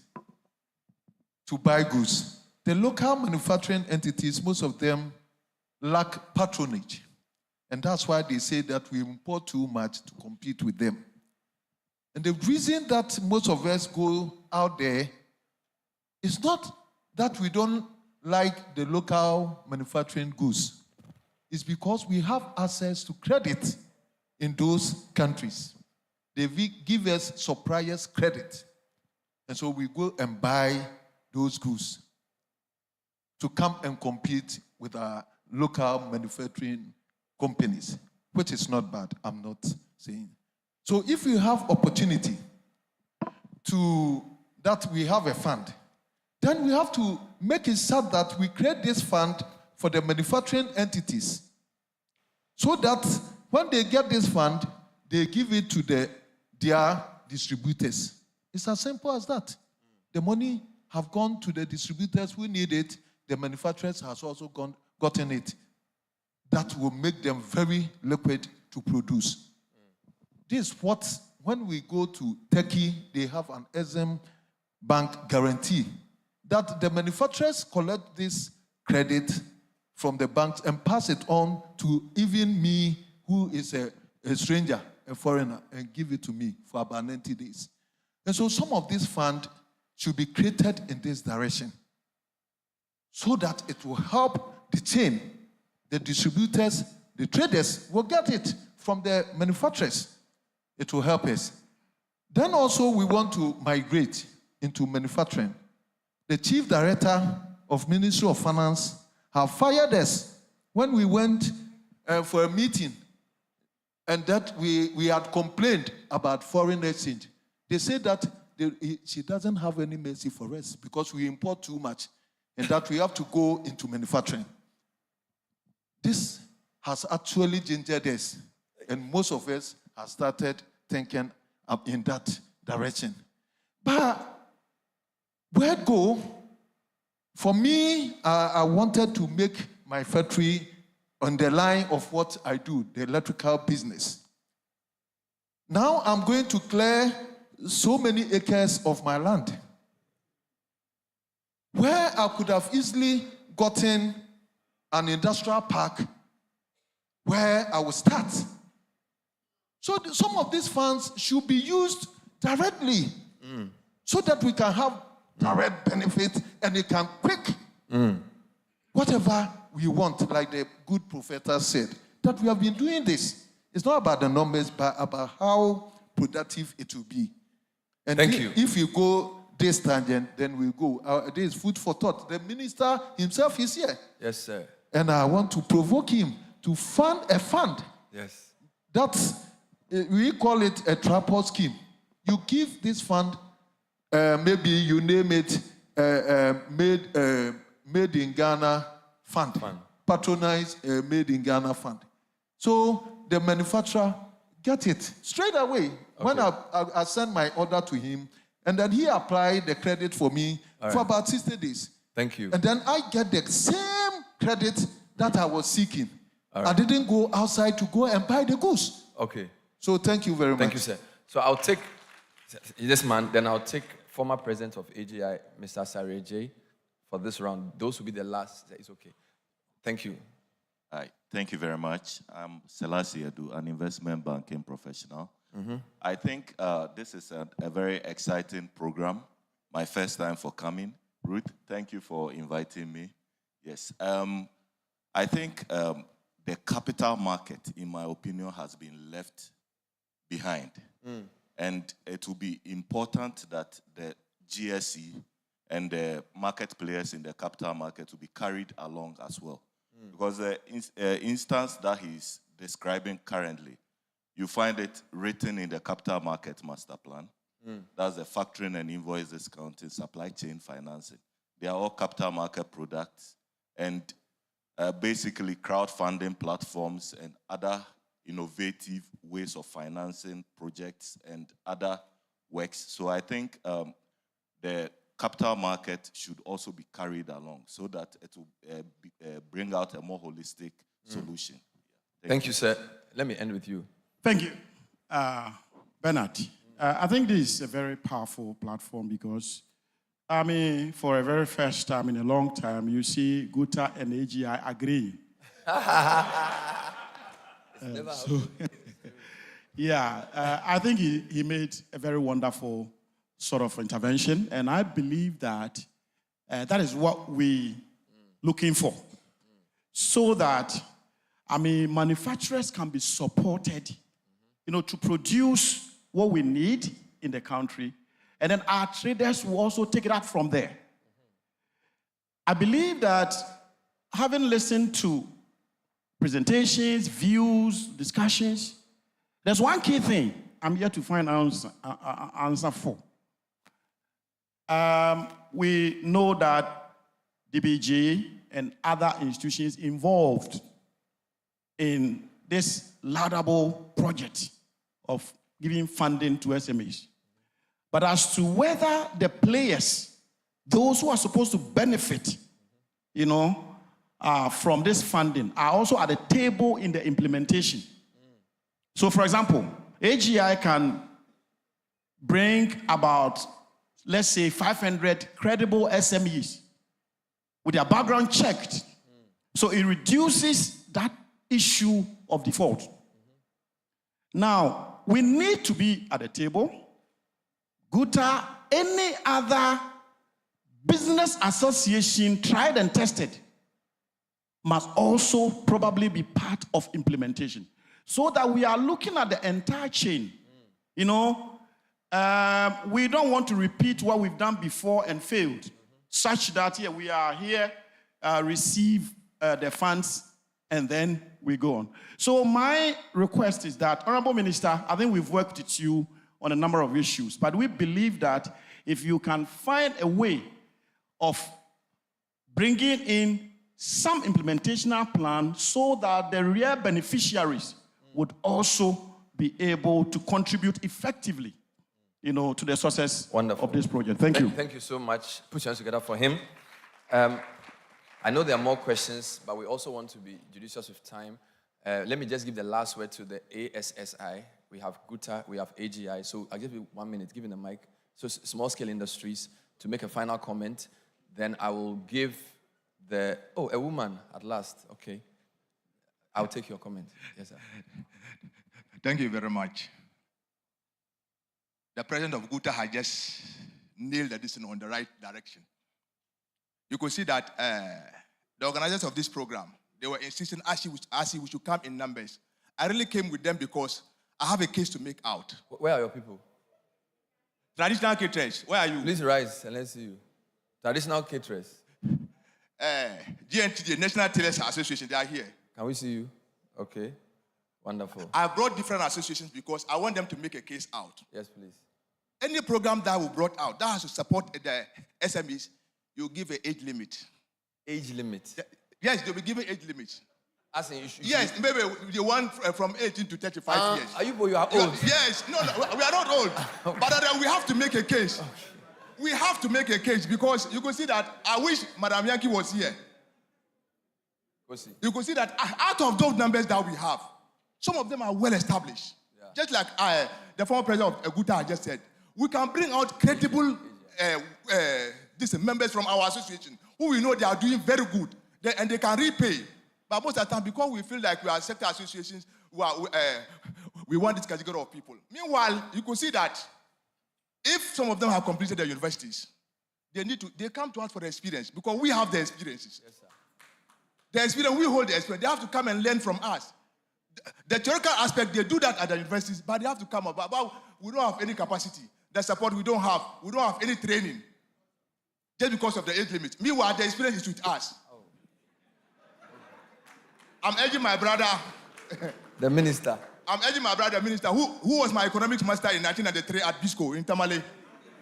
to buy goods? The local manufacturing entities, most of them lack patronage. And that's why they say that we import too much to compete with them. And the reason that most of us go out there is not that we don't like the local manufacturing goods. It's because we have access to credit in those countries. They give us suppliers credit. And so we go and buy those goods to come and compete with our local manufacturing companies, which is not bad, I'm not saying. So if you have opportunity that we have a fund, then we have to make it so that we create this fund for the manufacturing entities, so that when they get this fund, they give it to their distributors. It's as simple as that. The money have gone to the distributors who need it. The manufacturers has also gotten it. That will make them very liquid to produce. This is what, when we go to Turkey, they have an Exim Bank guarantee that the manufacturers collect this credit from the banks and pass it on to even me, who is a stranger, a foreigner, and give it to me for about 90 days. And so some of this fund should be created in this direction, so that it will help the chain, the distributors, The traders will get it from the manufacturers. It will help us. Then also we want to migrate into manufacturing. The chief director of Ministry of Finance have fired us when we went for a meeting and that we had complained about foreign exchange. They said that she doesn't have any mercy for us because we import too much and that we have to go into manufacturing. This has actually gingered us, and most of us have started thinking in that direction. But where go? For me, I wanted to make my factory on the line of what I do, the electrical business. Now I'm going to clear so many acres of my land where I could have easily gotten an industrial park where I will start. So some of these funds should be used directly so that we can have direct benefit and it can quick whatever we want, like the good professor said, that we have been doing this. It's not about the numbers, but about how productive it will be. And Thank you. If you go this tangent, then we go. There is food for thought. The minister himself is here. Yes, sir. And I want to provoke him to fund a fund. Yes. That's, we call it a tripod scheme. You give this fund, maybe you name it Made in Ghana Fund. Patronize Made in Ghana Fund. So the manufacturer get it straight away. Okay. When I send my order to him, and then he applied the credit for me for about 60 days. Thank you. And then I get the same credit that I was seeking. I didn't go outside to go and buy the goods. Okay. So thank you very much. Thank you, sir. So I'll take this man, then I'll take former president of AGI, Mr. Sarah J, for this round. Those will be the last. It's okay. Thank you. Hi, thank you very much. I'm Selassie Edu, an investment banking professional. I think this is a very exciting program. My first time for coming. Ruth, thank you for inviting me. Yes. I think the capital market, in my opinion, has been left behind. And it will be important that the GSE and the market players in the capital market will be carried along as well. Because the instance that he's describing currently, you find it written in the capital market master plan. That's the factoring and invoice discounting, supply chain financing. They are all capital market products and basically crowdfunding platforms and other innovative ways of financing projects and other works. So I think the capital market should also be carried along so that it will bring out a more holistic solution. Thank you, sir. Let me end with you. Thank you. Bernard, I think this is a very powerful platform because, I mean, for a very first time in a long time, you see Guta and AGI agreeing. I think he made a very wonderful sort of intervention, and I believe that that is what we're looking for, so that, I mean, manufacturers can be supported, to produce what we need in the country, and then our traders will also take it out from there. I believe that having listened to presentations, views, discussions, there's one key thing I'm here to find answer for. We know that DBG and other institutions involved in this laudable project of giving funding to SMEs. But as to whether the players, those who are supposed to benefit, from this funding, are also at the table in the implementation. So, for example, AGI can bring about, let's say, 500 credible SMEs with their background checked. So it reduces that issue of default. Now, we need to be at the table. Guta, any other business association tried and tested must also probably be part of implementation, so that we are looking at the entire chain. You know, we don't want to repeat what we've done before and failed, such that we are here, receive the funds, and then we go on. So my request is that, Honorable Minister, I think we've worked with you on a number of issues, but we believe that if you can find a way of bringing in some implementational plan so that the real beneficiaries would also be able to contribute effectively, you know, to the success of this project. Thank you. Thank you so much. Put your hands together for him. I know there are more questions, but we also want to be judicious with time. Let me just give the last word to the ASSI. We have GUTA, we have AGI. So I'll give you 1 minute, give you the mic. So small-scale industries, to make a final comment. Then I will give a woman at last. Okay. I'll take your comment. Yes, sir. Thank you very much. The president of GUTA has just nailed this on the right direction. You could see that the organizers of this program, they were insisting as we should come in numbers. I really came with them because I have a case to make out. Where are your people? Traditional caterers, where are you? Please rise and let's see you. Traditional caterers. GNTD, National Tailors Association, they are here. Can we see you? Okay. Wonderful. I brought different associations because I want them to make a case out. Yes, please. Any program that we brought out that has to support the SMEs, you give an age limit. Age limit? Yes, they'll be given age limit. As in, yes, maybe the one from 18 to 35 years. You are old? Yes, no, we are not old. But we have to make a case. Okay. We have to make a case because you can see that I wish Madam Yankee was here. You can see that out of those numbers that we have, some of them are well established. Yeah. Just like the former president of GUTA just said, we can bring out credible members from our association who we know they are doing very good and they can repay. But most of the time, because we feel like we are sector associations, we want this category of people. Meanwhile, you can see that if some of them have completed their universities, they come to us for the experience because we have the experiences. Yes, sir. The experience, we hold the experience. They have to come and learn from us. The theoretical aspect, they do that at the universities, but they have to come up. But we don't have any capacity. The support we don't have. We don't have any training. Just because of the age limit. Meanwhile, the experience is with us. I'm urging my brother. The minister. I'm urging my brother, the minister, who was my economics master in 1993 at Bisco in Tamale.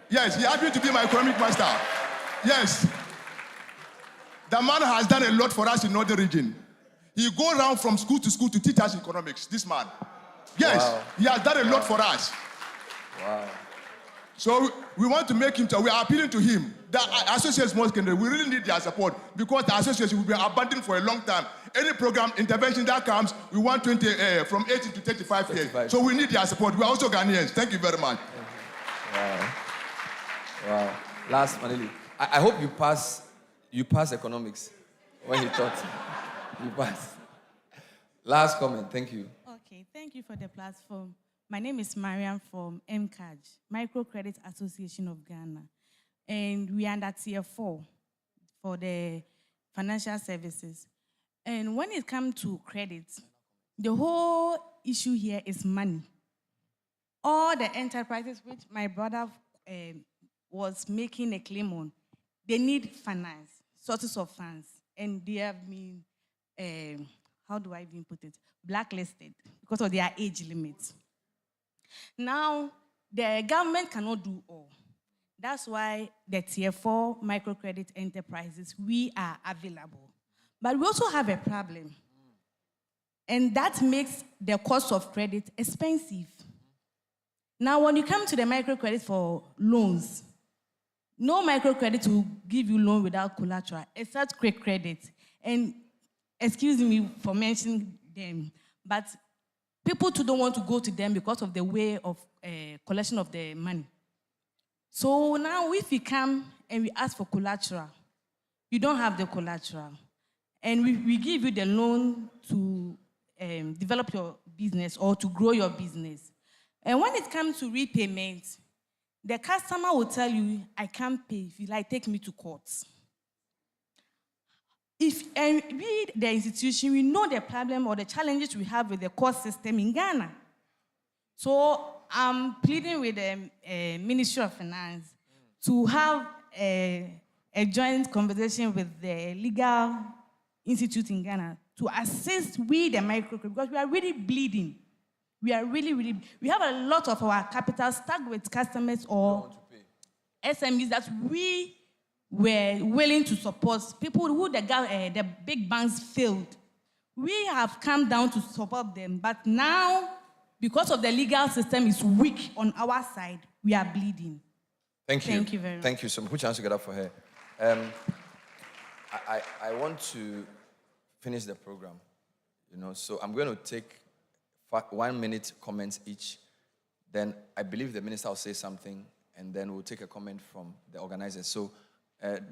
Yes, he asked me to be my economic master. Yes. The man has done a lot for us in Northern region. He goes around from school to teach us economics, this man. Yes, wow. He has done a lot for us. Wow. So we want to make him, we are appealing to him. The associates most can, we really need their support because the association will be abandoned for a long time. Any program, intervention that comes, we want from 18 to 35 years. So we need their support. We are also Ghanaians. Thank you very much. Wow. Wow. Last, Manili. I hope you pass economics when you taught. You pass. Last comment. Thank you. Okay. Thank you for the platform. My name is Mariam from MCAG, Microcredit Association of Ghana. And we are under Tier 4 for the financial services. And when it comes to credit, the whole issue here is money. All the enterprises which my brother was making a claim on, they need finance, sources of funds. And they have been, how do I even put it, blacklisted because of their age limits. Now, the government cannot do all. That's why the Tier 4 microcredit enterprises, we are available. But we also have a problem. And that makes the cost of credit expensive. Now, when you come to the microcredit for loans, no microcredit will give you loan without collateral, except quick credit. And excuse me for mentioning them, but people too don't want to go to them because of the way of collection of the money. So now if we come and we ask for collateral, you don't have the collateral. And we give you the loan to develop your business or to grow your business. And when it comes to repayment, the customer will tell you, I can't pay. If you like, take me to court. we, the institution, we know the problem or the challenges we have with the court system in Ghana. So I'm pleading with the Ministry of Finance to have a joint conversation with the legal institute in Ghana to assist we, the microcredit, because we are really bleeding. We are really, we have a lot of our capital stuck with customers or SMEs that we were willing to support, people who the big banks failed. We have come down to support them, but now, because of the legal system is weak on our side, we are bleeding. Thank you. Thank you very much. Thank you so much. Put your hands together for her. I want to finish the program, so I'm going to take 1 minute comments each. Then I believe the minister will say something, and then we'll take a comment from the organizers. So,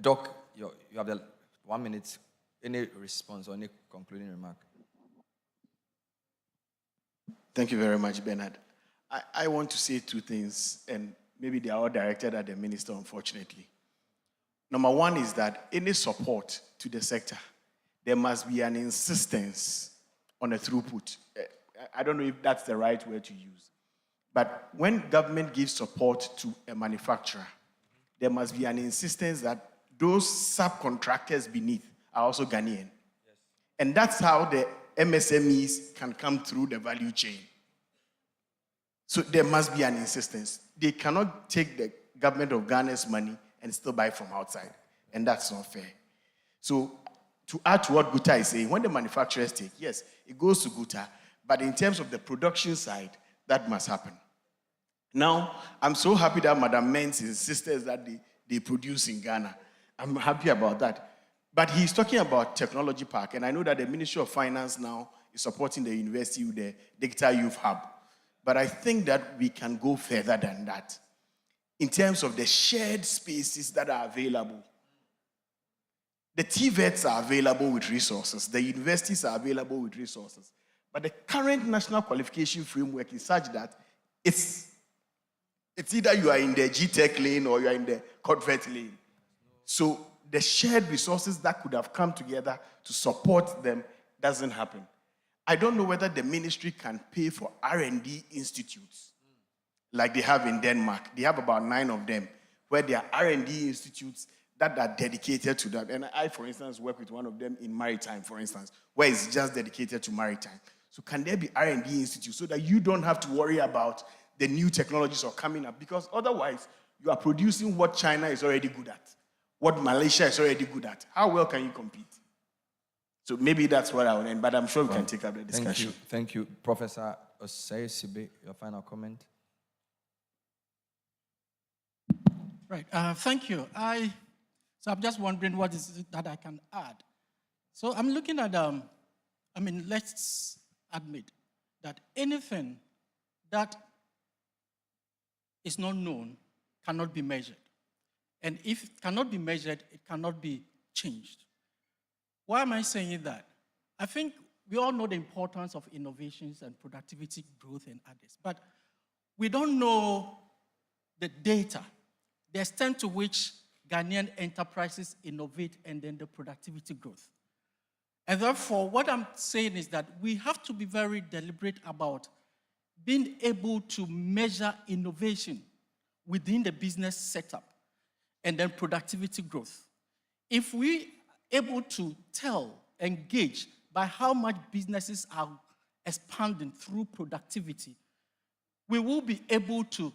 Doc, you have the 1 minute. Any response or any concluding remark? Thank you very much, Bernard. I want to say two things, and maybe they are all directed at the minister, unfortunately. Number one is that any support to the sector, there must be an insistence on a throughput. I don't know if that's the right word to use. But when government gives support to a manufacturer, there must be an insistence that those subcontractors beneath are also Ghanaian. Yes. And that's how the MSMEs can come through the value chain. So there must be an insistence. They cannot take the government of Ghana's money and still buy from outside. And that's not fair. So to add to what Guta is saying, when the manufacturers take, yes, it goes to Guta, but in terms of the production side, that must happen. Now, I'm so happy that Madam Mens insisted that they produce in Ghana. I'm happy about that. But he's talking about Technology Park, and I know that the Ministry of Finance now is supporting the university with the Digital Youth Hub. But I think that we can go further than that in terms of the shared spaces that are available. The TVETs are available with resources. The universities are available with resources. But the current national qualification framework is such that it's either you are in the GTech lane or you are in the CorpVet lane. So the shared resources that could have come together to support them doesn't happen. I don't know whether the ministry can pay for R&D institutes like they have in Denmark. They have about 9 of them, where there are R&D institutes that are dedicated to that. And I, for instance, work with one of them in maritime, for instance, where it's just dedicated to maritime. So can there be R&D institutes so that you don't have to worry about the new technologies are coming up? Because otherwise, you are producing what China is already good at, what Malaysia is already good at. How well can you compete? So maybe that's what I would end, but I'm sure we can take up the discussion. Thank you. Professor Osei Sibe, your final comment. Right, thank you. So I'm just wondering what is it that I can add. So I'm looking at, let's admit that anything that is not known cannot be measured. And if it cannot be measured, it cannot be changed. Why am I saying that? I think we all know the importance of innovations and productivity growth and others, but we don't know the data, the extent to which Ghanaian enterprises innovate and then the productivity growth. And therefore, what I'm saying is that we have to be very deliberate about being able to measure innovation within the business setup and then productivity growth. If we able to tell, engage by how much businesses are expanding through productivity, we will be able to,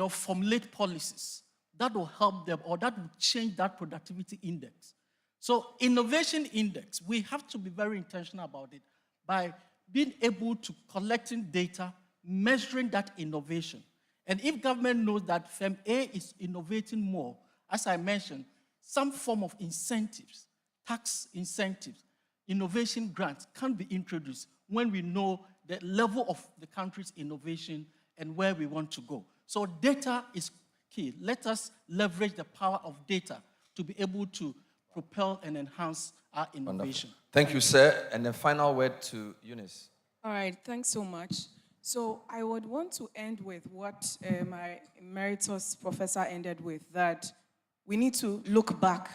formulate policies that will help them or that will change that productivity index. So innovation index, we have to be very intentional about it by being able to collecting data, measuring that innovation. And if government knows that firm A is innovating more, as I mentioned, some form of incentives, tax incentives, innovation grants can be introduced when we know the level of the country's innovation and where we want to go. So data is key. Let us leverage the power of data to be able to propel and enhance our innovation. Wonderful. Thank you, sir. And the final word to Eunice. All right, thanks so much. So I would want to end with what my emeritus professor ended with, that we need to look back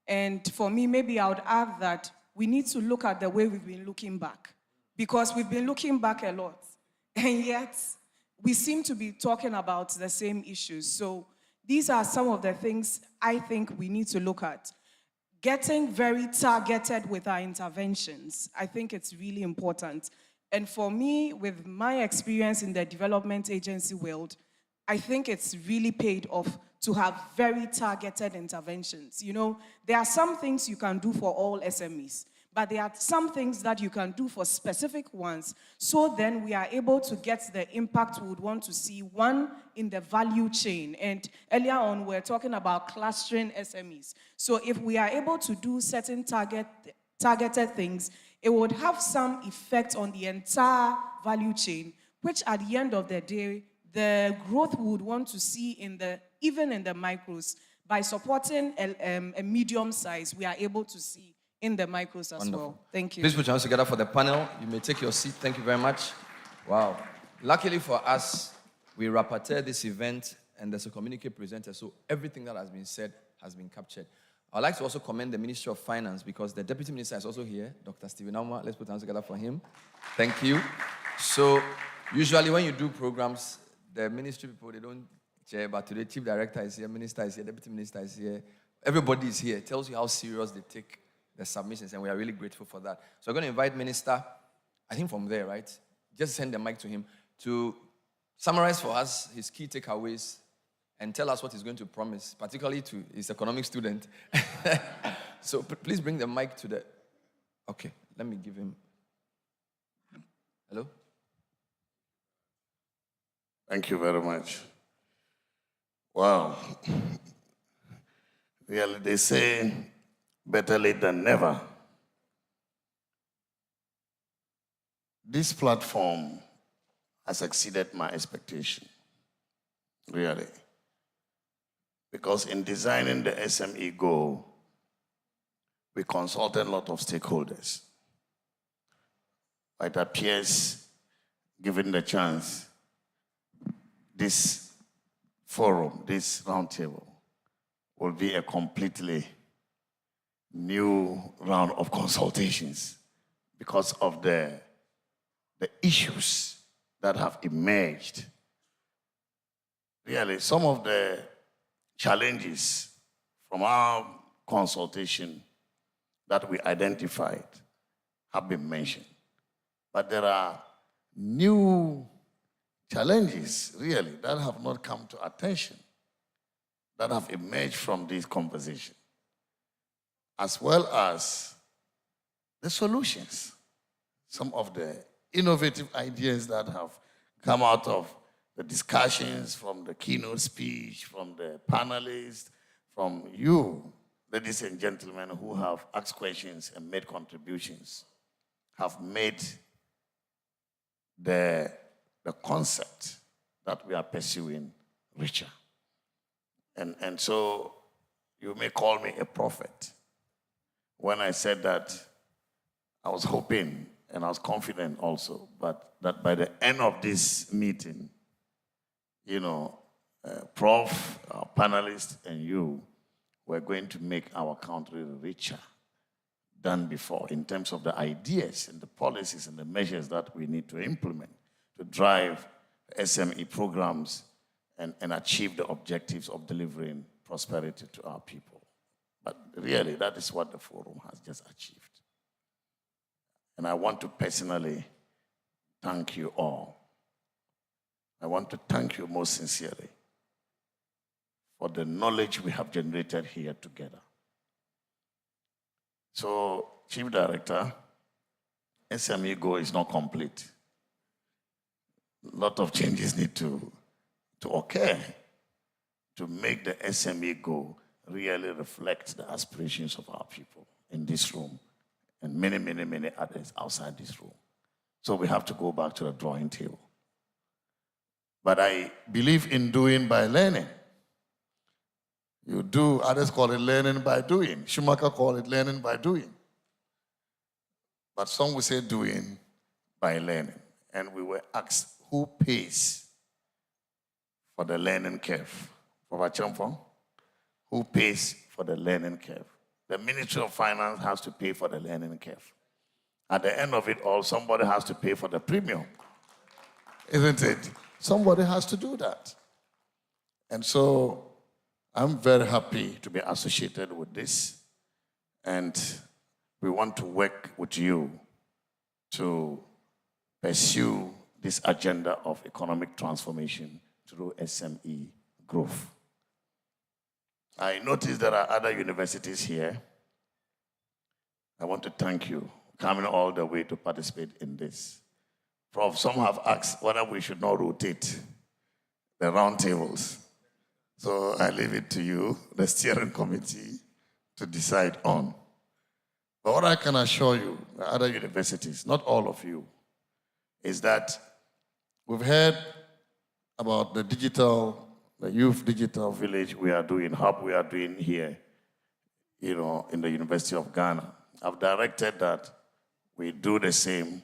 And for me, maybe I would add that we need to look at the way we've been looking back, because we've been looking back a lot, and yet we seem to be talking about the same issues. So these are some of the things I think we need to look at. Getting very targeted with our interventions, I think it's really important. And for me, with my experience in the development agency world, I think it's really paid off to have very targeted interventions. You know, there are some things you can do for all SMEs, but there are some things that you can do for specific ones. So then we are able to get the impact we would want to see, one, in the value chain. And earlier on, we were talking about clustering SMEs. So if we are able to do certain targeted things, it would have some effect on the entire value chain, which at the end of the day, the growth we would want to see even in the micros, by supporting a medium size, we are able to see in the micros as Wonderful. well. Thank you. Please put your hands together for the panel. You may take your seat. Thank you very much. Wow. Luckily for us, we rapporteur this event and there's a communique presenter, so everything that has been said has been captured. I'd like to also commend the Ministry of Finance because the Deputy Minister is also here, Dr. Stephen Auma. Let's put hands together for him. Thank you. So usually when you do programs, the ministry people, they don't chair, but today Chief Director is here, Minister is here, Deputy Minister is here. Everybody is here. It tells you how serious they take the submissions, and we are really grateful for that. So I'm going to invite Minister, I think from there, right? Just send the mic to him to summarize for us his key takeaways and tell us what he's going to promise, particularly to his economic student. So please bring the mic to the... Okay, let me give him... Hello? Thank you very much. Wow. Really, they say better late than never. This platform has exceeded my expectation, really. Because in designing the SME goal, we consulted a lot of stakeholders. It appears, given the chance, this forum, this roundtable, will be a completely new round of consultations because of the issues that have emerged. Really, some of the challenges from our consultation that we identified have been mentioned. But there are new challenges, really, that have not come to attention, that have emerged from this conversation, as well as the solutions, some of the innovative ideas that have come out of the discussions, from the keynote speech, from the panelists, from you, ladies and gentlemen, who have asked questions and made contributions, have made the concept that we are pursuing richer. And so you may call me a prophet. When I said that, I was hoping and I was confident also, but that by the end of this meeting, you know, Prof, our panelists, and you were going to make our country richer than before in terms of the ideas and the policies and the measures that we need to implement to drive SME programs and achieve the objectives of delivering prosperity to our people. But really, that is what the forum has just achieved. And I want to personally thank you all. I want to thank you most sincerely for the knowledge we have generated here together. So, Chief Director, SME Go is not complete. A lot of changes need to occur to make the SME Go really reflect the aspirations of our people in this room and many, many, many others outside this room. So we have to go back to the drawing table. But I believe in doing by learning. You do, others call it learning by doing. Schumacher called it learning by doing. But some will say doing by learning. And we were asked, who pays for the learning curve? Professor Champong, who pays for the learning curve? the Ministry of Finance has to pay for the learning curve. At the end of it all, somebody has to pay for the premium. Isn't it? Somebody has to do that. And so I'm very happy to be associated with this. And we want to work with you to pursue this agenda of economic transformation through SME growth. I notice there are other universities here. I want to thank you coming all the way to participate in this. Prof, some have asked whether we should not rotate the roundtables. So I leave it to you, the steering committee, to decide on. But what I can assure you, the other universities, not all of you, is that we've heard about the youth digital village we are doing, hub we are doing here, in the University of Ghana. I've directed that we do the same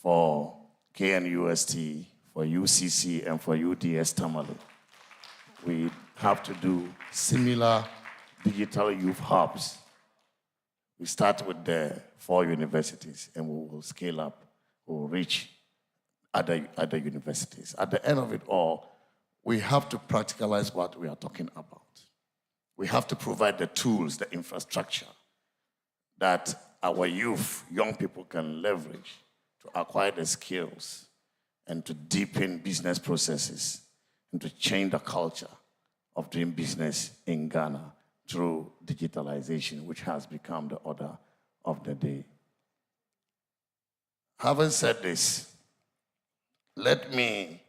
for KNUST, for UCC, and for UDS Tamale. We have to do similar digital youth hubs. We start with the 4 universities, and we will scale up. We will reach other universities. At the end of it all, we have to practicalize what we are talking about. We have to provide the tools, the infrastructure that our youth, young people can leverage to acquire the skills and to deepen business processes and to change the culture of doing business in Ghana through digitalization, which has become the order of the day. Having said this, let me,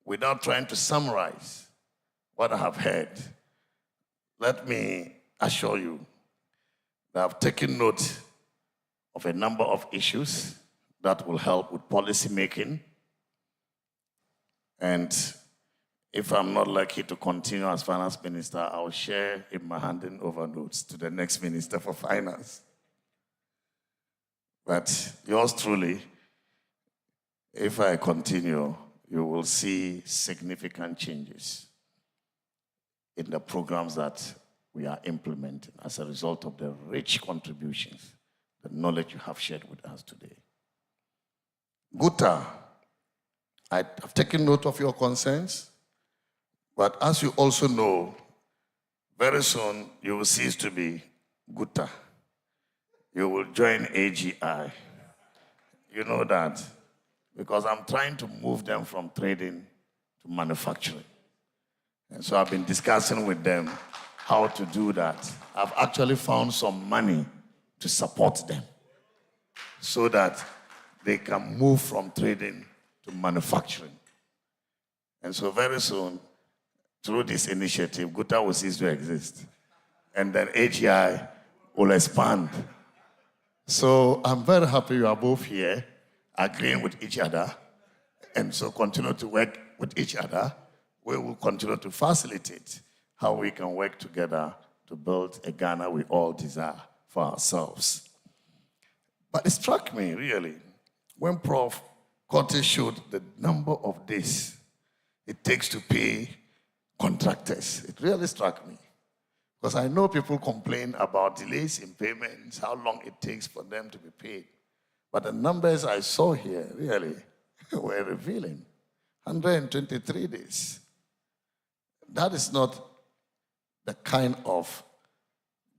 without trying to summarize what I have heard, let me assure you that I've taken note of a number of issues that will help with policy making. And if I'm not lucky to continue as finance minister, I'll share in my handing over notes to the next minister for finance. But yours truly, if I continue, you will see significant changes in the programs that we are implementing as a result of the rich contributions, the knowledge you have shared with us today. Guta, I've taken note of your concerns. But as you also know, very soon you will cease to be Guta. You will join AGI. You know that. Because I'm trying to move them from trading to manufacturing. And so I've been discussing with them how to do that. I've actually found some money to support them so that they can move from trading to manufacturing. And so very soon, through this initiative, Guta will cease to exist. And then AGI will expand. So I'm very happy you are both here, agreeing with each other. And so continue to work with each other. We will continue to facilitate how we can work together to build a Ghana we all desire for ourselves. But it struck me, really, when Prof. Corte showed the number of days it takes to pay contractors. It really struck me. Because I know people complain about delays in payments, how long it takes for them to be paid. But the numbers I saw here really were revealing. 123 days. That is not the kind of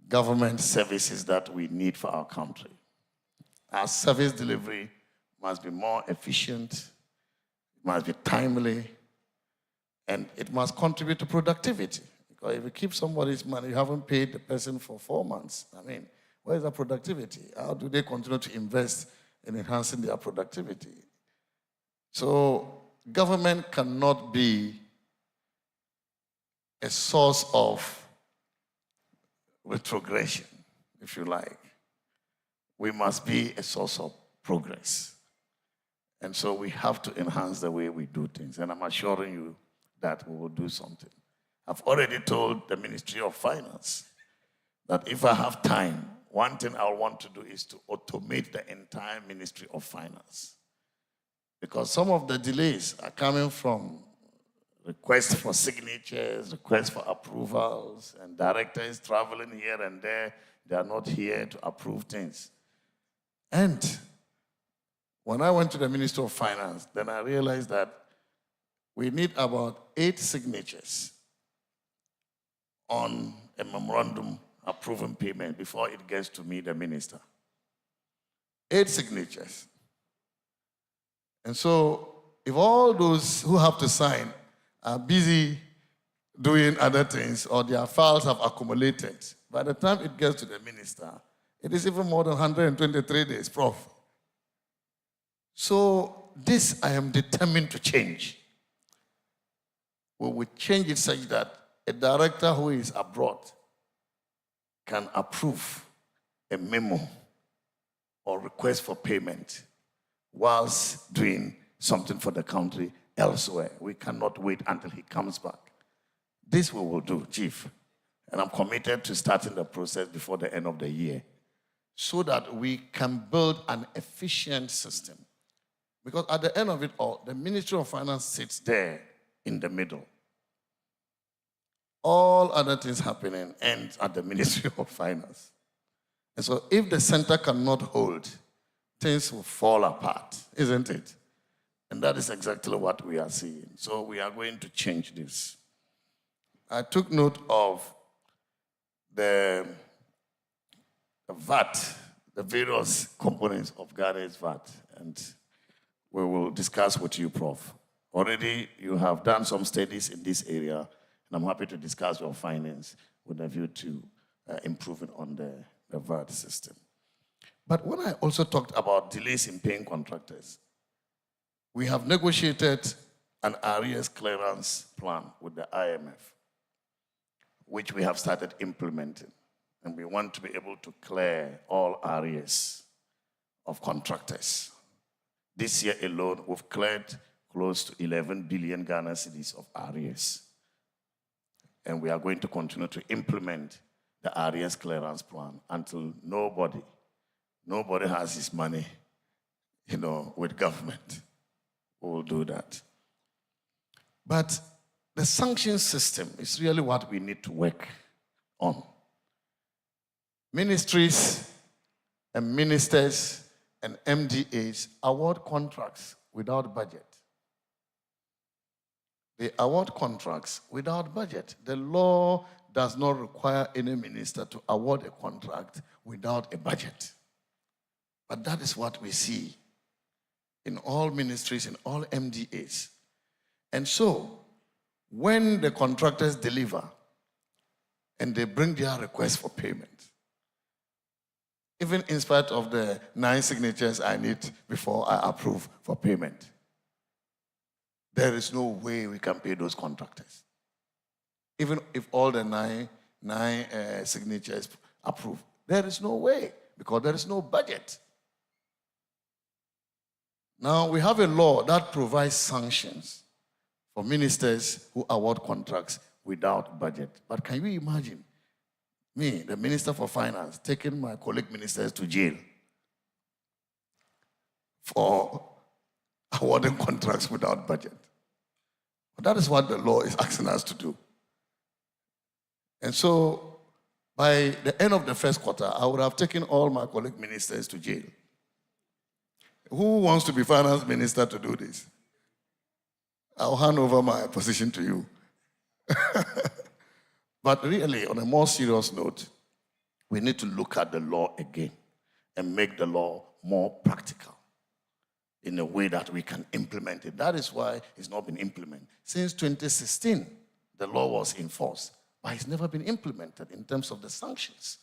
government services that we need for our country. Our service delivery must be more efficient, must be timely, and it must contribute to productivity. Because if you keep somebody's money, you haven't paid the person for 4 months. I mean, where is the productivity? How do they continue to invest in enhancing their productivity? So government cannot be a source of retrogression, if you like. We must be a source of progress. And so we have to enhance the way we do things. And I'm assuring you that we will do something. I've already told the Ministry of Finance that if I have time, one thing I want to do is to automate the entire Ministry of Finance. Because some of the delays are coming from requests for signatures, requests for approvals, and directors traveling here and there, They are not here to approve things. And when I went to the Ministry of Finance, then I realized that we need about 8 signatures on a memorandum approving payment before it gets to me, the minister. 8 signatures. And so, if all those who have to sign are busy doing other things or their files have accumulated, by the time it gets to the minister, it is even more than 123 days, Prof. So, this I am determined to change. We will change it such that a director who is abroad can approve a memo or request for payment whilst doing something for the country elsewhere. We cannot wait until he comes back. This we will do, Chief. And I'm committed to starting the process before the end of the year so that we can build an efficient system. Because at the end of it all, the Ministry of Finance sits there in the middle. All other things happening end at the Ministry of Finance. And so if the center cannot hold, things will fall apart, isn't it? And that is exactly what we are seeing. So we are going to change this. I took note of the VAT, the various components of Ghana's VAT, and we will discuss with you, Prof. Already you have done some studies in this area, and I'm happy to discuss your findings with a view to improving on the VAT system. But when I also talked about delays in paying contractors, we have negotiated an arrears clearance plan with the IMF, which we have started implementing. And we want to be able to clear all arrears of contractors. This year alone, we've cleared close to 11 billion Ghana cedis of arrears. And we are going to continue to implement the arrears clearance plan until nobody has his money, with government. We will do that. But the sanction system is really what we need to work on. Ministries and ministers and MDAs award contracts without budget. They award contracts without budget. The law does not require any minister to award a contract without a budget. But that is what we see in all ministries, in all MDAs. And so, when the contractors deliver and they bring their request for payment, even in spite of the 9 signatures I need before I approve for payment, there is no way we can pay those contractors. Even if all the nine signatures approve, there is no way because there is no budget. Now, we have a law that provides sanctions for ministers who award contracts without budget. But can you imagine me, the Minister for Finance, taking my colleague ministers to jail for awarding contracts without budget? But that is what the law is asking us to do. And so, by the end of the first quarter, I would have taken all my colleague ministers to jail. Who wants to be finance minister to do this? I'll hand over my position to you. But really, on a more serious note, we need to look at the law again and make the law more practical in a way that we can implement it. That is why it's not been implemented. Since 2016, the law was enforced, but it's never been implemented in terms of the sanctions.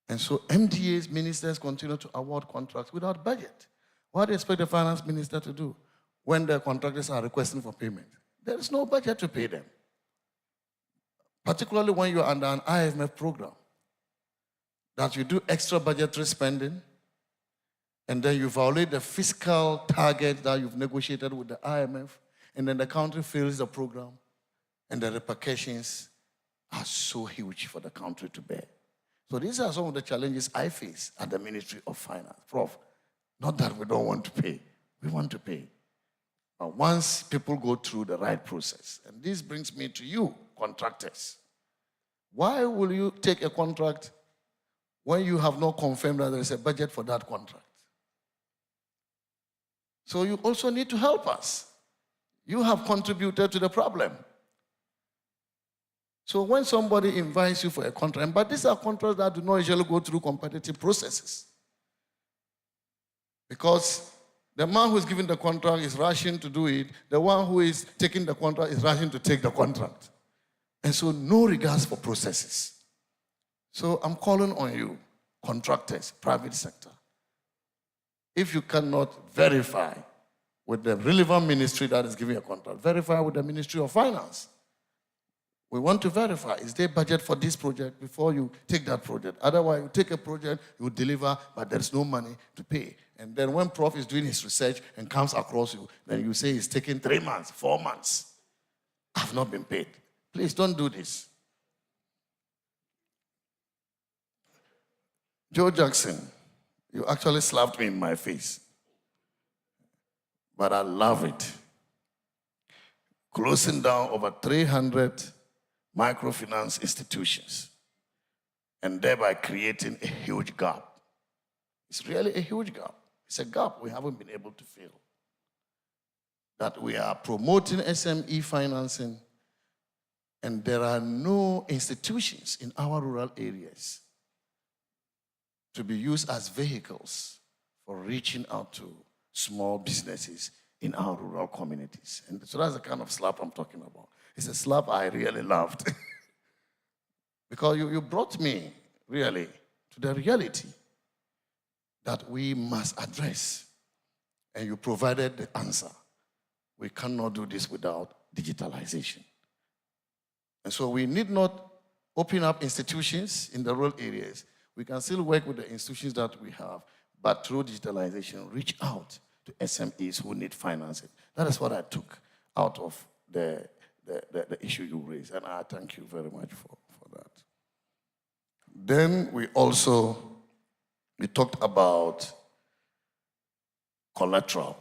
And so MDAs, ministers, continue to award contracts without budget. What do you expect the finance minister to do when the contractors are requesting for payment? There is no budget to pay them. Particularly when you're under an IMF program, that you do extra budgetary spending, and then you violate the fiscal target that you've negotiated with the IMF, and then the country fails the program, and the repercussions are so huge for the country to bear. So these are some of the challenges I face at the Ministry of Finance. Prof, not that we don't want to pay. We want to pay. But once people go through the right process, and this brings me to you, contractors. Why will you take a contract when you have not confirmed that there is a budget for that contract. So you also need to help us. You have contributed to the problem. So when somebody invites you for a contract, but these are contracts that do not usually go through competitive processes. Because the man who is giving the contract is rushing to do it. The one who is taking the contract is rushing to take the contract. And so no regards for processes. So I'm calling on you, contractors, private sector. If you cannot verify with the relevant ministry that is giving a contract, verify with the Ministry of Finance. We want to verify, is there budget for this project before you take that project? Otherwise, you take a project, you deliver, but there's no money to pay. And then when Prof is doing his research and comes across you, then you say it's taking 3 months, 4 months. I've not been paid. Please don't do this. Joe Jackson, you actually slapped me in my face. But I love it. Closing down over 300 microfinance institutions and thereby creating a huge gap. It's really a huge gap. It's a gap we haven't been able to fill. That we are promoting SME financing and there are no institutions in our rural areas to be used as vehicles for reaching out to small businesses in our rural communities. And so that's the kind of slap I'm talking about. It's a slap I really loved. Because you brought me, really, to the reality that we must address. And you provided the answer. We cannot do this without digitalization. And so we need not open up institutions in the rural areas. We can still work with the institutions that we have, but through digitalization, reach out to SMEs who need financing. That is what I took out of the issue you raised, and I thank you very much for that. Then we talked about collateral.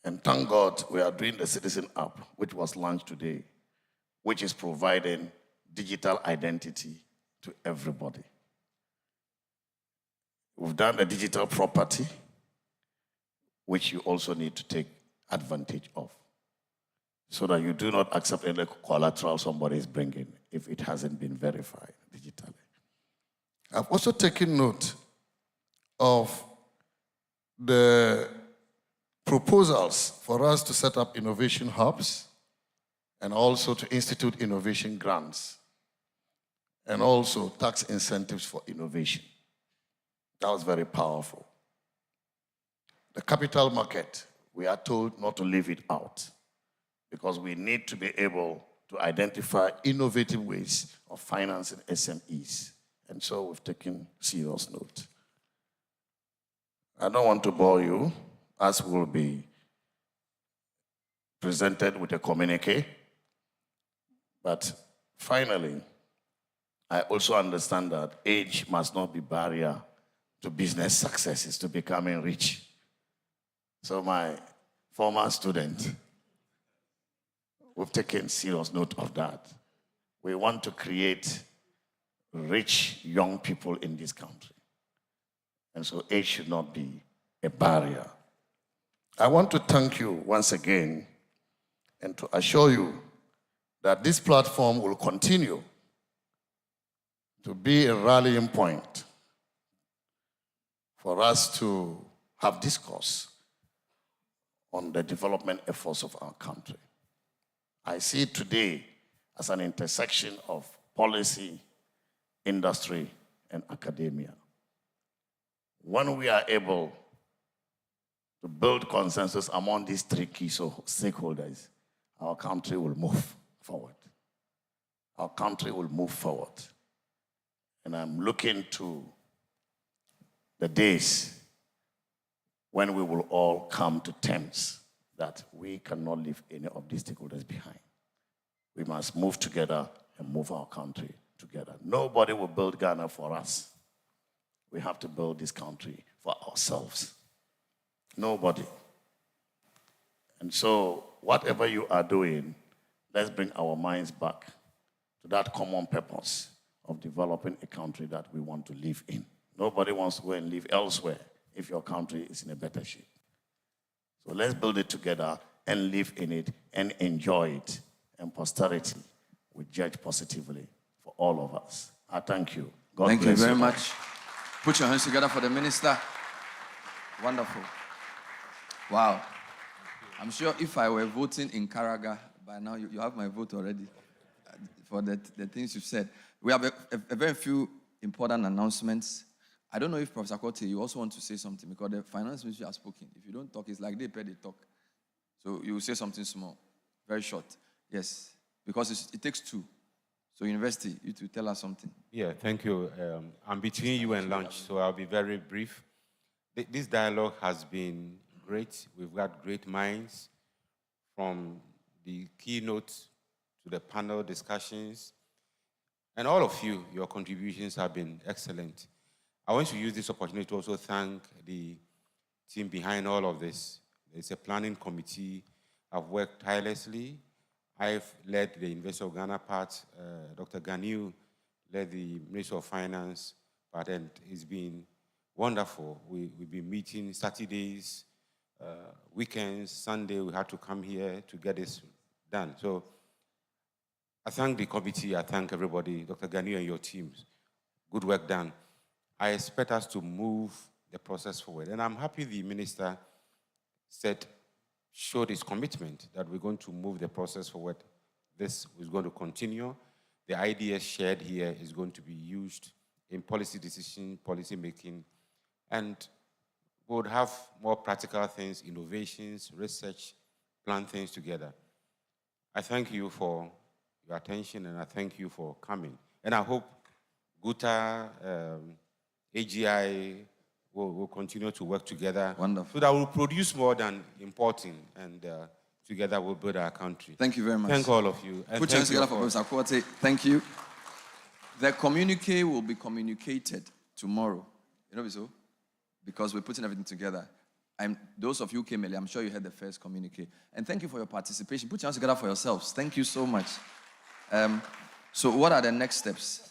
And thank God we are doing the Citizen app, which was launched today, which is providing digital identity to everybody. We've done the digital property, which you also need to take advantage of, so that you do not accept any collateral somebody is bringing if it hasn't been verified digitally. I've also taken note of the proposals for us to set up innovation hubs and also to institute innovation grants and also tax incentives for innovation. That was very powerful. The capital market, we are told not to leave it out because we need to be able to identify innovative ways of financing SMEs. And so we've taken serious note. I don't want to bore you, as will be presented with a communique. But finally, I also understand that age must not be barrier to business successes, to becoming rich. So my former student, we've taken serious note of that. We want to create rich young people in this country. And so age should not be a barrier. I want to thank you once again and to assure you that this platform will continue to be a rallying point for us to have discourse on the development efforts of our country. I see it today as an intersection of policy, industry, and academia. When we are able to build consensus among these three key stakeholders, our country will move forward. Our country will move forward. And I'm looking to the days when we will all come to terms that we cannot leave any of these stakeholders behind. We must move together and move our country together. Nobody will build Ghana for us. We have to build this country for ourselves. Nobody. And so, whatever you are doing, let's bring our minds back to that common purpose of developing a country that we want to live in. Nobody wants to go and live elsewhere if your country is in a better shape. So let's build it together and live in it and enjoy it. And posterity will judge positively for all of us. I thank you. God Thank you bless very much. Put your hands together for the minister. Wonderful. Wow. I'm sure if I were voting in Karaga, by now you have my vote already for the things you've said. We have a very few important announcements. I don't know if Professor Kote, you also want to say something, because the finance ministry has spoken. If you don't talk, it's like they pay, they talk. So you will say something small, very short. Yes, because it takes two. So university, you to tell us something. Yeah, thank you. I'm between you and lunch, so I'll be very brief. This dialogue has been great. We've got great minds, from the keynote to the panel discussions. And all of you, your contributions have been excellent. I want to use this opportunity to also thank the team behind all of this. It's a planning committee. I've worked tirelessly. I've led the University of Ghana part. Dr. Ganiu led the Ministry of Finance part, and it's been wonderful. We've been meeting Saturdays, weekends, Sunday. We had to come here to get this done. So I thank the committee. I thank everybody, Dr. Ganiu and your teams. Good work done. I expect us to move the process forward. And I'm happy the minister showed his commitment that we're going to move the process forward. This is going to continue. The ideas shared here is going to be used in policy decision, policy making, and we would have more practical things, innovations, research, plan things together. I thank you for your attention, and I thank you for coming. And I hope GUTA, AGI will continue to work together. Wonderful. So that we'll produce more than importing, and together we'll build our country. Thank you very much. Thank all of you. Put your hands together for Professor Kwate. Thank you. The communique will be communicated tomorrow. You know so? Because we're putting everything together. Those of you who came early, I'm sure you heard the first communique. And thank you for your participation. Put your hands together for yourselves. Thank you so much. So what are the next steps?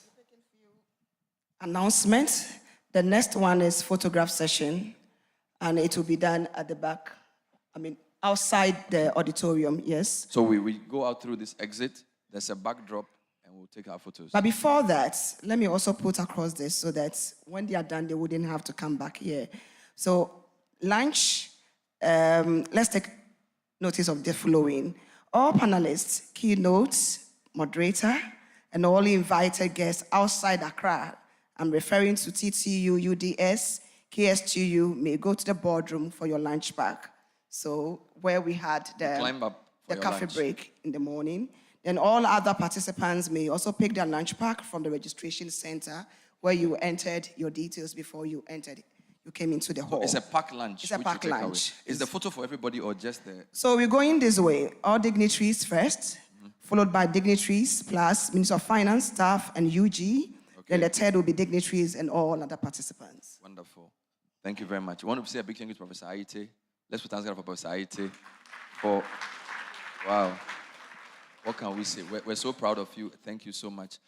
Announcement. The next one is photograph session, and it will be done at the back. Outside the auditorium, yes. So we go out through this exit. There's a backdrop, and we'll take our photos. But before that, let me also put across this so that when they are done, they wouldn't have to come back here. So lunch, let's take notice of the following. All panelists, keynotes, moderator, and all invited guests outside Accra, I'm referring to TTU, UDS, KSTU, may go to the boardroom for your lunch pack. So where we had the coffee break in the morning. Then all other participants may also pick their lunch pack from the registration center where you entered your details before you came into the hall. It's a packed lunch. It's a packed lunch. Is the photo for everybody or just the... So we're going this way. All dignitaries first, followed by dignitaries plus Minister of Finance, staff, and UG. Then the third will be dignitaries and all other participants. Wonderful. Thank you very much. I want to say a big thank you to Professor Aite. Let's put hands together for Professor Aite. Wow. What can we say? We're so proud of you. Thank you so much.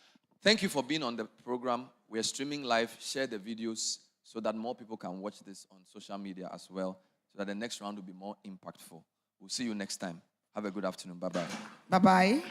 Thank you for being on the program. We're streaming live. Share the videos so that more people can watch this on social media as well, so that the next round will be more impactful. We'll see you next time. Have a good afternoon. Bye-bye. Bye-bye.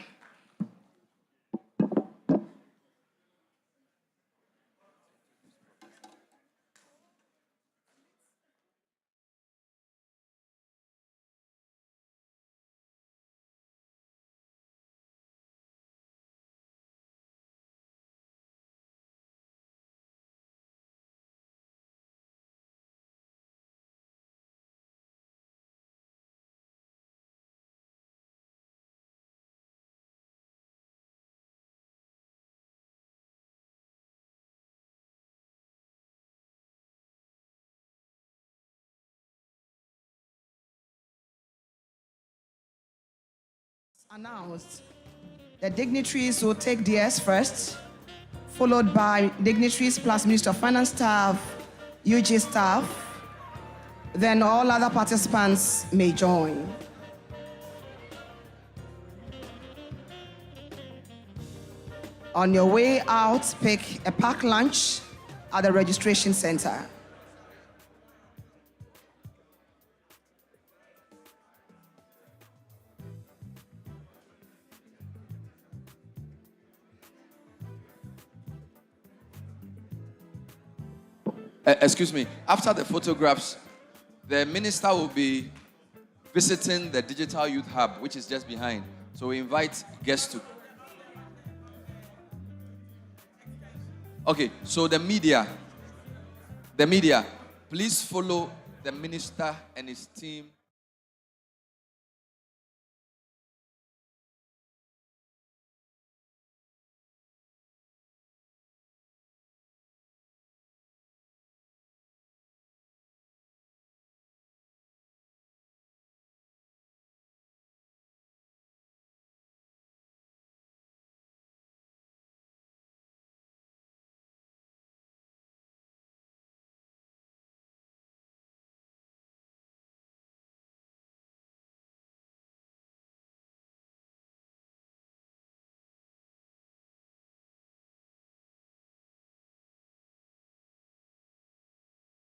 Announced. The dignitaries will take theirs first, followed by dignitaries plus Minister of Finance staff, UG staff. Then all other participants may join. On your way out, pick a packed lunch at the registration center. Excuse me, after the photographs, the minister will be visiting the Digital Youth Hub, which is just behind. So we invite guests to. Okay, so the media, please follow the minister and his team